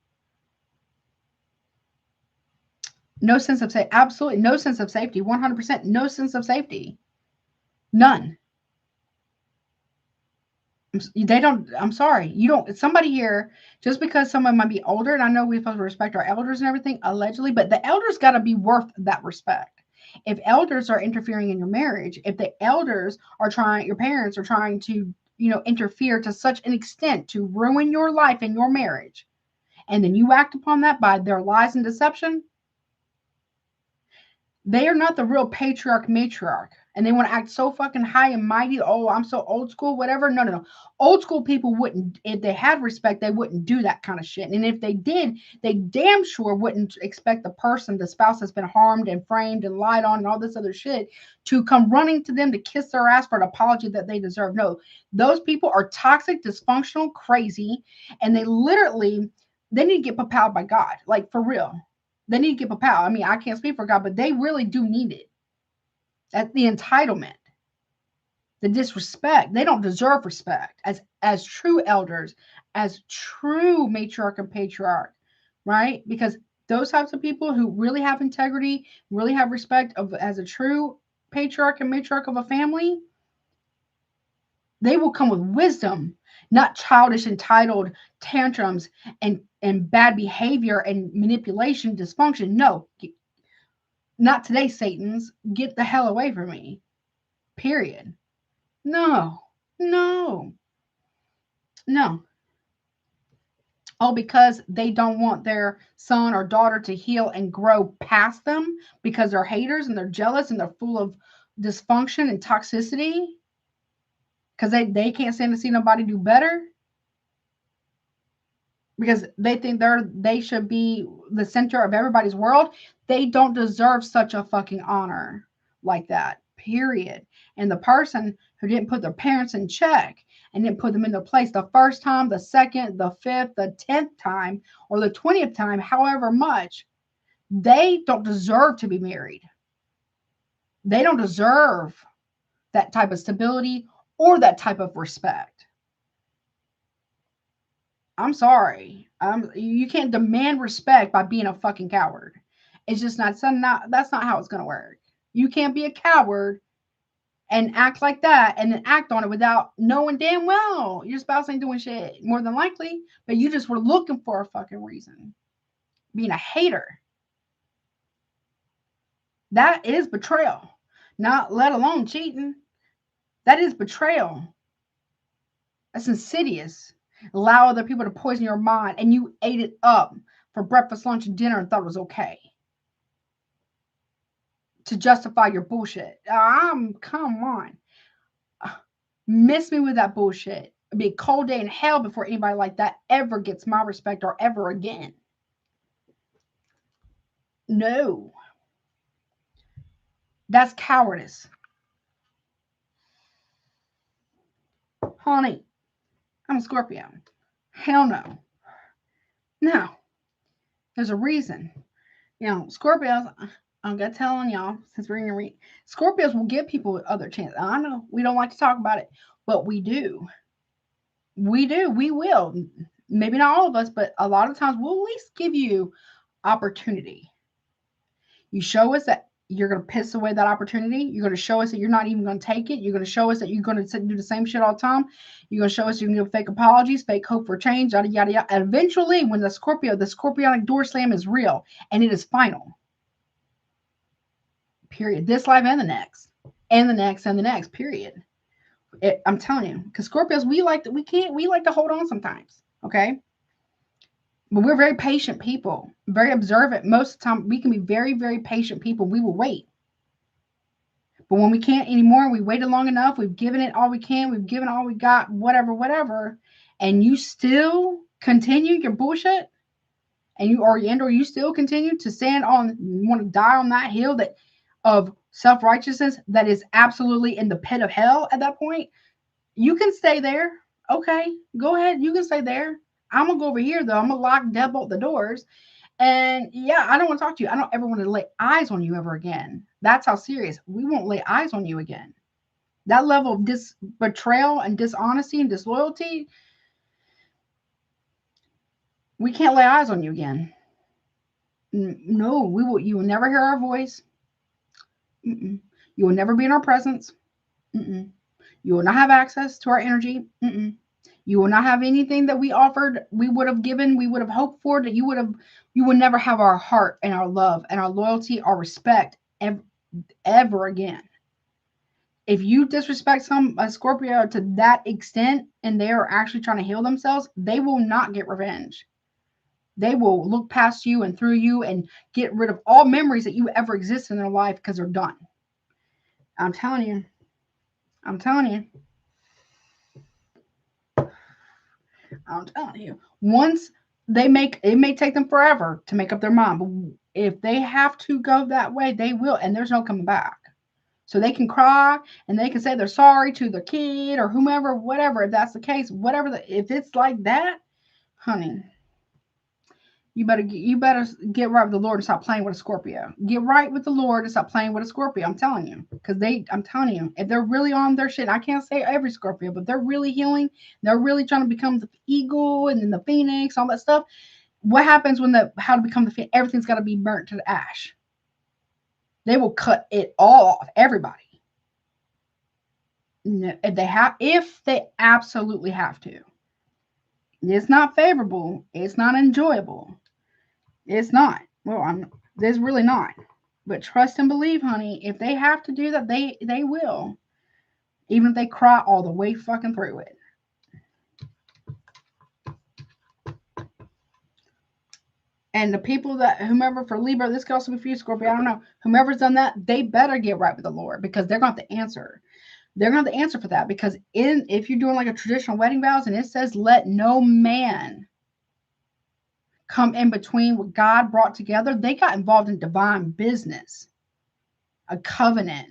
S1: No sense of safety. Absolutely no sense of safety. 100% no sense of safety. None. They don't. I'm sorry. You don't. Somebody here, just because someone might be older, and I know we're supposed to respect our elders and everything, allegedly, but the elders got to be worth that respect. If elders are interfering in your marriage, if the elders are trying, your parents are trying to, interfere to such an extent to ruin your life and your marriage, and then you act upon that by their lies and deception, they are not the real patriarch matriarch. And they want to act so fucking high and mighty. Oh, I'm so old school, whatever. No, no, no. Old school people wouldn't, if they had respect, they wouldn't do that kind of shit. And if they did, they damn sure wouldn't expect the person, the spouse that's been harmed and framed and lied on and all this other shit to come running to them to kiss their ass for an apology that they deserve. No, those people are toxic, dysfunctional, crazy, and they need to get propelled by God. Like, for real. They need to get propelled. I mean, I can't speak for God, but they really do need it. That's the entitlement, the disrespect. They don't deserve respect as true elders, as true matriarch and patriarch, right? Because those types of people who really have integrity, really have respect of as a true patriarch and matriarch of a family, they will come with wisdom, not childish, entitled tantrums and bad behavior and manipulation, dysfunction. No, not today, Satans. Get the hell away from me. Period. No, no, no. Oh, because they don't want their son or daughter to heal and grow past them because they're haters and they're jealous and they're full of dysfunction and toxicity because they can't stand to see nobody do better because they think they should be the center of everybody's world. They don't deserve such a fucking honor like that, period. And the person who didn't put their parents in check and didn't put them in their place the first time, the second, the fifth, the 10th time, or the 20th time, however much, they don't deserve to be married. They don't deserve that type of stability or that type of respect. I'm sorry. You can't demand respect by being a fucking coward. It's just that's not how it's going to work. You can't be a coward and act like that and then act on it without knowing damn well your spouse ain't doing shit, more than likely, but you just were looking for a fucking reason. Being a hater. That is betrayal. Not let alone cheating. That is betrayal. That's insidious. Allow other people to poison your mind and you ate it up for breakfast, lunch, and dinner and thought it was okay to justify your bullshit. Come on. Miss me with that bullshit. It'd be a cold day in hell before anybody like that ever gets my respect or ever again. No. That's cowardice. Honey, I'm a Scorpio. Hell no. No. There's a reason. Scorpios, I'm gonna telling y'all, since we're gonna read, Scorpios will give people other chances. I know we don't like to talk about it, but we do. We do. We will. Maybe not all of us, but a lot of times we'll at least give you opportunity. You show us that you're going to piss away that opportunity. You're going to show us that you're not even going to take it. You're going to show us that you're going to do the same shit all the time. You're going to show us you're going to give fake apologies, fake hope for change, yada, yada, yada. And eventually, when the scorpionic door slam is real and it is final. Period. This life and the next. And the next and the next. Period. I'm telling you. Because Scorpios, we like to hold on sometimes. Okay? But we're very patient people, very observant. Most of the time, we can be very, very patient people. We will wait. But when we can't anymore, we waited long enough, we've given it all we can, we've given all we got, whatever, whatever, and you still continue your bullshit, and you still continue to stand on, you want to die on that hill that of self-righteousness that is absolutely in the pit of hell at that point, you can stay there. Okay, go ahead. You can stay there. I'm going to go over here, though. I'm going to lock, deadbolt the doors. And yeah, I don't want to talk to you. I don't ever want to lay eyes on you ever again. That's how serious. We won't lay eyes on you again. That level of betrayal and dishonesty and disloyalty, we can't lay eyes on you again. No, we will. You will never hear our voice. You will never be in our presence. You will not have access to our energy. You will not have anything that we offered, we would have given, we would have hoped for, that you would never have our heart and our love and our loyalty, our respect ever again. If you disrespect a Scorpio to that extent and they are actually trying to heal themselves, they will not get revenge. They will look past you and through you and get rid of all memories that you ever exist in their life because they're done. I'm telling you. I'm telling you. I'm telling you. Once it may take them forever to make up their mind, but if they have to go that way, they will, and there's no coming back. So they can cry and they can say they're sorry to their kid or whomever, whatever, if that's the case, if it's like that, honey, you better get right with the Lord and stop playing with a Scorpio. Get right with the Lord and stop playing with a Scorpio. I'm telling you, because I'm telling you, if they're really on their shit, I can't say every Scorpio, but they're really healing. They're really trying to become the eagle and then the phoenix, all that stuff. What happens when how to become the phoenix? Everything's got to be burnt to the ash. They will cut it all off, everybody. If they absolutely have to. It's not favorable. It's not enjoyable. It's not. Well, there's really not. But trust and believe, honey. If they have to do that, they will. Even if they cry all the way fucking through it. And the people whomever for Libra, this could also be for you, Scorpio, I don't know. Whomever's done that, they better get right with the Lord because they're going to have to answer. They're going to have to answer for that because if you're doing like a traditional wedding vows and it says, let no man come in between what God brought together, they got involved in divine business, a covenant,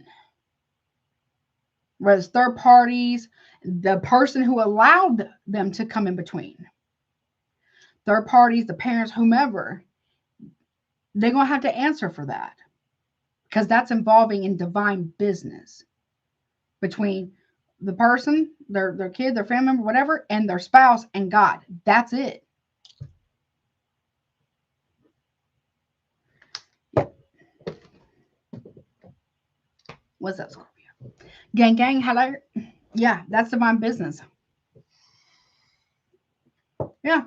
S1: where it's third parties, the person who allowed them to come in between, third parties, the parents, whomever, they're going to have to answer for that because that's involving in divine business between the person, their kid, their family member, whatever, and their spouse and God. That's it. What's up, Scorpio? Gang, hello. Yeah, that's divine business. Yeah.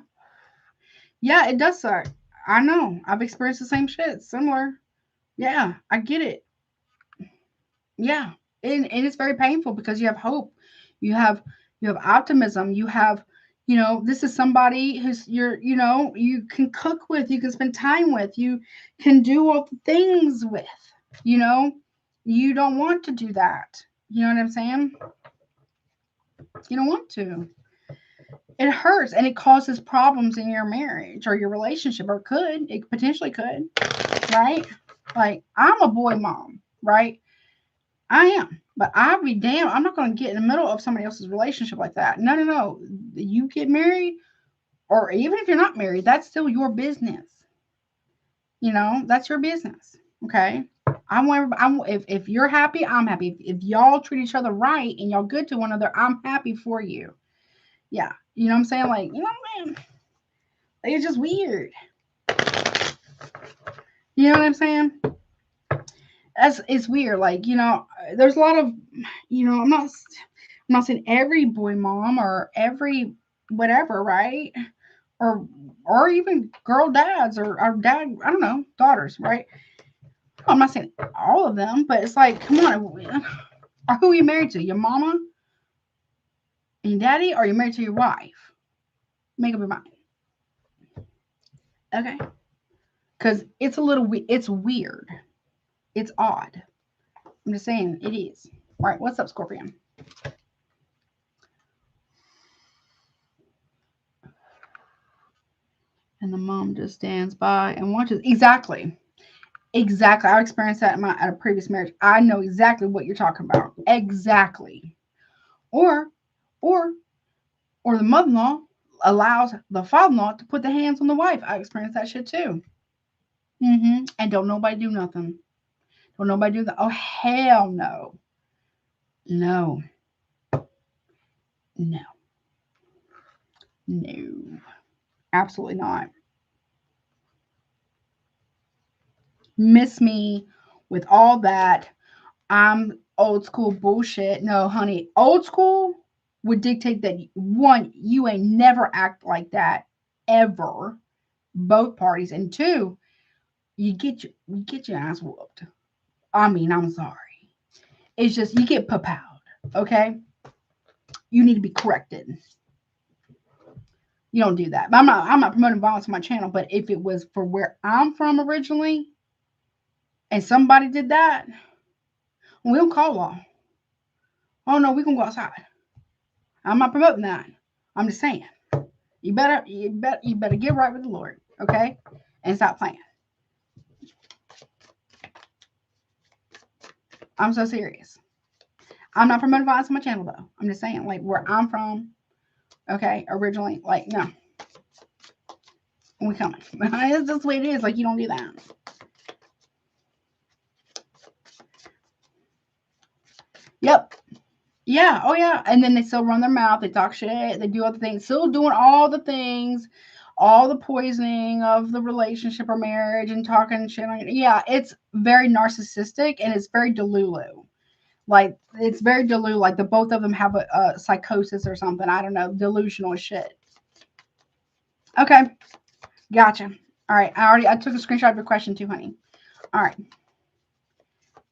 S1: Yeah, it does suck. I know. I've experienced the same shit. Similar. Yeah, I get it. Yeah. And it's very painful because you have hope. You have optimism. You have, this is somebody who's you can cook with, you can spend time with, you can do all the things with, you don't want to do that. You know what I'm saying? You don't want to. It hurts and it causes problems in your marriage or your relationship, or it potentially could, right? Like, I'm a boy mom, right? I am, but I'll be damned. I'm not going to get in the middle of somebody else's relationship like that. No. You get married, or even if you're not married, that's still your business. That's your business. Okay. If you're happy, I'm happy. If y'all treat each other right and y'all good to one another, I'm happy for you. Yeah. You know what I'm saying? Like, man, it's just weird. You know what I'm saying? It's weird. Like, there's a lot of, I'm not saying every boy mom or every whatever, right? Or even girl dads or dad, I don't know, daughters, right? I'm not saying all of them, but it's like, come on, or who are you married to? Your mama and your daddy, or are you married to your wife? Make up your mind. Okay. Because it's weird. It's odd. I'm just saying it is. All right, what's up, Scorpio? And the mom just stands by and watches. Exactly. Exactly. I experienced that at a previous marriage. I know exactly what you're talking about. Exactly. Or, or, or the mother-in-law allows the father-in-law to put the hands on the wife. I experienced that shit too. And don't nobody do nothing. Don't nobody do that. Oh, hell no. No. No. No. Absolutely not. Miss me with all that. I'm old school bullshit. No, honey. Old school would dictate that, one, you ain't never act like that ever. Both parties. And two, you get your ass whooped. I mean, I'm sorry. It's just you get papowed. Okay? You need to be corrected. You don't do that. But I'm not promoting violence on my channel, but if it was for where I'm from originally and somebody did that, we don't call law. Oh no, we can go outside. I'm not promoting that. I'm just saying. You better get right with the Lord, okay? And stop playing. I'm so serious. I'm not promoting violence on my channel though. I'm just saying, like where I'm from, okay, originally, like no. We coming. It's just the way it is. Like you don't do that. Yep. Yeah. Oh yeah. And then they still run their mouth. They talk shit. They do other things. Still doing all the things, all the poisoning of the relationship or marriage and talking shit on it. Yeah, it's very narcissistic and it's very delulu. Like it's very delulu. Like the both of them have a psychosis or something. I don't know. Delusional shit. Okay. Gotcha. All right. I took a screenshot of your question too, honey. All right.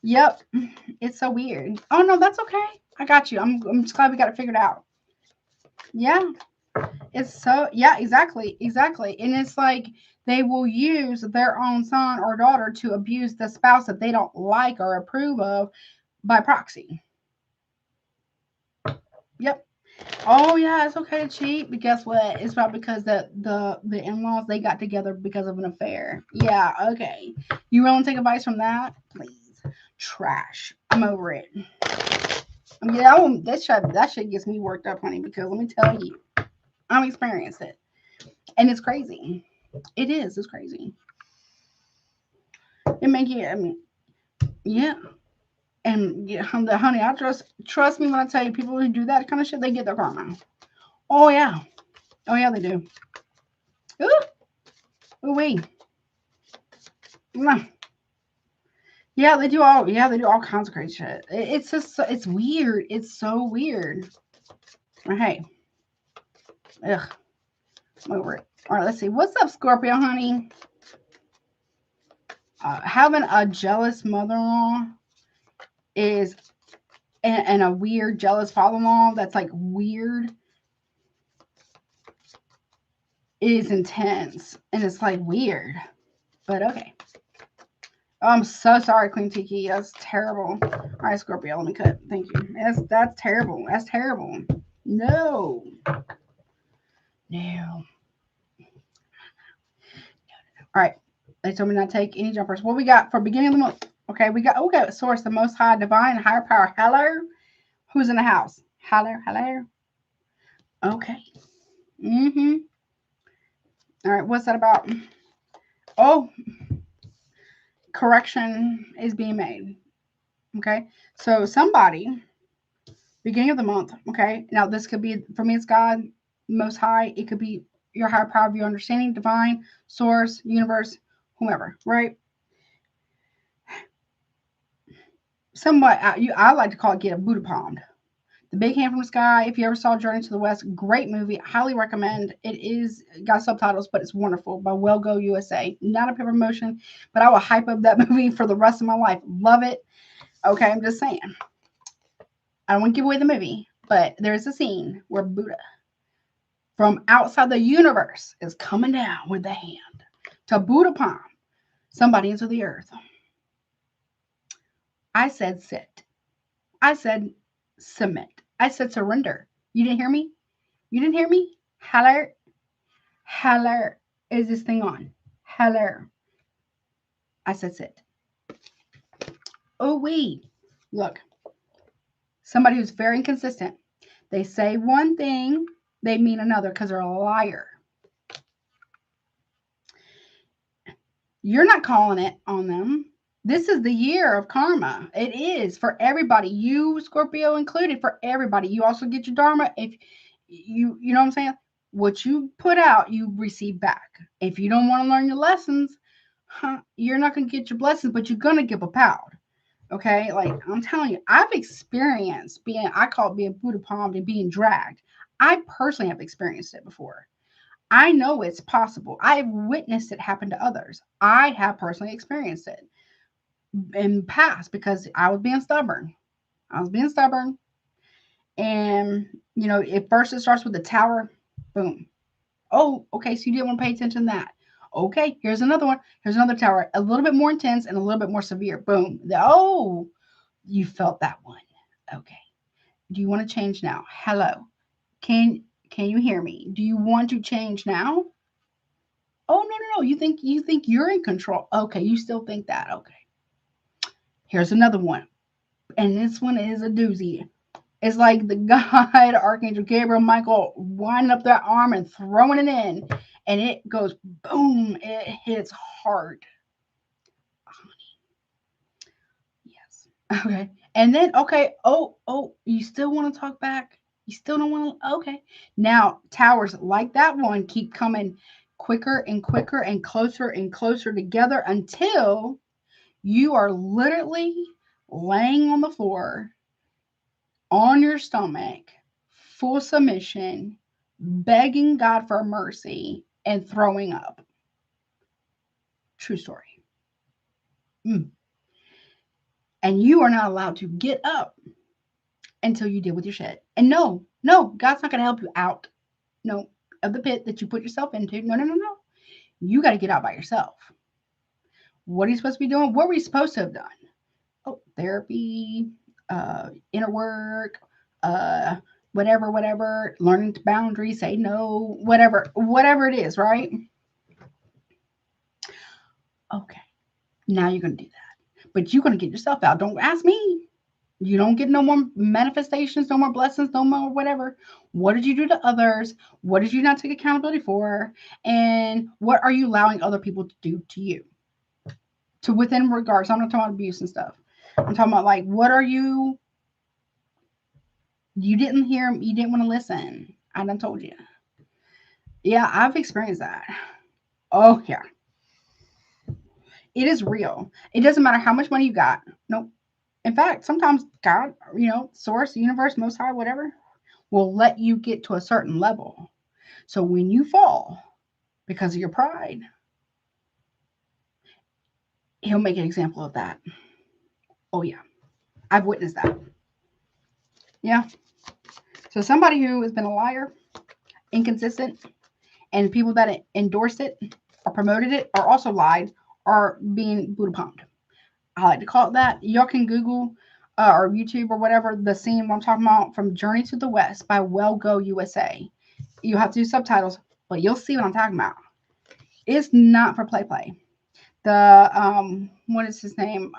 S1: Yep. It's so weird. Oh no, that's okay. I got you. I'm just glad we got it figured out. Yeah. It's so, yeah, exactly. Exactly. And it's like they will use their own son or daughter to abuse the spouse that they don't like or approve of by proxy. Yep. Oh yeah, it's okay to cheat, but guess what? It's probably because the in-laws, they got together because of an affair. Yeah, okay. You want to take advice from that? Please. Trash. I'm over it. Yeah, that shit gets me worked up, honey, because let me tell you, I'm experienced it. And it's crazy. It is. It's crazy. It make you, I mean, yeah. And yeah, honey, I trust me when I tell you, people who do that kind of shit, they get their karma. Oh yeah. Oh yeah, they do. Ooh. Ooh wee. Yeah, they do all kinds of crazy shit. It's just it's weird. It's so weird. Hey. Ugh. I'm over it. All right, let's see. What's up, Scorpio, honey? Having a jealous mother-in-law is and a weird jealous father-in-law that's like weird is intense. And it's like weird. But okay. Oh, I'm so sorry, Queen Tiki. That's terrible. All right, Scorpio, let me cut. Thank you. That's terrible. That's terrible. No. No. All right. They told me not to take any jumpers. What we got for beginning of the month? Okay, we got source, the most high, divine, higher power. Hello? Who's in the house? Hello, hello. Okay. All right, what's that about? Oh, correction is being made. Okay. So somebody, beginning of the month, okay. Now this could be, for me, it's God, most high. It could be your higher power of your understanding, divine, source, universe, whomever, right? Somewhat, I like to call it get a Buddha palmed. The Big Hand from the Sky. If you ever saw Journey to the West, great movie. Highly recommend. It is got subtitles, but it's wonderful by Well Go USA. Not a paid promotion, but I will hype up that movie for the rest of my life. Love it. Okay, I'm just saying. I don't want to give away the movie, but there's a scene where Buddha from outside the universe is coming down with the hand to Buddha palm somebody into the earth. I said sit. I said submit. I said surrender. You didn't hear me? You didn't hear me? Hello? Hello? Is this thing on? Hello? I said sit. Oh, wait. Look. Somebody who's very inconsistent. They say one thing, they mean another because they're a liar. You're not calling it on them. This is the year of karma. It is for everybody. You, Scorpio included, for everybody. You also get your dharma. If you know what I'm saying? What you put out, you receive back. If you don't want to learn your lessons, you're not going to get your blessings, but you're going to give a pound. Okay, like I'm telling you, I've experienced I call it being Buddha palmed and being dragged. I personally have experienced it before. I know it's possible. I've witnessed it happen to others. I have personally experienced it in the past because I was being stubborn. And, you know, at first it starts with the tower. Boom. Oh, okay. So you didn't want to pay attention to that. Okay. Here's another one. Here's another tower. A little bit more intense and a little bit more severe. Boom. Oh, you felt that one. Okay. Do you want to change now? Hello. Can you hear me? Do you want to change now? Oh, no. You think you're in control. Okay. You still think that. Okay. Here's another one. And this one is a doozy. It's like the God, Archangel Gabriel, Michael winding up their arm and throwing it in. And it goes boom. It hits hard. Yes. Okay. And then, okay. Oh, you still want to talk back? You still don't want to? Okay. Now, towers like that one keep coming quicker and quicker and closer together until you are literally laying on the floor on your stomach, full submission, begging God for mercy, and throwing up. True story. And you are not allowed to get up until you deal with your shit. And no, God's not going to help you out. No, of the pit that you put yourself into. No. You got to get out by yourself. What are you supposed to be doing? What were you supposed to have done? Oh, therapy, inner work, whatever, learning boundaries, say no, whatever it is, right? Okay, now you're going to do that. But you're going to get yourself out. Don't ask me. You don't get no more manifestations, no more blessings, no more whatever. What did you do to others? What did you not take accountability for? And what are you allowing other people to do to you? To within regards. I'm not talking about abuse and stuff. I'm talking about like, what are you didn't hear, you didn't want to listen. I done told you. Yeah, I've experienced that. Oh, yeah. It is real. It doesn't matter how much money you got. Nope. In fact, sometimes God, source, universe, most high, whatever, will let you get to a certain level. So when you fall because of your pride, he'll make an example of that. Oh, yeah. I've witnessed that. Yeah. So somebody who has been a liar, inconsistent, and people that endorsed it or promoted it or also lied are being Buddha pumped. I like to call it that. Y'all can Google or YouTube or whatever the scene I'm talking about from Journey to the West by Well Go USA. You have to do subtitles, but you'll see what I'm talking about. It's not for play. The what is his name?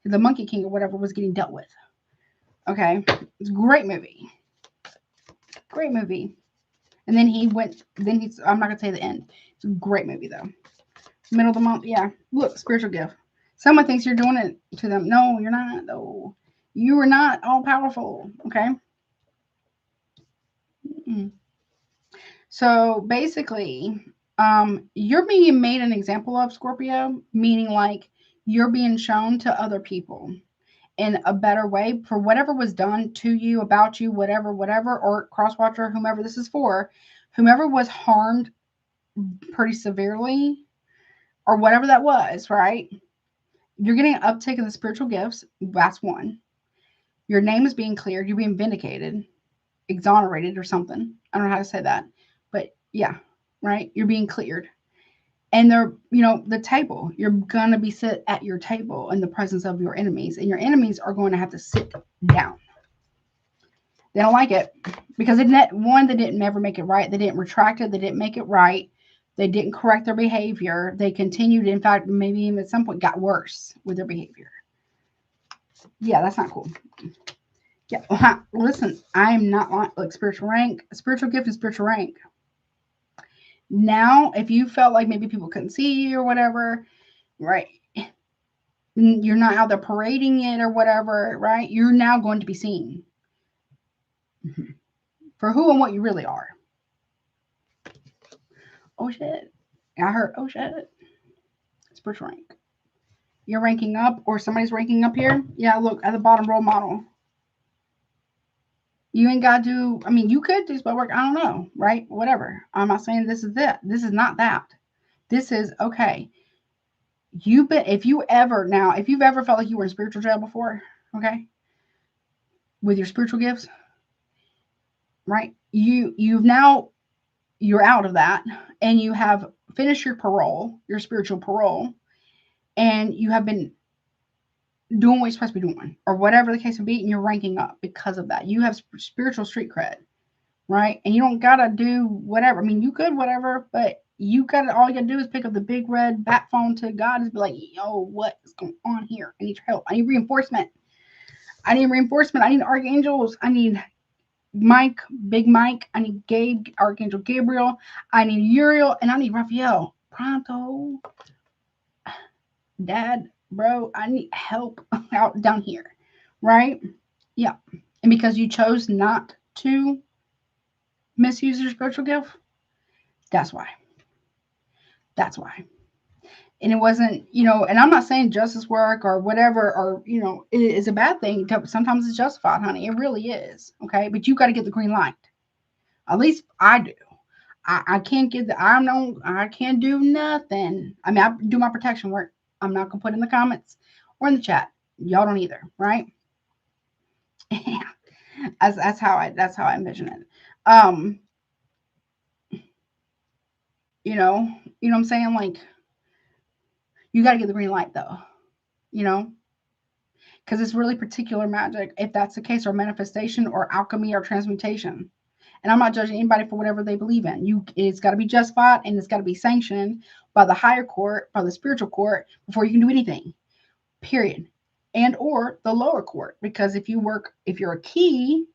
S1: The Monkey King or whatever was getting dealt with. Okay, it's a great movie. Great movie. And then I'm not gonna say the end. It's a great movie though. Middle of the month, yeah. Look, spiritual gift. Someone thinks you're doing it to them. No, you're not. No, you are not all powerful. Okay. Mm-mm. So basically, you're being made an example of, Scorpio, meaning like you're being shown to other people in a better way for whatever was done to you, about you, whatever, or crosswatcher, whomever this is for, whomever was harmed pretty severely or whatever that was, right? You're getting an uptick in the spiritual gifts. That's one. Your name is being cleared. You're being vindicated, exonerated or something. I don't know how to say that, but yeah, right? You're being cleared. And they're, you know, the table. You're going to be sit at your table in the presence of your enemies. And your enemies are going to have to sit down. They don't like it because one, they didn't never make it right. They didn't retract it. They didn't make it right. They didn't correct their behavior. They continued. In fact, maybe even at some point got worse with their behavior. Yeah, that's not cool. Yeah, listen, I am not like spiritual rank, spiritual gift, and spiritual rank. Now, if you felt like maybe people couldn't see you or whatever, right? You're not out there parading it or whatever, right? You're now going to be seen for who and what you really are. Oh shit. I heard, oh shit. Spiritual rank. You're ranking up, or somebody's ranking up here. Yeah, look at the bottom, role model. You ain't got to do, I mean, you could do spell work. I don't know, right? Whatever. I'm not saying this is that. This is not that. This is, okay. If you've ever felt like you were in spiritual jail before, okay, with your spiritual gifts, right? You're out of that, and you have finished your parole, your spiritual parole, and you have been doing what you're supposed to be doing, or whatever the case may be, and you're ranking up because of that. You have spiritual street cred, right? And you don't gotta do whatever. I mean, you could whatever, but all you gotta do is pick up the big red bat phone to God and be like, yo, what is going on here? I need your help. I need reinforcement. I need archangels. I need Mike, Big Mike. I need Archangel Gabriel. I need Uriel, and I need Raphael. Pronto. Dad, bro, I need help out down here, right? Yeah. And because you chose not to misuse your spiritual gift, that's why. That's why. And it wasn't, and I'm not saying justice work or whatever, or, it is a bad thing. Sometimes it's justified, honey. It really is. Okay. But you got to get the green light. At least I do. I can't I can't do nothing. I mean, I do my protection work. I'm not going to put in the comments or in the chat. Y'all don't either. Right. That's how I envision it. You know what I'm saying? Like, you got to get the green light though, because it's really particular magic, if that's the case, or manifestation or alchemy or transmutation. And I'm not judging anybody for whatever they believe in. It's got to be justified, and it's got to be sanctioned by the higher court, by the spiritual court, before you can do anything, period. And or the lower court, because if you're a key,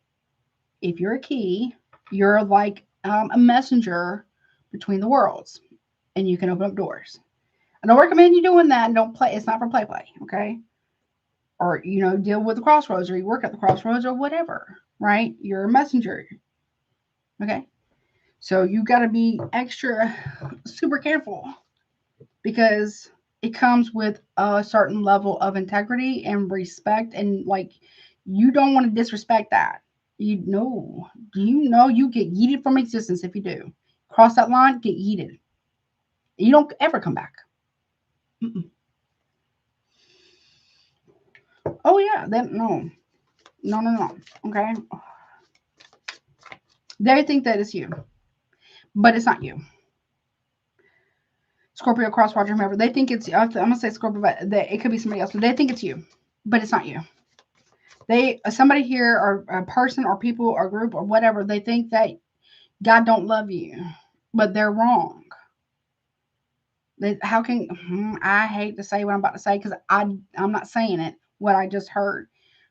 S1: you're like a messenger between the worlds, and you can open up doors. I don't recommend you doing that. And don't play. It's not for play, okay? Or, deal with the crossroads, or you work at the crossroads, or whatever, right? You're a messenger. Okay. So you got to be super careful, because it comes with a certain level of integrity and respect. And like, you don't want to disrespect that. You get yeeted from existence if you do. Cross that line, get yeeted. You don't ever come back. Mm-mm. Oh yeah, no. Okay. They think that it's you, but it's not you. Scorpio, crosswatcher, whoever. They think it's, I'm gonna say Scorpio, but it could be somebody else. But they think it's you, but it's not you. Somebody here, or a person, or people, or group, or whatever, they think that God don't love you, but they're wrong. I hate to say what I'm about to say, because I'm not saying it. What I just heard,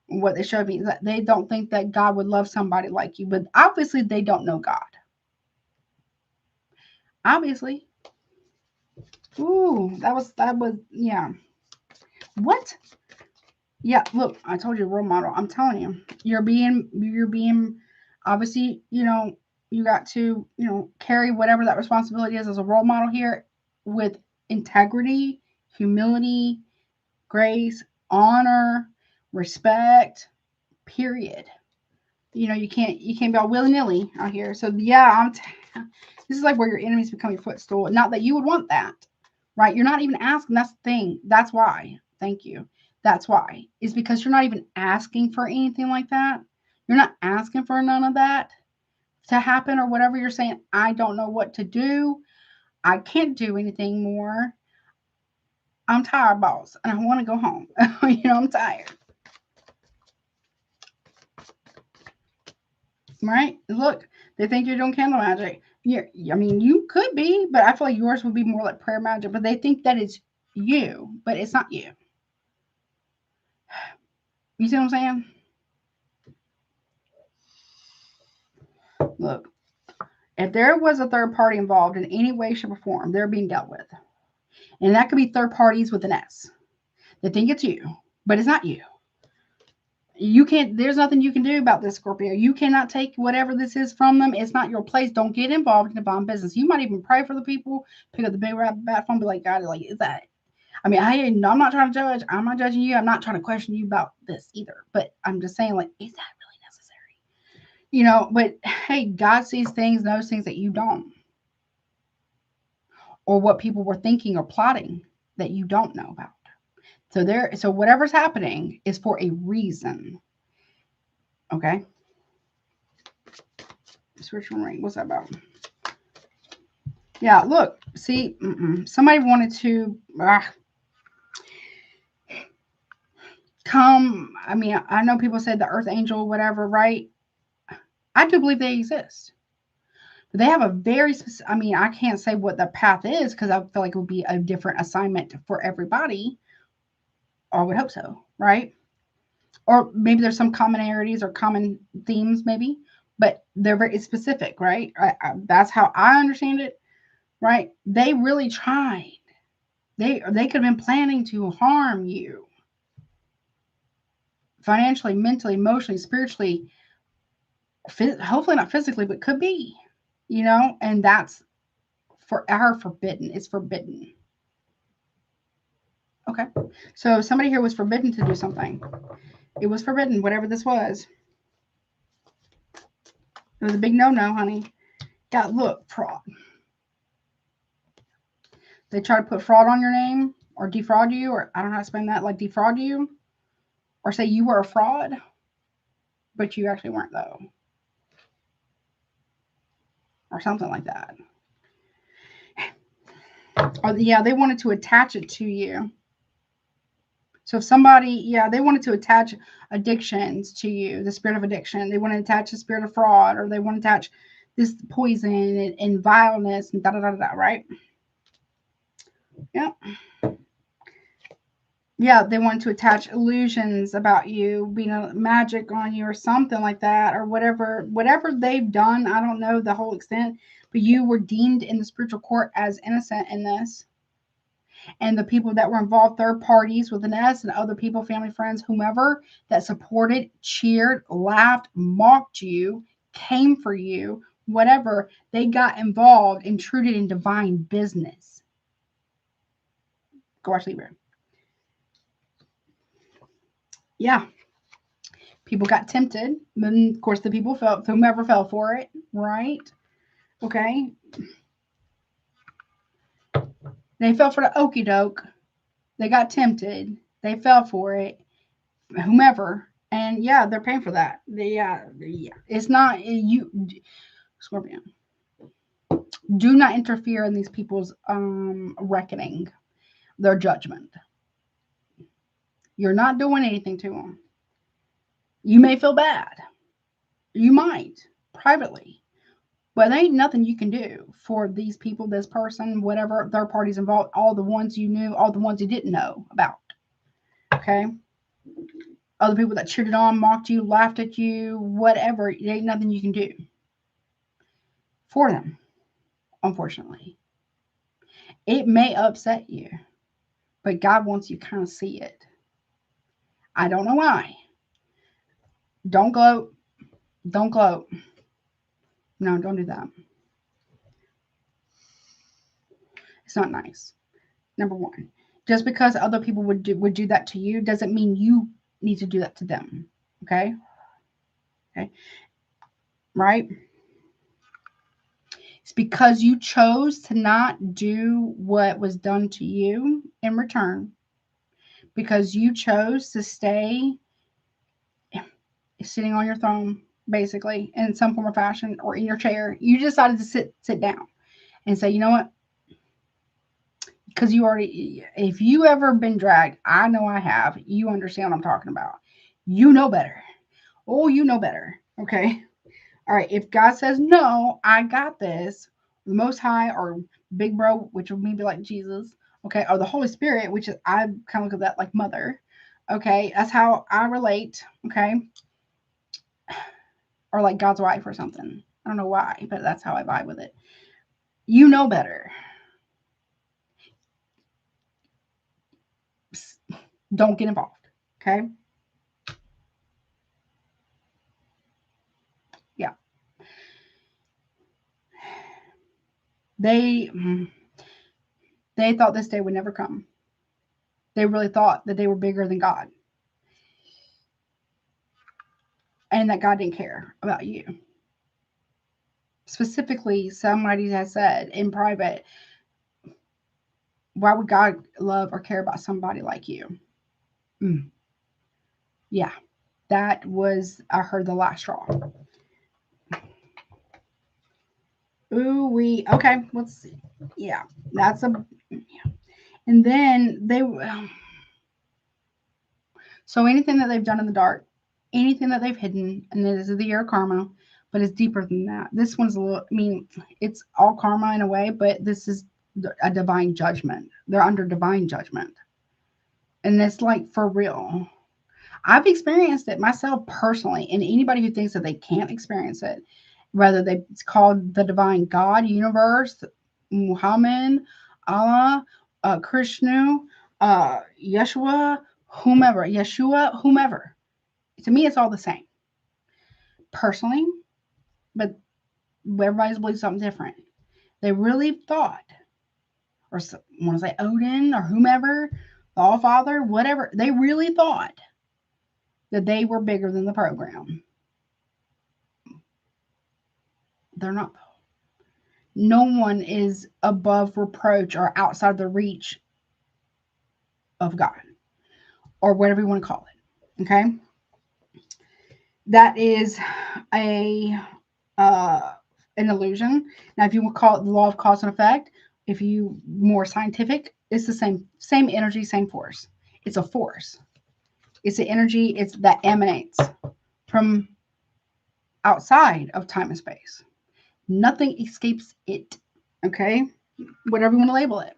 S1: what they showed me, is that they don't think that God would love somebody like you, but obviously they don't know God. Obviously. Ooh, that was, yeah. What? Yeah, look, I told you, role model. I'm telling you, you're being, obviously, you got to, carry whatever that responsibility is as a role model here, with integrity, humility, grace, honor, respect, period. You can't be all willy-nilly out here. So yeah, this is like where your enemies become your footstool. Not that you would want that, right? You're not even asking. That's the thing. That's why. Thank you. That's why. Is because you're not even asking for anything like that. You're not asking for none of that to happen, or whatever. You're saying, I don't know what to do. I can't do anything more. I'm tired, boss, and I want to go home. I'm tired. Right? Look, they think you're doing candle magic. I mean, you could be, but I feel like yours would be more like prayer magic. But they think that it's you, but it's not you. You see what I'm saying? Look, if there was a third party involved in any way, shape, or form, they're being dealt with. And that could be third parties with an S. They think it's you, but it's not you. You can't, there's nothing you can do about this, Scorpio. You cannot take whatever this is from them. It's not your place. Don't get involved in the bomb business. You might even pray for the people, pick up the big bat phone, be like, God, like, is that? I mean, I'm not trying to judge. I'm not judging you. I'm not trying to question you about this either. But I'm just saying, like, is that really necessary? But hey, God sees things, knows things that you don't. Or what people were thinking or plotting that you don't know about. So whatever's happening is for a reason. Okay? Spiritual ring. What's that about? Yeah, look. See, somebody wanted to come. I mean, I know people said the earth angel, whatever, right? I do believe they exist. But they have a very specific, I mean, I can't say what the path is because I feel like it would be a different assignment for everybody. Or I would hope so, right? Or maybe there's some commonalities or common themes, maybe, but they're very specific, right? That's how I understand it, right? They really tried. They could have been planning to harm you financially, mentally, emotionally, spiritually, hopefully not physically, but could be, and that's forbidden. It's forbidden. Okay. So somebody here was forbidden to do something. It was forbidden, whatever this was. It was a big no-no, honey. Yeah, look, fraud. They try to put fraud on your name or defraud you, or I don't know how to explain that, like defraud you, or say you were a fraud, but you actually weren't, though. Or something like that. Or, yeah, they wanted to attach it to you. So if somebody, they wanted to attach addictions to you, the spirit of addiction. They want to attach the spirit of fraud, or they want to attach this poison and vileness and da-da-da-da, right? Yeah. Yeah, they want to attach illusions about you, being a magic on you or something like that, or whatever they've done. I don't know the whole extent, but you were deemed in the spiritual court as innocent in this. And the people that were involved, third parties with an S, and other people, family, friends, whomever, that supported, cheered, laughed, mocked you, came for you, whatever, they got involved, intruded in divine business. Go watch Libra. Yeah. People got tempted. Then, of course, the people whomever fell for it, right? Okay. They fell for the okie doke. They got tempted. They fell for it. Whomever. And yeah, they're paying for that. It's not you, Scorpio. Do not interfere in these people's reckoning, their judgment. You're not doing anything to them. You may feel bad. You might privately, but there ain't nothing you can do for these people, this person, whatever third parties involved, all the ones you knew, all the ones you didn't know about. Okay. Other people that cheered on, mocked you, laughed at you, whatever, there ain't nothing you can do for them, unfortunately. It may upset you, but God wants you to kind of see it. I don't know why. Don't gloat. Don't gloat. No, don't do that. It's not nice. Number one. Just because other people would do that to you doesn't mean you need to do that to them. Okay? Okay. Right? It's because you chose to not do what was done to you in return. Because you chose to stay sitting on your throne, basically, in some form or fashion, or in your chair. You decided to sit down and say, you know what? because you already, if you ever been dragged, I know I have, you understand what I'm talking about. You know better. Oh, you know better. Okay. All right. If God says, no, I got this, the Most High or Big Bro, which would maybe like Jesus, okay, or the Holy Spirit, which is, I kind of look at that like mother. Okay. That's how I relate. Okay. Or like God's wife or something. I don't know why, but that's how I vibe with it. You know better. Don't get involved. Okay. Yeah. They thought this day would never come. They really thought that they were bigger than God and that God didn't care about you. Specifically, somebody has said in private, why would God love or care about somebody like you? Yeah, that was, I heard the last straw. Ooh, okay, let's see. Yeah, that's a, yeah. And then they, so anything that they've done in the dark, anything that they've hidden, and this is the year of karma, but it's deeper than that. This one's a little, I mean, it's all karma in a way, but this is a divine judgment. They're under divine judgment. And it's like for real. I've experienced it myself personally, and anybody who thinks that they can't experience it, whether it's called the divine God, universe, Muhammad, Allah, Krishna, Yeshua, whomever. To me, it's all the same, personally, but everybody's believes something different. They really thought, or want to say Odin or whomever, the All Father, whatever, they really thought that they were bigger than the program. They're not. No one is above reproach or outside the reach of God or whatever you want to call it. Okay. That is a an illusion. Now, if you will call it the law of cause and effect, if you more scientific, it's the same energy, same force. It's a force. It's the energy. It's that emanates from outside of time and space. Nothing escapes it. Okay, whatever you want to label it.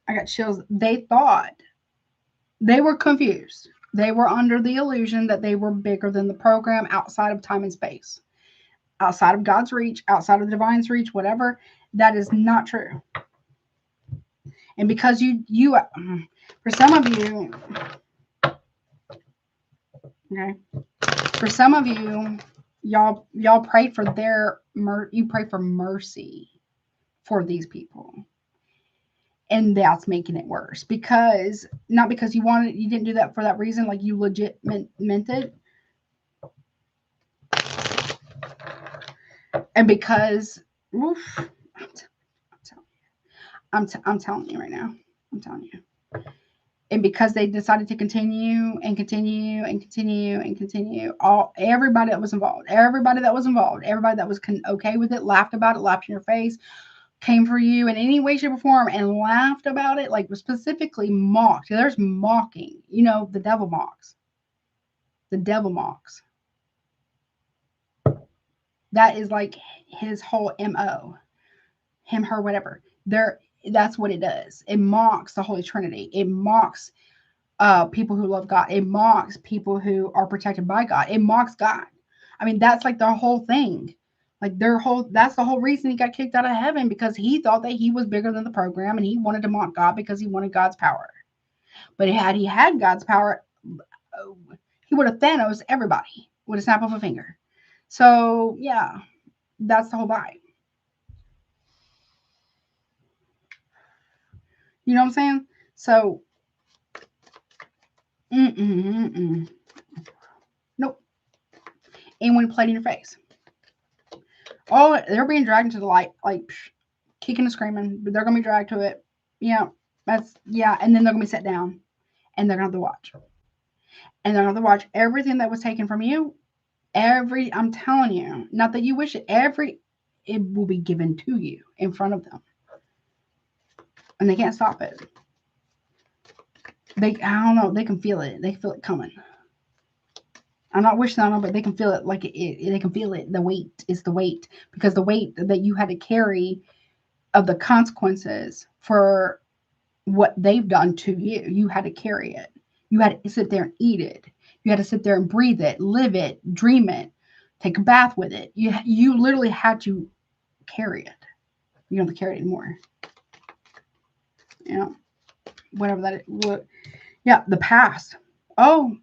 S1: I got chills. They thought, they were confused. They were under the illusion that they were bigger than the program outside of time and space, outside of God's reach, outside of the divine's reach, whatever. That is not true. And because you for some of you, okay, for some of you, y'all prayed for you pray for mercy for these people. And that's making it worse, because not because you didn't do that for that reason, like you legit meant it, and because oof, I'm telling you right now, I'm telling you, and because they decided to continue and continue and continue and continue, everybody that was involved, everybody that was okay with it, laughed about it, laughed in your face, came for you in any way, shape, or form, and laughed about it, like specifically mocked. There's mocking. You know, the devil mocks. The devil mocks. That is like his whole MO. Him, her, whatever. That's what it does. It mocks the Holy Trinity. It mocks people who love God. It mocks people who are protected by God. It mocks God. I mean, that's like their whole thing. Like that's the whole reason he got kicked out of heaven, because he thought that he was bigger than the program, and he wanted to mock God because he wanted God's power. But had he had God's power, he would have Thanos everybody with a snap of a finger. So yeah, that's the whole vibe. You know what I'm saying? So, nope. Anyone played in your face. Oh, they're being dragged into the light, like kicking and screaming, but they're gonna be dragged to it. Yeah, and then they're gonna be set down, and they're gonna have to watch, and they're gonna have to watch everything that was taken from you. I'm telling you, not that you wish it. It will be given to you in front of them. and they can't stop it. I don't know, they can feel it. They feel it coming. I'm not wishing on them, but they can feel it. Like they can feel it. The weight is the weight, because the weight that you had to carry of the consequences for what they've done to you, you had to carry it. You had to sit there and eat it. You had to sit there and breathe it, live it, dream it, take a bath with it. You literally had to carry it. You don't have to carry it anymore. You know, whatever that is. Yeah, the past. Oh,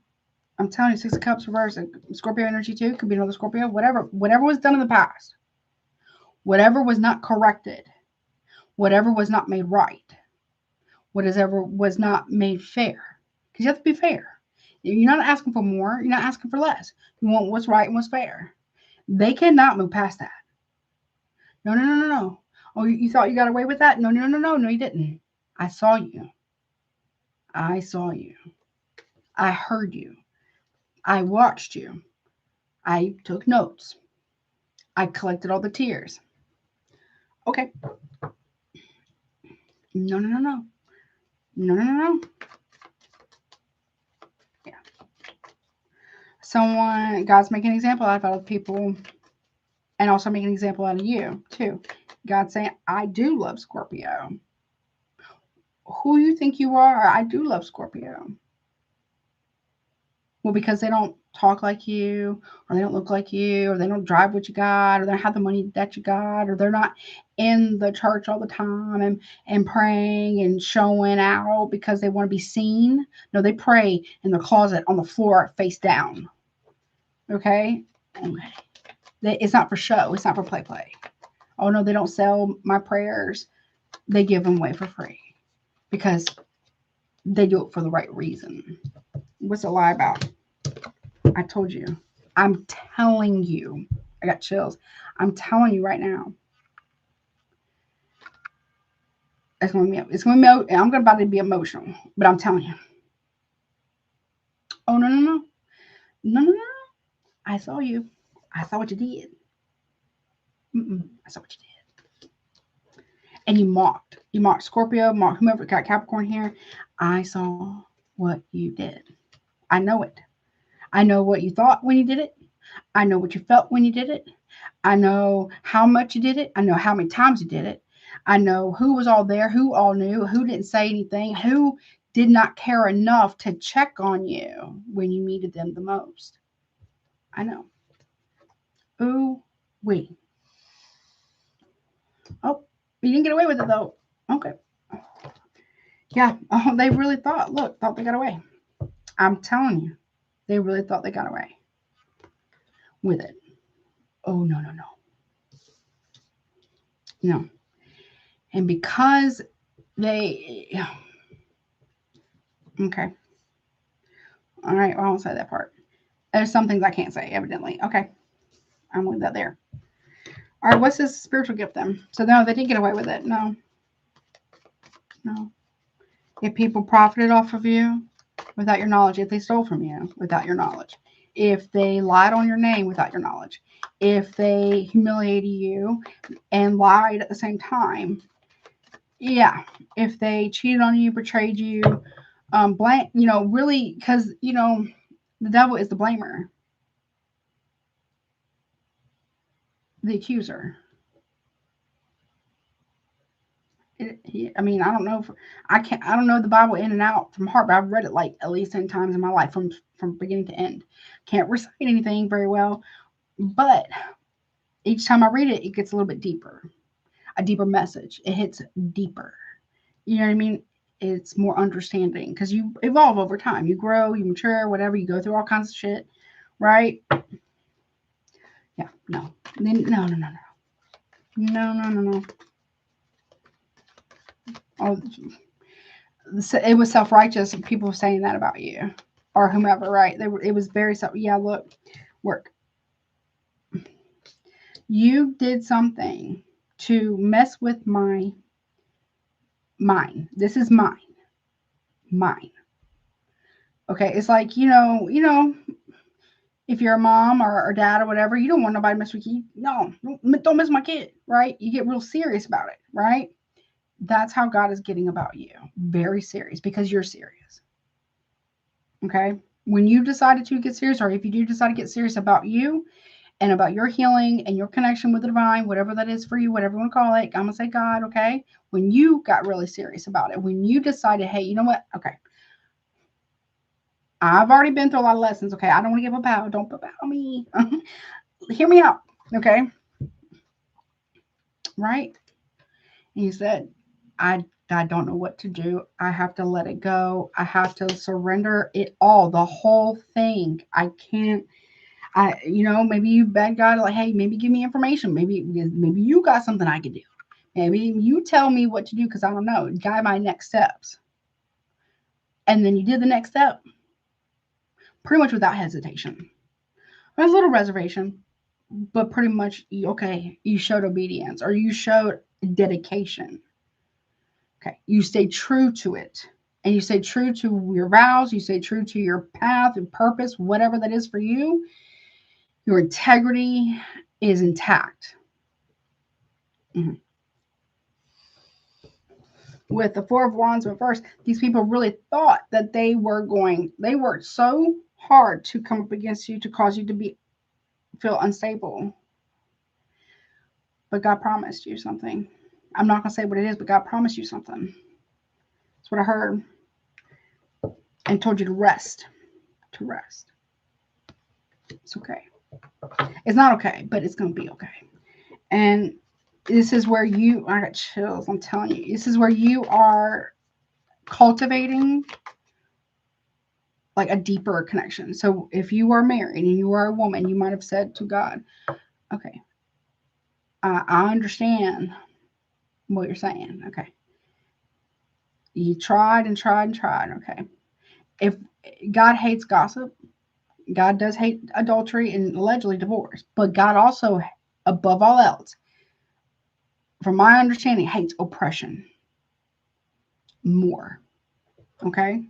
S1: I'm telling you, Six of Cups reverse, Scorpio energy too. Could be another Scorpio. Whatever was done in the past, whatever was not corrected, whatever was not made right, whatever was not made fair. Because you have to be fair. You're not asking for more. You're not asking for less. You want what's right and what's fair. They cannot move past that. No, no, no, no, no. Oh, you thought you got away with that? No, no, no, no, no, you didn't. I saw you. I saw you. I heard you. I watched you. I took notes. I collected all the tears. Okay. No, no, no, no. No, no, no, no. Yeah. God's making an example out of other people, and also making an example out of you, too. God's saying, I do love Scorpio. Who you think you are, I do love Scorpio. Well, because they don't talk like you, or they don't look like you, or they don't drive what you got, or they don't have the money that you got, or they're not in the church all the time and praying and showing out because they want to be seen. No, they pray in the closet on the floor face down. Okay? It's not for show. It's not for play. Oh, no, they don't sell my prayers. They give them away for free because they do it for the right reason. What's a lie about? I told you. I'm telling you. I got chills. I'm telling you right now. It's going to be. I'm about to be emotional, but I'm telling you. Oh, no, no, no. No, no, no. I saw you. I saw what you did. I saw what you did. And you mocked. You mocked Scorpio, mocked whomever got Capricorn here. I saw what you did. I know it. I know what you thought when you did it. I know what you felt when you did it. I know how much you did it. I know how many times you did it. I know who was all there, who all knew, who didn't say anything, who did not care enough to check on you when you needed them the most. I know. Ooh, wee. Oh, you didn't get away with it though. Okay. Yeah. Oh, they really thought they got away. I'm telling you, they really thought they got away with it. Oh, no, no, no. No. And because they, okay. All right. Well, I won't say that part. There's some things I can't say, evidently. Okay. I'm leave that there. All right. What's this spiritual gift then? So, no, they didn't get away with it. No. No. If people profited off of you without your knowledge, if they stole from you without your knowledge, if they lied on your name without your knowledge, if they humiliated you and lied at the same time, yeah, if they cheated on you, betrayed you, blame, really, because, the devil is the blamer, the accuser. I mean, I don't know. I don't know the Bible in and out from heart, but I've read it like at least 10 times in my life from beginning to end. Can't recite anything very well, but each time I read it, it gets a little bit deeper, a deeper message. It hits deeper. You know what I mean? It's more understanding because you evolve over time. You grow, you mature, whatever. You go through all kinds of shit, right? Yeah, no. No, no, no, no. No, no, no, no. Oh, it was self-righteous. People saying that about you or whomever, right? It was very self. Yeah, look, work. You did something to mess with mine. This is mine. Okay, it's like, if you're a mom or dad or whatever, you don't want nobody to mess with you. No, don't mess with my kid, right? You get real serious about it, right? That's how God is getting about you. Very serious, because you're serious. Okay? When you decided to get serious, or if you do decide to get serious about you and about your healing and your connection with the divine, whatever that is for you, whatever you want to call it, I'm going to say God, okay? When you got really serious about it, when you decided, hey, you know what? Okay. I've already been through a lot of lessons, okay? I don't want to give a bow. Don't bow me. Hear me out, okay? Right? And you said, I don't know what to do. I have to let it go. I have to surrender it all, the whole thing. I can't. Maybe you begged God, like, hey, maybe give me information. Maybe you got something I could do. Maybe you tell me what to do, because I don't know. Guide my next steps. And then you did the next step, pretty much without hesitation. There's a little reservation, but pretty much, okay, you showed obedience, or you showed dedication. Okay, you stay true to it. And you stay true to your vows. You stay true to your path, your purpose, whatever that is for you. Your integrity is intact. Mm-hmm. With the Four of Wands reversed, these people really thought that they worked so hard to come up against you, to cause you to feel unstable. But God promised you something. I'm not going to say what it is, but God promised you something. That's what I heard. And told you to rest. To rest. It's okay. It's not okay, but it's going to be okay. And this is where I got chills, I'm telling you. This is where you are cultivating like a deeper connection. So if you are married and you are a woman, you might have said to God, okay, I understand what you're saying. Okay. You tried and tried and tried. Okay. If God hates gossip, God does hate adultery and allegedly divorce, but God also, above all else, from my understanding, hates oppression more. Okay.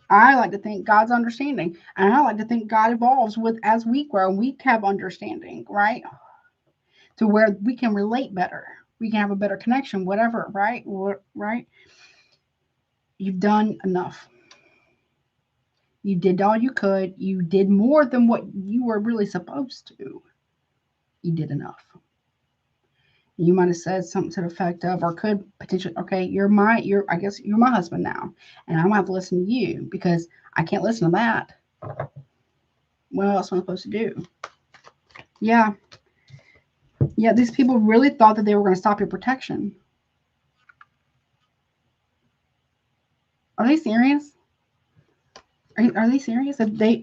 S1: I like to think God's understanding, and I like to think God evolves as we grow and we have understanding, right? To where we can relate better, we can have a better connection, whatever, right? Right? You've done enough. You did all you could. You did more than what you were really supposed to. You did enough. You might have said something to the effect of, or could potentially, okay, I guess you're my husband now, and I'm gonna have to listen to you because I can't listen to that. What else am I supposed to do? Yeah. Yeah, these people really thought that they were going to stop your protection. Are they serious? Are they serious?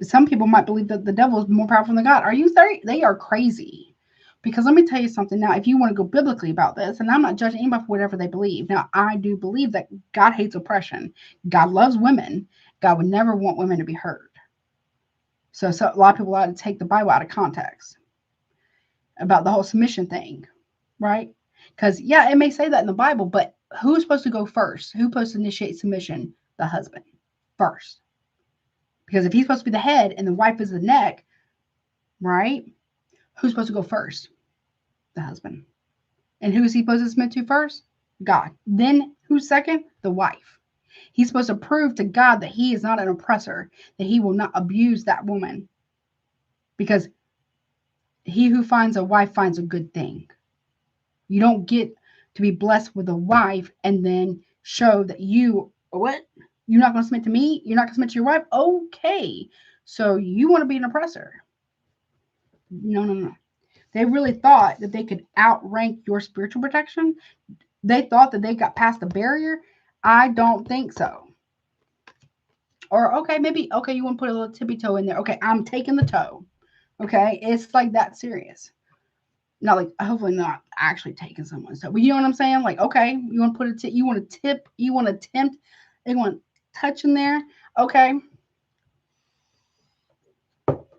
S1: Some people might believe that the devil is more powerful than God. Are you serious? They are crazy. Because let me tell you something now, if you want to go biblically about this, and I'm not judging anybody for whatever they believe. Now, I do believe that God hates oppression. God loves women. God would never want women to be hurt. So a lot of people like to take the Bible out of context about the whole submission thing, right? Because, yeah, it may say that in the Bible, but who's supposed to go first? Who's supposed to initiate submission? The husband first. Because if he's supposed to be the head and the wife is the neck, right? Who's supposed to go first? The husband. And who is he supposed to submit to first? God. Then who's second? The wife. He's supposed to prove to God that he is not an oppressor, that he will not abuse that woman. Because he who finds a wife finds a good thing. You don't get to be blessed with a wife and then show that you're not going to submit to me? You're not going to submit to your wife? Okay. So you want to be an oppressor. No. They really thought that they could outrank your spiritual protection. They thought that they got past the barrier. I don't think so. Or, okay, maybe, okay, you want to put a little tippy toe in there. Okay, I'm taking the toe. Okay, it's like that serious. Not like, hopefully not actually taking someone's toe. But you know what I'm saying? Like, okay, you want to put a tip, you want to tip, you want to tempt, you want to touch in there. Okay.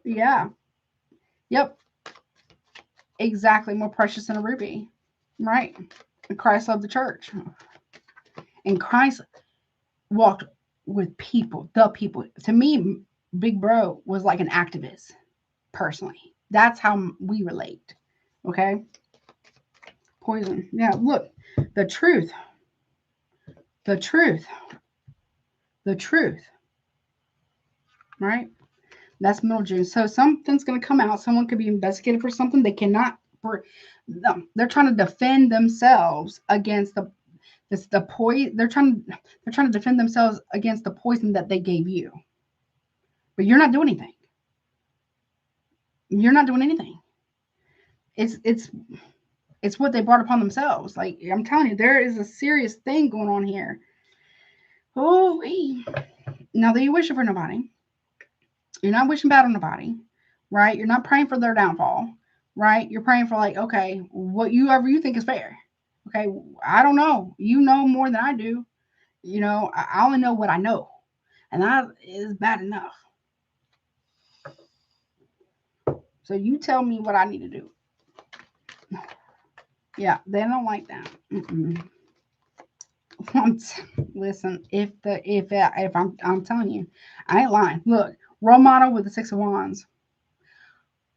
S1: Yeah. Yep. Exactly. More precious than a ruby. Right. And Christ loved the church. And Christ walked with people, the people. To me, Big Bro was like an activist, personally. That's how we relate. Okay. Poison. Yeah, look. The truth. The truth. The truth. Right? That's middle June. So something's going to come out. Someone could be investigated for something they cannot. No, they're trying to defend themselves against the poison. They're trying to defend themselves against the poison that they gave you. But you're not doing anything. You're not doing anything. It's what they brought upon themselves. Like I'm telling you, there is a serious thing going on here. Oh, now that you wish it for nobody. You're not wishing bad on nobody, right? You're not praying for their downfall, right? You're praying for like, okay, whatever you think is fair. Okay, I don't know. You know more than I do. You know, I only know what I know, and that is bad enough. So you tell me what I need to do. Yeah, they don't like that. Listen, if I'm telling you, I ain't lying. Look, role model with the 6 of Wands.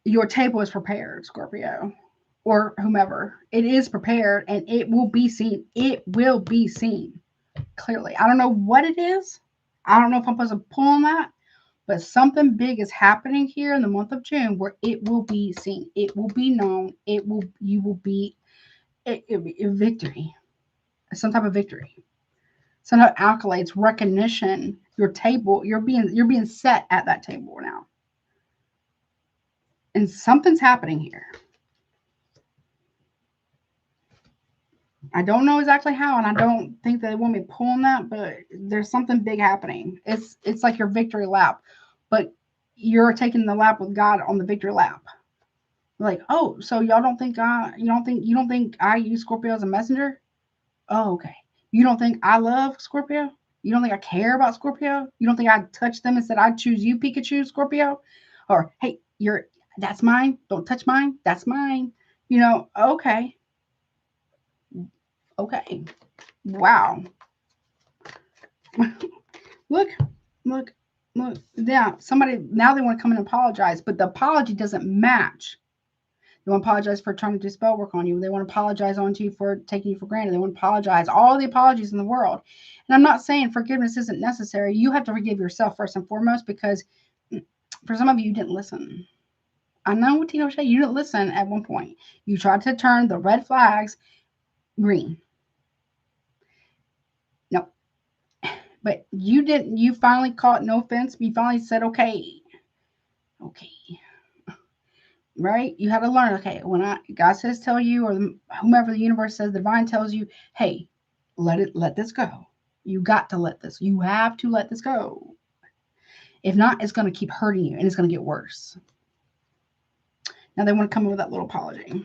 S1: Your table is prepared, Scorpio, or whomever. It is prepared, and it will be seen. It will be seen clearly. I don't know what it is. I don't know if I'm supposed to pull on that, but something big is happening here in the month of June where it will be seen. It will be known. You will be a victory, some type of victory, some type of accolades, recognition. Your table, you're being set at that table now, and something's happening here. I don't know exactly how, and I don't think they want me pulling that, but there's something big happening. It's like your victory lap, but you're taking the lap with God on the victory lap. Like, oh, so y'all don't think you don't think I use Scorpio as a messenger? Oh, okay. You don't think I love Scorpio? You don't think I care about Scorpio? You don't think I touch them and said I choose you, Pikachu, Scorpio? Or hey, that's mine. Don't touch mine. That's mine. You know, okay. Okay. Wow. look, look, look. Yeah, somebody now they want to come in and apologize, but the apology doesn't match. They want to apologize for trying to do spell work on you. They want to apologize on you for taking you for granted. They want to apologize. All the apologies in the world. And I'm not saying forgiveness isn't necessary. You have to forgive yourself first and foremost, because for some of you didn't listen. I know, Tino Shay, you didn't listen at one point. You tried to turn the red flags green. No. But you didn't. You finally caught no offense. You finally said, okay. Okay. Right? You had to learn, okay, when God says tell you, or whomever the universe says, the divine tells you, hey, let this go. You got to let this. You have to let this go. If not, it's going to keep hurting you, and it's going to get worse. Now they want to come in with that little apology.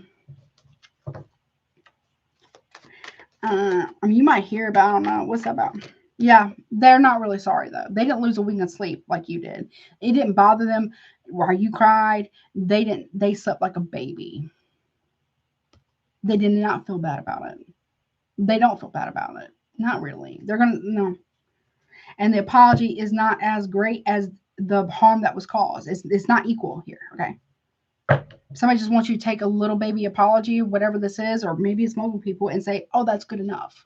S1: You might hear about, I don't know, what's that about? Yeah, they're not really sorry, though. They didn't lose a wink of sleep like you did. It didn't bother them while you cried. They slept like a baby. They did not feel bad about it. They don't feel bad about it. Not really. They're going to, no. And the apology is not as great as the harm that was caused. It's not equal here, okay? Somebody just wants you to take a little baby apology, whatever this is, or maybe it's multiple people, and say, oh, that's good enough.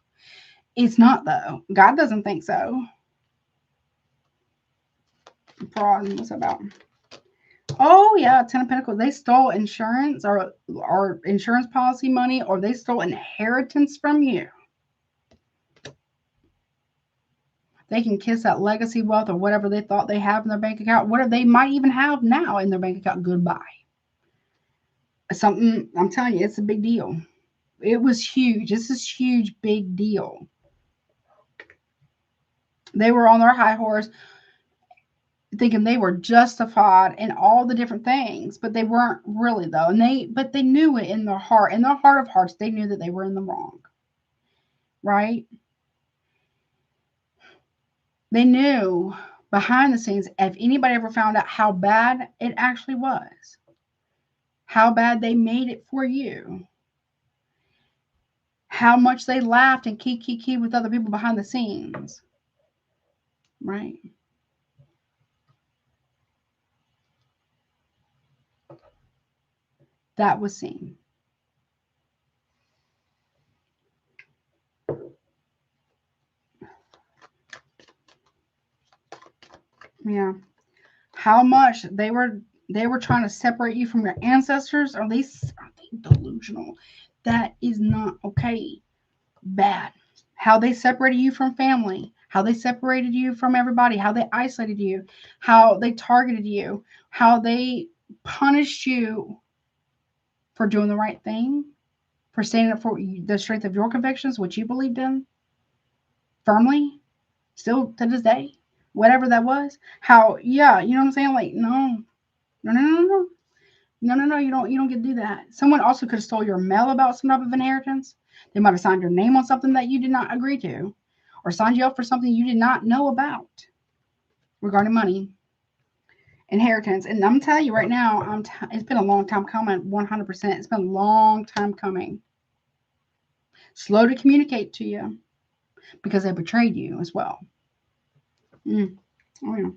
S1: It's not, though. God doesn't think so. Fraud, what's that about? Oh, yeah, 10 of Pentacles. They stole insurance or insurance policy money, or they stole inheritance from you. They can kiss that legacy wealth or whatever they thought they have in their bank account, whatever they might even have now in their bank account. Goodbye. Something, I'm telling you, it's a big deal. It was huge. This is huge, big deal. They were on their high horse thinking they were justified in all the different things, but they weren't really, though. But they knew it in their heart. In their heart of hearts, they knew that they were in the wrong. Right? They knew behind the scenes, if anybody ever found out how bad it actually was, how bad they made it for you, how much they laughed and kiki with other people behind the scenes, right? That was seen. Yeah. How much they were trying to separate you from your ancestors? Are they delusional? That is not okay. Bad. How they separated you from family, how they separated you from everybody, how they isolated you, how they targeted you, how they punished you for doing the right thing, for standing up for the strength of your convictions, which you believed in firmly, still to this day, whatever that was. How, yeah, you know what I'm saying? Like, no, no, no, no, no. No, no, no, you don't get to do that. Someone also could have stole your mail about some type of inheritance. They might have signed your name on something that you did not agree to, or signed you up for something you did not know about regarding money, inheritance. And I'm telling you right now, it's been a long time coming, 100%. It's been a long time coming. Slow to communicate to you because they betrayed you as well. Oh, yeah.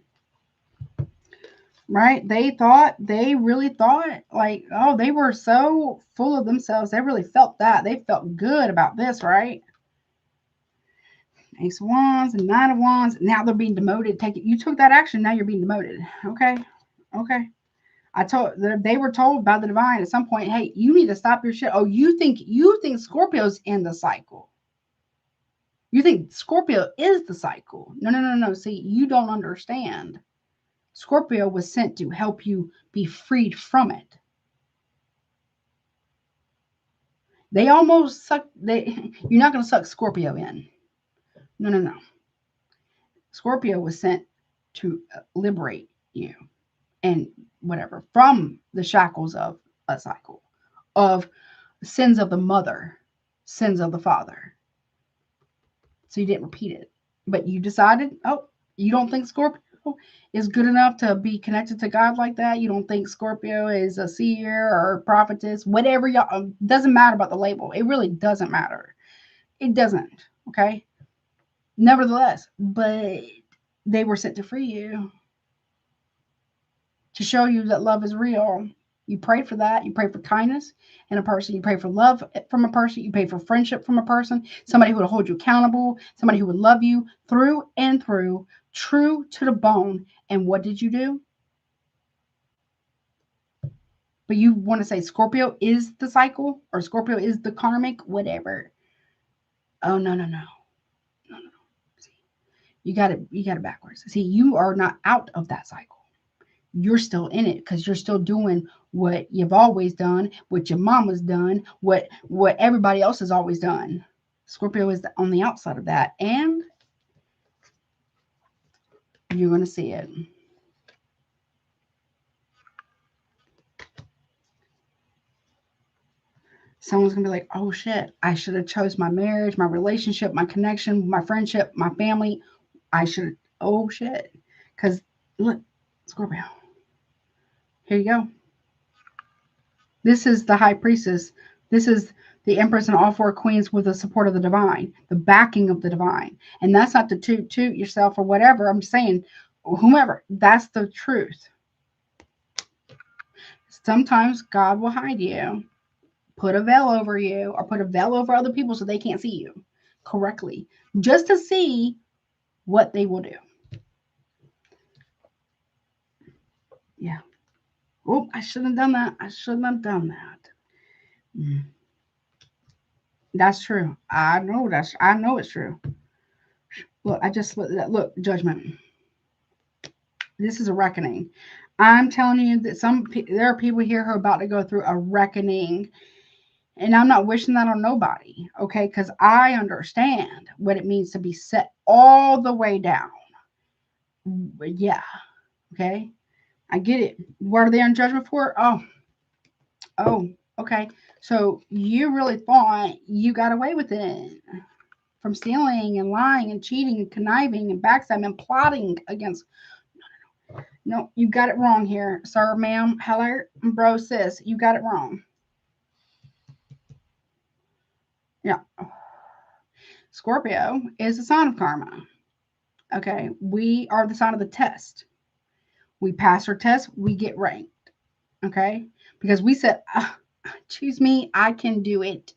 S1: Right? They really thought, like, oh, they were so full of themselves. They really felt that. They felt good about this, right? Ace of Wands and Nine of Wands. Now they're being demoted. You took that action. Now you're being demoted. Okay. Okay. They were told by the divine at some point, hey, you need to stop your shit. Oh, you think Scorpio's in the cycle. You think Scorpio is the cycle. No, no, no, no. See, you don't understand. Scorpio was sent to help you be freed from it. They almost suck. You're not going to suck Scorpio in. No, no, no. Scorpio was sent to liberate you and whatever from the shackles of a cycle, of sins of the mother, sins of the father. So you didn't repeat it, but you decided, oh, you don't think Scorpio is good enough to be connected to God like that. You don't think Scorpio is a seer or prophetess, whatever y'all. Doesn't matter about the label. It really doesn't matter. It doesn't. Okay. Nevertheless, but they were sent to free you, to show you that love is real. You prayed for that. You pray for kindness in a person. You pray for love from a person. You pray for friendship from a person. Somebody who would hold you accountable. Somebody who would love you through and through, true to the bone. And what did you do? But you want to say Scorpio is the cycle or Scorpio is the karmic, whatever. Oh, no, no, no. No, no. See, you got it backwards. See, you are not out of that cycle. You're still in it because you're still doing what you've always done, what your mama's done, what everybody else has always done. Scorpio is on the outside of that, and you're going to see it. Someone's going to be like, oh shit, I should have chose my marriage, my relationship, my connection, my friendship, my family. I should, oh shit. Because look, Scorpio. Here you go. This is the high priestess. This is the empress and all four queens with the support of the divine, the backing of the divine. And that's not to toot yourself or whatever. I'm saying, whomever, that's the truth. Sometimes God will hide you, put a veil over you, or put a veil over other people so they can't see you correctly, just to see what they will do. Yeah. Oh, I shouldn't have done that. I shouldn't have done that. That's true. I know it's true. Look, look, judgment. This is a reckoning. I'm telling you that there are people here who are about to go through a reckoning. And I'm not wishing that on nobody, okay? Because I understand what it means to be set all the way down. Yeah, okay? I get it. What are they on judgment for? Oh, okay. So you really thought you got away with it from stealing and lying and cheating and conniving and backstabbing and plotting against. No, you got it wrong here, sir, ma'am, hello, bro, sis. You got it wrong. Yeah. Scorpio is a sign of karma. Okay. We are the sign of the test. We pass our test, we get ranked. Okay. Because we said, choose me, I can do it.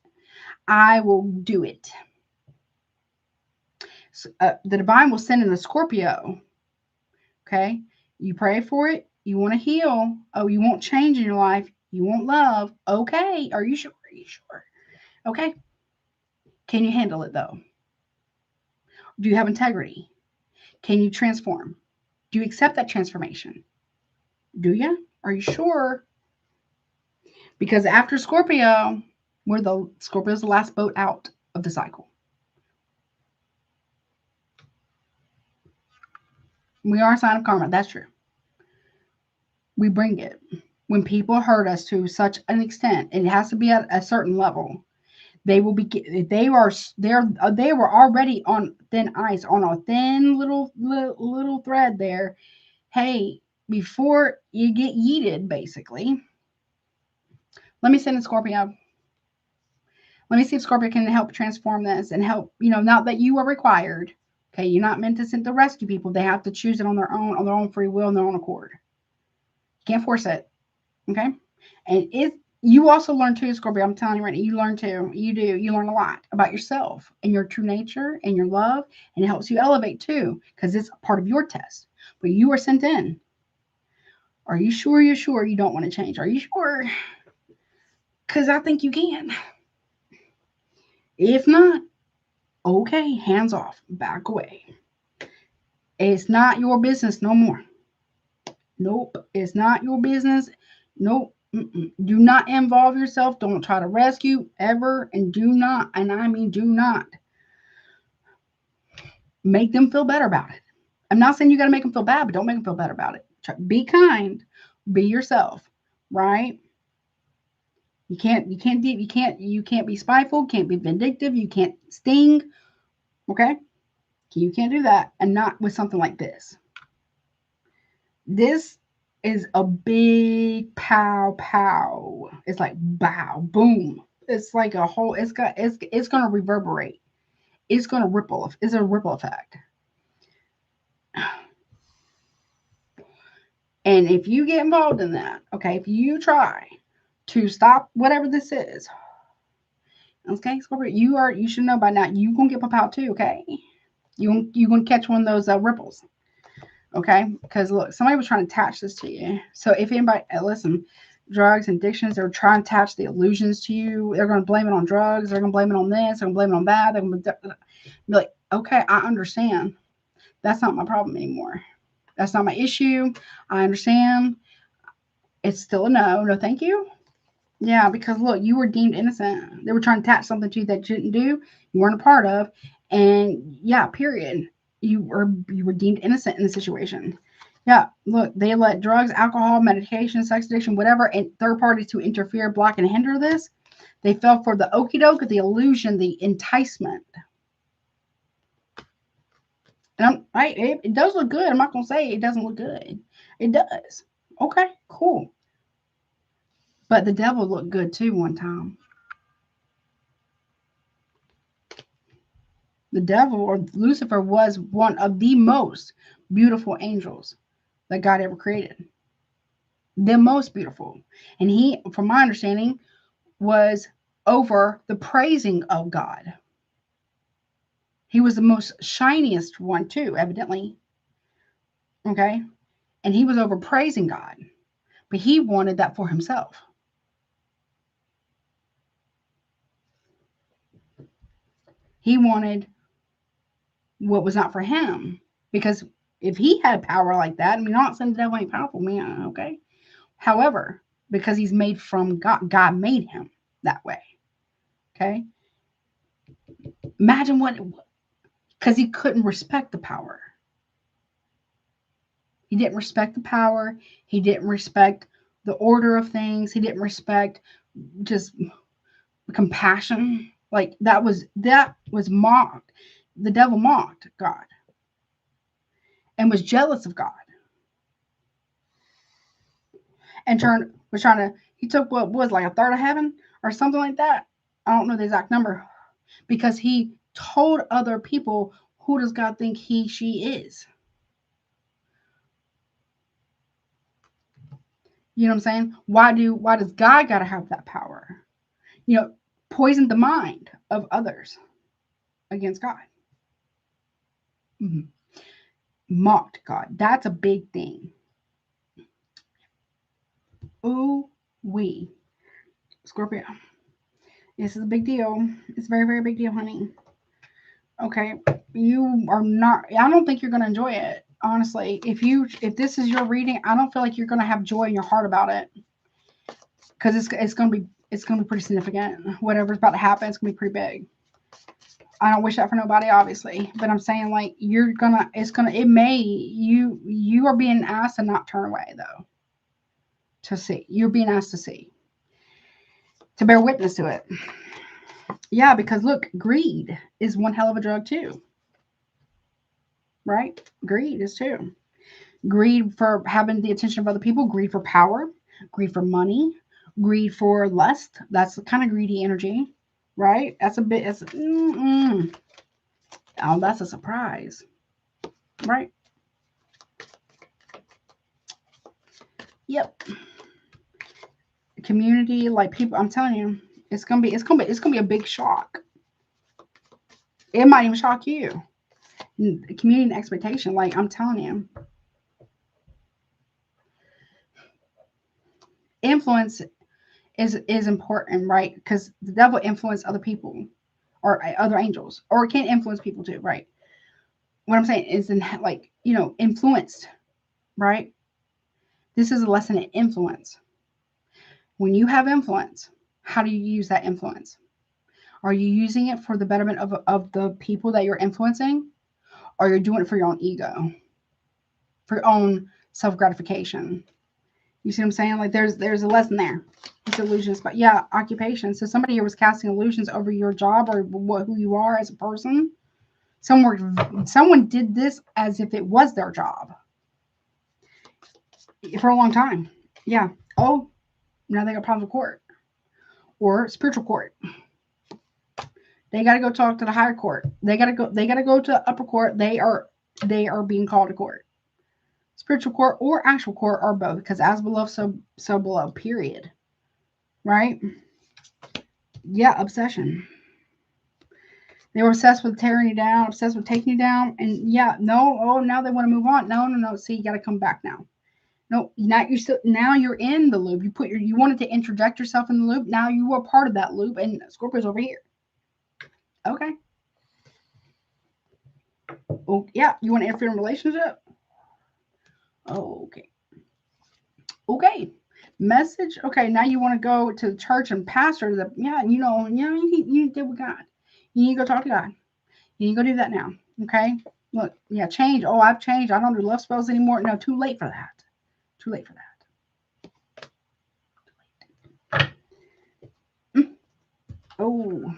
S1: I will do it. So, the divine will send in a Scorpio Okay? You pray for it. You want to heal. Oh, you want change in your life. You want love. Okay. Are you sure? Are you sure? Okay. Can you handle it though? Do you have integrity? Can you transform? Do you accept that transformation? Do you? Are you sure? Because after Scorpio, Scorpio's the last boat out of the cycle. We are a sign of karma. That's true. We bring it. When people hurt us to such an extent, it has to be at a certain level. They will be. They were already on thin ice, on a thin little thread there. Hey, before you get yeeted, basically. Let me send in Scorpio. Let me see if Scorpio can help transform this and help. Not that you are required. Okay, you're not meant to send to rescue people. They have to choose it on their own free will, and their own accord. You can't force it. Okay, and if you also learn too, Scorpio, I'm telling you right now, you learn too. You do. You learn a lot about yourself and your true nature and your love, and it helps you elevate too, because it's part of your test. But you are sent in. Are you sure you're sure you don't want to change? Are you sure? Because I think you can. If not, okay, hands off, back away. It's not your business no more. Nope, it's not your business. Nope. Do not involve yourself. Don't try to rescue ever. And do not, and I mean do not, make them feel better about it. I'm not saying you got to make them feel bad, but don't make them feel better about it. Be kind. Be yourself, right? You can't be spiteful. Can't be vindictive. You can't sting. Okay? You can't do that, and not with something like this. This is a big pow pow. It's like bow, boom. It's like a whole. It's going to reverberate. It's going to ripple. It's a ripple effect. And if you get involved in that, okay, if you try to stop whatever this is, okay, Scorpio, you should know by now you gonna get pop out too, okay? You gonna catch one of those ripples. Okay, because look, somebody was trying to attach this to you. So if anybody, listen, drugs and addictions, they're trying to attach the illusions to you. They're going to blame it on drugs. They're going to blame it on this. They're going to blame it on that. They're going to be like, okay, I understand. That's not my problem anymore. That's not my issue. I understand. It's still a no. No, thank you. Yeah, because look, you were deemed innocent. They were trying to attach something to you that you didn't do, you weren't a part of, and yeah, period. You were deemed innocent in the situation. Yeah, look, they let drugs, alcohol, medication, sex addiction, whatever, and third parties to interfere, block, and hinder this. They fell for the okie doke, the illusion, the enticement. And it does look good. I'm not gonna say it doesn't look good. It does. Okay, cool. But the devil looked good too one time. The devil, or Lucifer, was one of the most beautiful angels that God ever created. The most beautiful. And he, from my understanding, was over the praising of God. He was the most shiniest one too, evidently. Okay? And he was over praising God. But he wanted that for himself. He wanted what was not for him. Because if he had power like that, I mean, I'm not saying the devil ain't powerful, man, okay? However, because he's made from God, God made him that way. Okay? Imagine what, because he couldn't respect the power. He didn't respect the power. He didn't respect the order of things. He didn't respect just compassion. Like that was mocked. The devil mocked God and was jealous of God. And he took what was like a third of heaven or something like that. I don't know the exact number. Because he told other people, who does God think she is? You know what I'm saying? Why does God got to have that power? Poison the mind of others against God. Mm-hmm. mocked God. That's a big thing. Ooh, wee. Scorpio. This is a big deal. It's a very, very big deal, honey. Okay. You are not, I don't think you're going to enjoy it. Honestly, if this is your reading, I don't feel like you're going to have joy in your heart about it. Because it's going to be pretty significant. Whatever's about to happen, it's going to be pretty big. I don't wish that for nobody, obviously, but I'm saying, like, you are being asked to not turn away, though. To see. You're being asked to see. To bear witness to it. Yeah, because look, greed is one hell of a drug too. Right? Greed is too. Greed for having the attention of other people, greed for power, greed for money, greed for lust. That's the kind of greedy energy, right? That's a bit, oh, that's a surprise, right? Yep. Community, like people, I'm telling you, it's gonna be a big shock. It might even shock you. Community and expectation, like I'm telling you. Influence is important, right? Because the devil influences other people or other angels, or it can influence people too, right? What I'm saying is, like, influenced, right? This is a lesson in influence. When you have influence, how do you use that influence? Are you using it for the betterment of the people that you're influencing, or you're doing it for your own ego, for your own self-gratification? You see what I'm saying? Like, there's a lesson there. It's illusions, but yeah, occupation. So somebody here was casting illusions over your job or who you are as a person. Someone did this as if it was their job for a long time. Yeah. Oh, now they got problems with court or spiritual court. They got to go talk to the higher court. They got to go to upper court. They are being called to court. Spiritual court or actual court, or both, because as below, so below, period. Right? Yeah, obsession. They were obsessed with tearing you down, obsessed with taking you down, and yeah, now they want to move on. No. See, you got to come back now. No, now you're in the loop. You wanted to interject yourself in the loop. Now you are part of that loop, and Scorpio's over here. Okay. Oh yeah, you want to interfere in a relationship? Oh, okay. Okay. Message. Okay, now you want to go to the church and pastor. You deal with God. You need to go talk to God. You need to go do that now. Okay. Look, yeah, change. Oh, I've changed. I don't do love spells anymore. No, too late for that. Too late for that. Oh,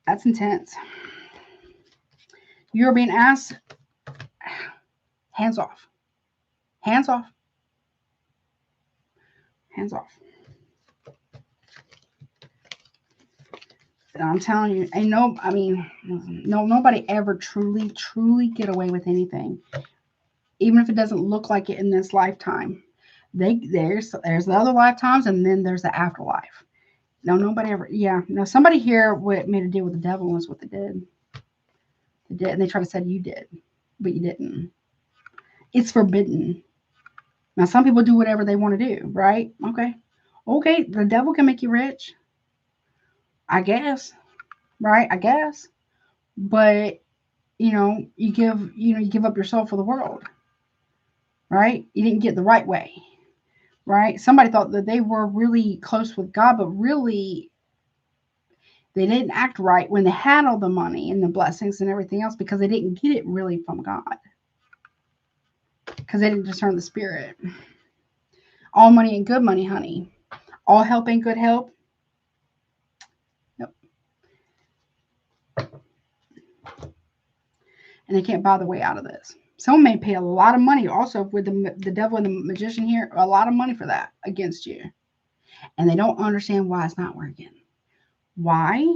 S1: that's intense. You're being asked, hands off. Hands off. Hands off. And I'm telling you, nobody ever truly get away with anything. Even if it doesn't look like it in this lifetime. There's the other lifetimes, and then there's the afterlife. No, nobody ever. Yeah, no. Somebody here made a deal with the devil, and that's what they did. They did, and they tried to say you did, but you didn't. It's forbidden. Now, some people do whatever they want to do, right? Okay. The devil can make you rich, I guess, right? I guess, but you give up your soul for the world, right? You didn't get the right way. Right? Somebody thought that they were really close with God, but really they didn't act right when they had all the money and the blessings and everything else, because they didn't get it really from God. Because they didn't discern the spirit. All money ain't good money, honey. All help ain't good help. Yep. And they can't buy the way out of this. Someone may pay a lot of money also with the devil and the magician here, a lot of money for that against you. And they don't understand why it's not working. Why?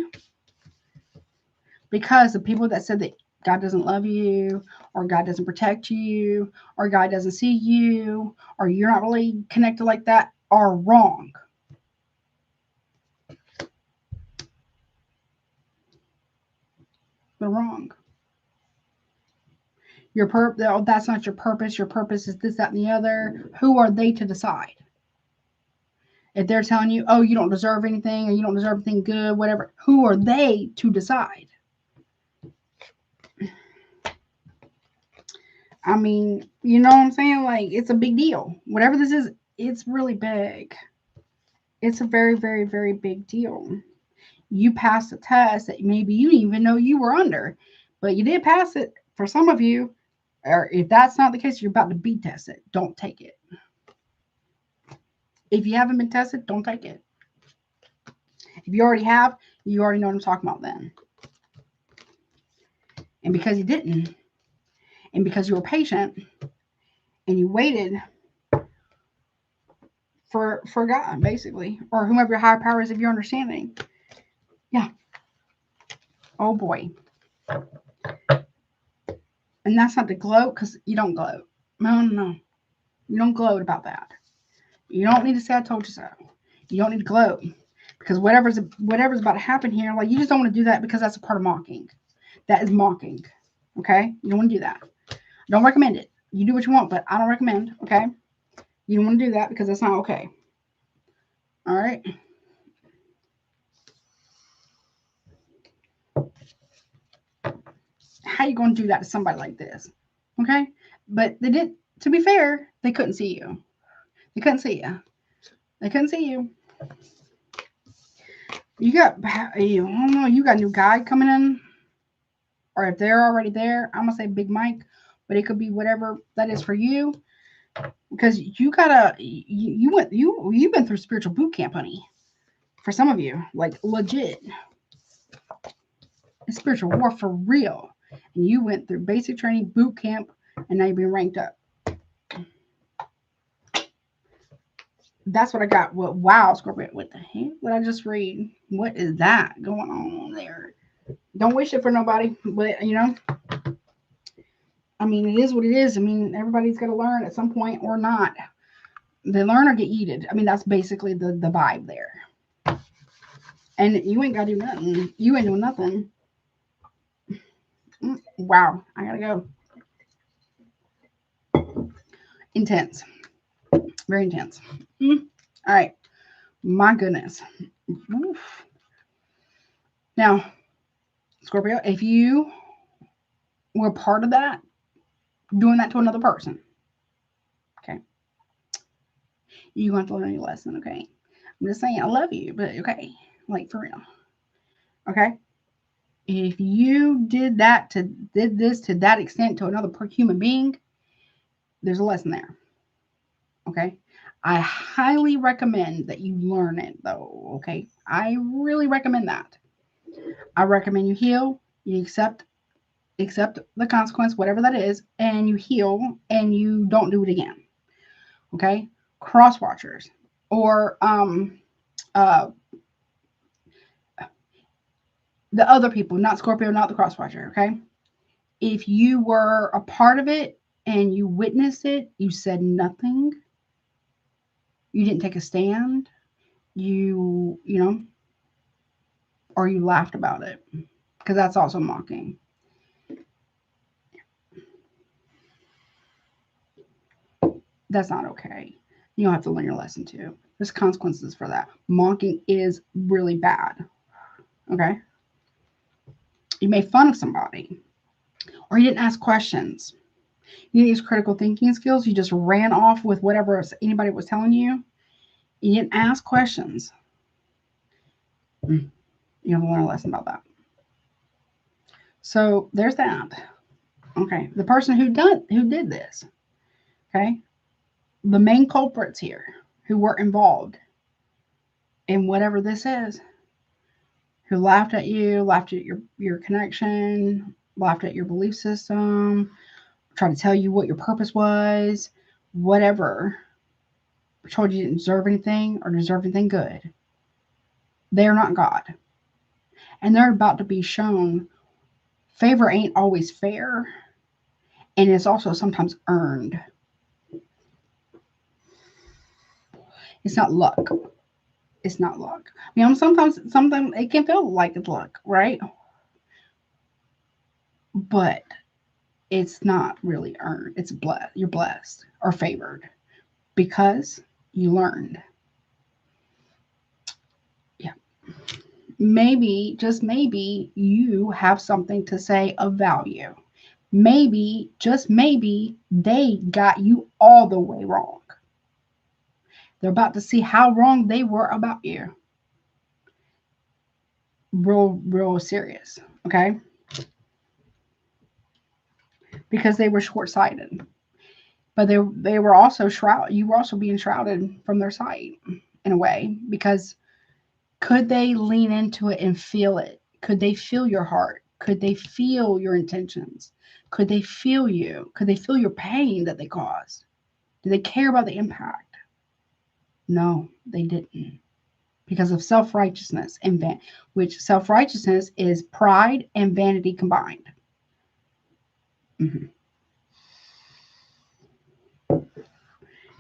S1: Because the people that said that God doesn't love you, or God doesn't protect you, or God doesn't see you, or you're not really connected like that, are wrong. They're wrong. Oh, that's not your purpose. Your purpose is this, that, and the other. Who are they to decide? If they're telling you, oh, you don't deserve anything, or you don't deserve anything good, whatever, who are they to decide? I mean, you know what I'm saying? Like, it's a big deal. Whatever this is, it's really big. It's a very, very, very big deal. You passed a test that maybe you didn't even know you were under, but you did pass it. For some of you, or if that's not the case, you're about to be tested. Don't take it. If you haven't been tested, don't take it. If you already have, you already know what I'm talking about then. And because you didn't, and because you were patient, and you waited for God, basically, or whomever your higher power is of your understanding. Yeah. Oh boy. And that's not to gloat, because you don't gloat. No. You don't gloat about that. You don't need to say I told you so. You don't need to gloat. Because whatever's about to happen here, like, you just don't want to do that, because that's a part of mocking. That is mocking. Okay? You don't want to do that. Don't recommend it. You do what you want, but I don't recommend. Okay? You don't want to do that, because that's not okay. All right? How you going to do that to somebody like this? Okay? But they did, to be fair, they couldn't see you. They couldn't see you. They couldn't see you. You got, I don't know, you got a new guy coming in. Or if they're already there, I'm going to say Big Mike. But it could be whatever that is for you. Because you gotta, you've been through spiritual boot camp, honey. For some of you, like, legit. It's spiritual war for real. And you went through basic training, boot camp, and now you've been ranked up. That's what I got. What? Wow, Scorpio. What the heck did I just read? What is that going on there? Don't wish it for nobody, but you know, I mean, it is what it is. I mean, everybody's got to learn at some point or not. They learn or get yeeted. I mean, that's basically the vibe there. And you ain't got to do nothing. You ain't doing nothing. Wow, I gotta go. Intense. Very intense. All right. My goodness. Oof. Now, Scorpio, if you were part of that, doing that to another person, okay, you're going to have to learn your lesson, okay? I'm just saying, I love you, but okay, like, for real, okay? If you did this to that extent to another human being, there's a lesson there, okay? I highly recommend that you learn it, though, okay? I really recommend that. I recommend you heal, you accept the consequence, whatever that is, and you heal and you don't do it again. Okay? Cross watchers or the other people, not Scorpio, not the cross watcher, okay? If you were a part of it and you witnessed it, you said nothing, you didn't take a stand, you know, or you laughed about it, because that's also mocking. That's not okay. You have to learn your lesson too. There's consequences for that. Mocking is really bad. Okay? You made fun of somebody, or you didn't ask questions. You didn't use critical thinking skills. You just ran off with whatever anybody was telling you. You didn't ask questions. You have to learn a lesson about that. So there's that. Okay, the person who did this. Okay, the main culprits here who were involved in whatever this is, who laughed at you, laughed at your connection, laughed at your belief system, tried to tell you what your purpose was, whatever, told you didn't deserve anything or deserve anything good. They're not God. And they're about to be shown favor ain't always fair, and it's also sometimes earned. It's not luck. It's not luck. You know, sometimes it can feel like it's luck, right? But it's not really earned. It's blessed. You're blessed or favored because you learned. Yeah. Maybe, just maybe, you have something to say of value. Maybe, just maybe, they got you all the way wrong. They're about to see how wrong they were about you. Real serious. Okay? Because they were short-sighted. But they were also shrouded. You were also being shrouded from their sight in a way, because could they lean into it and feel it? Could they feel your heart? Could they feel your intentions? Could they feel you? Could they feel your pain that they caused? Do they care about the impact? No, they didn't. Because of self-righteousness, which self-righteousness is pride and vanity combined. Mm-hmm.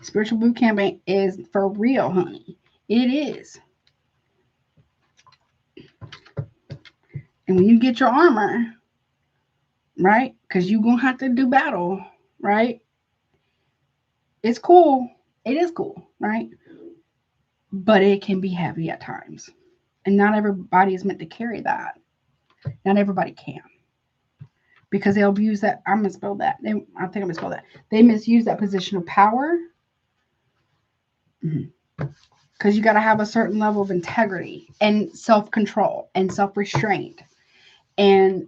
S1: Spiritual boot camp is for real, honey. It is. And when you get your armor, right? Because you're going to have to do battle, right? It's cool. It is cool, right? But it can be heavy at times. And not everybody is meant to carry that. Not everybody can. Because they'll use that. I'm going to spell that. I think I'm going to spell that. They misuse that position of power. Because you got to have a certain level of integrity and self-control and self-restraint. And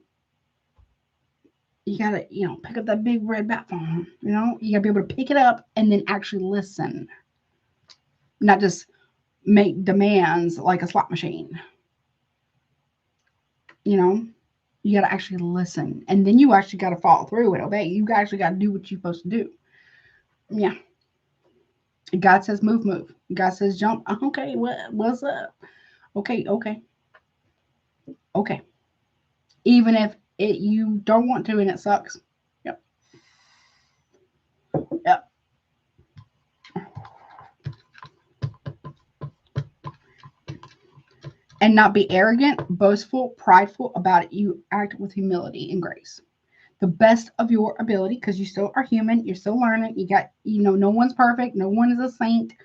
S1: you got to, pick up that big red bat phone. You got to be able to pick it up and then actually listen. Not just make demands like a slot machine. You got to actually listen. And then you actually got to follow through and obey. You actually got to do what you're supposed to do. Yeah. God says move, move. God says jump. Okay, what's up? Okay. Even if you don't want to and it sucks. Yep. And not be arrogant, boastful, prideful about it. You act with humility and grace. The best of your ability, because you still are human. You're still learning. You got, no one's perfect. No one is a saint. I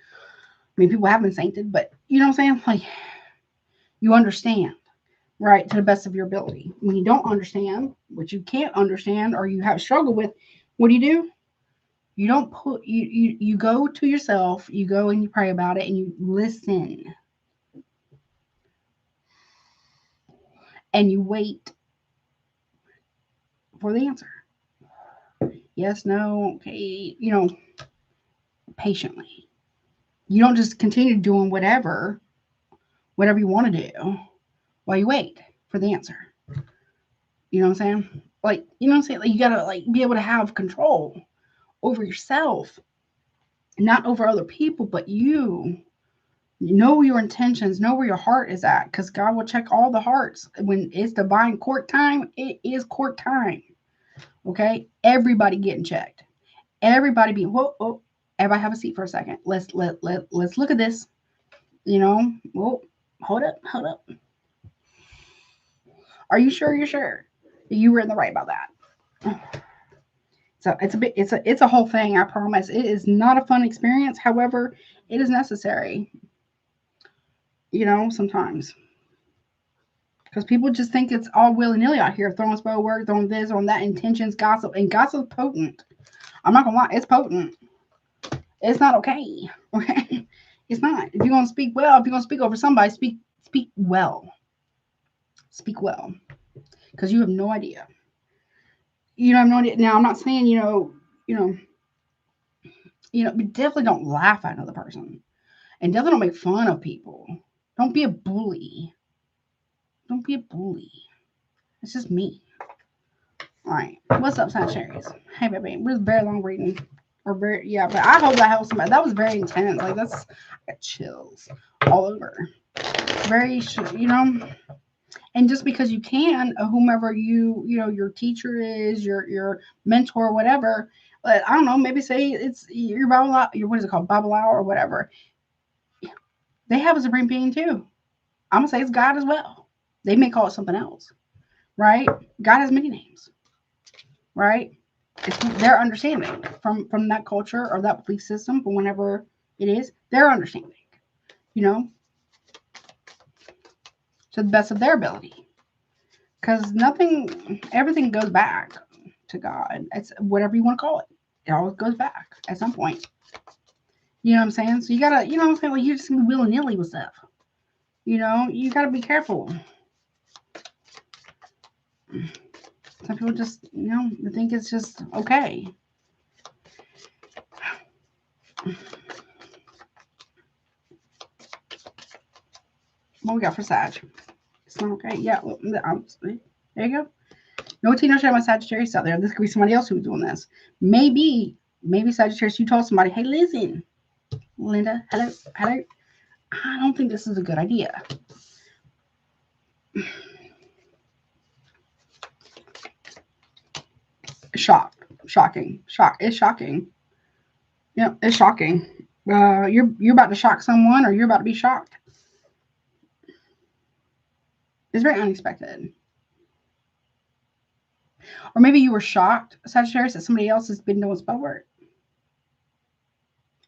S1: mean, people have been sainted, but you know what I'm saying? Like, you understand, right, to the best of your ability. When you don't understand, what you can't understand, or you have struggled with, what do? You don't put, you go to yourself, you go and you pray about it, and you listen. And you wait for the answer. Yes, no, okay, patiently. You don't just continue doing whatever you want to do while you wait for the answer. You know what I'm saying? Like, Like, you gotta be able to have control over yourself, not over other people, but you. Know your intentions, know where your heart is at, because God will check all the hearts. When it's divine court time, it is court time. Okay? Everybody getting checked. Everybody being, whoa, everybody have a seat for a second. Let's look at this. Whoa, hold up. Are you sure you're sure? You were in the right about that. So it's a whole thing, I promise. It is not a fun experience. However, it is necessary. Sometimes. Because people just think it's all willy-nilly out here, throwing spell work, throwing this, throwing that, intentions, gossip. And gossip's potent. I'm not going to lie, it's potent. It's not okay. Okay? It's not. If you're going to speak well, if you're going to speak over somebody, speak well. Speak well. Because you have no idea. You have no idea. Now, I'm not saying, definitely don't laugh at another person. And definitely don't make fun of people. Don't be a bully. Don't be a bully. It's just me. All right. What's up, Sagittarius? Hey, baby. It was very long reading. But I hope that helps somebody. That was very intense. Like, I got chills all over. Very, and just because you can, whomever your teacher is, your mentor, whatever, I don't know, maybe say it's your Bible, what is it called? Bible hour or whatever. They have a supreme being too. I'm going to say it's God as well. They may call it something else, right? God has many names, right? They're understanding from that culture or that belief system, from whenever it is, they're understanding, you know, to the best of their ability. Because everything goes back to God. It's whatever you want to call it. It always goes back at some point. You know what I'm saying? So you gotta, you know what I'm saying? Like, you're just gonna be willy-nilly with stuff. You know, you gotta be careful. Some people just, you know, they think it's just okay. What we got for Sag? It's not okay. Yeah, well, there you go. No tea, no shade, my Sagittarius out there. This could be somebody else who's doing this. Maybe Sagittarius, you told somebody, hey, listen, Linda, hello. I don't think this is a good idea. Shocking. It's shocking. Yeah, it's shocking. You're about to shock someone, or you're about to be shocked. It's very unexpected. Or maybe you were shocked, Sagittarius, that somebody else has been doing spell work.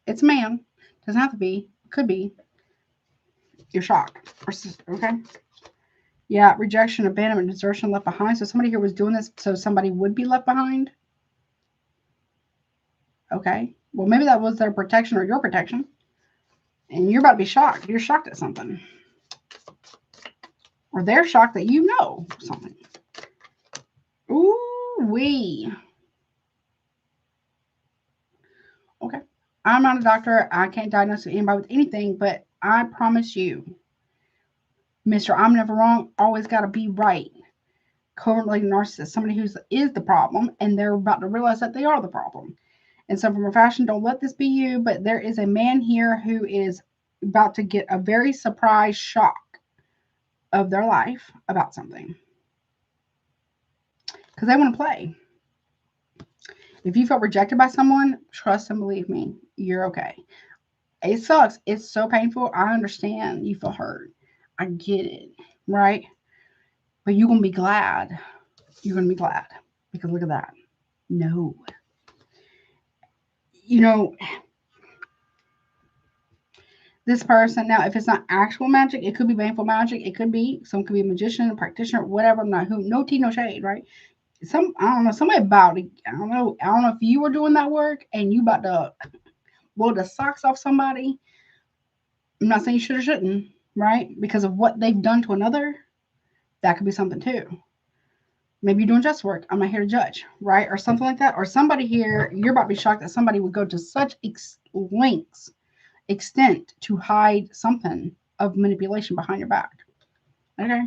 S1: It's a man. Doesn't have to be. Could be. You're shocked. Okay. Yeah, rejection, abandonment, desertion, left behind. So somebody here was doing this so somebody would be left behind. Okay. Well, maybe that was their protection or your protection. And you're about to be shocked. You're shocked at something. Or they're shocked that you know something. Ooh-wee. Okay. I'm not a doctor. I can't diagnose anybody with anything, but I promise you, Mr. I'm never wrong, always got to be right. Covert-related narcissist, somebody who is the problem, and they're about to realize that they are the problem. And so from a fashion, don't let this be you, but there is a man here who is about to get a very surprise shock of their life about something. Because they want to play. If you felt rejected by someone, trust and believe me, you're okay. It sucks. It's so painful. I understand you feel hurt. I get it, right? But you're going to be glad. You're going to be glad. Because look at that. No. You know, this person, now, if it's not actual magic, it could be baneful magic. It could be, some could be a magician, a practitioner, whatever. I'm not who. No tea, no shade, right? I don't know, somebody about it. I don't know if you were doing that work and you about to blow the socks off somebody. I'm not saying you should or shouldn't, right? Because of what they've done to another, that could be something too. Maybe you're doing just work. I'm not here to judge, right? Or something like that. Or somebody here, you're about to be shocked that somebody would go to such extent to hide something of manipulation behind your back. Okay.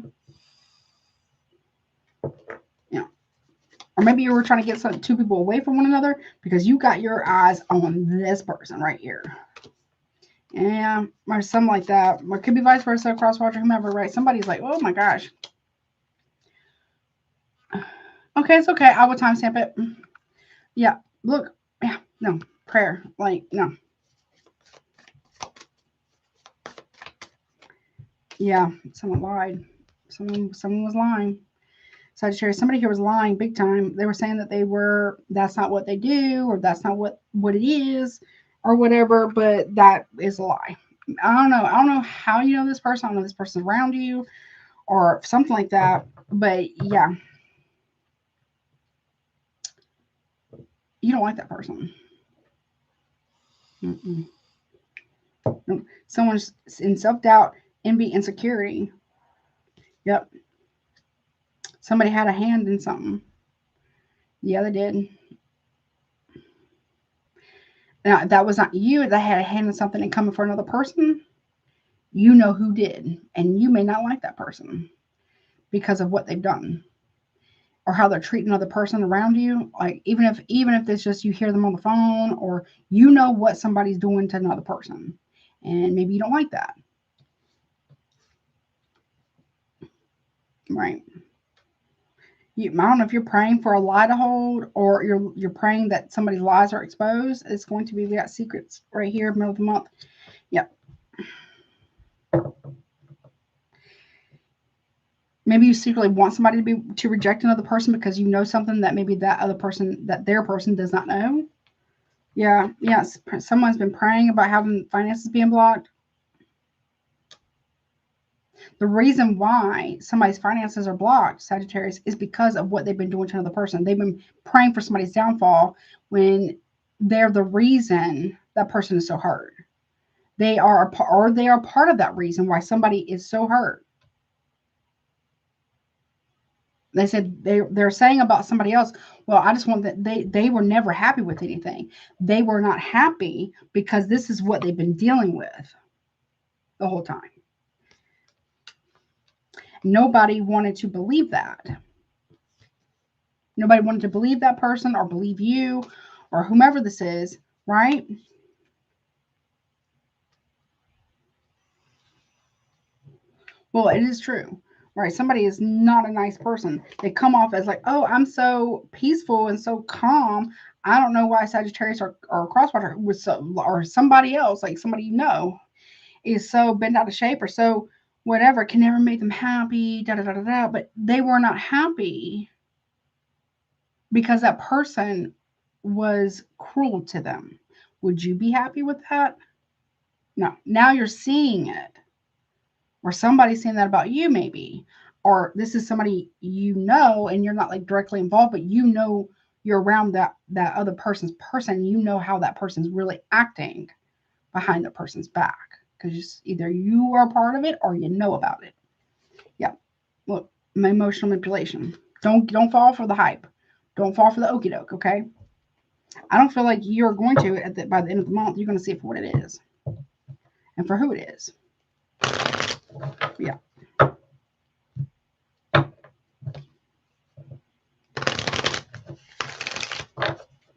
S1: Yeah. Or maybe you were trying to get two people away from one another because you got your eyes on this person right here. Yeah, or something like that. Or it could be vice versa, crosswatcher, whomever, right? Somebody's like, oh my gosh. Okay, it's okay. I will timestamp it. Yeah, look. Yeah, no. Prayer. Like, no. Yeah, someone lied. Someone was lying. Sagittarius, somebody here was lying big time. They were saying that that's not what they do, or that's not what it is, or whatever, but that is a lie. I don't know how you know this person. I don't know this person's around you or something like that. But yeah. You don't like that person. Mm-mm. Nope. Someone's in self-doubt, envy, insecurity. Yep. Somebody had a hand in something. Yeah, they did. Now, if that was not you that had a hand in something and coming for another person, you know who did. And you may not like that person because of what they've done or how they're treating another person around you. Like, even if it's just you hear them on the phone, or you know what somebody's doing to another person, and maybe you don't like that. Right. I don't know if you're praying for a lie to hold, or you're praying that somebody's lies are exposed. It's going to be, we got secrets right here, middle of the month. Yep. Maybe you secretly want somebody to reject another person because you know something that maybe that other person, that their person does not know. Yeah, yes. Someone's been praying about having finances being blocked. The reason why somebody's finances are blocked, Sagittarius, is because of what they've been doing to another person. They've been praying for somebody's downfall when they're the reason that person is so hurt. They are part of that reason why somebody is so hurt. They said they're saying about somebody else, well, I just want that they were never happy with anything. They were not happy because this is what they've been dealing with the whole time. Nobody wanted to believe that. Nobody wanted to believe that person or believe you or whomever this is, right? Well, it is true. Right, somebody is not a nice person. They come off as like, oh, I'm so peaceful and so calm. I don't know why Sagittarius or Crosswatcher was so, or somebody else, like somebody you know, is so bent out of shape or so whatever, can never make them happy, da da da da da. But they were not happy because that person was cruel to them. Would you be happy with that? No. Now you're seeing it. Or somebody's saying that about you, maybe. Or this is somebody you know, and you're not like directly involved, but you know you're around that other person's person. You know how that person's really acting behind the person's back. Because either you are part of it or you know about it. Yeah. Look, emotional manipulation. Don't fall for the hype. Don't fall for the okie doke, okay? I don't feel like you're going to, by the end of the month, you're going to see it for what it is. And for who it is. Yeah.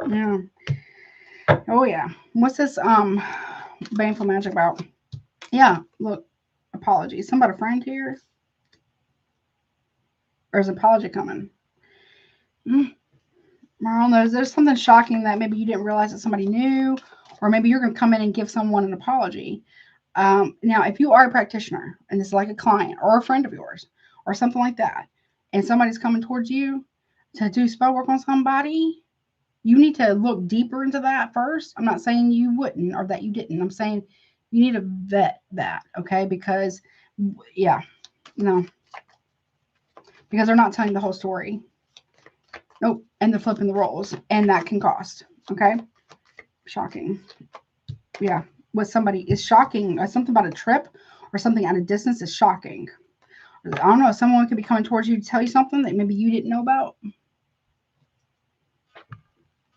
S1: Yeah. Oh yeah. What's this baneful magic about? Yeah, look, apologies. Somebody a friend here? Or is an apology coming? I don't know. Is there something shocking that maybe you didn't realize that somebody knew? Or maybe you're going to come in and give someone an apology. Now, if you are a practitioner and it's like a client or a friend of yours or something like that, and somebody's coming towards you to do spell work on somebody, you need to look deeper into that first. I'm not saying you wouldn't or that you didn't. I'm saying you need to vet that, okay? Because, yeah, no. Because they're not telling the whole story. Nope. And they're flipping the roles. And that can cost, okay? Shocking. Yeah. What somebody is shocking, something about a trip or something at a distance is shocking. I don't know. Someone could be coming towards you to tell you something that maybe you didn't know about.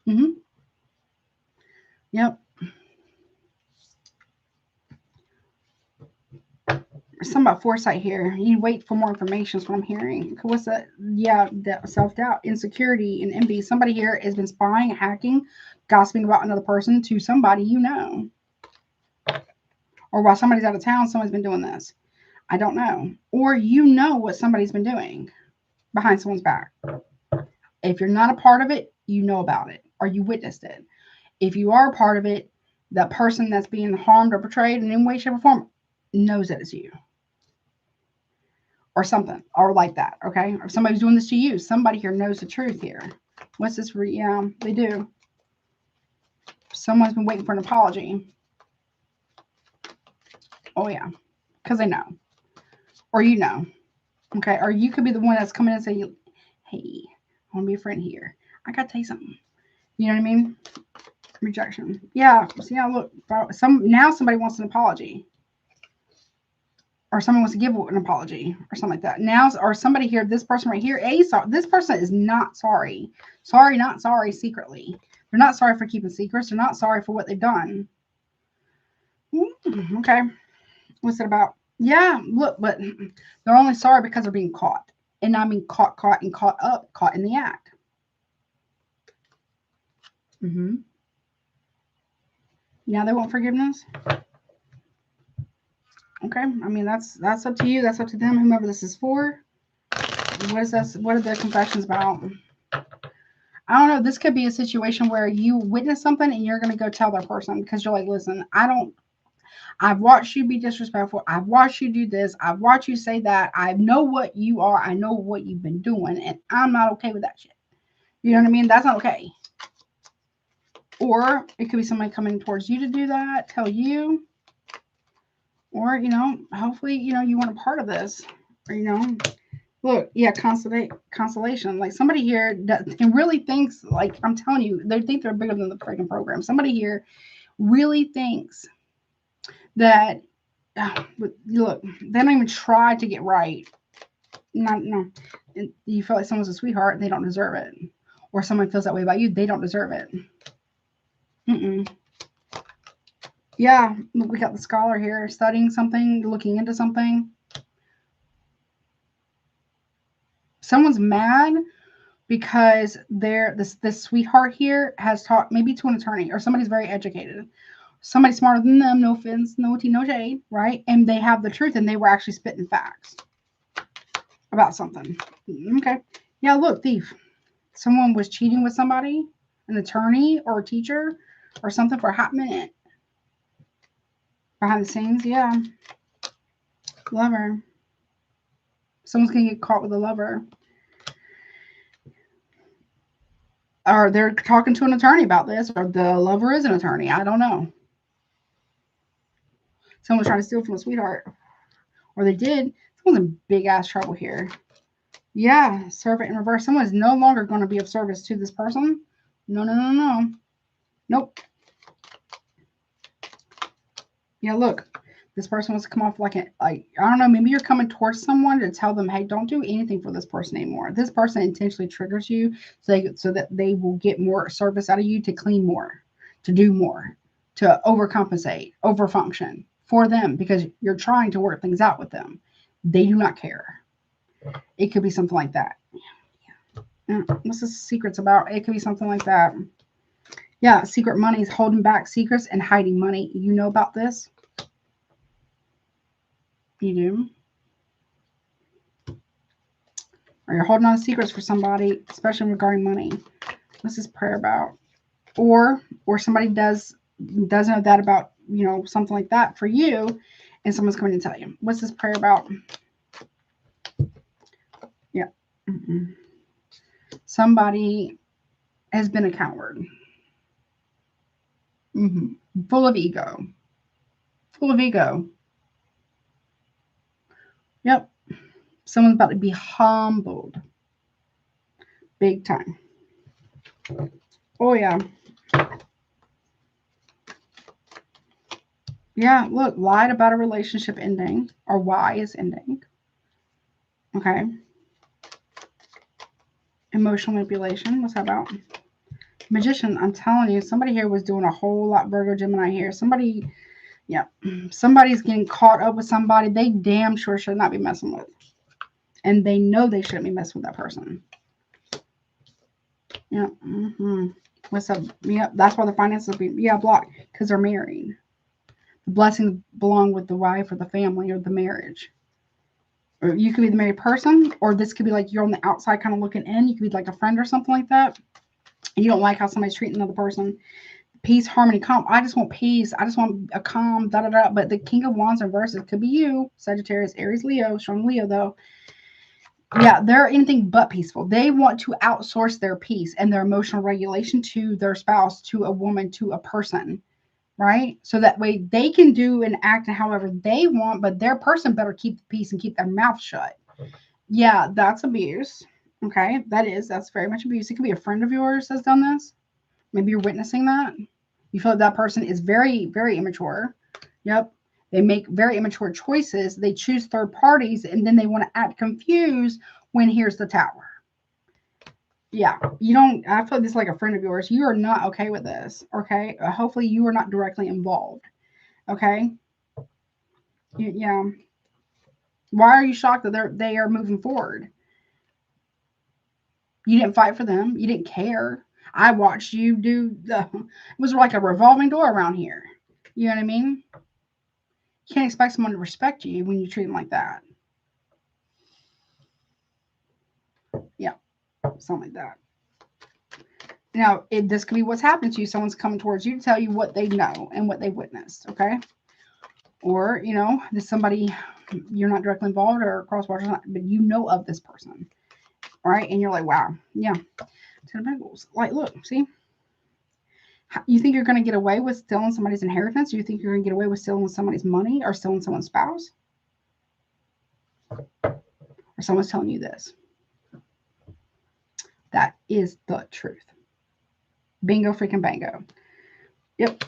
S1: Mm-hmm. Yep. Something about foresight here. You wait for more information is what I'm hearing. What's that? Yeah, self-doubt, insecurity, and envy. Somebody here has been spying, hacking, gossiping about another person to somebody you know. Or while somebody's out of town, someone's been doing this. I don't know. Or you know what somebody's been doing behind someone's back. If you're not a part of it, you know about it or you witnessed it. If you are a part of it, that person that's being harmed or betrayed in any way, shape, or form knows that it's you. Or something, or like that, okay? Or somebody's doing this to you. Somebody here knows the truth here. What's this? Yeah, they do. Someone's been waiting for an apology. Oh, yeah, because they know. Or you know, okay? Or you could be the one that's coming in and saying, hey, I want to be a friend here. I got to tell you something. You know what I mean? Rejection. Yeah, see, yeah, look, now somebody wants an apology. Or someone wants to give an apology or something like that. Now, or somebody here, this person right here, this person is not sorry. Sorry, not sorry, secretly. They're not sorry for keeping secrets. They're not sorry for what they've done. Okay. What's it about? Yeah, look, but they're only sorry because they're being caught. And I mean caught, and caught up, caught in the act. Now they want forgiveness. Okay, I mean that's up to you. That's up to them. Whomever this is for. What is this? What are the confessions about? I don't know. This could be a situation where you witness something and you're going to go tell that person because you're like, listen, I don't. I've watched you be disrespectful. I've watched you do this. I've watched you say that. I know what you are. I know what you've been doing, and I'm not okay with that shit. You know what I mean? That's not okay. Or it could be somebody coming towards you to do that, tell you. Or, you know, hopefully, you know, you want a part of this. Or, you know, look, yeah, consolation. Like somebody here and really thinks, like I'm telling you, they think they're bigger than the freaking program. Somebody here really thinks that, look, they don't even try to get right. No. And you feel like someone's a sweetheart, they don't deserve it. Or someone feels that way about you, they don't deserve it. Yeah, we got the scholar here studying something, looking into something. Someone's mad because this sweetheart here has talked maybe to an attorney or somebody's very educated. Somebody smarter than them, no offense, no tea, no shade, right? And they have the truth and they were actually spitting facts about something. Okay. Yeah, look, thief. Someone was cheating with somebody, an attorney or a teacher or something for a hot minute. Behind the scenes, yeah. Lover. Someone's going to get caught with a lover. Or they're talking to an attorney about this, or the lover is an attorney. I don't know. Someone's trying to steal from a sweetheart. Or they did. Someone's in big ass trouble here. Yeah, servant in reverse. Someone is no longer going to be of service to this person. No. Nope. Yeah, look. This person wants to come off like I don't know, maybe you're coming towards someone to tell them, hey, don't do anything for this person anymore. This person intentionally triggers you so that they will get more service out of you to clean more, to do more, to overcompensate, overfunction for them because you're trying to work things out with them. They do not care. It could be something like that. Yeah. What's the secrets about? It could be something like that. Yeah, secret money is holding back secrets and hiding money. You know about this? You do. Or you're holding on to secrets for somebody, especially regarding money. What's this prayer about? Or somebody does know that about, you know, something like that for you, and someone's coming to tell you. What's this prayer about? Yeah. Somebody has been a coward. Full of ego. Full of ego. Yep. Someone's about to be humbled. Big time. Oh, yeah. Yeah, look, lied about a relationship ending, or why is ending. Okay. Emotional manipulation. What's that about? Magician. I'm telling you, somebody here was doing a whole lot. Virgo, Gemini here. Somebody, yeah. Somebody's getting caught up with somebody they damn sure should not be messing with. And they know they shouldn't be messing with that person. Yeah. What's up? Yep. That's why the finances will be, blocked. Because they're married. The blessings belong with the wife or the family or the marriage. Or you could be the married person, or this could be like you're on the outside kind of looking in. You could be like a friend or something like that. And you don't like how somebody's treating another person. Peace, harmony, calm. I just want peace. I just want a calm, da-da-da. But the King of Wands in reverse, it could be you. Sagittarius, Aries, Leo. Strong Leo, though. Yeah, they're anything but peaceful. They want to outsource their peace and their emotional regulation to their spouse, to a woman, to a person. Right? So that way they can do and act however they want, but their person better keep the peace and keep their mouth shut. Yeah, that's abuse. Okay, that's very much abuse. It could be a friend of yours that's done this. Maybe you're witnessing that. You feel like that person is very, very immature. Yep. They make very immature choices. They choose third parties, and then they want to act confused when here's the Tower. Yeah, you don't. I feel like this is like a friend of yours. You are not okay with this. Okay, hopefully you are not directly involved. Okay. Yeah. Why are you shocked that they are moving forward? You didn't fight for them. You didn't care. I watched you do it was like a revolving door around here. You know what I mean? You can't expect someone to respect you when you treat them like that. Yeah, something like that. Now, this could be what's happened to you. Someone's coming towards you to tell you what they know and what they witnessed, okay? Or, you know, this somebody you're not directly involved or cross waters, but you know of this person, right? And you're like, wow, yeah, 10 of Pentacles. Like, look, see, you think you're going to get away with stealing somebody's inheritance? Do you think you're going to get away with stealing somebody's money or stealing someone's spouse? Or someone's telling you this? That is the truth. Bingo, freaking bango. Yep.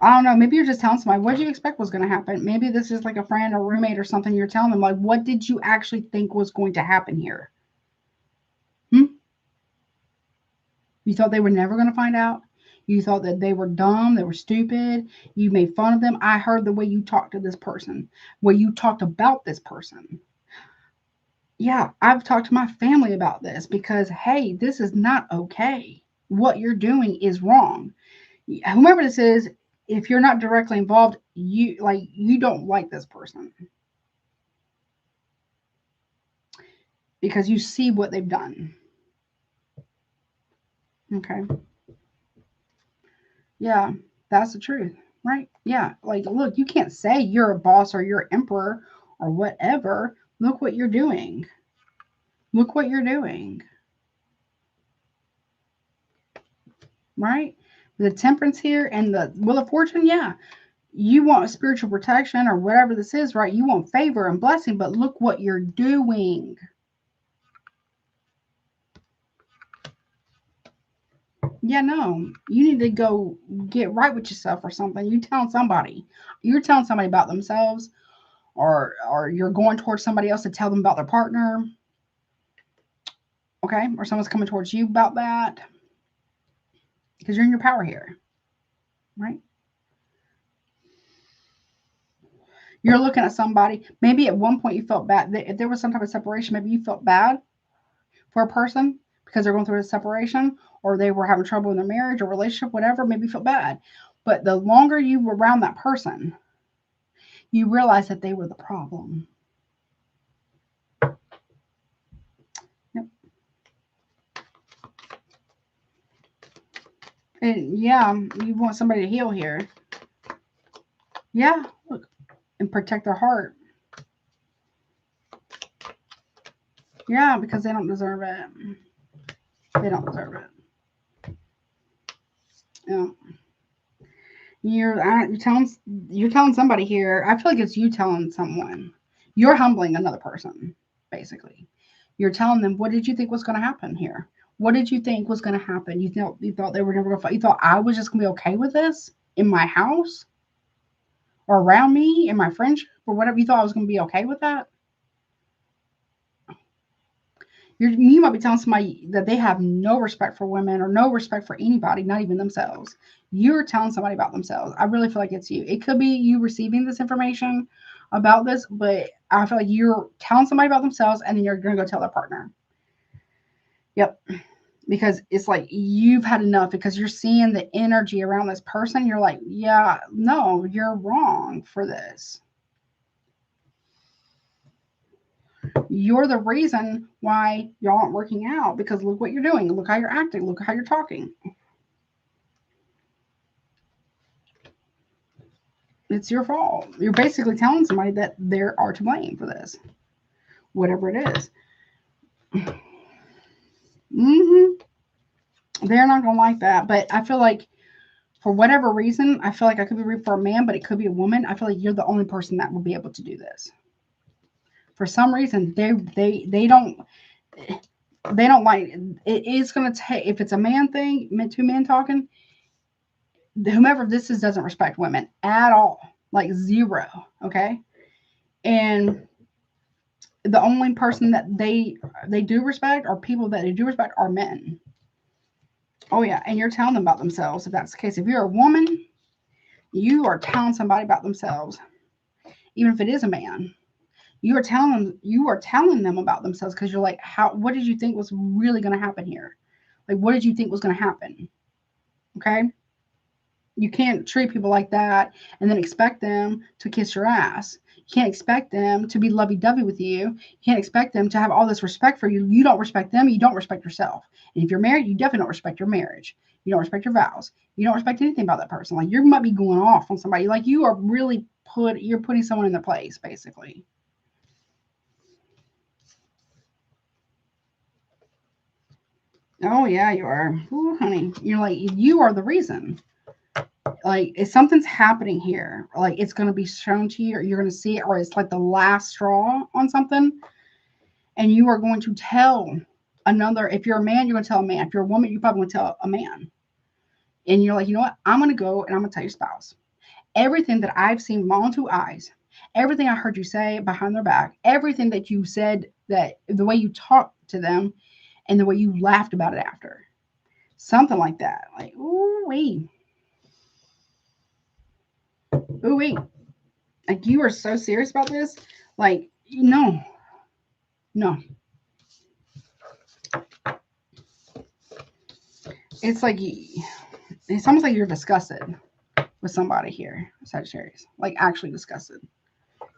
S1: I don't know. Maybe you're just telling somebody, what did you expect was going to happen? Maybe this is like a friend or roommate or something. You're telling them, like, what did you actually think was going to happen here? You thought they were never going to find out? You thought that they were dumb, they were stupid, you made fun of them. I heard the way you talked to this person, where you talked about this person. Yeah, I've talked to my family about this because, hey, this is not okay. What you're doing is wrong. Whomever this is, if you're not directly involved, you don't like this person because you see what they've done. Okay. Yeah, that's the truth, right? Yeah, like, look, you can't say you're a boss or you're emperor or whatever. Look what you're doing. Look what you're doing. Right? The temperance here and the Wheel of Fortune, yeah. You want spiritual protection or whatever this is, right? You want favor and blessing, but look what you're doing. Yeah, no. You need to go get right with yourself or something. You're telling somebody about themselves, or you're going towards somebody else to tell them about their partner. Okay? Or someone's coming towards you about that. Because you're in your power here. Right? You're looking at somebody. Maybe at one point you felt bad. If there was some type of separation, maybe you felt bad for a person because they're going through a separation, or they were having trouble in their marriage or relationship, whatever. Maybe you felt bad. But the longer you were around that person, you realize that they were the problem. Yep. And yeah, you want somebody to heal here. Yeah, look, and protect their heart. Yeah, because they don't deserve it. They don't deserve it. Yeah. You're telling somebody here. I feel like it's you telling someone. You're humbling another person, basically. You're telling them, what did you think was going to happen here? What did you think was going to happen? You thought they were never going to fight. You thought I was just going to be okay with this in my house or around me in my friendship or whatever. You thought I was going to be okay with that. You might be telling somebody that they have no respect for women or no respect for anybody, not even themselves. You're telling somebody about themselves. I really feel like it's you. It could be you receiving this information about this, but I feel like you're telling somebody about themselves and then you're going to go tell their partner. Yep. Because it's like you've had enough because you're seeing the energy around this person. You're like, yeah, no, you're wrong for this. You're the reason why y'all aren't working out because look what you're doing. Look how you're acting. Look how you're talking. It's your fault. You're basically telling somebody that they are to blame for this, whatever it is. They're not going to like that. But I feel like for whatever reason, I feel like I could be reading for a man, but it could be a woman. I feel like you're the only person that will be able to do this. For some reason, they don't like it. Is going to take, if it's a man thing, two men talking, whomever this is doesn't respect women at all, like zero. Okay. And the only person that they do respect, or people that they do respect, are men. Oh yeah. And you're telling them about themselves. If that's the case, if you're a woman, you are telling somebody about themselves, even if it is a man. You are telling them about themselves because you're like, what did you think was really going to happen here? Like, what did you think was going to happen? Okay. You can't treat people like that and then expect them to kiss your ass. can't expect them to be lovey-dovey with you. You can't expect them to have all this respect for you. You don't respect them. You don't respect yourself. And if you're married, you definitely don't respect your marriage. You don't respect your vows. You don't respect anything about that person. Like, you might be going off on somebody. Like, you are really you're putting someone in their place, basically. Oh, yeah, you are. Ooh, honey. You're like, you are the reason. Like, if something's happening here, like, it's going to be shown to you, or you're going to see it, or it's like the last straw on something, and you are going to tell another. If you're a man, you're going to tell a man. If you're a woman, you're probably going to tell a man. And you're like, you know what? I'm going to go and I'm going to tell your spouse everything that I've seen with my own 2 eyes, everything I heard you say behind their back, everything that you said, that the way you talked to them, and the way you laughed about it after. Something like that. Like, ooh-wee. Ooh-wee. Like, you are so serious about this. Like, no. No. It's like, it's almost like you're disgusted with somebody here, Sagittarius. Like, actually disgusted.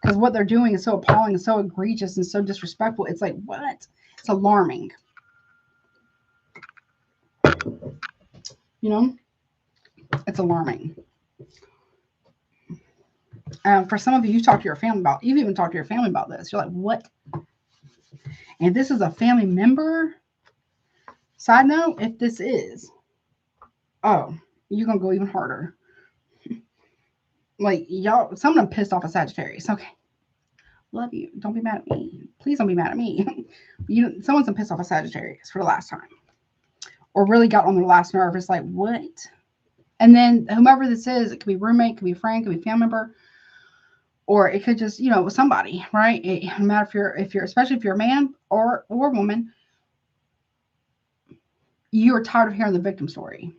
S1: Because what they're doing is so appalling and so egregious and so disrespectful. It's like, what? It's alarming. You know? It's alarming. For some of you, you've talked to your family about, you've even talked to your family about this. You're like, what? And this is a family member. Side note, if this is, oh, you're going to go even harder. Like, y'all, someone pissed off a Sagittarius. Okay. Love you. Don't be mad at me. Please don't be mad at me. Someone's pissed off a Sagittarius for the last time. Or really got on their last nerve. It's like, what? And then whomever this is, it could be roommate, it could be friend, it could be family member. Or it could just, somebody, right? It no matter if you're, especially if you're a man or a woman, you are tired of hearing the victim story.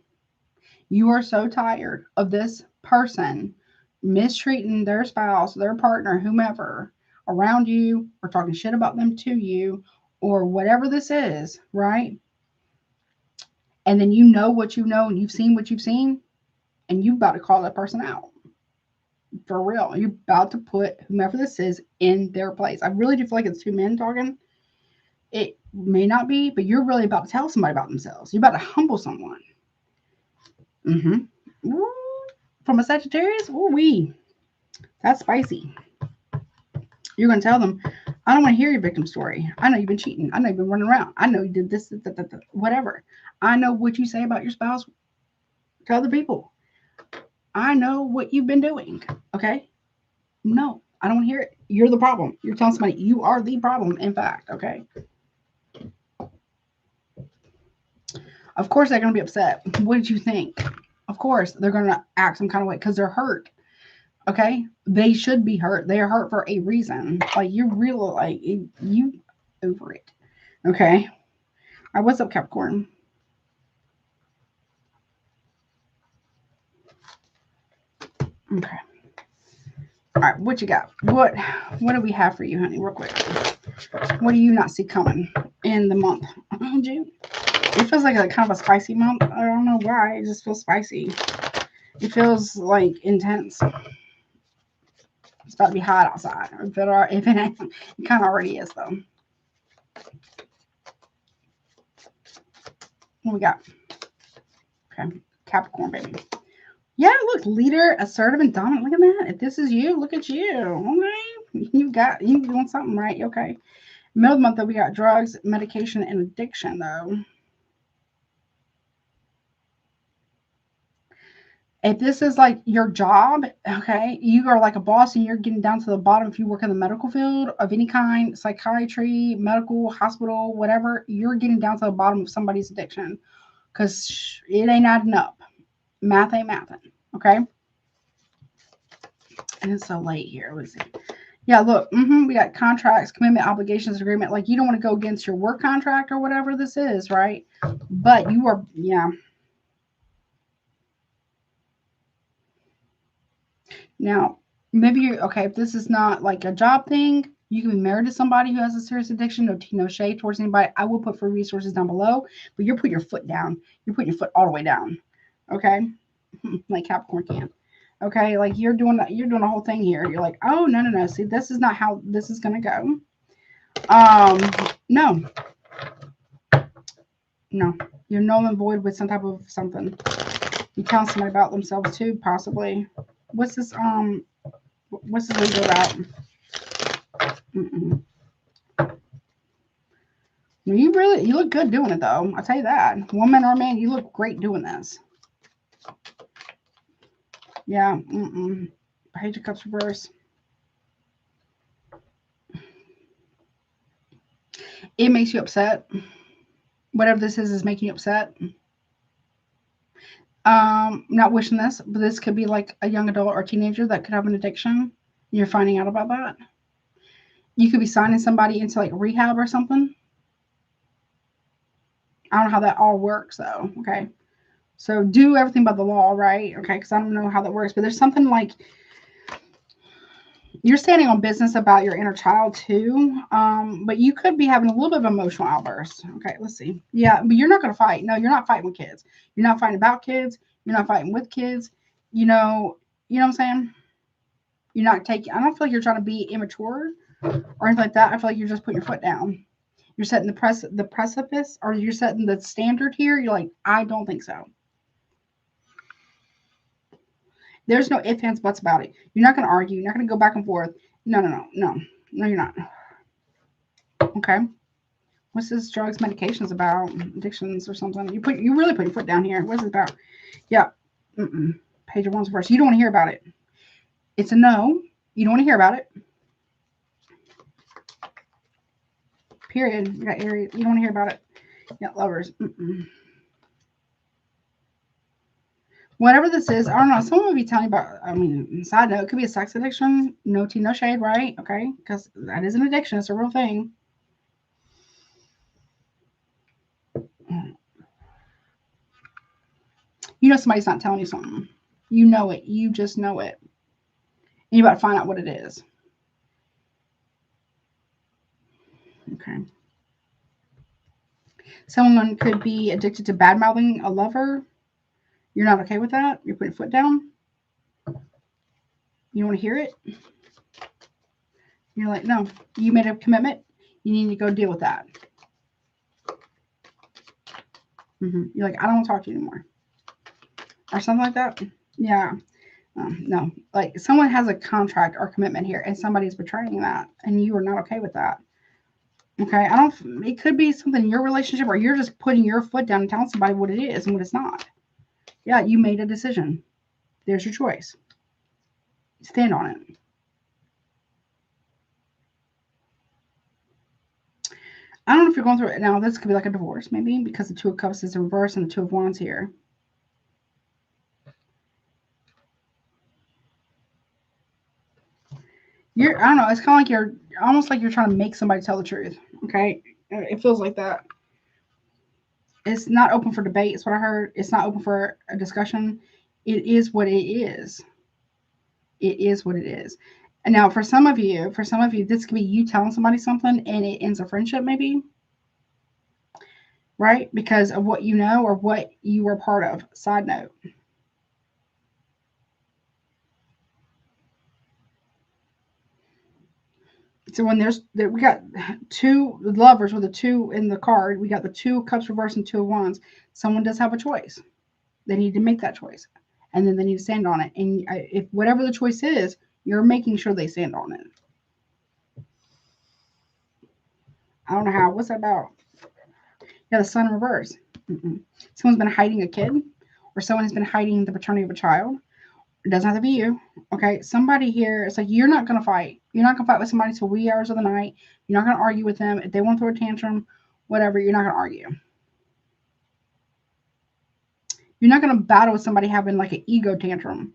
S1: You are so tired of this person mistreating their spouse, their partner, whomever around you, or talking shit about them to you, or whatever this is, right? And then you know what you know, and you've seen what you've seen, and you're about to call that person out. For real. You're about to put whomever this is in their place. I really do feel like it's 2 men talking. It may not be, but you're really about to tell somebody about themselves. You're about to humble someone. Ooh, from a Sagittarius? Ooh-wee. That's spicy. You're going to tell them, I don't want to hear your victim story. I know you've been cheating. I know you've been running around. I know you did this, whatever. I know what you say about your spouse to other people. I know what you've been doing. Okay? No, I don't want to hear it. You're the problem. You're telling somebody you are the problem, in fact. Okay? Of course they're going to be upset. What did you think? Of course they're going to act some kind of way because they're hurt. Okay? They should be hurt. They are hurt for a reason. Like, you're really, like, you over it. Okay? All right, what's up, Capricorn? Okay. All right, what you got? What do we have for you, honey, real quick? What do you not see coming in the month of June? It feels like a kind of a spicy month. I don't know why. It just feels spicy. It feels like intense. It's about to be hot outside. If it ain't, it kind of already is, though. What we got? Okay, Capricorn, baby. Yeah, look, leader, assertive, and dominant. Look at that. If this is you, look at you. Okay, you doing something right. Okay. Middle of the month, though, we got drugs, medication, and addiction, though. If this is like your job, okay, you are like a boss and you're getting down to the bottom. If you work in the medical field of any kind, psychiatry, medical, hospital, whatever, you're getting down to the bottom of somebody's addiction because it ain't adding up. Math ain't mathing, okay? And it's so late here. Let's see. Yeah, look, we got contracts, commitment, obligations, agreement. Like, you don't want to go against your work contract or whatever this is, right? But you are, yeah. Now, maybe you're, okay, if this is not like a job thing, you can be married to somebody who has a serious addiction. No shade towards anybody. I will put free resources down below, but you're putting your foot down. You're putting your foot all the way down, okay? Like Capricorn can. Okay, like you're doing a whole thing here. You're like, oh no no no. See, this is not how this is gonna go. No, no. You're null and void with some type of something. You tell somebody about themselves too, possibly. What's this? What's this legal about? Mm-mm. You look good doing it though. I'll tell you that. Woman or man, you look great doing this. Yeah. Page of Cups reverse. It makes you upset. Whatever this is making you upset. Not wishing this, but this could be like a young adult or teenager that could have an addiction. You're finding out about that. You could be signing somebody into like rehab or something. I don't know how that all works though. Okay. So do everything by the law, right? Okay. Because I don't know how that works, but there's something like you're standing on business about your inner child too. But you could be having a little bit of emotional outburst. Okay. Let's see. Yeah. But you're not going to fight. No, you're not fighting with kids. You're not fighting about kids. You're not fighting with kids. You know what I'm saying? You're not taking, I don't feel like you're trying to be immature or anything like that. I feel like you're just putting your foot down. You're setting the precipice, or you're setting the standard here. You're like, I don't think so. There's no ifs, ands, buts about it. You're not going to argue. You're not going to go back and forth. No, no, no, no. No, you're not. Okay. What's this drugs, medications about? Addictions or something? You really put your foot down here. What's it about? Yeah. Page of Wands reverse. You don't want to hear about it. It's a no. You don't want to hear about it. Period. You got Aries. You don't want to hear about it. Yeah, Lovers. Whatever this is, I don't know. Someone would be telling you about, I mean, side note, it could be a sex addiction. No tea, no shade, right? Okay. Because that is an addiction. It's a real thing. You know somebody's not telling you something. You know it. You just know it. And you about to find out what it is. Okay. Someone could be addicted to bad mouthing a lover. You're not okay with that. You're putting your foot down. You want to hear it. You're like, no, you made a commitment. You need to go deal with that. You're like, I don't want to talk to you anymore. Or something like that. Yeah. No. Like someone has a contract or commitment here and somebody's betraying that and you are not okay with that. Okay. It could be something in your relationship or you're just putting your foot down and telling somebody what it is and what it's not. Yeah. You made a decision. There's your choice. Stand on it. I don't know if you're going through it now. This could be like a divorce, maybe, because the Two of Cups is in reverse and the Two of Wands here. I don't know. It's kind of like you're almost like you're trying to make somebody tell the truth. Okay. It feels like that. It's not open for debate. Is what I heard. It's not open for a discussion. It is what it is. It is what it is. And now, for some of you, this could be you telling somebody something, and it ends a friendship, maybe, right? Because of what you know or what you were part of. Side note. So when we got two lovers with a two in the card, we got the Two of Cups reversed and Two of Wands. Someone does have a choice. They need to make that choice, and then they need to stand on it. And if whatever the choice is, you're making sure they stand on it. I don't know how. What's that about? Yeah, the Sun in reverse. Someone's been hiding a kid, or someone has been hiding the paternity of a child. It doesn't have to be you. Okay. Somebody here, it's like you're not going to fight. You're not going to fight with somebody till wee hours of the night. You're not going to argue with them. If they want to throw a tantrum, whatever, you're not going to argue. You're not going to battle with somebody having like an ego tantrum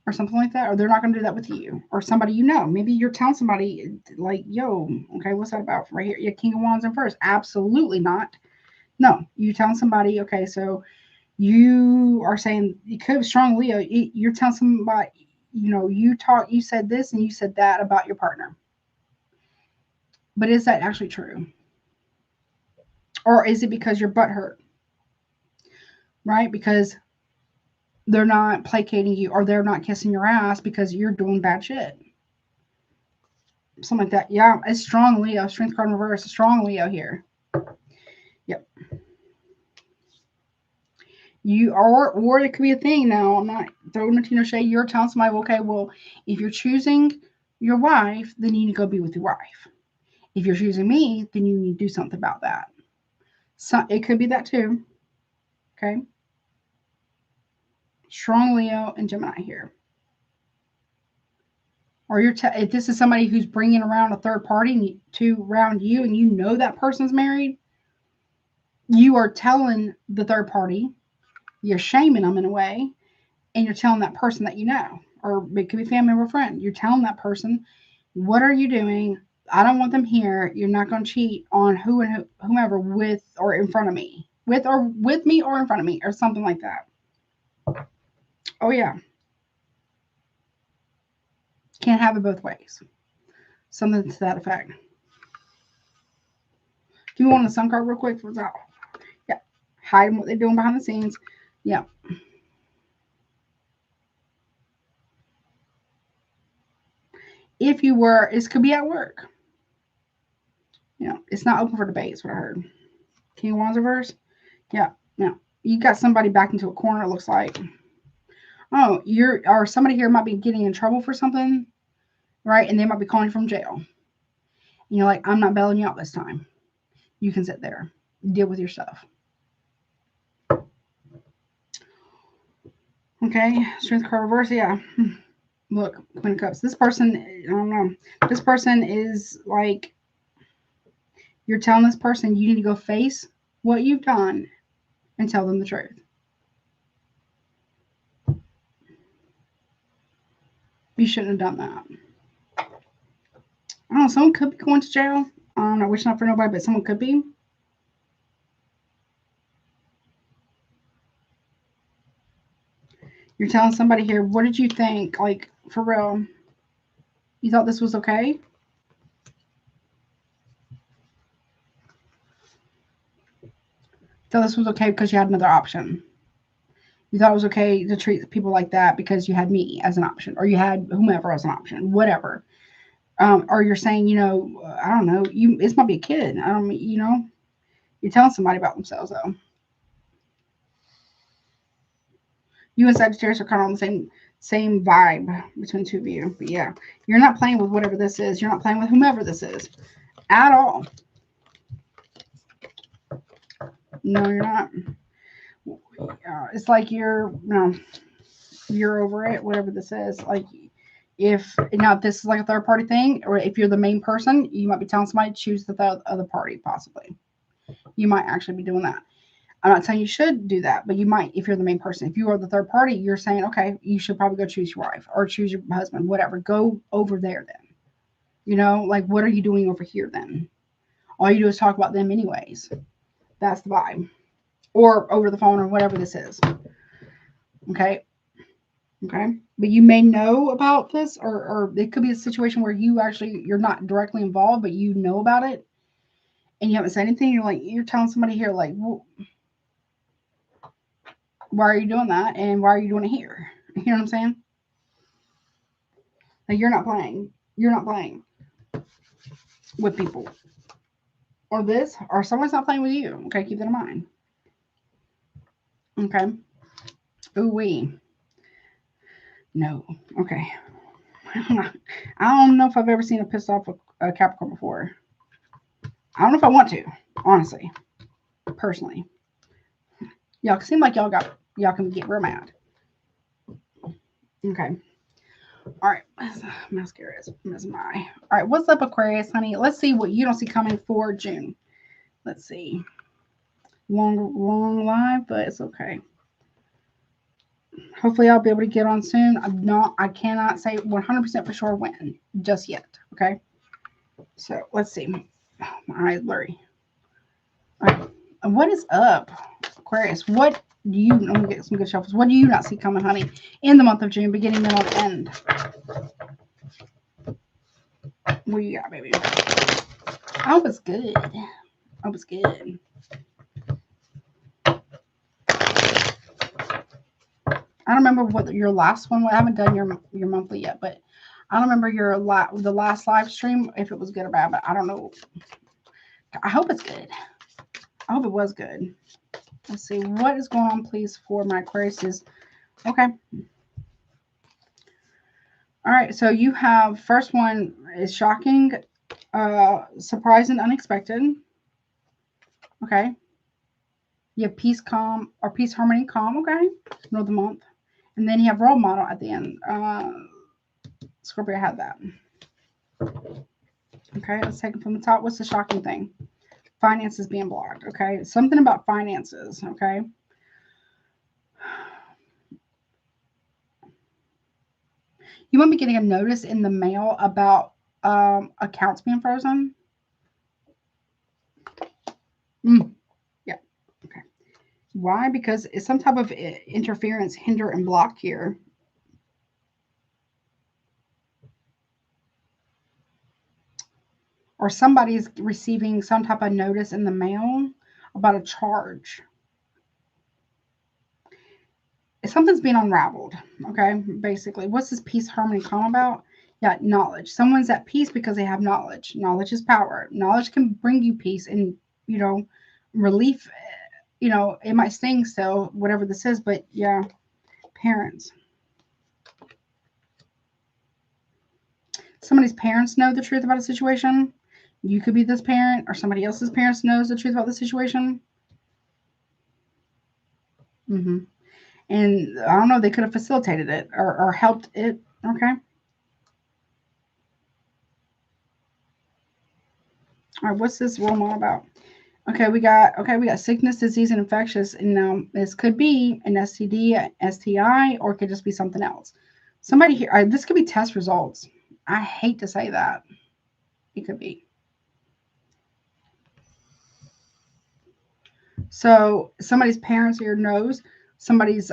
S1: or something like that, or they're not going to do that with you or somebody you know. Maybe you're telling somebody like, yo, okay, what's that about right here? Yeah, King of Wands in first. Absolutely not. No, you telling somebody, okay, so you are saying you could have strong Leo. You're telling somebody, you said this and you said that about your partner. But is that actually true? Or is it because your butt hurt? Right? Because they're not placating you, or they're not kissing your ass because you're doing bad shit. Something like that. Yeah, it's strong Leo. Strength card in reverse. Strong Leo here. Yep. You are, or it could be a thing. Now, I'm not throwing a Tino shade. You're telling somebody, okay, well, if you're choosing your wife, then you need to go be with your wife. If you're choosing me, then you need to do something about that. So it could be that too. Okay. Strong Leo and Gemini here. Or if this is somebody who's bringing around a third party to around you, and you know that person's married, you are telling the third party, you're shaming them in a way, and you're telling that person that you know, or it could be family member or friend. You're telling that person, what are you doing? I don't want them here. You're not going to cheat on whomever with or in front of me, with me or in front of me, or something like that. Oh yeah. Can't have it both ways. Something to that effect. Give me one of the sun card real quick for that. Yeah. Hiding what they're doing behind the scenes. Yeah. If you were, this could be at work. You know, it's not open for debate, is what I heard. King of Wands reverse. Yeah. No. You got somebody back into a corner, it looks like. Oh, or somebody here might be getting in trouble for something, right? And they might be calling you from jail. And you're like, I'm not bailing you out this time. You can sit there. Deal with your stuff. Okay. Strength card reverse. Yeah. Look, Queen of Cups. This person, I don't know. This person is like, you're telling this person you need to go face what you've done and tell them the truth. You shouldn't have done that. I don't know. Someone could be going to jail. I don't know. Wish not for nobody, but someone could be. You're telling somebody here, what did you think? Like, for real. You thought this was okay? Thought this was okay because you had another option. You thought it was okay to treat people like that because you had me as an option, or you had whomever as an option, whatever. Or you're saying, you know, I don't know, this might be a kid. I don't mean, you know, you're telling somebody about themselves though. You and Sagittarius are kind of on the same vibe between two of you. But yeah, you're not playing with whatever this is. You're not playing with whomever this is at all. No, you're not. It's like you're over it, whatever this is. Like, if this is like a third party thing, or if you're the main person, you might be telling somebody to choose the other party, possibly. You might actually be doing that. I'm not saying you should do that, but you might if you're the main person. If you are the third party, you're saying, okay, you should probably go choose your wife or choose your husband, whatever. Go over there then. You know, like, what are you doing over here then? All you do is talk about them anyways. That's the vibe. Or over the phone or whatever this is. Okay. Okay. But you may know about this, or it could be a situation where you're not directly involved, but you know about it and you haven't said anything. You're telling somebody here, like, well, why are you doing that? And why are you doing it here? You know what I'm saying? Like, you're not playing. You're not playing with people. Or this, or someone's not playing with you. Okay, keep that in mind. Okay. Ooh-wee. No. Okay. I don't know if I've ever seen a pissed off a Capricorn before. I don't know if I want to, honestly. Personally. Y'all seem like y'all can get real mad. Okay. All right. Mascara is missing my eye. All right. What's up, Aquarius, honey? Let's see what you don't see coming for June. Let's see. Long live, but it's okay. Hopefully I'll be able to get on soon. I cannot say 100% for sure when just yet. Okay. So let's see. Oh, my eyes blurry. All right. What is up, Aquarius? What do you, let me get some good shuffles. What do you not see coming, honey, in the month of June, beginning, middle, and end? What you got, baby? I was good. I was good. I don't remember what your last one was. I haven't done your monthly yet, but I don't remember the last live stream, if it was good or bad, but I don't know. I hope it's good. I hope it was good. Let's see. What is going on, please, for my Aquariuses? Okay. All right. So you have, first one is shocking, surprise, and unexpected. Okay. You have peace, calm, or peace, harmony, calm. Okay. Middle of the month. And then you have role model at the end. Scorpio had that. Okay. Let's take it from the top. What's the shocking thing? Finances being blocked. Okay. Something about finances. Okay. You might be getting a notice in the mail about accounts being frozen. Yeah. Okay. Why? Because it's some type of interference, hinder, and block here. Or somebody's receiving some type of notice in the mail about a charge. Something's being unraveled. Okay. Basically, what's this peace, harmony, calm about? Yeah, knowledge. Someone's at peace because they have knowledge. Knowledge is power. Knowledge can bring you peace and, relief. It might sting still, whatever this is, but yeah, parents. Somebody's parents know the truth about a situation. You could be this parent, or somebody else's parents knows the truth about the situation. And I don't know, they could have facilitated it or helped it. Okay. All right, what's this role model about? Okay, we got sickness, disease, and infectious. And now this could be an STD, STI, or it could just be something else. Somebody here, this could be test results. I hate to say that. It could be. So somebody's parents here knows somebody's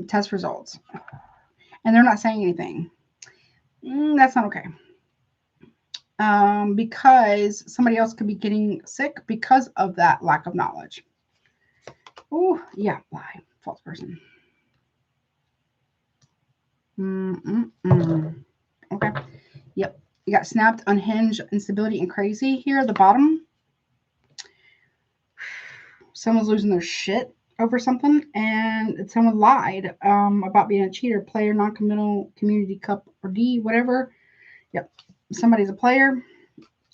S1: test results, and they're not saying anything. That's not okay. Because somebody else could be getting sick because of that lack of knowledge. Oh, yeah, lie, false person. Okay. Yep. You got snapped, unhinged, instability, and crazy here at the bottom. Someone's losing their shit over something, and someone lied about being a cheater, player, non-committal, community, cup, or D, whatever. Yep. Somebody's a player.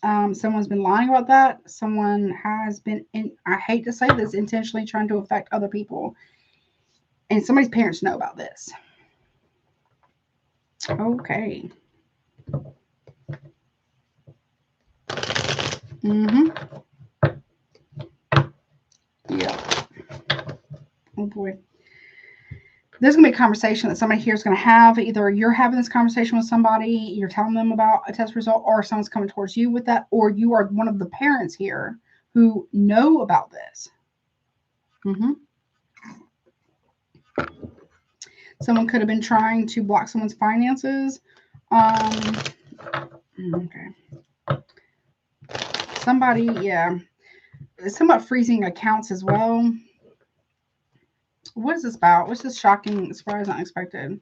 S1: Someone's been lying about that. Someone has been, I hate to say this, intentionally trying to affect other people. And somebody's parents know about this. Okay. Yeah. Oh boy. There's going to be a conversation that somebody here is going to have. Either you're having this conversation with somebody, you're telling them about a test result, or someone's coming towards you with that, or you are one of the parents here who know about this. Someone could have been trying to block someone's finances. Okay. Somebody, yeah. Somewhat freezing accounts as well. What is this about? What's this shocking, surprise, unexpected?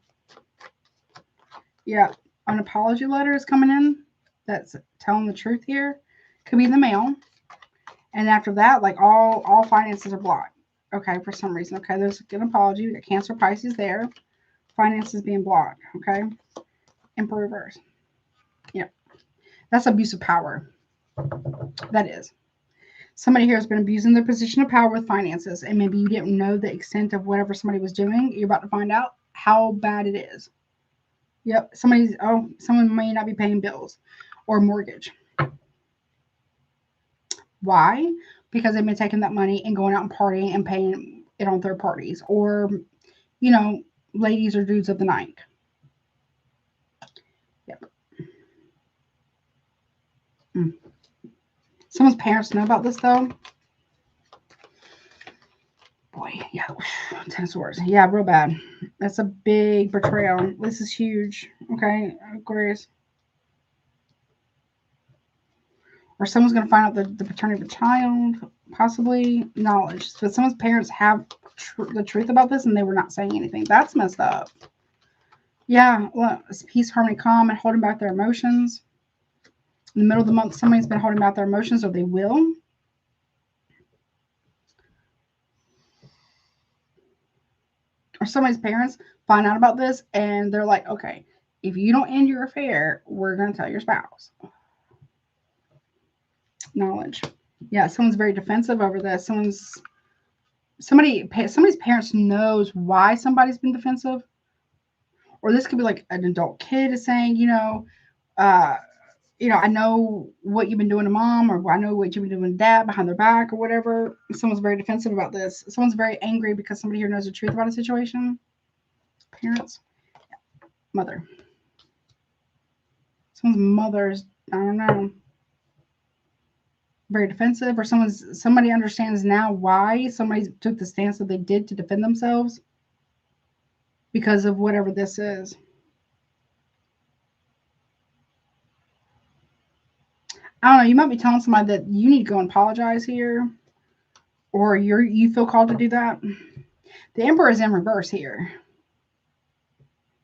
S1: Yeah, an apology letter is coming in that's telling the truth here. Could be in the mail. And after that, like all finances are blocked. Okay, for some reason. Okay, there's an apology. We got Cancer, Pisces there. Finances being blocked. Okay. Emperor reverse. Yep. That's abuse of power. That is. Somebody here has been abusing their position of power with finances, and maybe you didn't know the extent of whatever somebody was doing. You're about to find out how bad it is. Yep. Someone may not be paying bills or mortgage. Why? Because they've been taking that money and going out and partying and paying it on third parties, or, ladies or dudes of the night. Yep. Someone's parents know about this, though. Boy, yeah. 10 of Swords. Yeah, real bad. That's a big betrayal. This is huge. Okay, Aquarius. Or someone's going to find out the paternity of a child. Possibly knowledge. So someone's parents have the truth about this and they were not saying anything. That's messed up. Yeah, well, it's peace, harmony, calm, and holding back their emotions. In the middle of the month, somebody's been holding back their emotions, or they will. Or somebody's parents find out about this and they're like, okay, if you don't end your affair, we're going to tell your spouse. Knowledge. Yeah, someone's very defensive over this. Somebody's parents knows why somebody's been defensive. Or this could be like an adult kid is saying, I know what you've been doing to mom, or I know what you've been doing to dad behind their back, or whatever. Someone's very defensive about this. Someone's very angry because somebody here knows the truth about a situation. Parents. Mother. Someone's mother's, I don't know, very defensive, or somebody understands now why somebody took the stance that they did to defend themselves because of whatever this is. I don't know, you might be telling somebody that you need to go and apologize here, or you feel called to do that. The Emperor is in reverse here.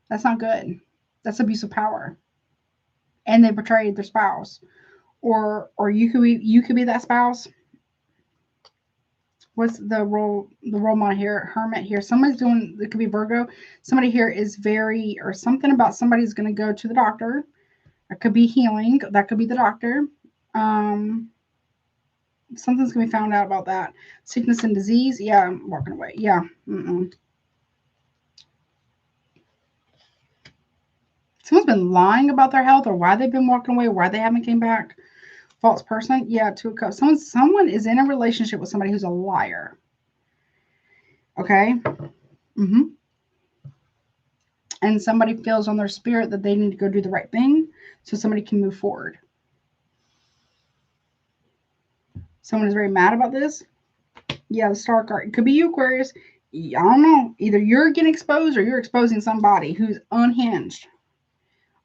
S1: That's not good. That's abuse of power. And they betrayed their spouse. Or you could be that spouse. What's the role model here? Hermit here. Somebody's doing, it could be Virgo. Somebody here is very, or something about somebody's going to go to the doctor. It could be healing. That could be the doctor. Something's going to be found out about that. Sickness and disease. Yeah, I'm walking away. Yeah. Someone's been lying about their health, or why they've been walking away, why they haven't came back. False person. Yeah, Two of Cups. Someone is in a relationship with somebody who's a liar. Okay. And somebody feels on their spirit that they need to go do the right thing so somebody can move forward. Someone is very mad about this. Yeah, the Star card. It could be you, Aquarius. I don't know. Either you're getting exposed or you're exposing somebody who's unhinged.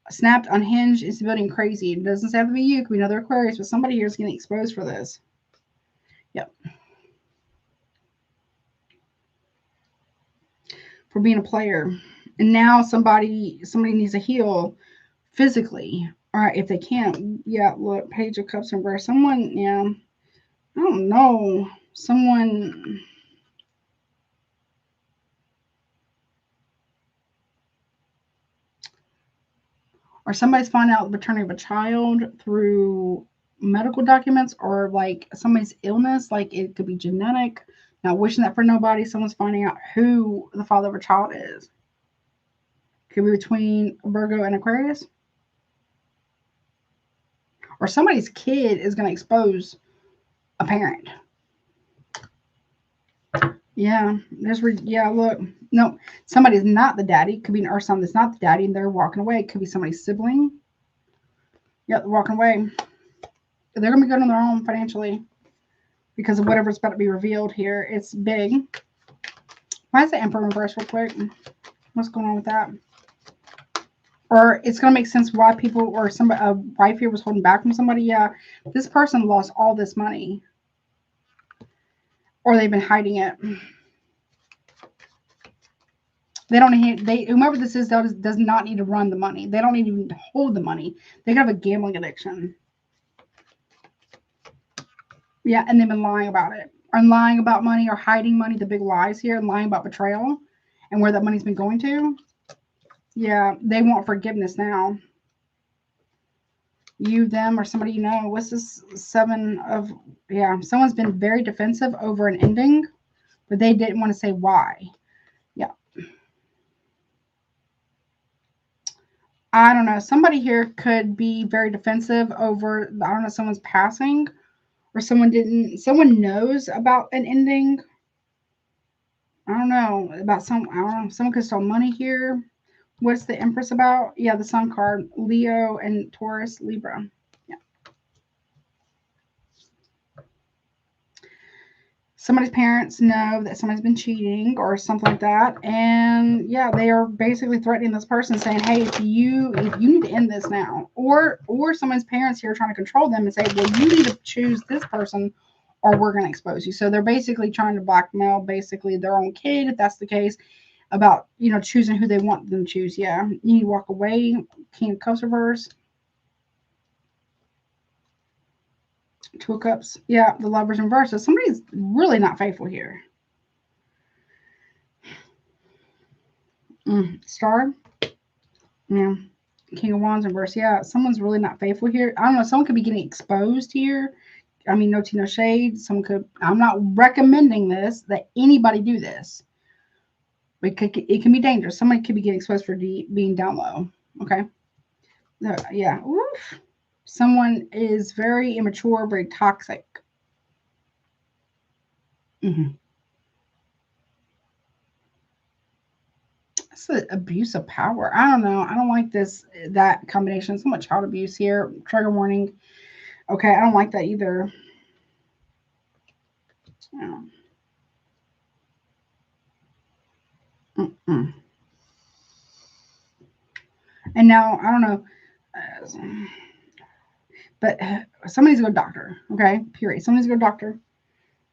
S1: Snapped, unhinged, instability, and crazy. It doesn't have to be you. It could be another Aquarius, but somebody here is getting exposed for this. Yep. For being a player. And now somebody needs to heal physically. All right, if they can't. Yeah, look, Page of Cups in reverse. Someone, yeah. I don't know. Someone... Or somebody's finding out the paternity of a child through medical documents, or like somebody's illness, like it could be genetic. Not wishing that for nobody. Someone's finding out who the father of a child is. Could be between Virgo and Aquarius. Or somebody's kid is going to expose a parent. Yeah, look. No, somebody's not the daddy. Could be an earth sign that's not the daddy, and they're walking away. Could be somebody's sibling. Yep, they're walking away. They're going to be good on their own financially because of whatever's about to be revealed here. It's big. Why is the Emperor reverse real quick? What's going on with that? Or it's going to make sense why people, or somebody, a wife here was holding back from somebody. Yeah, this person lost all this money. Or they've been hiding it. They don't need, whomever this is does not need to run the money. They don't need to even hold the money. They could have a gambling addiction. Yeah, and they've been lying about it. Or lying about money, or hiding money, the big lies here, and lying about betrayal and where that money's been going to. Yeah, they want forgiveness now. You, them, or somebody you know. What's this? Someone's been very defensive over an ending, but they didn't want to say why. Yeah. I don't know. Somebody here could be very defensive over, I don't know, someone's passing, or someone knows about an ending. I don't know. Someone could steal money here. What's the Empress about? Yeah, the Sun card. Leo and Taurus, Libra. Yeah. Somebody's parents know that somebody's been cheating or something like that. And yeah, they are basically threatening this person, saying, hey, if you need to end this now. Or someone's parents here trying to control them and say, well, you need to choose this person or we're going to expose you. So they're basically trying to blackmail basically their own kid, if that's the case, about, you know, choosing who they want them to choose. Yeah. You need to walk away. King of Cups reverse. Two of Cups. Yeah. The Lovers in reverse. So somebody's really not faithful here. Star. Yeah. King of Wands in reverse. Yeah. Someone's really not faithful here. I don't know. Someone could be getting exposed here. I mean, no tea, no shade. Someone could, I'm not recommending this, that anybody do this. It can be dangerous. Somebody could be getting exposed for being down low. Okay. Yeah. Oof. Someone is very immature, very toxic. It's an abuse of power. I don't know. I don't like that combination. So much child abuse here. Trigger warning. Okay. I don't like that either. Yeah. And now, I don't know. But somebody's go to doctor, okay? Period. Somebody's go to doctor.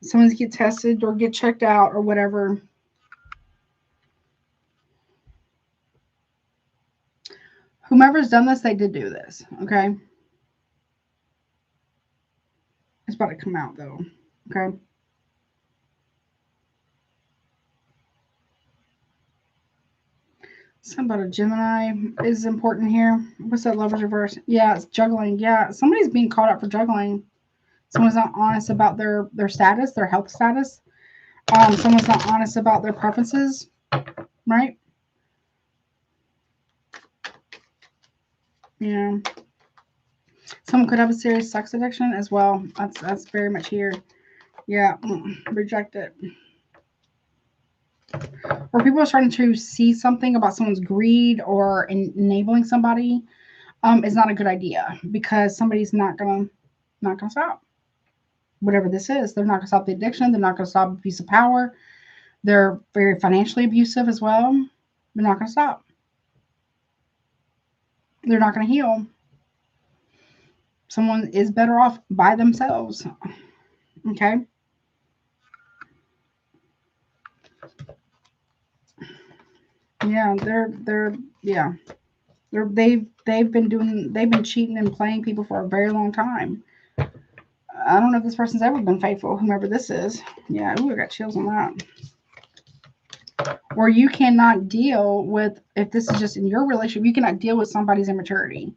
S1: Someone's get tested or get checked out or whatever. Whomever's done this, they did do this, okay? It's about to come out, though, okay? Something about a Gemini is important here. What's that Lover's reverse? Yeah, it's juggling. Yeah, somebody's being caught up for juggling. Someone's not honest about their status, their health status. Someone's not honest about their preferences, right? Yeah. Someone could have a serious sex addiction as well. That's very much here. Yeah, reject it. Or people are starting to see something about someone's greed or enabling somebody is not a good idea, because somebody's not gonna stop. Whatever this is, they're not gonna stop the addiction. They're not gonna stop abuse of power. They're very financially abusive as well. They're not gonna stop. They're not gonna heal. Someone is better off by themselves. Okay. Yeah, they've been cheating and playing people for a very long time. I don't know if this person's ever been faithful, whomever this is. Yeah, ooh, I got chills on that. Or you cannot deal with, if this is just in your relationship, you cannot deal with somebody's immaturity.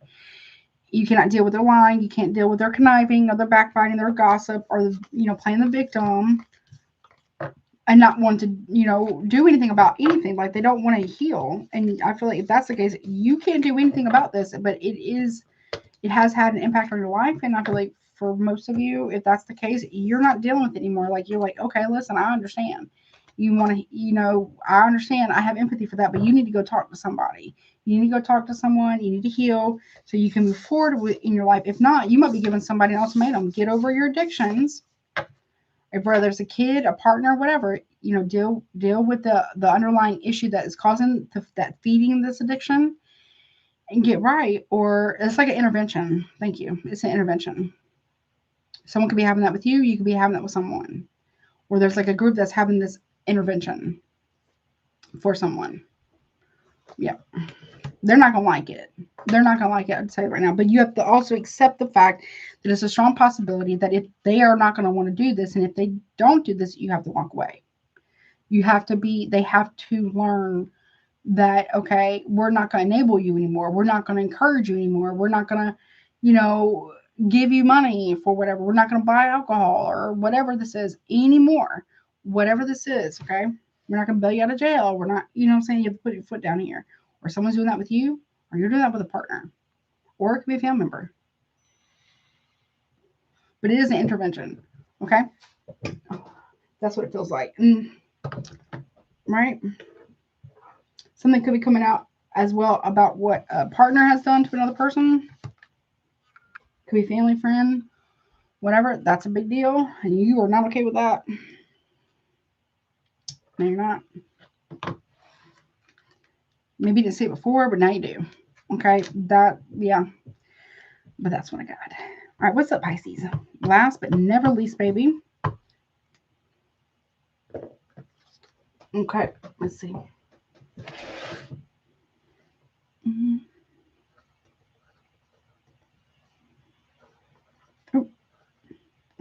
S1: You cannot deal with their lying. You can't deal with their conniving or their backbiting, their gossip, or, you know, playing the victim and not want to, you know, do anything about anything. Like, they don't want to heal. And I feel like if that's the case, you can't do anything about this, but it has had an impact on your life. And I feel like for most of you, if that's the case, you're not dealing with it anymore. Like, you're like, okay, listen, I understand. You want to, you know, I understand. I have empathy for that, but you need to go talk to somebody. You need to go talk to someone. You need to heal so you can move forward in your life. If not, you might be giving somebody an ultimatum. Get over your addictions. If whether it's a kid, a partner, whatever, you know, deal with the underlying issue that is causing that feeding this addiction, and get right. Or it's like an intervention. Thank you. It's an intervention. Someone could be having that with you. You could be having that with someone. Or there's like a group that's having this intervention for someone. Yeah. They're not going to like it. They're not going to like it, I'd say right now. But you have to also accept the fact that it's a strong possibility that if they are not going to want to do this, and if they don't do this, you have to walk away. They have to learn that, okay, we're not going to enable you anymore. We're not going to encourage you anymore. We're not going to, you know, give you money for whatever. We're not going to buy alcohol or whatever this is anymore. Whatever this is, okay? We're not going to bail you out of jail. We're not, you know what I'm saying? You have to put your foot down here. Or someone's doing that with you, or you're doing that with a partner. Or it could be a family member. But it is an intervention, okay? That's what it feels like. Right? Something could be coming out as well about what a partner has done to another person. Could be family, friend, whatever. That's a big deal. And you are not okay with that. No, you're not. Maybe you didn't see it before, but now you do. Okay? Yeah. But that's what I got. All right, what's up, Pisces? Last but never least, baby. Okay, let's see. Mm-hmm. Oh,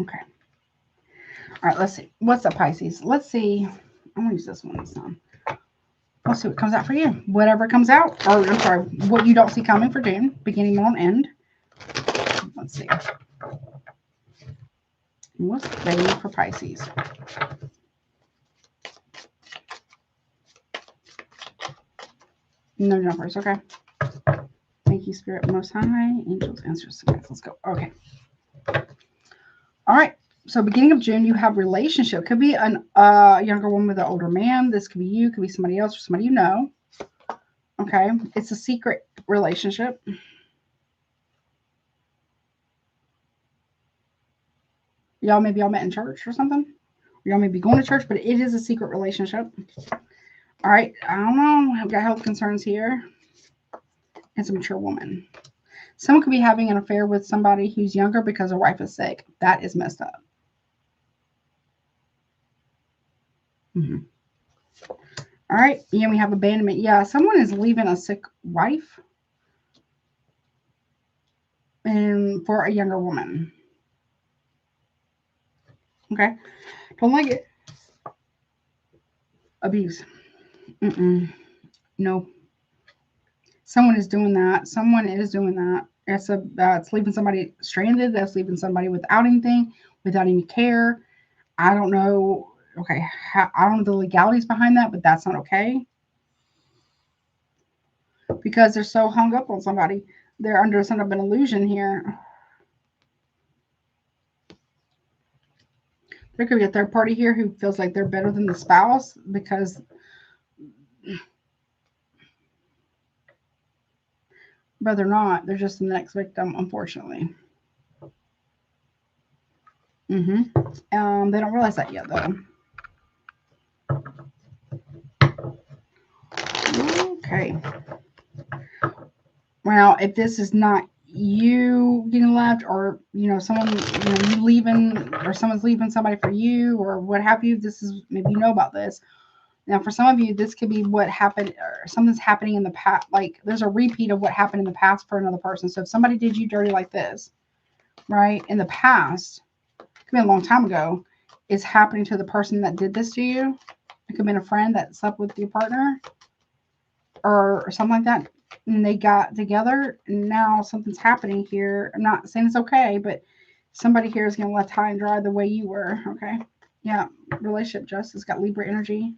S1: okay. All right, let's see. What's up, Pisces? Let's see. I'm going to use this one this time. Let's see what comes out for you. Whatever comes out, or I'm sorry, what you don't see coming for June, beginning, middle, and end. Let's see. What's ready for Pisces? No numbers, okay. Thank you, Spirit Most High, angels, answers. Let's go. Okay. All right. So beginning of June, you have relationship. Could be an younger woman with an older man. This could be you. Could be somebody else or somebody you know. Okay. It's a secret relationship. Maybe y'all met in church or something. Y'all may be going to church, but it is a secret relationship. All right. I don't know. I've got health concerns here. It's a mature woman. Someone could be having an affair with somebody who's younger because their wife is sick. That is messed up. Mm-hmm. All right. Yeah, we have abandonment. Yeah, someone is leaving a sick wife and for a younger woman. Okay. Don't like it. Abuse. No. Someone is doing that. Someone is doing that. It's leaving somebody stranded. That's leaving somebody without anything, without any care. I don't know. Okay. I don't know the legalities behind that, but that's not okay. Because they're so hung up on somebody. They're under some of an illusion here. There could be a third party here who feels like they're better than the spouse because, but they're not. They're just the next victim, unfortunately. They don't realize that yet, though. Okay. Well, if this is not you getting left, or someone you leaving, or someone's leaving somebody for you, or what have you, this is maybe you know about this. Now, for some of you, this could be what happened, or something's happening in the past. Like there's a repeat of what happened in the past for another person. So if somebody did you dirty like this, right, in the past, it could be a long time ago, it's happening to the person that did this to you. It could have been a friend that slept with your partner or something like that. And they got together, and now something's happening here. I'm not saying it's okay, but somebody here is getting left high and dry the way you were. Okay. Yeah. Relationship justice got Libra energy.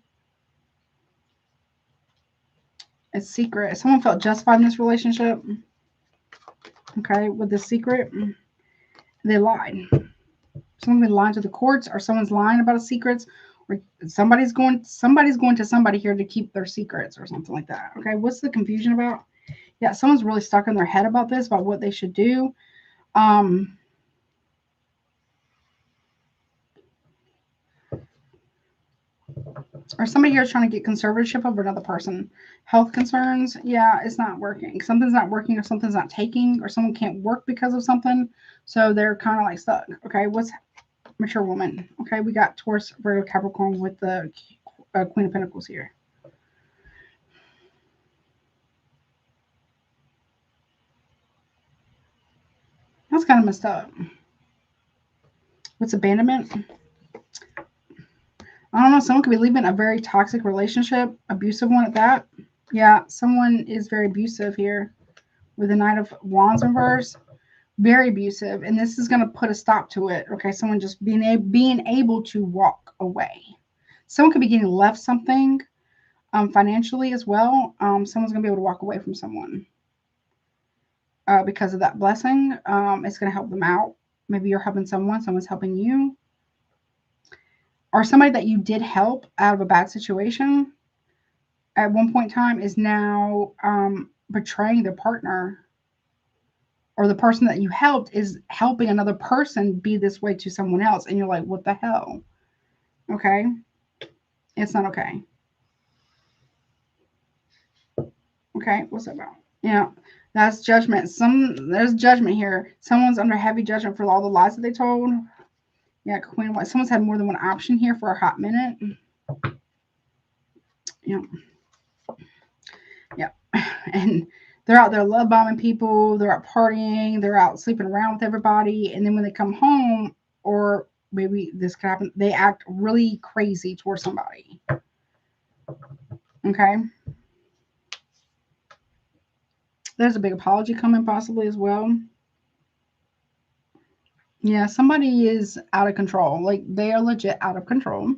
S1: It's secret. Someone felt justified in this relationship. Okay. With the secret, they lied. Someone been lying to the courts, or someone's lying about the secrets, or somebody's going to somebody here to keep their secrets or something like that. Okay. What's the confusion about? Yeah, someone's really stuck in their head about this, about what they should do. Or somebody here is trying to get conservatorship over another person. Health concerns. Yeah, it's not working. Something's not working, or something's not taking, or someone can't work because of something. So they're kind of like stuck. Okay, what's mature woman? Okay, we got Taurus, Virgo, Capricorn with the Queen of Pentacles here. That's kind of messed up. What's abandonment? I don't know. Someone could be leaving a very toxic relationship, abusive one at that. Yeah, someone is very abusive here with the Knight of Wands in reverse. Very abusive, and this is going to put a stop to it. Okay, someone just being able to walk away. Someone could be getting left something financially as well. Someone's going to be able to walk away from someone because of that blessing. It's going to help them out. Maybe you're helping someone's helping you. Or somebody that you did help out of a bad situation at one point in time is now betraying their partner, or the person that you helped is helping another person be this way to someone else. And you're like, what the hell? Okay. It's not okay. Okay. What's that about? Yeah. That's judgment. There's judgment here. Someone's under heavy judgment for all the lies that they told. Yeah. Queen of Wands. Someone's had more than one option here for a hot minute. Yeah. Yeah. And they're out there love bombing people. They're out partying. They're out sleeping around with everybody. And then when they come home, or maybe this could happen, they act really crazy towards somebody. Okay. There's a big apology coming possibly as well. Yeah, somebody is out of control. Like, they are legit out of control.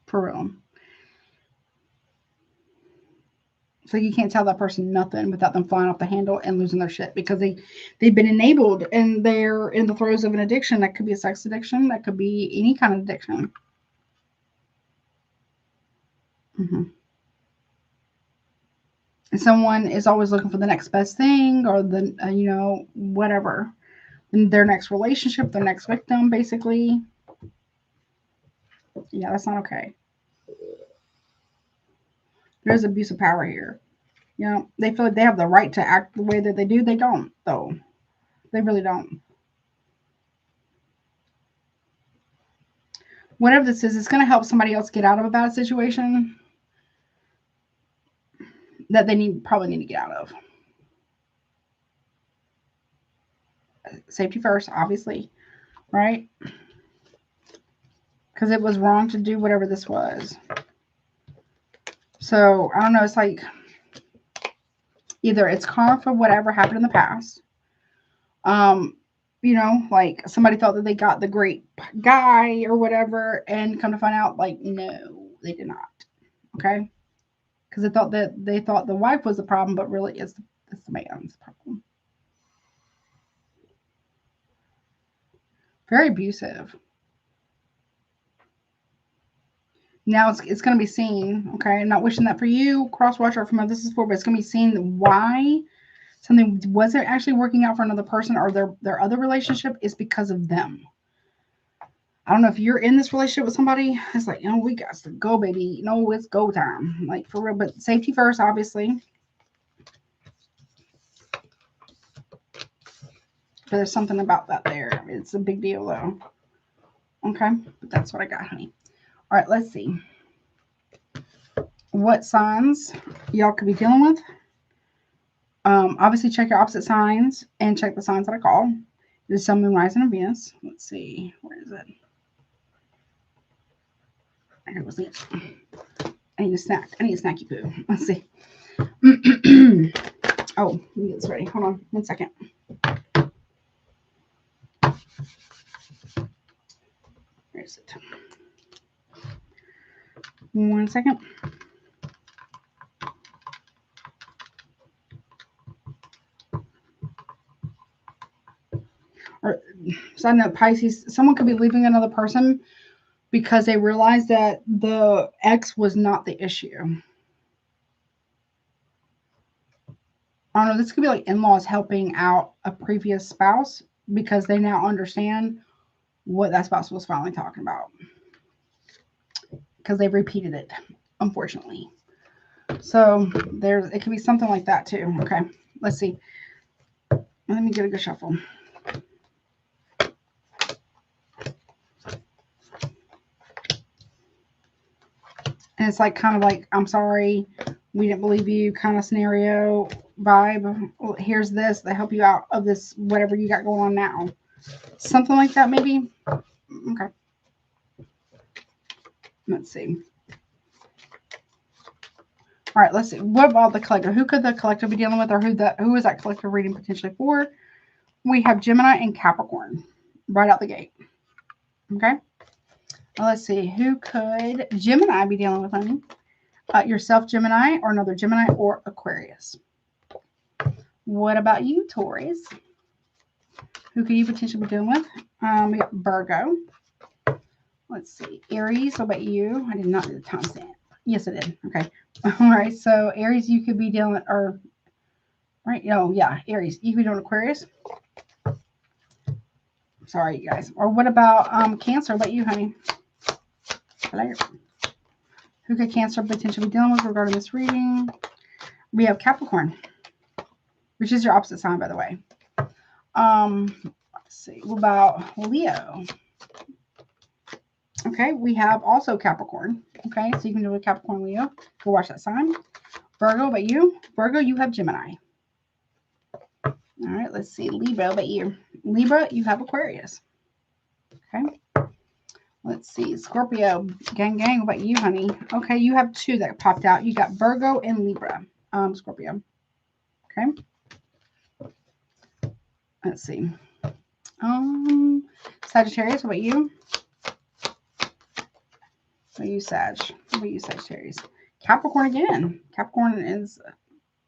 S1: For real. So you can't tell that person nothing without them flying off the handle and losing their shit, because they've been enabled and they're in the throes of an addiction. That could be a sex addiction. That could be any kind of addiction. Mm-hmm. And someone is always looking for the next best thing, or the whatever, their next relationship, their next victim, basically. Yeah, that's not okay. There's abuse of power here. They feel like they have the right to act the way that they do. They don't, though. They really don't. Whatever this is, it's going to help somebody else get out of a bad situation that they probably need to get out of. Safety first, obviously, right? Because it was wrong to do whatever this was. So, I don't know. It's like either it's karma for whatever happened in the past. Like somebody thought that they got the great guy or whatever, and come to find out, like, no, they did not. Okay? Because they thought the wife was the problem, but really it's the man's problem. Very abusive. Now it's going to be seen. Okay, I'm not wishing that for you, cross watch, or from who this is for, but it's going to be seen why something wasn't actually working out for another person, or their other relationship is because of them. I don't know if you're in this relationship with somebody. It's like, we got to go, baby. It's go time. Like, for real. But safety first, obviously. But there's something about that there. It's a big deal, though. Okay. But that's what I got, honey. All right. Let's see. What signs y'all could be dealing with. Obviously, check your opposite signs and check the signs that I call. There's Sun, Moon, Rising, and Venus. Let's see. Where is it? It was it. I need a snack. I need a snacky poo. Let's see. Oh, let me get this ready. Hold on 1 second. Where is it? 1 second. Or side note, Pisces, someone could be leaving another person because they realized that the ex was not the issue. I don't know, this could be like in-laws helping out a previous spouse because they now understand what that spouse was finally talking about. Because they've repeated it, unfortunately. So it could be something like that too. Okay, let's see. Let me get a good shuffle. And it's like kind of like, I'm sorry, we didn't believe you kind of scenario vibe. Well, here's this to help you out of this, whatever you got going on now. Something like that, maybe. Okay. Let's see. All right, let's see. What about the collector? Who could the collector be dealing with, or who is that collector reading potentially for? We have Gemini and Capricorn right out the gate. Okay. Well, let's see. Who could Gemini be dealing with, honey? Yourself, Gemini, or another Gemini, or Aquarius. What about you, Taurus? Who could you potentially be dealing with? We got Virgo. Let's see. Aries, what about you? I did not do the timestamp. Yes, I did. Okay. All right. So Aries, you could be dealing with, right? Oh, yeah. Aries, you could be doing Aquarius. Sorry, you guys. Or what about Cancer? What about you, honey? Hello. Who could Cancer potentially be dealing with regarding this reading? We have Capricorn, which is your opposite sign, by the way. Let's see. What about Leo? Okay, we have also Capricorn. Okay, so you can do a Capricorn, Leo. Go watch that sign. Virgo, but you? Virgo, you have Gemini. All right, let's see. Libra, but you? Libra, you have Aquarius. Okay. Let's see. Scorpio, gang, what about you, honey? Okay, you have two that popped out. You got Virgo and Libra. Scorpio. Okay. Let's see. Sagittarius, what about you? What are you, Sag? What about you, Sagittarius? Capricorn again. Capricorn is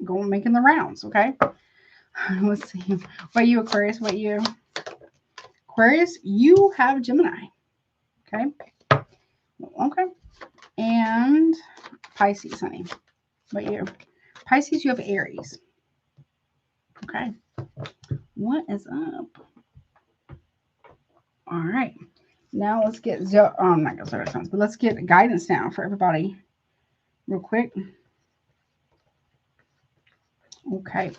S1: making the rounds, okay? Let's see. What about you, Aquarius? What about you? Aquarius, you have Gemini. Okay. Okay. And Pisces, honey. What about you? Pisces, you have Aries. Okay. What is up? All right. Now let's get not gonna start sounds, but let's get guidance now for everybody real quick. Okay.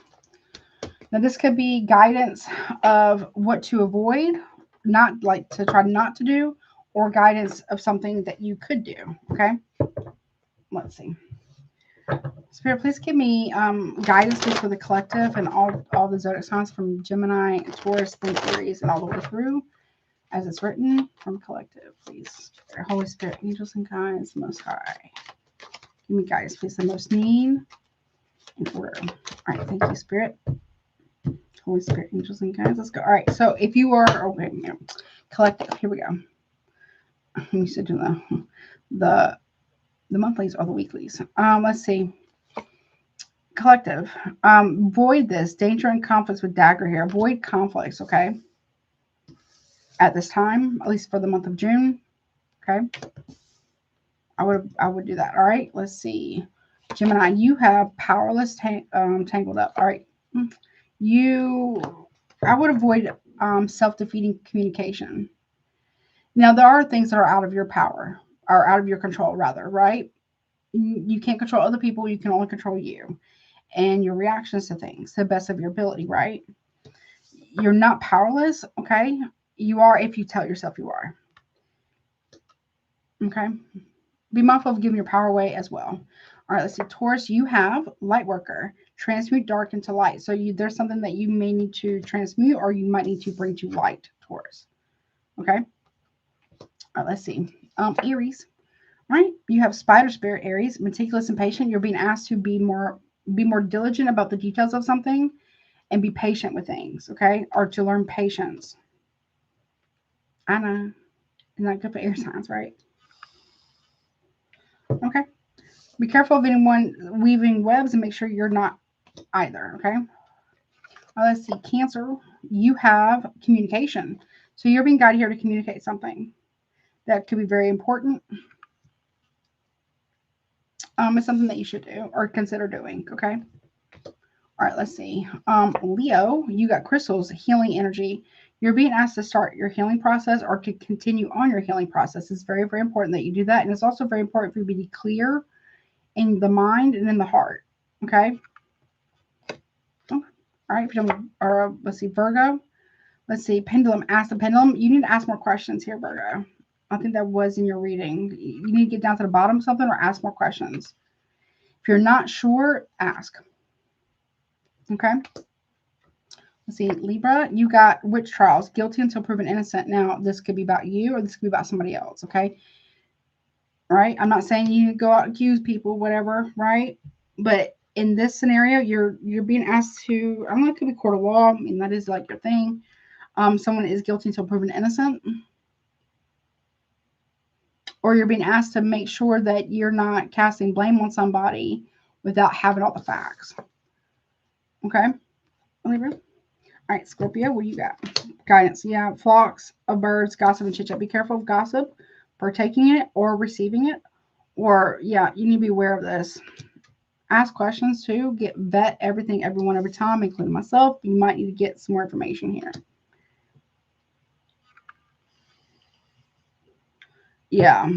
S1: Now this could be guidance of what to avoid, not like to try not to do, or guidance of something that you could do. Okay. Let's see. Spirit, please give me guidance for the collective and all the zodiac signs from Gemini, Taurus, then Aries, and all the way through. As it's written from collective, please. Holy Spirit, angels and guides, most high. Give me guidance, please. The most mean in order. All right, thank you, Spirit. Holy Spirit, angels and guides. Let's go. All right, so if you are okay, collective, here we go. You said the monthlies or the weeklies. Let's see. Collective. Void this danger and conflicts with dagger here. Avoid conflicts, okay? At this time, at least for the month of June. Okay. I would do that. All right. Let's see. Gemini, you have powerless tangled up. All right. I would avoid self-defeating communication. Now, there are things that are out of your power, or out of your control, rather, right? You can't control other people. You can only control you and your reactions to things to the best of your ability, right? You're not powerless, okay? You are if you tell yourself you are. Okay? Be mindful of giving your power away as well. All right, let's see. Taurus, you have light worker. Transmute dark into light. So there's something that you may need to transmute, or you might need to bring to light, Taurus. Okay? All right, let's see. Aries. All right, you have spider spirit, Aries. Meticulous and patient. You're being asked to be more diligent about the details of something and be patient with things, okay? Or to learn patience. I know. Isn't that good for air signs, right? Okay. Be careful of anyone weaving webs and make sure you're not either, okay? Let's see. Cancer, you have communication. So you're being guided here to communicate something that could be very important. It's something that you should do or consider doing, okay? All right, let's see. Leo, you got crystals, healing energy. You're being asked to start your healing process or to continue on your healing process. It's very, very important that you do that. And it's also very important for you to be clear in the mind and in the heart. Okay. All right. Let's see, Virgo. Let's see, pendulum. Ask the pendulum. You need to ask more questions here, Virgo. I think that was in your reading. You need to get down to the bottom of something or ask more questions. If you're not sure, ask. Okay. Let's see, Libra, you got witch trials, guilty until proven innocent. Now, this could be about you or this could be about somebody else, okay? Right? I'm not saying you go out and accuse people, whatever, right? But in this scenario, you're being asked to, I don't know, it could be court of law. I mean, that is like your thing. Someone is guilty until proven innocent. Or you're being asked to make sure that you're not casting blame on somebody without having all the facts. Okay? Libra? All right, Scorpio, what you got? Guidance. Yeah, flocks of birds, gossip, and chit-chat. Be careful of gossip, partaking in it, or receiving it. Or, yeah, you need to be aware of this. Ask questions, too. Vet everything, everyone, every time, including myself. You might need to get some more information here. Yeah.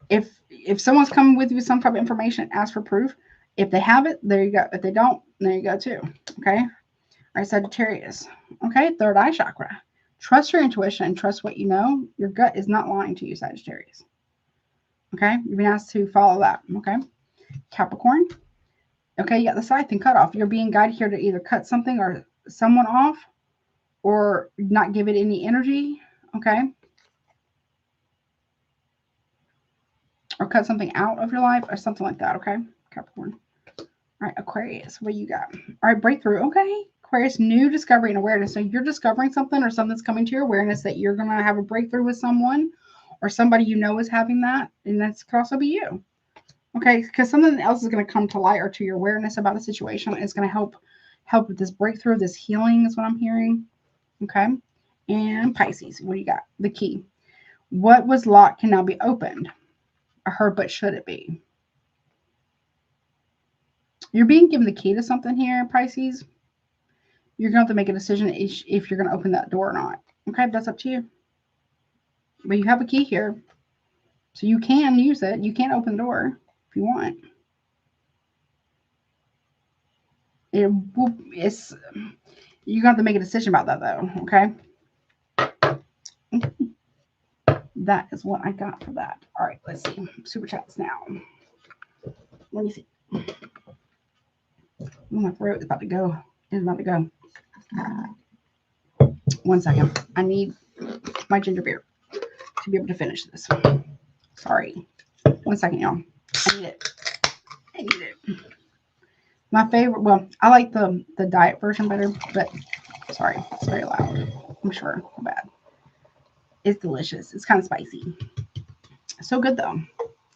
S1: If someone's coming with you with some type of information, ask for proof. If they have it, there you go. If they don't, there you go, too. Okay? All right, Sagittarius. Okay, third eye chakra. Trust your intuition and trust what you know. Your gut is not lying to you, Sagittarius. Okay, you've been asked to follow that. Okay, Capricorn. Okay, you got the scythe and cut off. You're being guided here to either cut something or someone off, or not give it any energy. Okay, or cut something out of your life or something like that. Okay, Capricorn. All right, Aquarius. What you got? All right, breakthrough. Okay, Aquarius, new discovery and awareness. So you're discovering something or something's coming to your awareness that you're gonna have a breakthrough with someone, or somebody you know is having that, and that could also be you. Okay, because something else is going to come to light or to your awareness about a situation. It's going to help with this breakthrough, this healing is what I'm hearing. Okay, and Pisces, what do you got? The key. What was locked can now be opened. I heard, but should it be? You're being given the key to something here, Pisces. You're going to have to make a decision if you're going to open that door or not. Okay, that's up to you. But you have a key here, so you can use it. You can open the door if you want. It's you're gonna have to make a decision about that though. Okay, that is what I got for that. All right, let's see super chats now. Let me see. My throat is about to go. It's about to go. 1 second. I need my ginger beer to be able to finish this. Sorry. 1 second, y'all. I need it. I need it. My favorite. Well, I like the diet version better, but sorry, it's very loud. I'm sure. Bad. It's delicious. It's kind of spicy. So good though.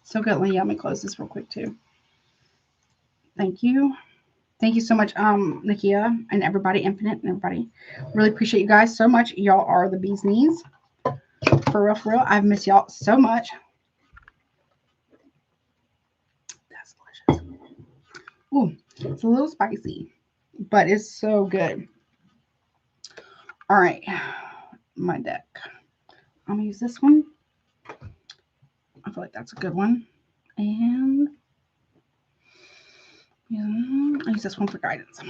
S1: So good. Let me close this real quick too. Thank you. Thank you so much, Nakia and everybody, Infinite and everybody. Really appreciate you guys so much. Y'all are the bee's knees. For real, for real. I've missed y'all so much. That's delicious. Ooh, it's a little spicy, but it's so good. All right, my deck. I'm gonna use this one. I feel like that's a good one. And I'll use this one for guidance.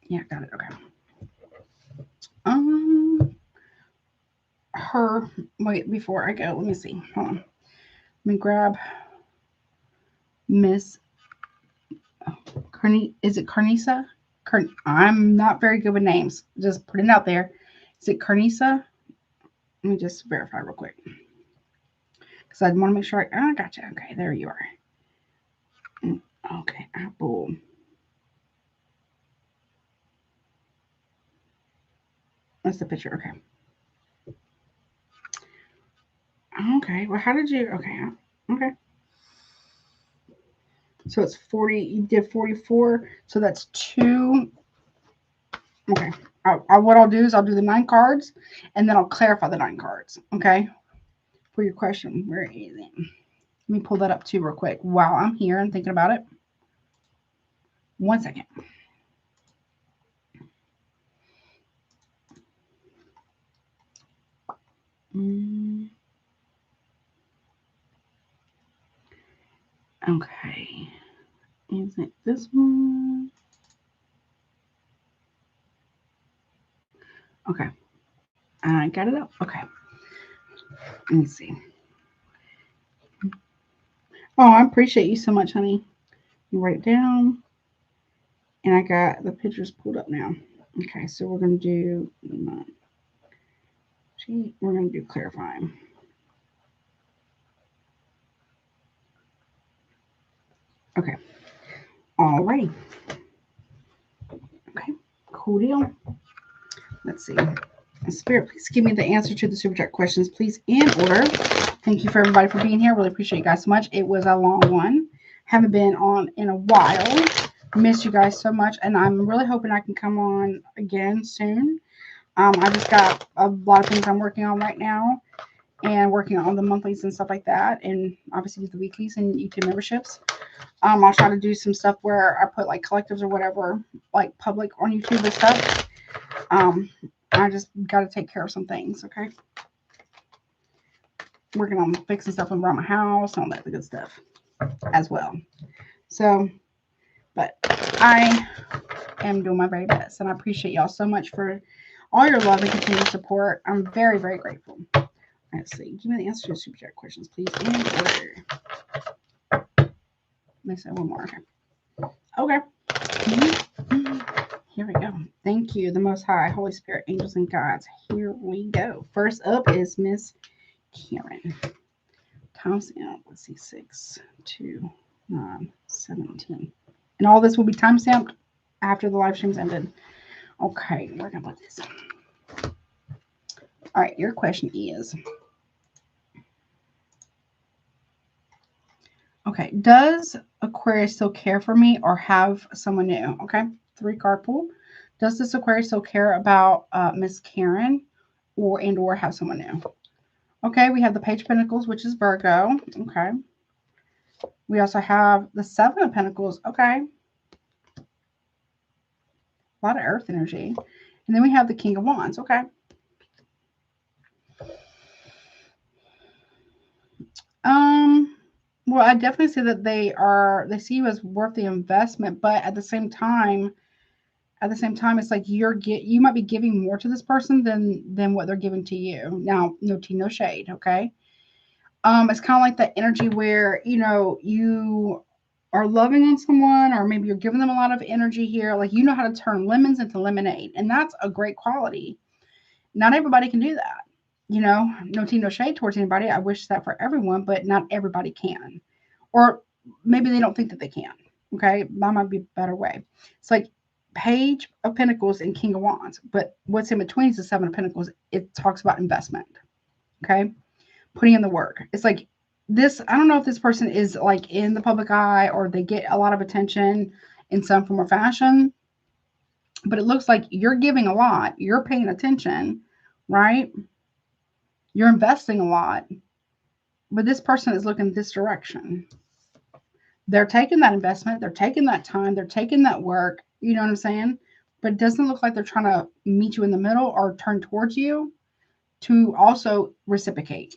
S1: Yeah, got it. Okay. Wait, before I go, let me see. Hold on. Let me grab Miss Is it Carnisa? I'm not very good with names. Just put it out there. Is it Carnisa? Let me just verify real quick. Because I want to make sure I gotcha. Okay, there you are. Okay, Apple. That's the picture. Okay. Okay. Well, how did you? Okay. Okay. So it's 40. You did 44. So that's 2. Okay. What I'll do is I'll do the 9 cards, and then I'll clarify the 9 cards. Okay. For your question, where is it? Let me pull that up too real quick while I'm here and thinking about it. 1 second. Okay. Is it this one? Okay. I got it up. Okay. Let me see. Oh, I appreciate you so much, honey. You write it down. And I got the pictures pulled up now. Okay, so we're going to do, we're going to do clarifying. Okay. Alrighty. Okay, cool deal. Let's see. Spirit, please give me the answer to the super chat questions, please, in order. Thank you for everybody for being here. Really appreciate you guys so much. It was a long one. Haven't been on in a while. Miss you guys so much, and I'm really hoping I can come on again soon. I just got a lot of things I'm working on right now, and working on the monthlies and stuff like that, and obviously the weeklies and YouTube memberships. I'll try to do some stuff where I put like collectives or whatever, like public on YouTube and stuff. I just got to take care of some things, okay? Working on fixing stuff around my house and all that good stuff as well. So, but I am doing my very best, and I appreciate y'all so much for all your love and continued support. I'm very, very grateful. Let's see. Give me the answer to super chat questions, please. In order. Let's say one more. Okay. Here we go. Thank you, the Most High, Holy Spirit, angels, and gods. Here we go. First up is Miss Karen. Timestamp. Let's see. 6, 2, 9, 17. And all this will be timestamped after the live stream's ended. Okay, we're going to put this. All right, your question is, okay, does Aquarius still care for me or have someone new? Okay, 3-card pool. Does this Aquarius still care about Miss Karen or have someone new? Okay, we have the Page of Pentacles, which is Virgo. Okay. We also have the 7 of Pentacles. Okay. A lot of Earth energy. And then we have the King of Wands. Okay. Well, I definitely say that they see you as worth the investment, but at the same time, it's like you might be giving more to this person than what they're giving to you. Now, no tea, no shade, okay? It's kind of like that energy where, you are loving on someone, or maybe you're giving them a lot of energy here. Like, you know how to turn lemons into lemonade, and that's a great quality. Not everybody can do that. No tea, no shade towards anybody. I wish that for everyone, but not everybody can. Or maybe they don't think that they can. Okay, that might be a better way. It's like Page of Pentacles and King of Wands, but what's in between is the 7 of Pentacles. It talks about investment. Okay, putting in the work. It's like this. I don't know if this person is like in the public eye or they get a lot of attention in some form or fashion, but it looks like you're giving a lot. You're paying attention, right? You're investing a lot, but this person is looking this direction. They're taking that investment. They're taking that time. They're taking that work. You know what I'm saying? But it doesn't look like they're trying to meet you in the middle or turn towards you to also reciprocate.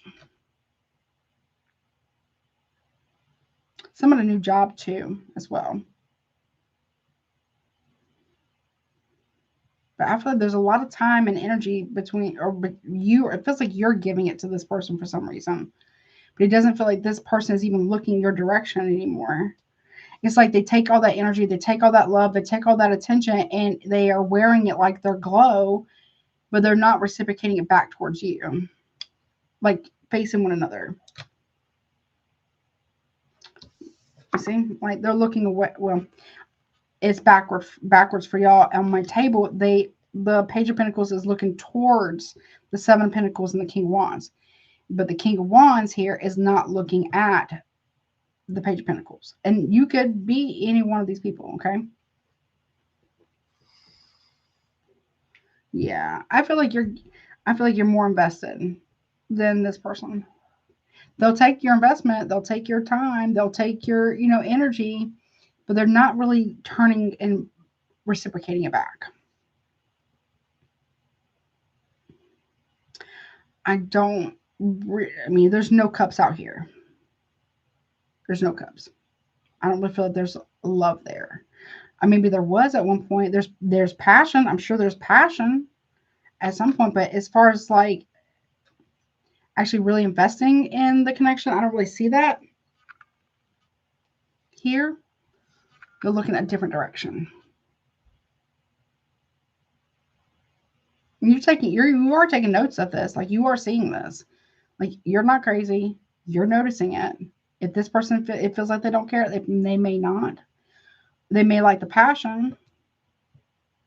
S1: Some of a new job too, as well. But I feel like there's a lot of time and energy between, it feels like you're giving it to this person for some reason. But it doesn't feel like this person is even looking your direction anymore. It's like they take all that energy, they take all that love, they take all that attention, and they are wearing it like their glow, but they're not reciprocating it back towards you. Like facing one another. You see? Like they're looking away. Well, it's backwards for y'all. On my table, the Page of Pentacles is looking towards the 7 of Pentacles and the King of Wands. But the King of Wands here is not looking at the Page of Pentacles. And you could be any one of these people, okay? Yeah. I feel like you're more invested than this person. They'll take your investment, they'll take your time, they'll take your, energy, but they're not really turning and reciprocating it back. There's no cups out here. There's no cups. I don't really feel like there's love there. Maybe there was at one point. There's passion. I'm sure there's passion at some point, but as far as like actually really investing in the connection, I don't really see that here. You're looking at a different direction. You are taking notes of this. Like, you are seeing this. Like, you're not crazy. You're noticing it. If this person, it feels like they don't care, they may not. They may like the passion,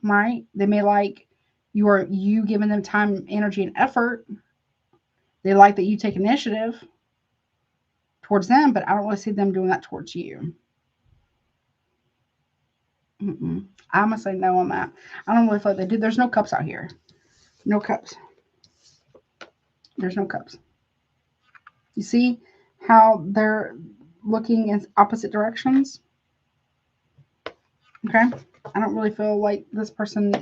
S1: right? They may like you giving them time, energy, and effort. They like that you take initiative towards them, but I don't really see them doing that towards you. I'm going to say no on that. I don't really feel like they do. There's no cups out here. No cups. There's no cups. You see how they're looking in opposite directions? Okay. I don't really feel like this person,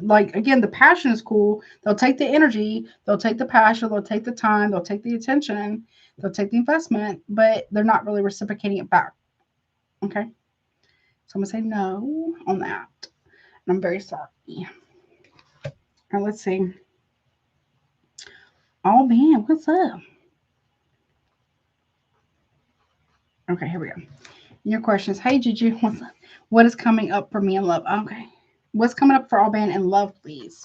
S1: like, again, the passion is cool. They'll take the energy, they'll take the passion, they'll take the time, they'll take the attention, they'll take the investment, but they're not really reciprocating it back. Okay. So I'm going to say no on that. And I'm very sorry. Now let's see. Oh, man, what's up? Okay, here we go. Your questions. Hey, JuJu, what is coming up for me in love? Okay. What's coming up for Alban in love, please?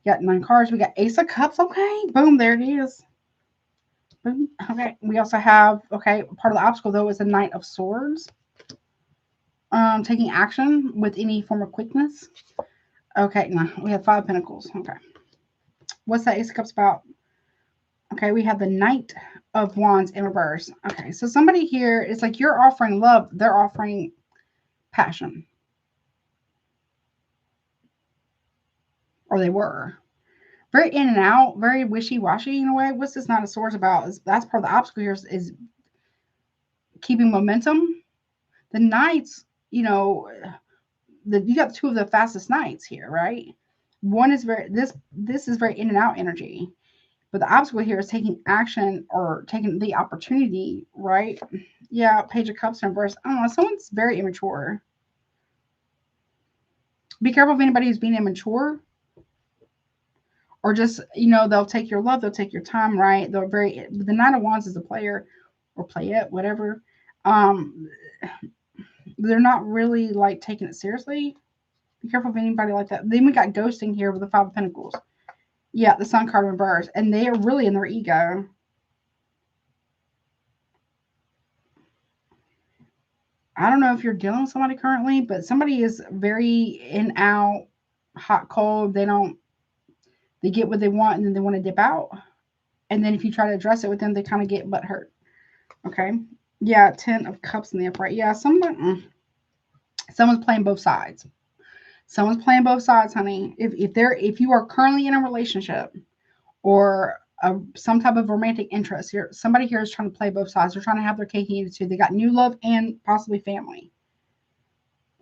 S1: Got 9 cards. We got Ace of Cups. Okay. Boom. There it is. Boom. Okay. We also have, okay, part of the obstacle, though, is the Knight of Swords. Taking action with any form of quickness. Okay. No, we have 5 Pentacles. Okay. What's that Ace of Cups about? Okay. We have the Knight of Wands in reverse. Okay. So somebody here, it's like you're offering love. They're offering passion. Or they were. Very in and out, very wishy-washy in a way. What's this Knight of Swords about? That's part of the obstacle here is keeping momentum. The knights, you know, you got 2 of the fastest knights here, right? One is this is very in and out energy. But the obstacle here is taking action or taking the opportunity, right? Yeah, Page of Cups in reverse. I don't know, someone's very immature. Be careful of anybody who's being immature. Or just, they'll take your love, they'll take your time, right? The Knight of Wands is a player or play it, whatever. They're not really like taking it seriously. Be careful of anybody like that. Then we got ghosting here with the 5 of Pentacles. Yeah, the Sun card reverse. And they are really in their ego. I don't know if you're dealing with somebody currently, but somebody is very in, out, hot, cold. They get what they want and then they want to dip out. And then if you try to address it with them, they kind of get butt hurt. Okay. Yeah, 10 of Cups in the upright. Yeah, someone's playing both sides. Someone's playing both sides, honey. If you are currently in a relationship or some type of romantic interest here, somebody here is trying to play both sides. They're trying to have their cake and eat it too. They got new love and possibly family.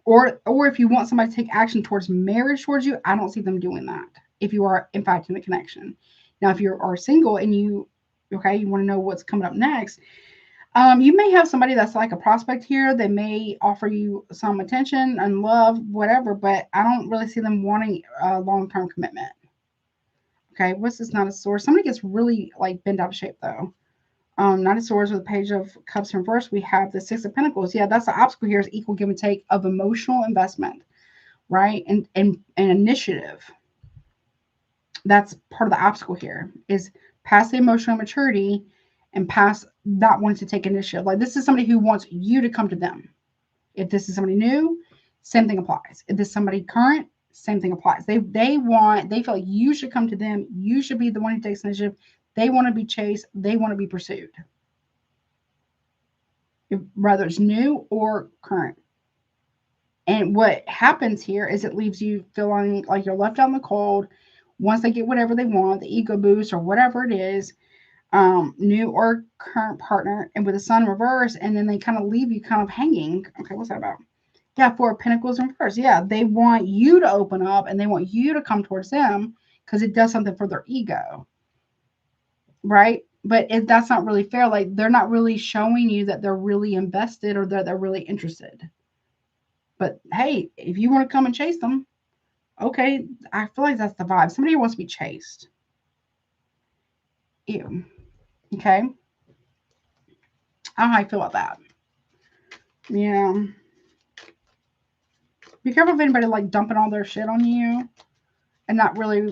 S1: Or if you want somebody to take action towards marriage towards you, I don't see them doing that. If you are in fact in a connection. Now, if you are single and you want to know what's coming up next, you may have somebody that's like a prospect here. They may offer you some attention and love, whatever, but I don't really see them wanting a long-term commitment. Okay, what's this Knight of Swords? Somebody gets really like bent out of shape though. Knight of Swords with a Page of Cups in reverse. We have the 6 of Pentacles. Yeah, that's the obstacle here is equal give and take of emotional investment, right? And initiative. That's part of the obstacle here is past the emotional maturity and past not wanting to take initiative. Like this is somebody who wants you to come to them. If this is somebody new, same thing applies. If this is somebody current, same thing applies. They feel like you should come to them. You should be the one who takes initiative. They want to be chased. They want to be pursued. Whether it's new or current. And what happens here is it leaves you feeling like you're left out in the cold. Once they get whatever they want, the ego boost or whatever it is, new or current partner, and with the Sun reverse, and then they kind of leave you kind of hanging. Okay, what's that about? Yeah, 4 of Pentacles in reverse. Yeah, they want you to open up and they want you to come towards them because it does something for their ego, right? But that's not really fair. Like they're not really showing you that they're really invested or that they're really interested. But hey, if you want to come and chase them, okay, I feel like that's the vibe. Somebody wants to be chased. Ew. Okay. I don't know how I feel about that. Yeah. Be careful of anybody like dumping all their shit on you and not really,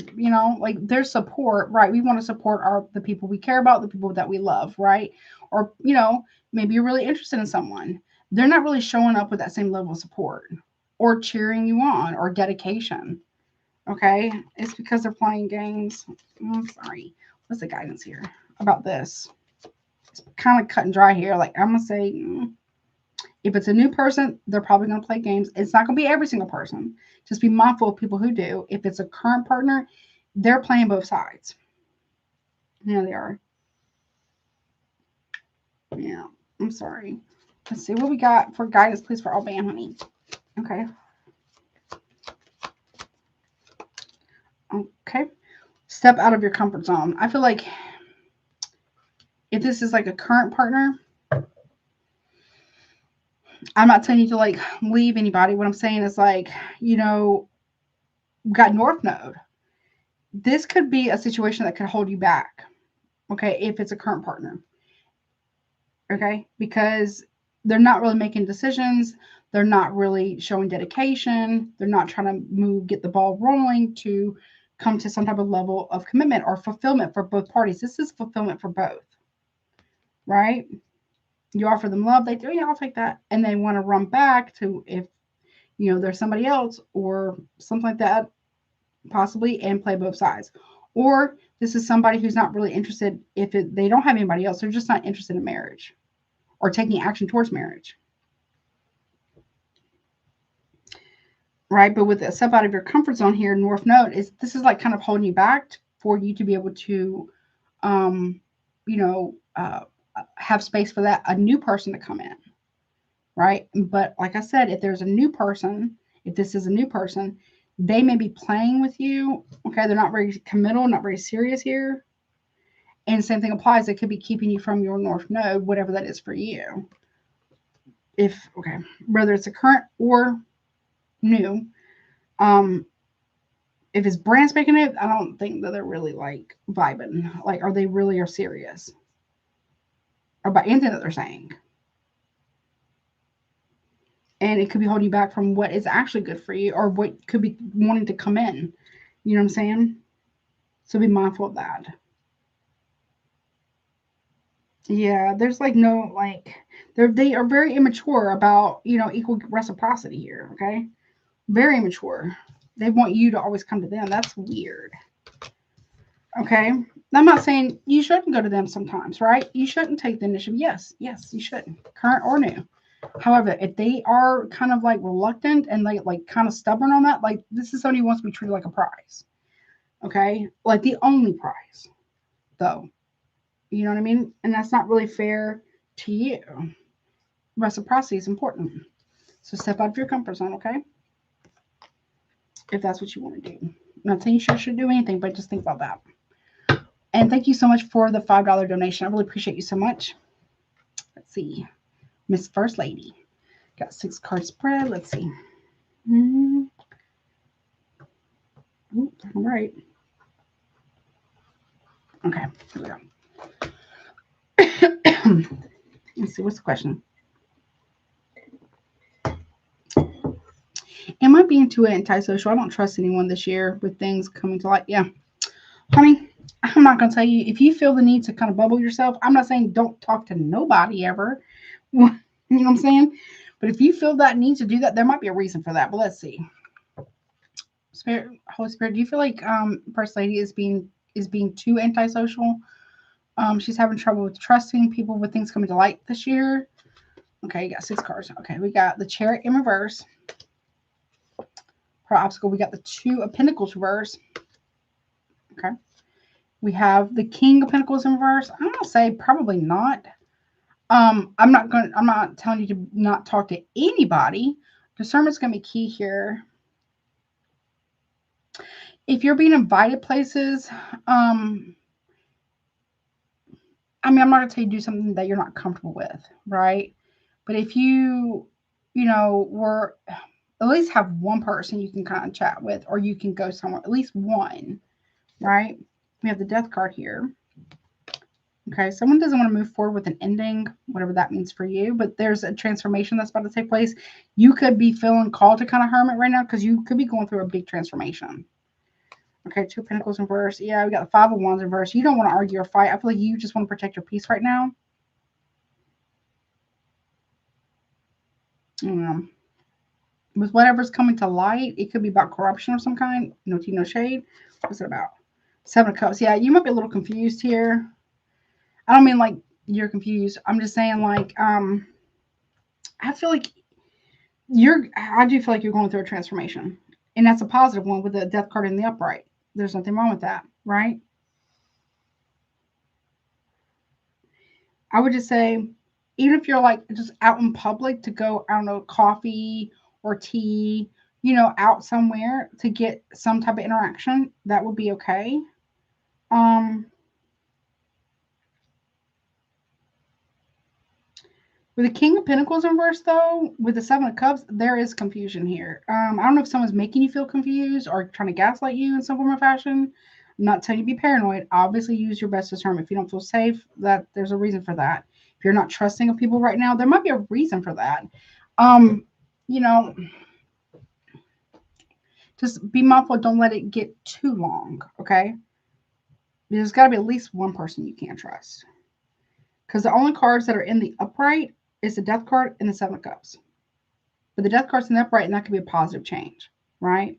S1: like there's support, right? We want to support the people we care about, the people that we love, right? Or, maybe you're really interested in someone. They're not really showing up with that same level of support or cheering you on or dedication. Okay. It's because they're playing games. I'm sorry. What's the guidance here about this? It's kind of cut and dry here. Like I'm going to say, if it's a new person, they're probably going to play games. It's not going to be every single person. Just be mindful of people who do. If it's a current partner, they're playing both sides. Yeah, they are. Yeah, I'm sorry. Let's see what we got for guidance, please, for Alban, honey. Okay. Okay. Step out of your comfort zone. I feel like if this is like a current partner, I'm not telling you to like leave anybody. What I'm saying is like, we got North Node. This could be a situation that could hold you back. Okay, if it's a current partner. Okay, because they're not really making decisions. They're not really showing dedication. They're not trying to get the ball rolling to come to some type of level of commitment or fulfillment for both parties. This is fulfillment for both, right? You offer them love, they do, yeah, I'll take that. And they want to run back to if, there's somebody else or something like that, possibly, and play both sides. Or this is somebody who's not really interested they don't have anybody else. They're just not interested in marriage or taking action towards marriage. Right? But with a step out of your comfort zone here, North Node, this is like kind of holding you back for you to be able to, have space for a new person to come in. Right? But like I said, if this is a new person, they may be playing with you. Okay, they're not very committal, not very serious here. And same thing applies. It could be keeping you from your North Node, whatever that is for you. Whether it's a current or new. If it's brand spanking new, I don't think that they're really like vibing. Like, are they really are serious about anything that they're saying? And it could be holding you back from what is actually good for you or what could be wanting to come in. You know what I'm saying? So be mindful of that. Yeah, there's like no, like, they are very immature about, equal reciprocity here, okay? Very immature. They want you to always come to them. That's weird. Okay? I'm not saying you shouldn't go to them sometimes, right? You shouldn't take the initiative. Yes, you shouldn't. Current or new. However, if they are kind of like reluctant and like kind of stubborn on that, like this is somebody who wants to be treated like a prize. Okay? Like the only prize, though. You know what I mean? And that's not really fair to you. Reciprocity is important. So step out of your comfort zone, okay? If that's what you want to do. I'm not saying you should do anything, but just think about that. And thank you so much for the $5 donation. I really appreciate you so much. Let's see. Miss First Lady. Got 6 card spread. Let's see. All right. Okay. Here we go. Let's see. What's the question? Am I being too antisocial? I don't trust anyone this year with things coming to light. Yeah. Honey, I'm not going to tell you. If you feel the need to kind of bubble yourself, I'm not saying don't talk to nobody ever. You know what I'm saying? But if you feel that need to do that, there might be a reason for that. But let's see. Spirit, Holy Spirit, do you feel like First Lady is being too antisocial? She's having trouble with trusting people with things coming to light this year. Okay, you got 6 cards. Okay, we got the Chariot in reverse. Her obstacle, we got the 2 of Pentacles reverse. Okay. We have the King of Pentacles in reverse. I'm gonna say probably not. I'm not telling you to not talk to anybody. Discernment's gonna be key here. If you're being invited places, I'm not gonna tell you to do something that you're not comfortable with, right? But if you were at least have one person you can kind of chat with, or you can go somewhere, at least one, right? We have the Death card here. Okay, someone doesn't want to move forward with an ending, whatever that means for you, but there's a transformation that's about to take place. You could be feeling called to kind of hermit right now because you could be going through a big transformation. Okay, 2 of Pentacles in reverse. Yeah, we got the 5 of Wands in reverse. You don't want to argue or fight. I feel like you just want to protect your peace right now. With whatever's coming to light, it could be about corruption of some kind. No tea, no shade. What's it about? 7 of Cups. Yeah, you might be a little confused here. I don't mean like you're confused. I'm just saying like, I feel like I do feel like you're going through a transformation. And that's a positive one with the Death card in the upright. There's nothing wrong with that, right? I would just say, even if you're like just out in public to go, I don't know, coffee or tea, out somewhere to get some type of interaction, that would be okay. With the King of Pentacles in reverse, though, with the 7 of Cups, there is confusion here. I don't know if someone's making you feel confused or trying to gaslight you in some form or fashion, I'm not telling you to be paranoid. Obviously, use your best discernment. If you don't feel safe, that there's a reason for that. If you're not trusting of people right now, there might be a reason for that. You know, just be mindful. Don't let it get too long. Okay. There's got to be at least one person you can't trust. Because the only cards that are in the upright is the Death card and the Seven of Cups. But the Death card's in the upright, and that could be a positive change, right?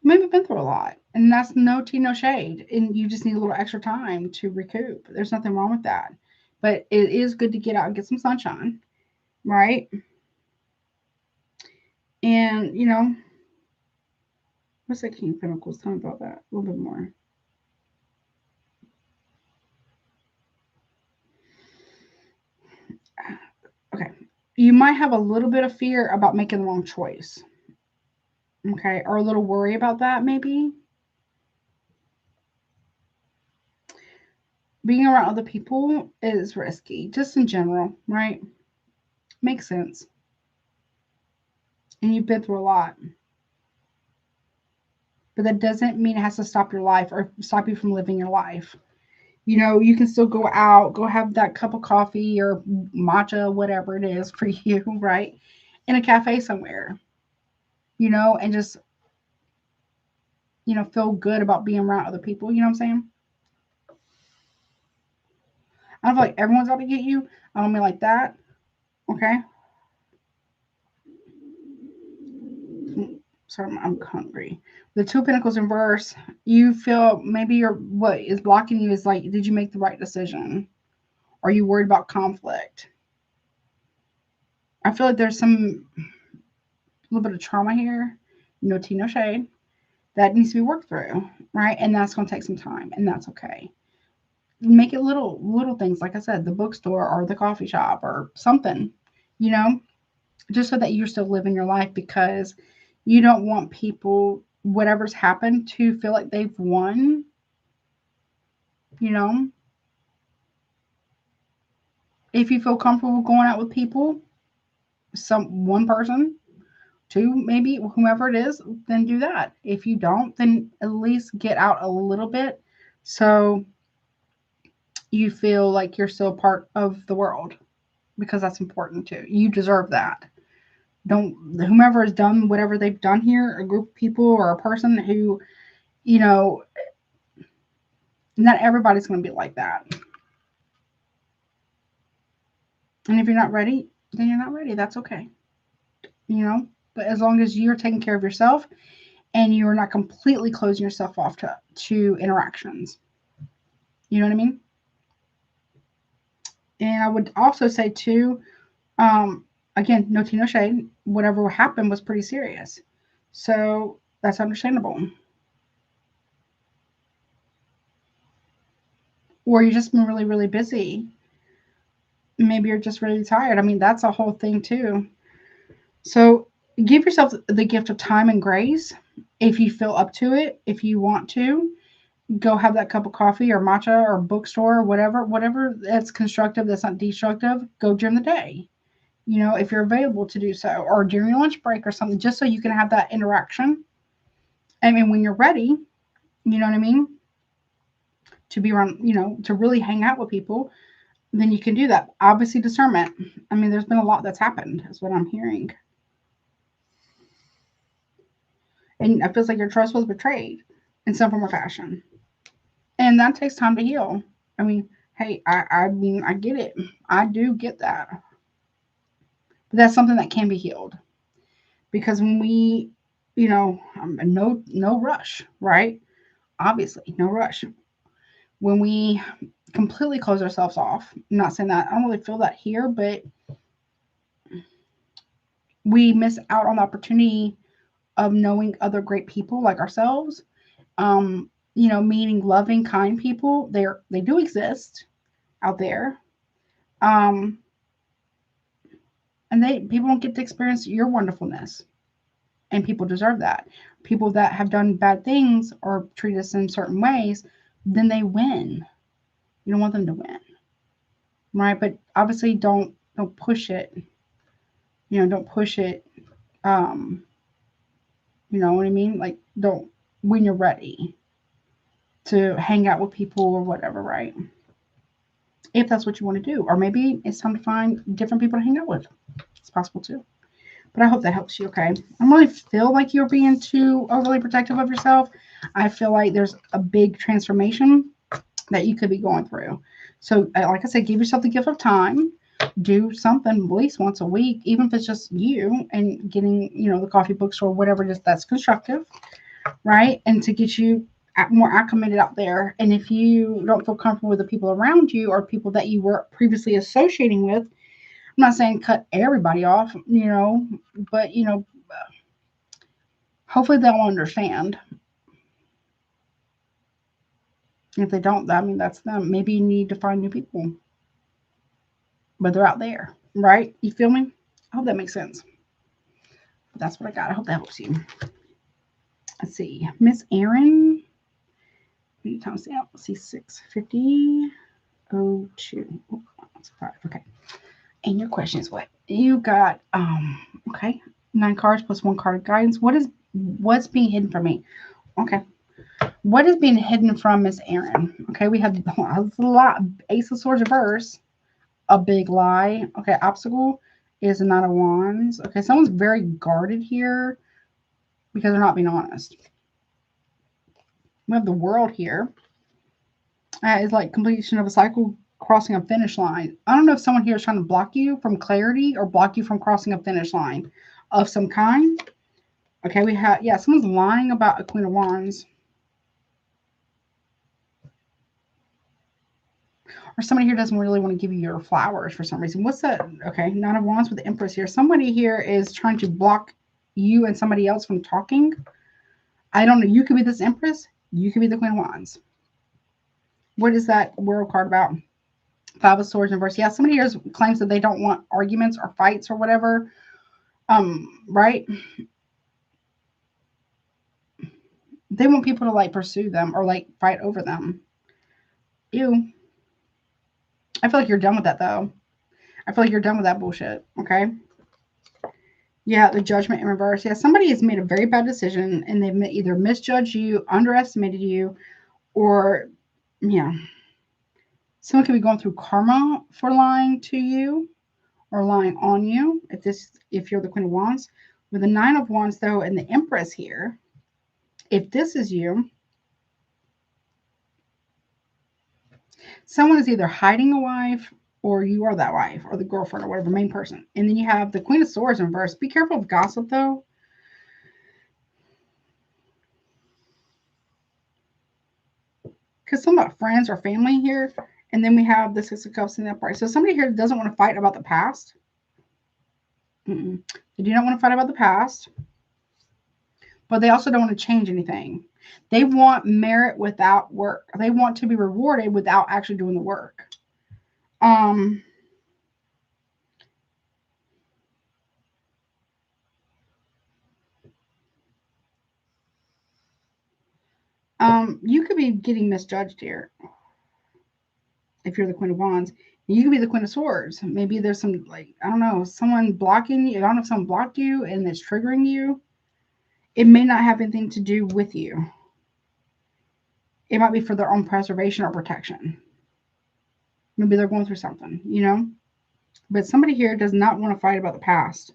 S1: Maybe been through a lot, and that's no tea, no shade, and you just need a little extra time to recoup. There's nothing wrong with that, but it is good to get out and get some sunshine, right? And what's that King of Pentacles? Tell me about that a little bit more. Okay, you might have a little bit of fear about making the wrong choice, okay, or a little worry about that maybe. Being around other people is risky, just in general, right? Makes sense. And you've been through a lot. But that doesn't mean it has to stop your life or stop you from living your life. You can still go out, go have that cup of coffee or matcha, whatever it is for you, right? In a cafe somewhere, and just, feel good about being around other people. You know what I'm saying? I don't feel like everyone's out to get you. I don't mean like that. Okay. Sorry, I'm hungry. The Two of Pentacles in reverse, you feel maybe what is blocking you is like, did you make the right decision? Are you worried about conflict? I feel like there's a little bit of trauma here. No tea, no shade. That needs to be worked through, right? And that's going to take some time, and that's okay. Make it little things, like I said, the bookstore or the coffee shop or something, just so that you're still living your life, because you don't want people, whatever's happened, to feel like they've won, If you feel comfortable going out with people, one person, two, maybe, whomever it is, then do that. If you don't, then at least get out a little bit so you feel like you're still part of the world, because that's important too. You deserve that. Whomever has done whatever they've done here, a group of people or a person who, not everybody's going to be like that. And if you're not ready, then you're not ready. That's okay. But as long as you're taking care of yourself and you're not completely closing yourself off to interactions. You know what I mean? And I would also say too, again, no tea, no shade. Whatever happened was pretty serious. So that's understandable. Or you've just been really, really busy. Maybe you're just really tired. I mean, that's a whole thing too. So give yourself the gift of time and grace. If you feel up to it, if you want to, go have that cup of coffee or matcha or bookstore or whatever that's constructive, that's not destructive, go during the day. If you're available to do so, or during your lunch break or something, just so you can have that interaction. I mean, when you're ready, you know what I mean? To be around, to really hang out with people, then you can do that. Obviously, discernment. I mean, there's been a lot that's happened, is what I'm hearing. And it feels like your trust was betrayed in some form or fashion. And that takes time to heal. I mean, hey, I mean, I get it. I do get that. But that's something that can be healed. Because when we, no rush, right? Obviously, no rush. When we completely close ourselves off, I'm not saying that, I don't really feel that here, but we miss out on the opportunity of knowing other great people like ourselves. Meeting loving, kind people. They do exist out there. And people don't get to experience your wonderfulness. And people deserve that. People that have done bad things or treat us in certain ways, then they win. You don't want them to win, right? But obviously, don't push it. Don't push it You know what I mean? Like, don't, when you're ready to hang out with people or whatever, right? If that's what you want to do. Or maybe it's time to find different people to hang out with. It's possible too. But I hope that helps you, okay? I don't really feel like you're being too overly protective of yourself. I feel like there's a big transformation that you could be going through. So, like I said, give yourself the gift of time. Do something at least once a week, even if it's just you and getting, the coffee bookstore, whatever it is that's constructive, right? And to get you more acclimated out there. And if you don't feel comfortable with the people around you or people that you were previously associating with, I'm not saying cut everybody off, but hopefully they'll understand. If they don't, I mean, that's them. Maybe you need to find new people, but they're out there, right? You feel me? I hope that makes sense. But that's what I got. I hope that helps you. Let's see, Miss Erin. Times out. Let's see, 65002. Oh, that's 5. Okay. And your question is what? You got okay. 9 cards plus 1 card of guidance. What's being hidden from me? Okay. What is being hidden from Miss Erin? Okay, we have a lot. Ace of Swords reverse, a big lie. Okay, obstacle is a 9 of Wands. Okay, someone's very guarded here because they're not being honest. We have the World here. It's like completion of a cycle, crossing a finish line. I don't know if someone here is trying to block you from clarity or block you from crossing a finish line of some kind. Okay, we have, yeah, someone's lying about a Queen of Wands. Or somebody here doesn't really want to give you your flowers for some reason. What's that? Okay, 9 of Wands with the Empress here. Somebody here is trying to block you and somebody else from talking. I don't know. You could be this Empress. You could be the Queen of Wands. What is that World card about? 5 of Swords in reverse. Yeah, somebody here claims that they don't want arguments or fights or whatever. Right? They want people to like pursue them or like fight over them. Ew. I feel like you're done with that though. I feel like you're done with that bullshit. Okay. Yeah, the Judgment in reverse. Yeah, somebody has made a very bad decision and they've either misjudged you, underestimated you, or yeah. Someone could be going through karma for lying to you or lying on you if you're the Queen of Wands. With the 9 of Wands though and the Empress here, if this is you, someone is either hiding a wife or you are that wife or the girlfriend or whatever, main person. And then you have the Queen of Swords in reverse. Be careful of gossip though. Because some about friends or family here. And then we have the 6 of Cups in the upright. So somebody here doesn't want to fight about the past. They do not want to fight about the past. But they also don't want to change anything. They want merit without work. They want to be rewarded without actually doing the work. You could be getting misjudged here. If you're the Queen of Wands, you could be the Queen of Swords. Maybe there's some, like, I don't know, someone blocking you. I don't know if someone blocked you and it's triggering you. It may not have anything to do with you. It might be for their own preservation or protection. Maybe they're going through something, But somebody here does not want to fight about the past.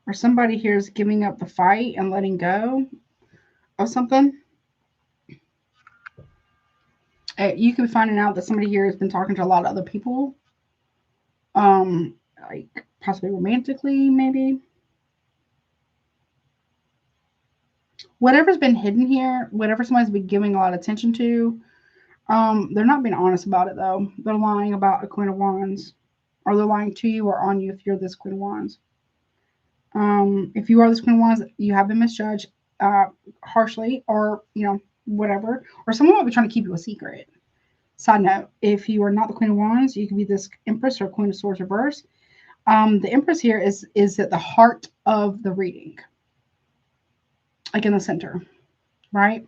S1: Or somebody here is giving up the fight and letting go of something. You could be finding out that somebody here has been talking to a lot of other people. Like possibly romantically, maybe. Whatever's been hidden here, whatever somebody's been giving a lot of attention to, they're not being honest about it though. They're lying about a Queen of Wands, or they're lying to you or on you if you're this Queen of Wands. If you are this Queen of Wands, you have been misjudged harshly, or whatever, or someone might be trying to keep you a secret. Side note: if you are not the Queen of Wands, you can be this Empress or Queen of Swords reverse. The Empress here is at the heart of the reading, like in the center, right?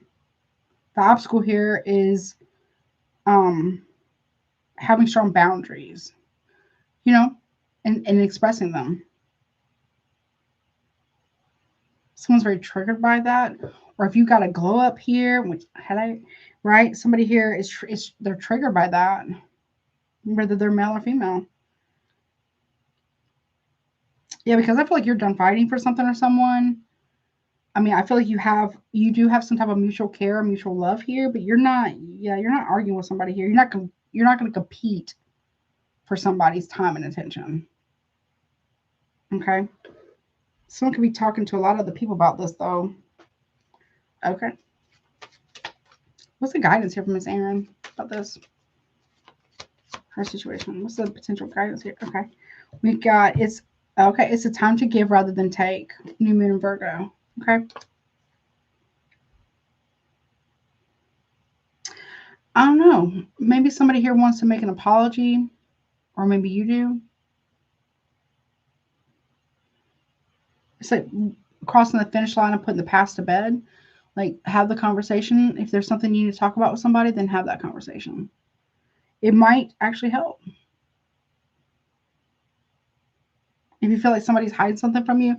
S1: The obstacle here is having strong boundaries. and expressing them. Someone's very triggered by that. Or if you got a glow up here, which right? Somebody here is they're triggered by that, whether they're male or female. Yeah, because I feel like you're done fighting for something or someone. I mean, I feel like you do have some type of mutual care, mutual love here, but you're not arguing with somebody here. You're not going to compete for somebody's time and attention. Okay. Someone could be talking to a lot of the people about this though. Okay. What's the guidance here from Miss Erin about this? Her situation. What's the potential guidance here? Okay. We got it's a time to give rather than take. New moon in Virgo. Okay. I don't know. Maybe somebody here wants to make an apology, or maybe you do. It's like crossing the finish line and putting the past to bed. Like, have the conversation. If there's something you need to talk about with somebody, then have that conversation. It might actually help. If you feel like somebody's hiding something from you,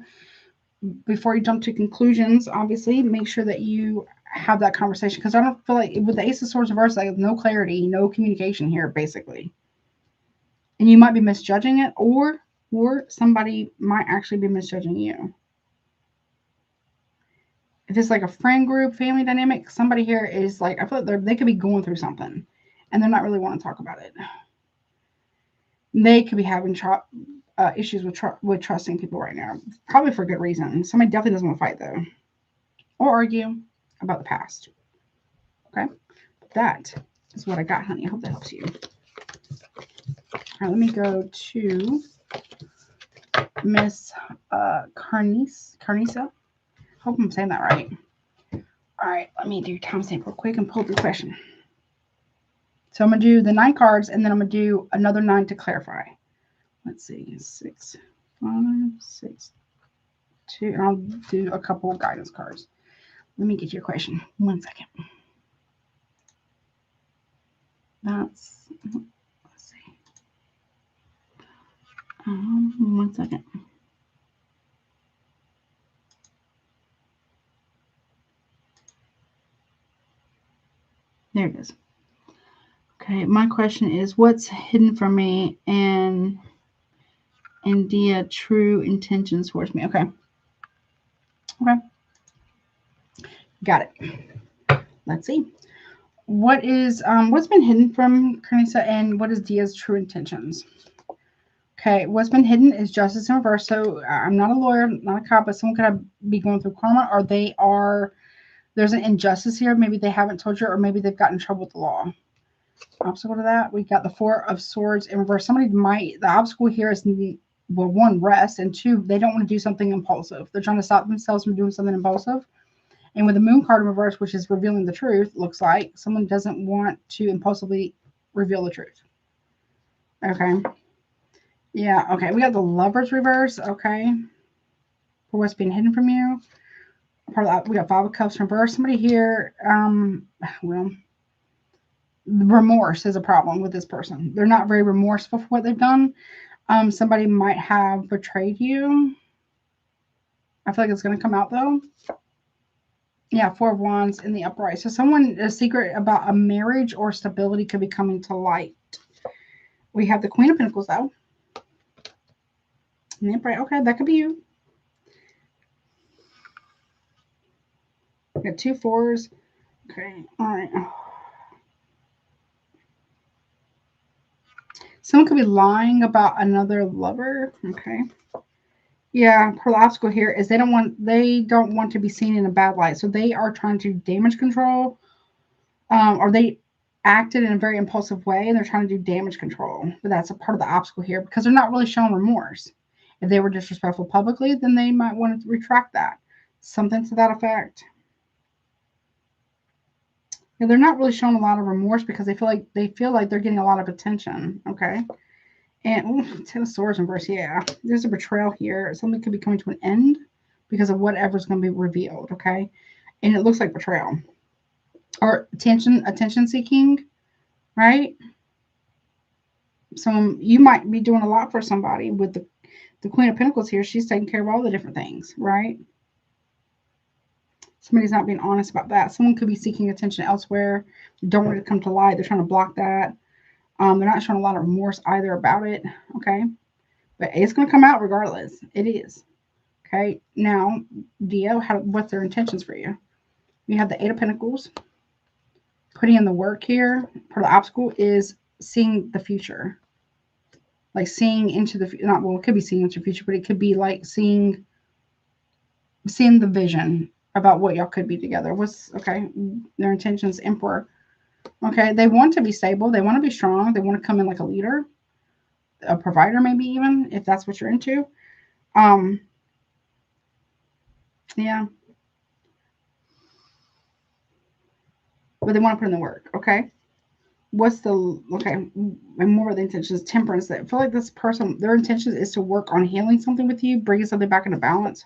S1: before you jump to conclusions, obviously, make sure that you have that conversation. Because I don't feel like, with the Ace of Swords reversed, like no clarity, no communication here, basically. And you might be misjudging it, or somebody might actually be misjudging you. If it's like a friend group, family dynamic, somebody here is like, I feel like they could be going through something and they're not really wanting to talk about it. They could be having issues with trusting people right now, probably for good reason. Somebody definitely doesn't want to fight though, or argue about the past. Okay, that is what I got, honey. I hope that helps you. All right, let me go to Miss Carnisa. Hope I'm saying that right. All right, let me do timestamp real quick and pull up your question. So I'm going to do the 9 cards, and then I'm going to do another 9 to clarify. Let's see, 6, 5, 6, 2, and I'll do a couple of guidance cards. Let me get your question. 1 second. Let's see. 1 second. There it is. Okay, my question is, what's hidden from me and India true intentions towards me? Okay. Okay. Got it. Let's see. What's been hidden from Carnisa, and what is Dia's true intentions? Okay, what's been hidden is justice in reverse. So I'm not a lawyer, not a cop, but someone could be going through karma, or there's an injustice here. Maybe they haven't told you, or maybe they've gotten in trouble with the law. Obstacle to that, we got the 4 of Swords in reverse. The obstacle here is, well, 1, rest, and 2, they don't want to do something impulsive. They're trying to stop themselves from doing something impulsive. And with the Moon card in reverse, which is revealing the truth, looks like someone doesn't want to impulsively reveal the truth. Okay. Yeah, okay. We got the Lovers reverse, okay. For what's being hidden from you. We got 5 of Cups reverse. Somebody here, well, remorse is a problem with this person. They're not very remorseful for what they've done. Somebody might have betrayed you. I feel like it's going to come out though. Yeah, 4 of Wands in the upright. So a secret about a marriage or stability could be coming to light. We have the Queen of Pentacles though. In the upright. Okay, that could be you. We got 2 4s. Okay, all right. Someone could be lying about another lover. Okay. Yeah, her obstacle here is they don't want to be seen in a bad light. So they are trying to damage control, or they acted in a very impulsive way and they're trying to do damage control. But that's a part of the obstacle here because they're not really showing remorse. If they were disrespectful publicly, then they might want to retract that. Something to that effect. Yeah, they're not really showing a lot of remorse because they feel like they're getting a lot of attention. Okay. And 10 of Swords in reverse, yeah. There's a betrayal here. Something could be coming to an end because of whatever's going to be revealed, okay? And it looks like betrayal. Or attention seeking, right? So you might be doing a lot for somebody with the Queen of Pentacles here. She's taking care of all the different things, right? Somebody's not being honest about that. Someone could be seeking attention elsewhere. Don't want it to come to light. They're trying to block that. They're not showing a lot of remorse either about it. Okay. But it's going to come out regardless. It is. Okay. Now, Dio, what's their intentions for you? We have the Eight of Pentacles. Putting in the work here. Part of the obstacle is seeing the future. Like seeing into the future. Well, it could be seeing into the future, but it could be like seeing the vision about what y'all could be together. Okay? Their intentions, Emperor. Okay, they want to be stable. They want to be strong. They want to come in like a leader, a provider, maybe even, if that's what you're into. Yeah. But they want to put in the work, okay? And more of the intentions, Temperance. I feel like this person, their intention is to work on healing something with you, bringing something back into balance.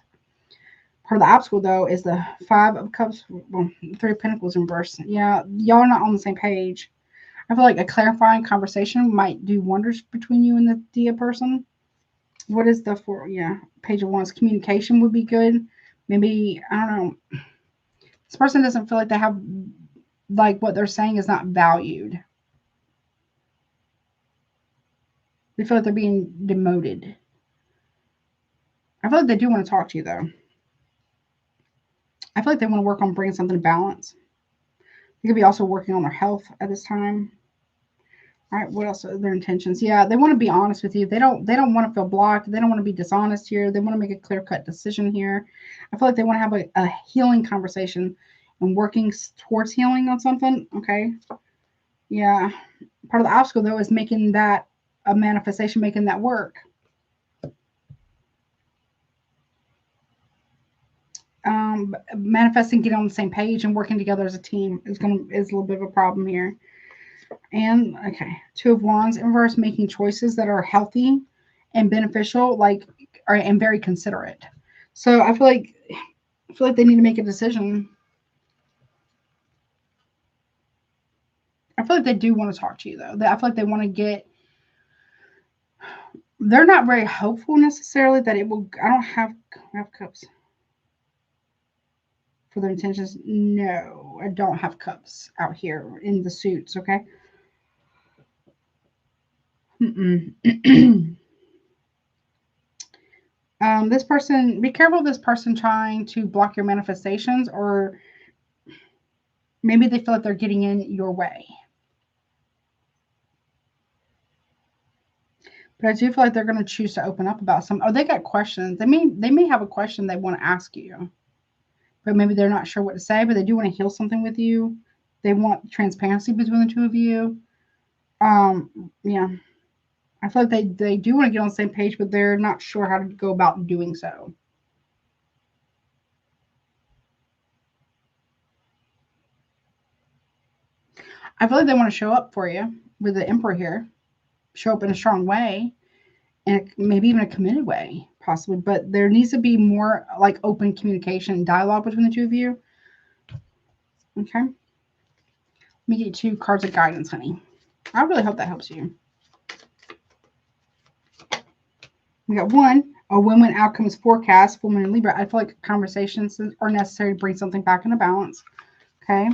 S1: Part of the obstacle, though, is the Five of Cups, well, Three of Pentacles in reverse. Yeah, y'all are not on the same page. I feel like a clarifying conversation might do wonders between you and the Dia person. What is the four? Yeah, Page of Wands. Communication would be good. Maybe, I don't know. This person doesn't feel like they have, like what they're saying is not valued. They feel like they're being demoted. I feel like they do want to talk to you, though. I feel like they want to work on bringing something to balance. They could be also working on their health at this time. All right, what else are their intentions? Yeah, they want to be honest with you. They don't want to feel blocked. They don't want to be dishonest here. They want to make a clear-cut decision here. I feel like they want to have a healing conversation and working towards healing on something. Okay. Yeah. Part of the obstacle, though, is making that a manifestation, making that work. Manifesting, getting on the same page and working together as a team is a little bit of a problem here. And okay, Two of Wands in reverse, making choices that are healthy and beneficial, and very considerate. So I feel like they need to make a decision. I feel like they do want to talk to you, though. I feel like they want to get. They're not very hopeful necessarily that it will. I don't have cups for their intentions. No, I don't have cups out here in the suits. Okay. This person, be careful of this person trying to block your manifestations, or maybe they feel like they're getting in your way. But I do feel like they're going to choose to open up about some. Oh, they got questions. They may have a question they want to ask you, but maybe they're not sure what to say. But they do want to heal something with you. They want transparency between the two of you. Yeah. I feel like they do want to get on the same page, but they're not sure how to go about doing so. I feel like they want to show up for you with the Emperor here. Show up in a strong way, and maybe even a committed way, possibly. But there needs to be more like open communication and dialogue between the two of you. Okay. Let me get 2 cards of guidance, honey. I really hope that helps you. We got 1, a win-win outcome is forecast, full moon in Libra. I feel like conversations are necessary to bring something back into balance. Okay.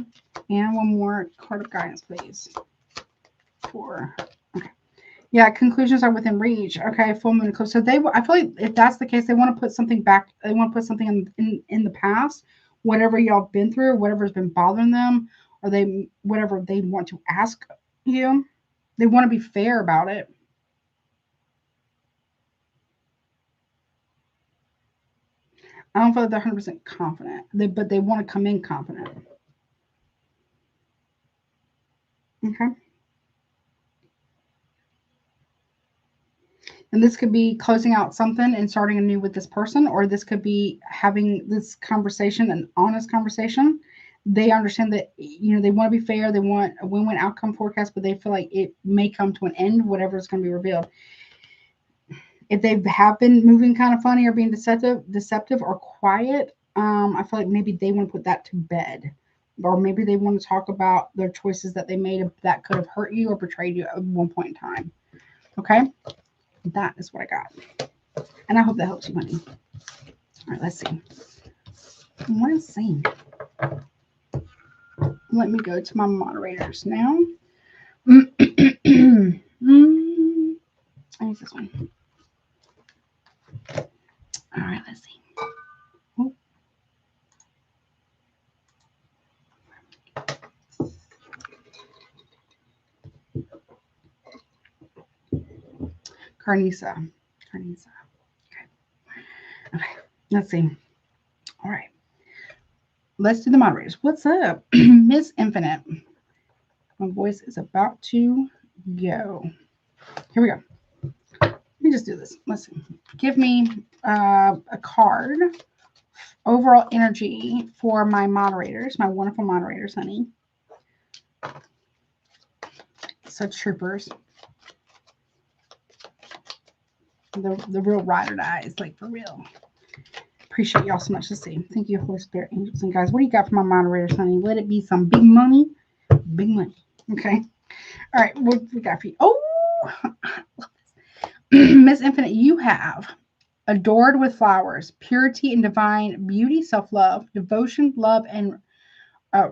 S1: And 1 more card of guidance, please. 4. Okay. Yeah, conclusions are within reach. Okay, full moon eclipse. So I feel like if that's the case, they want to put something back. They want to put something in the past, whatever y'all been through, whatever's been bothering them, or whatever they want to ask you. They want to be fair about it. I don't feel like they're 100% confident, but they want to come in confident. Okay. And this could be closing out something and starting anew with this person, or this could be having this conversation, an honest conversation. They understand that, they want to be fair. They want a win-win outcome forecast, but they feel like it may come to an end, whatever is going to be revealed. If they have been moving kind of funny or being deceptive or quiet, I feel like maybe they want to put that to bed. Or maybe they want to talk about their choices that they made that could have hurt you or betrayed you at one point in time. Okay? That is what I got. And I hope that helps you, honey. All right, let's see. Let's see. Let me go to my moderators now. I use this one. All right, let's see. Oh. Carnisa. Okay, let's see. All right. Let's do the moderators. What's up, Miss Infinite? My voice is about to go. Here we go. Let me just do this. Let's see. Give me a card. Overall energy for my moderators, my wonderful moderators, honey. Such troopers. The real ride or dies, like for real. Appreciate y'all so much to see. Thank you, Holy Spirit, angels, and guys. What do you got for my moderators, honey? Let it be some big money. Big money. Okay. All right. What we got for you? Oh, Miss Infinite, you have adored with flowers, purity and divine beauty, self-love, devotion, love, and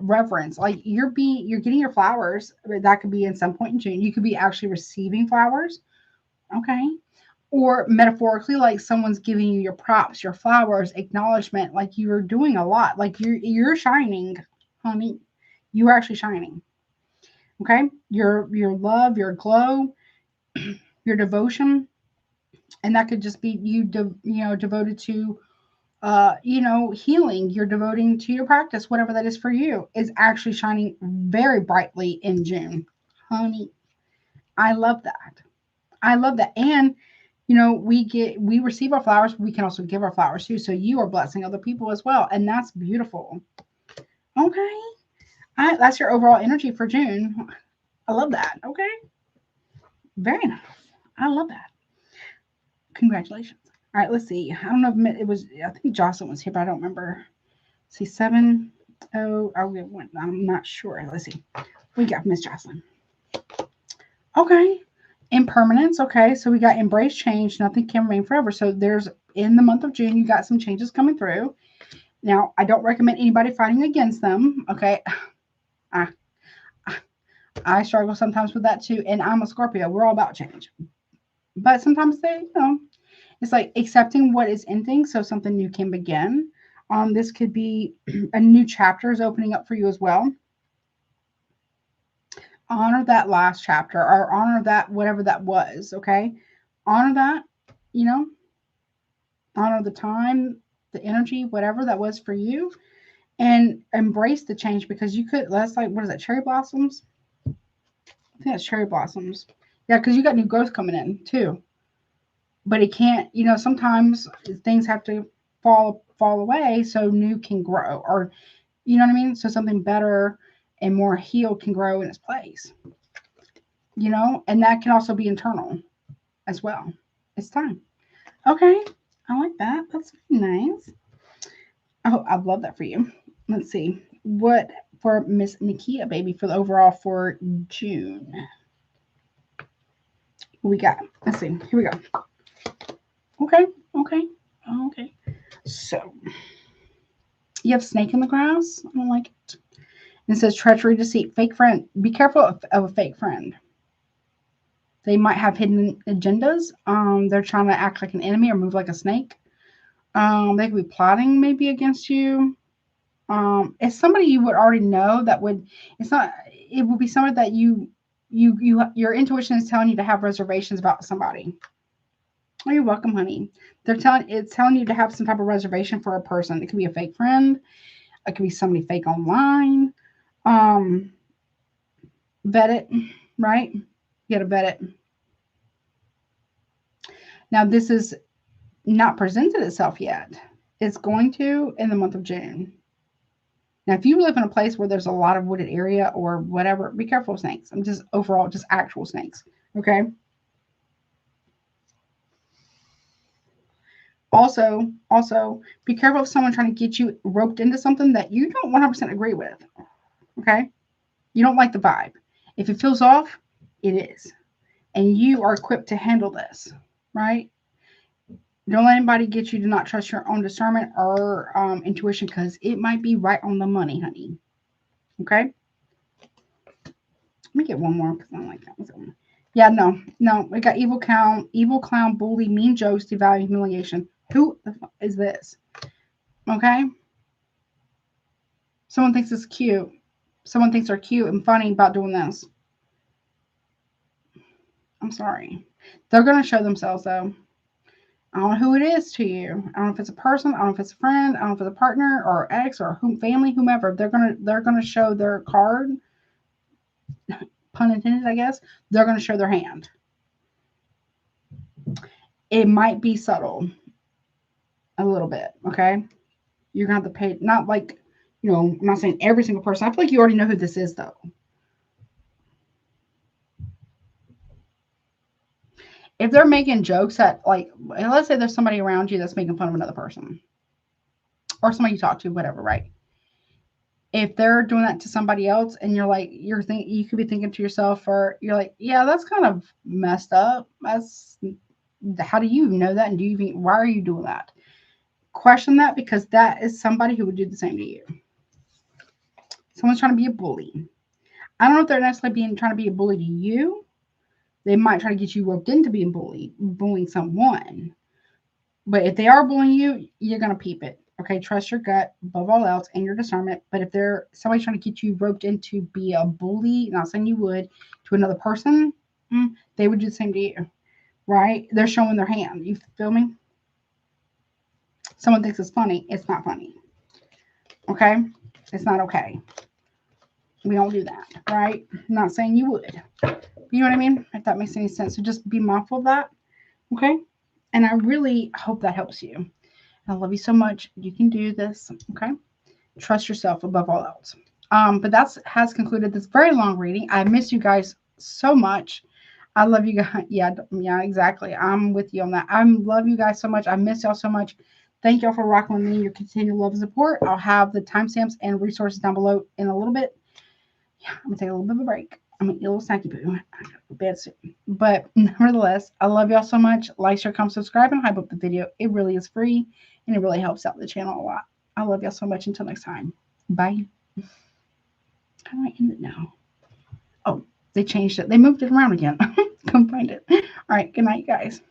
S1: reverence. Like you're getting your flowers. That could be in some point in June. You could be actually receiving flowers. Okay. Or metaphorically, like someone's giving you your props, your flowers, acknowledgement, like you're doing a lot. Like you're shining, honey. You are actually shining. Okay? Your love, your glow, your devotion, and that could just be you devoted to healing. You're devoting to your practice, whatever that is for you, is actually shining very brightly in June. Honey, I love that. I love that. And we receive our flowers, but we can also give our flowers too. So you are blessing other people as well. And that's beautiful. Okay. That's your overall energy for June. I love that. Okay. Very nice. I love that. Congratulations. All right, let's see. I don't know if it was, I think Jocelyn was here, but I don't remember. Let's see, 7. Oh, I'm not sure. Let's see. We got Miss Jocelyn. Okay. Impermanence. Okay, so we got embrace change. Nothing can remain forever. So there's, in the month of June, you got some changes coming through. Now, I don't recommend anybody fighting against them. Okay. I struggle sometimes with that too. And I'm a Scorpio. We're all about change. But sometimes it's like accepting what is ending so something new can begin. This could be a new chapter is opening up for you as well. Honor that last chapter, or honor that whatever that was. Okay. Honor that, honor the time, the energy, whatever that was for you, and embrace the change, because that's like, what is that? Cherry blossoms? I think that's cherry blossoms. Yeah. Cause you got new growth coming in too, but it can't, sometimes things have to fall away so new can grow, or, you know what I mean? So something better and more healed can grow in its place, and that can also be internal as well. It's time. Okay. I like that. That's nice. Oh, I love that for you. Let's see. What for Miss Nakia, baby, for the overall for June? What we got? Let's see. Here we go. Okay. So, you have snake in the grass. I don't like it. It says treachery, deceit, fake friend. Be careful of a fake friend. They might have hidden agendas. They're trying to act like an enemy or move like a snake. They could be plotting maybe against you. It's somebody you would already know that would. It would be somebody that your intuition is telling you to have reservations about somebody. Oh, you're welcome, honey. It's telling you to have some type of reservation for a person. It could be a fake friend. It could be somebody fake online. Vet it, right? You gotta vet it. Now, this is not presented itself yet. It's going to in the month of June. Now, if you live in a place where there's a lot of wooded area or whatever, be careful of snakes. I'm just overall just actual snakes. Okay. Also, be careful of someone trying to get you roped into something that you don't 100% agree with. Okay. You don't like the vibe. If it feels off, it is. And you are equipped to handle this, right? Don't let anybody get you to not trust your own discernment or intuition, because it might be right on the money, honey. Okay? Let me get one more because I don't like that one. Yeah, no. We got evil clown, bully, mean jokes, devalue, humiliation. Who the fuck is this? Okay? Someone thinks it's cute. Someone thinks they're cute and funny about doing this. I'm sorry. They're going to show themselves, though. I don't know who it is to you. I don't know if it's a person. I don't know if it's a friend. I don't know if it's a partner or ex or family, whomever. They're gonna show their card. Pun intended, I guess. They're gonna show their hand. It might be subtle, a little bit. Okay, you're gonna have to pay. Not like, I'm not saying every single person. I feel like you already know who this is, though. If they're making jokes at, like, let's say there's somebody around you that's making fun of another person, or somebody you talk to, whatever, right? If they're doing that to somebody else and you're like, you could be thinking to yourself, or you're like, yeah, that's kind of messed up. How do you know that? And why are you doing that? Question that, because that is somebody who would do the same to you. Someone's trying to be a bully. I don't know if they're necessarily trying to be a bully to you. They might try to get you roped into being bullying someone. But if they are bullying you, you're going to peep it. Okay, trust your gut above all else and your discernment. But if they're somebody trying to get you roped into be a bully, not saying you would, to another person, they would do the same to you, right? They're showing their hand. You feel me? Someone thinks it's funny. It's not funny. Okay? It's not okay. We don't do that, right? I'm not saying you would. You know what I mean? If that makes any sense. So just be mindful of that. Okay? And I really hope that helps you. I love you so much. You can do this. Okay? Trust yourself above all else. But that has concluded this very long reading. I miss you guys so much. I love you guys. Yeah, exactly. I'm with you on that. I love you guys so much. I miss y'all so much. Thank y'all for rocking with me. Your continued love and support. I'll have the timestamps and resources down below in a little bit. Yeah, I'm going to take a little bit of a break. I'm going to eat a little snacky poo. I got to go to bed soon. But nevertheless, I love y'all so much. Like, share, comment, subscribe, and hype up the video. It really is free, and it really helps out the channel a lot. I love y'all so much. Until next time. Bye. How do I end it now? Oh, they changed it. They moved it around again. Come find it. All right. Good night, guys.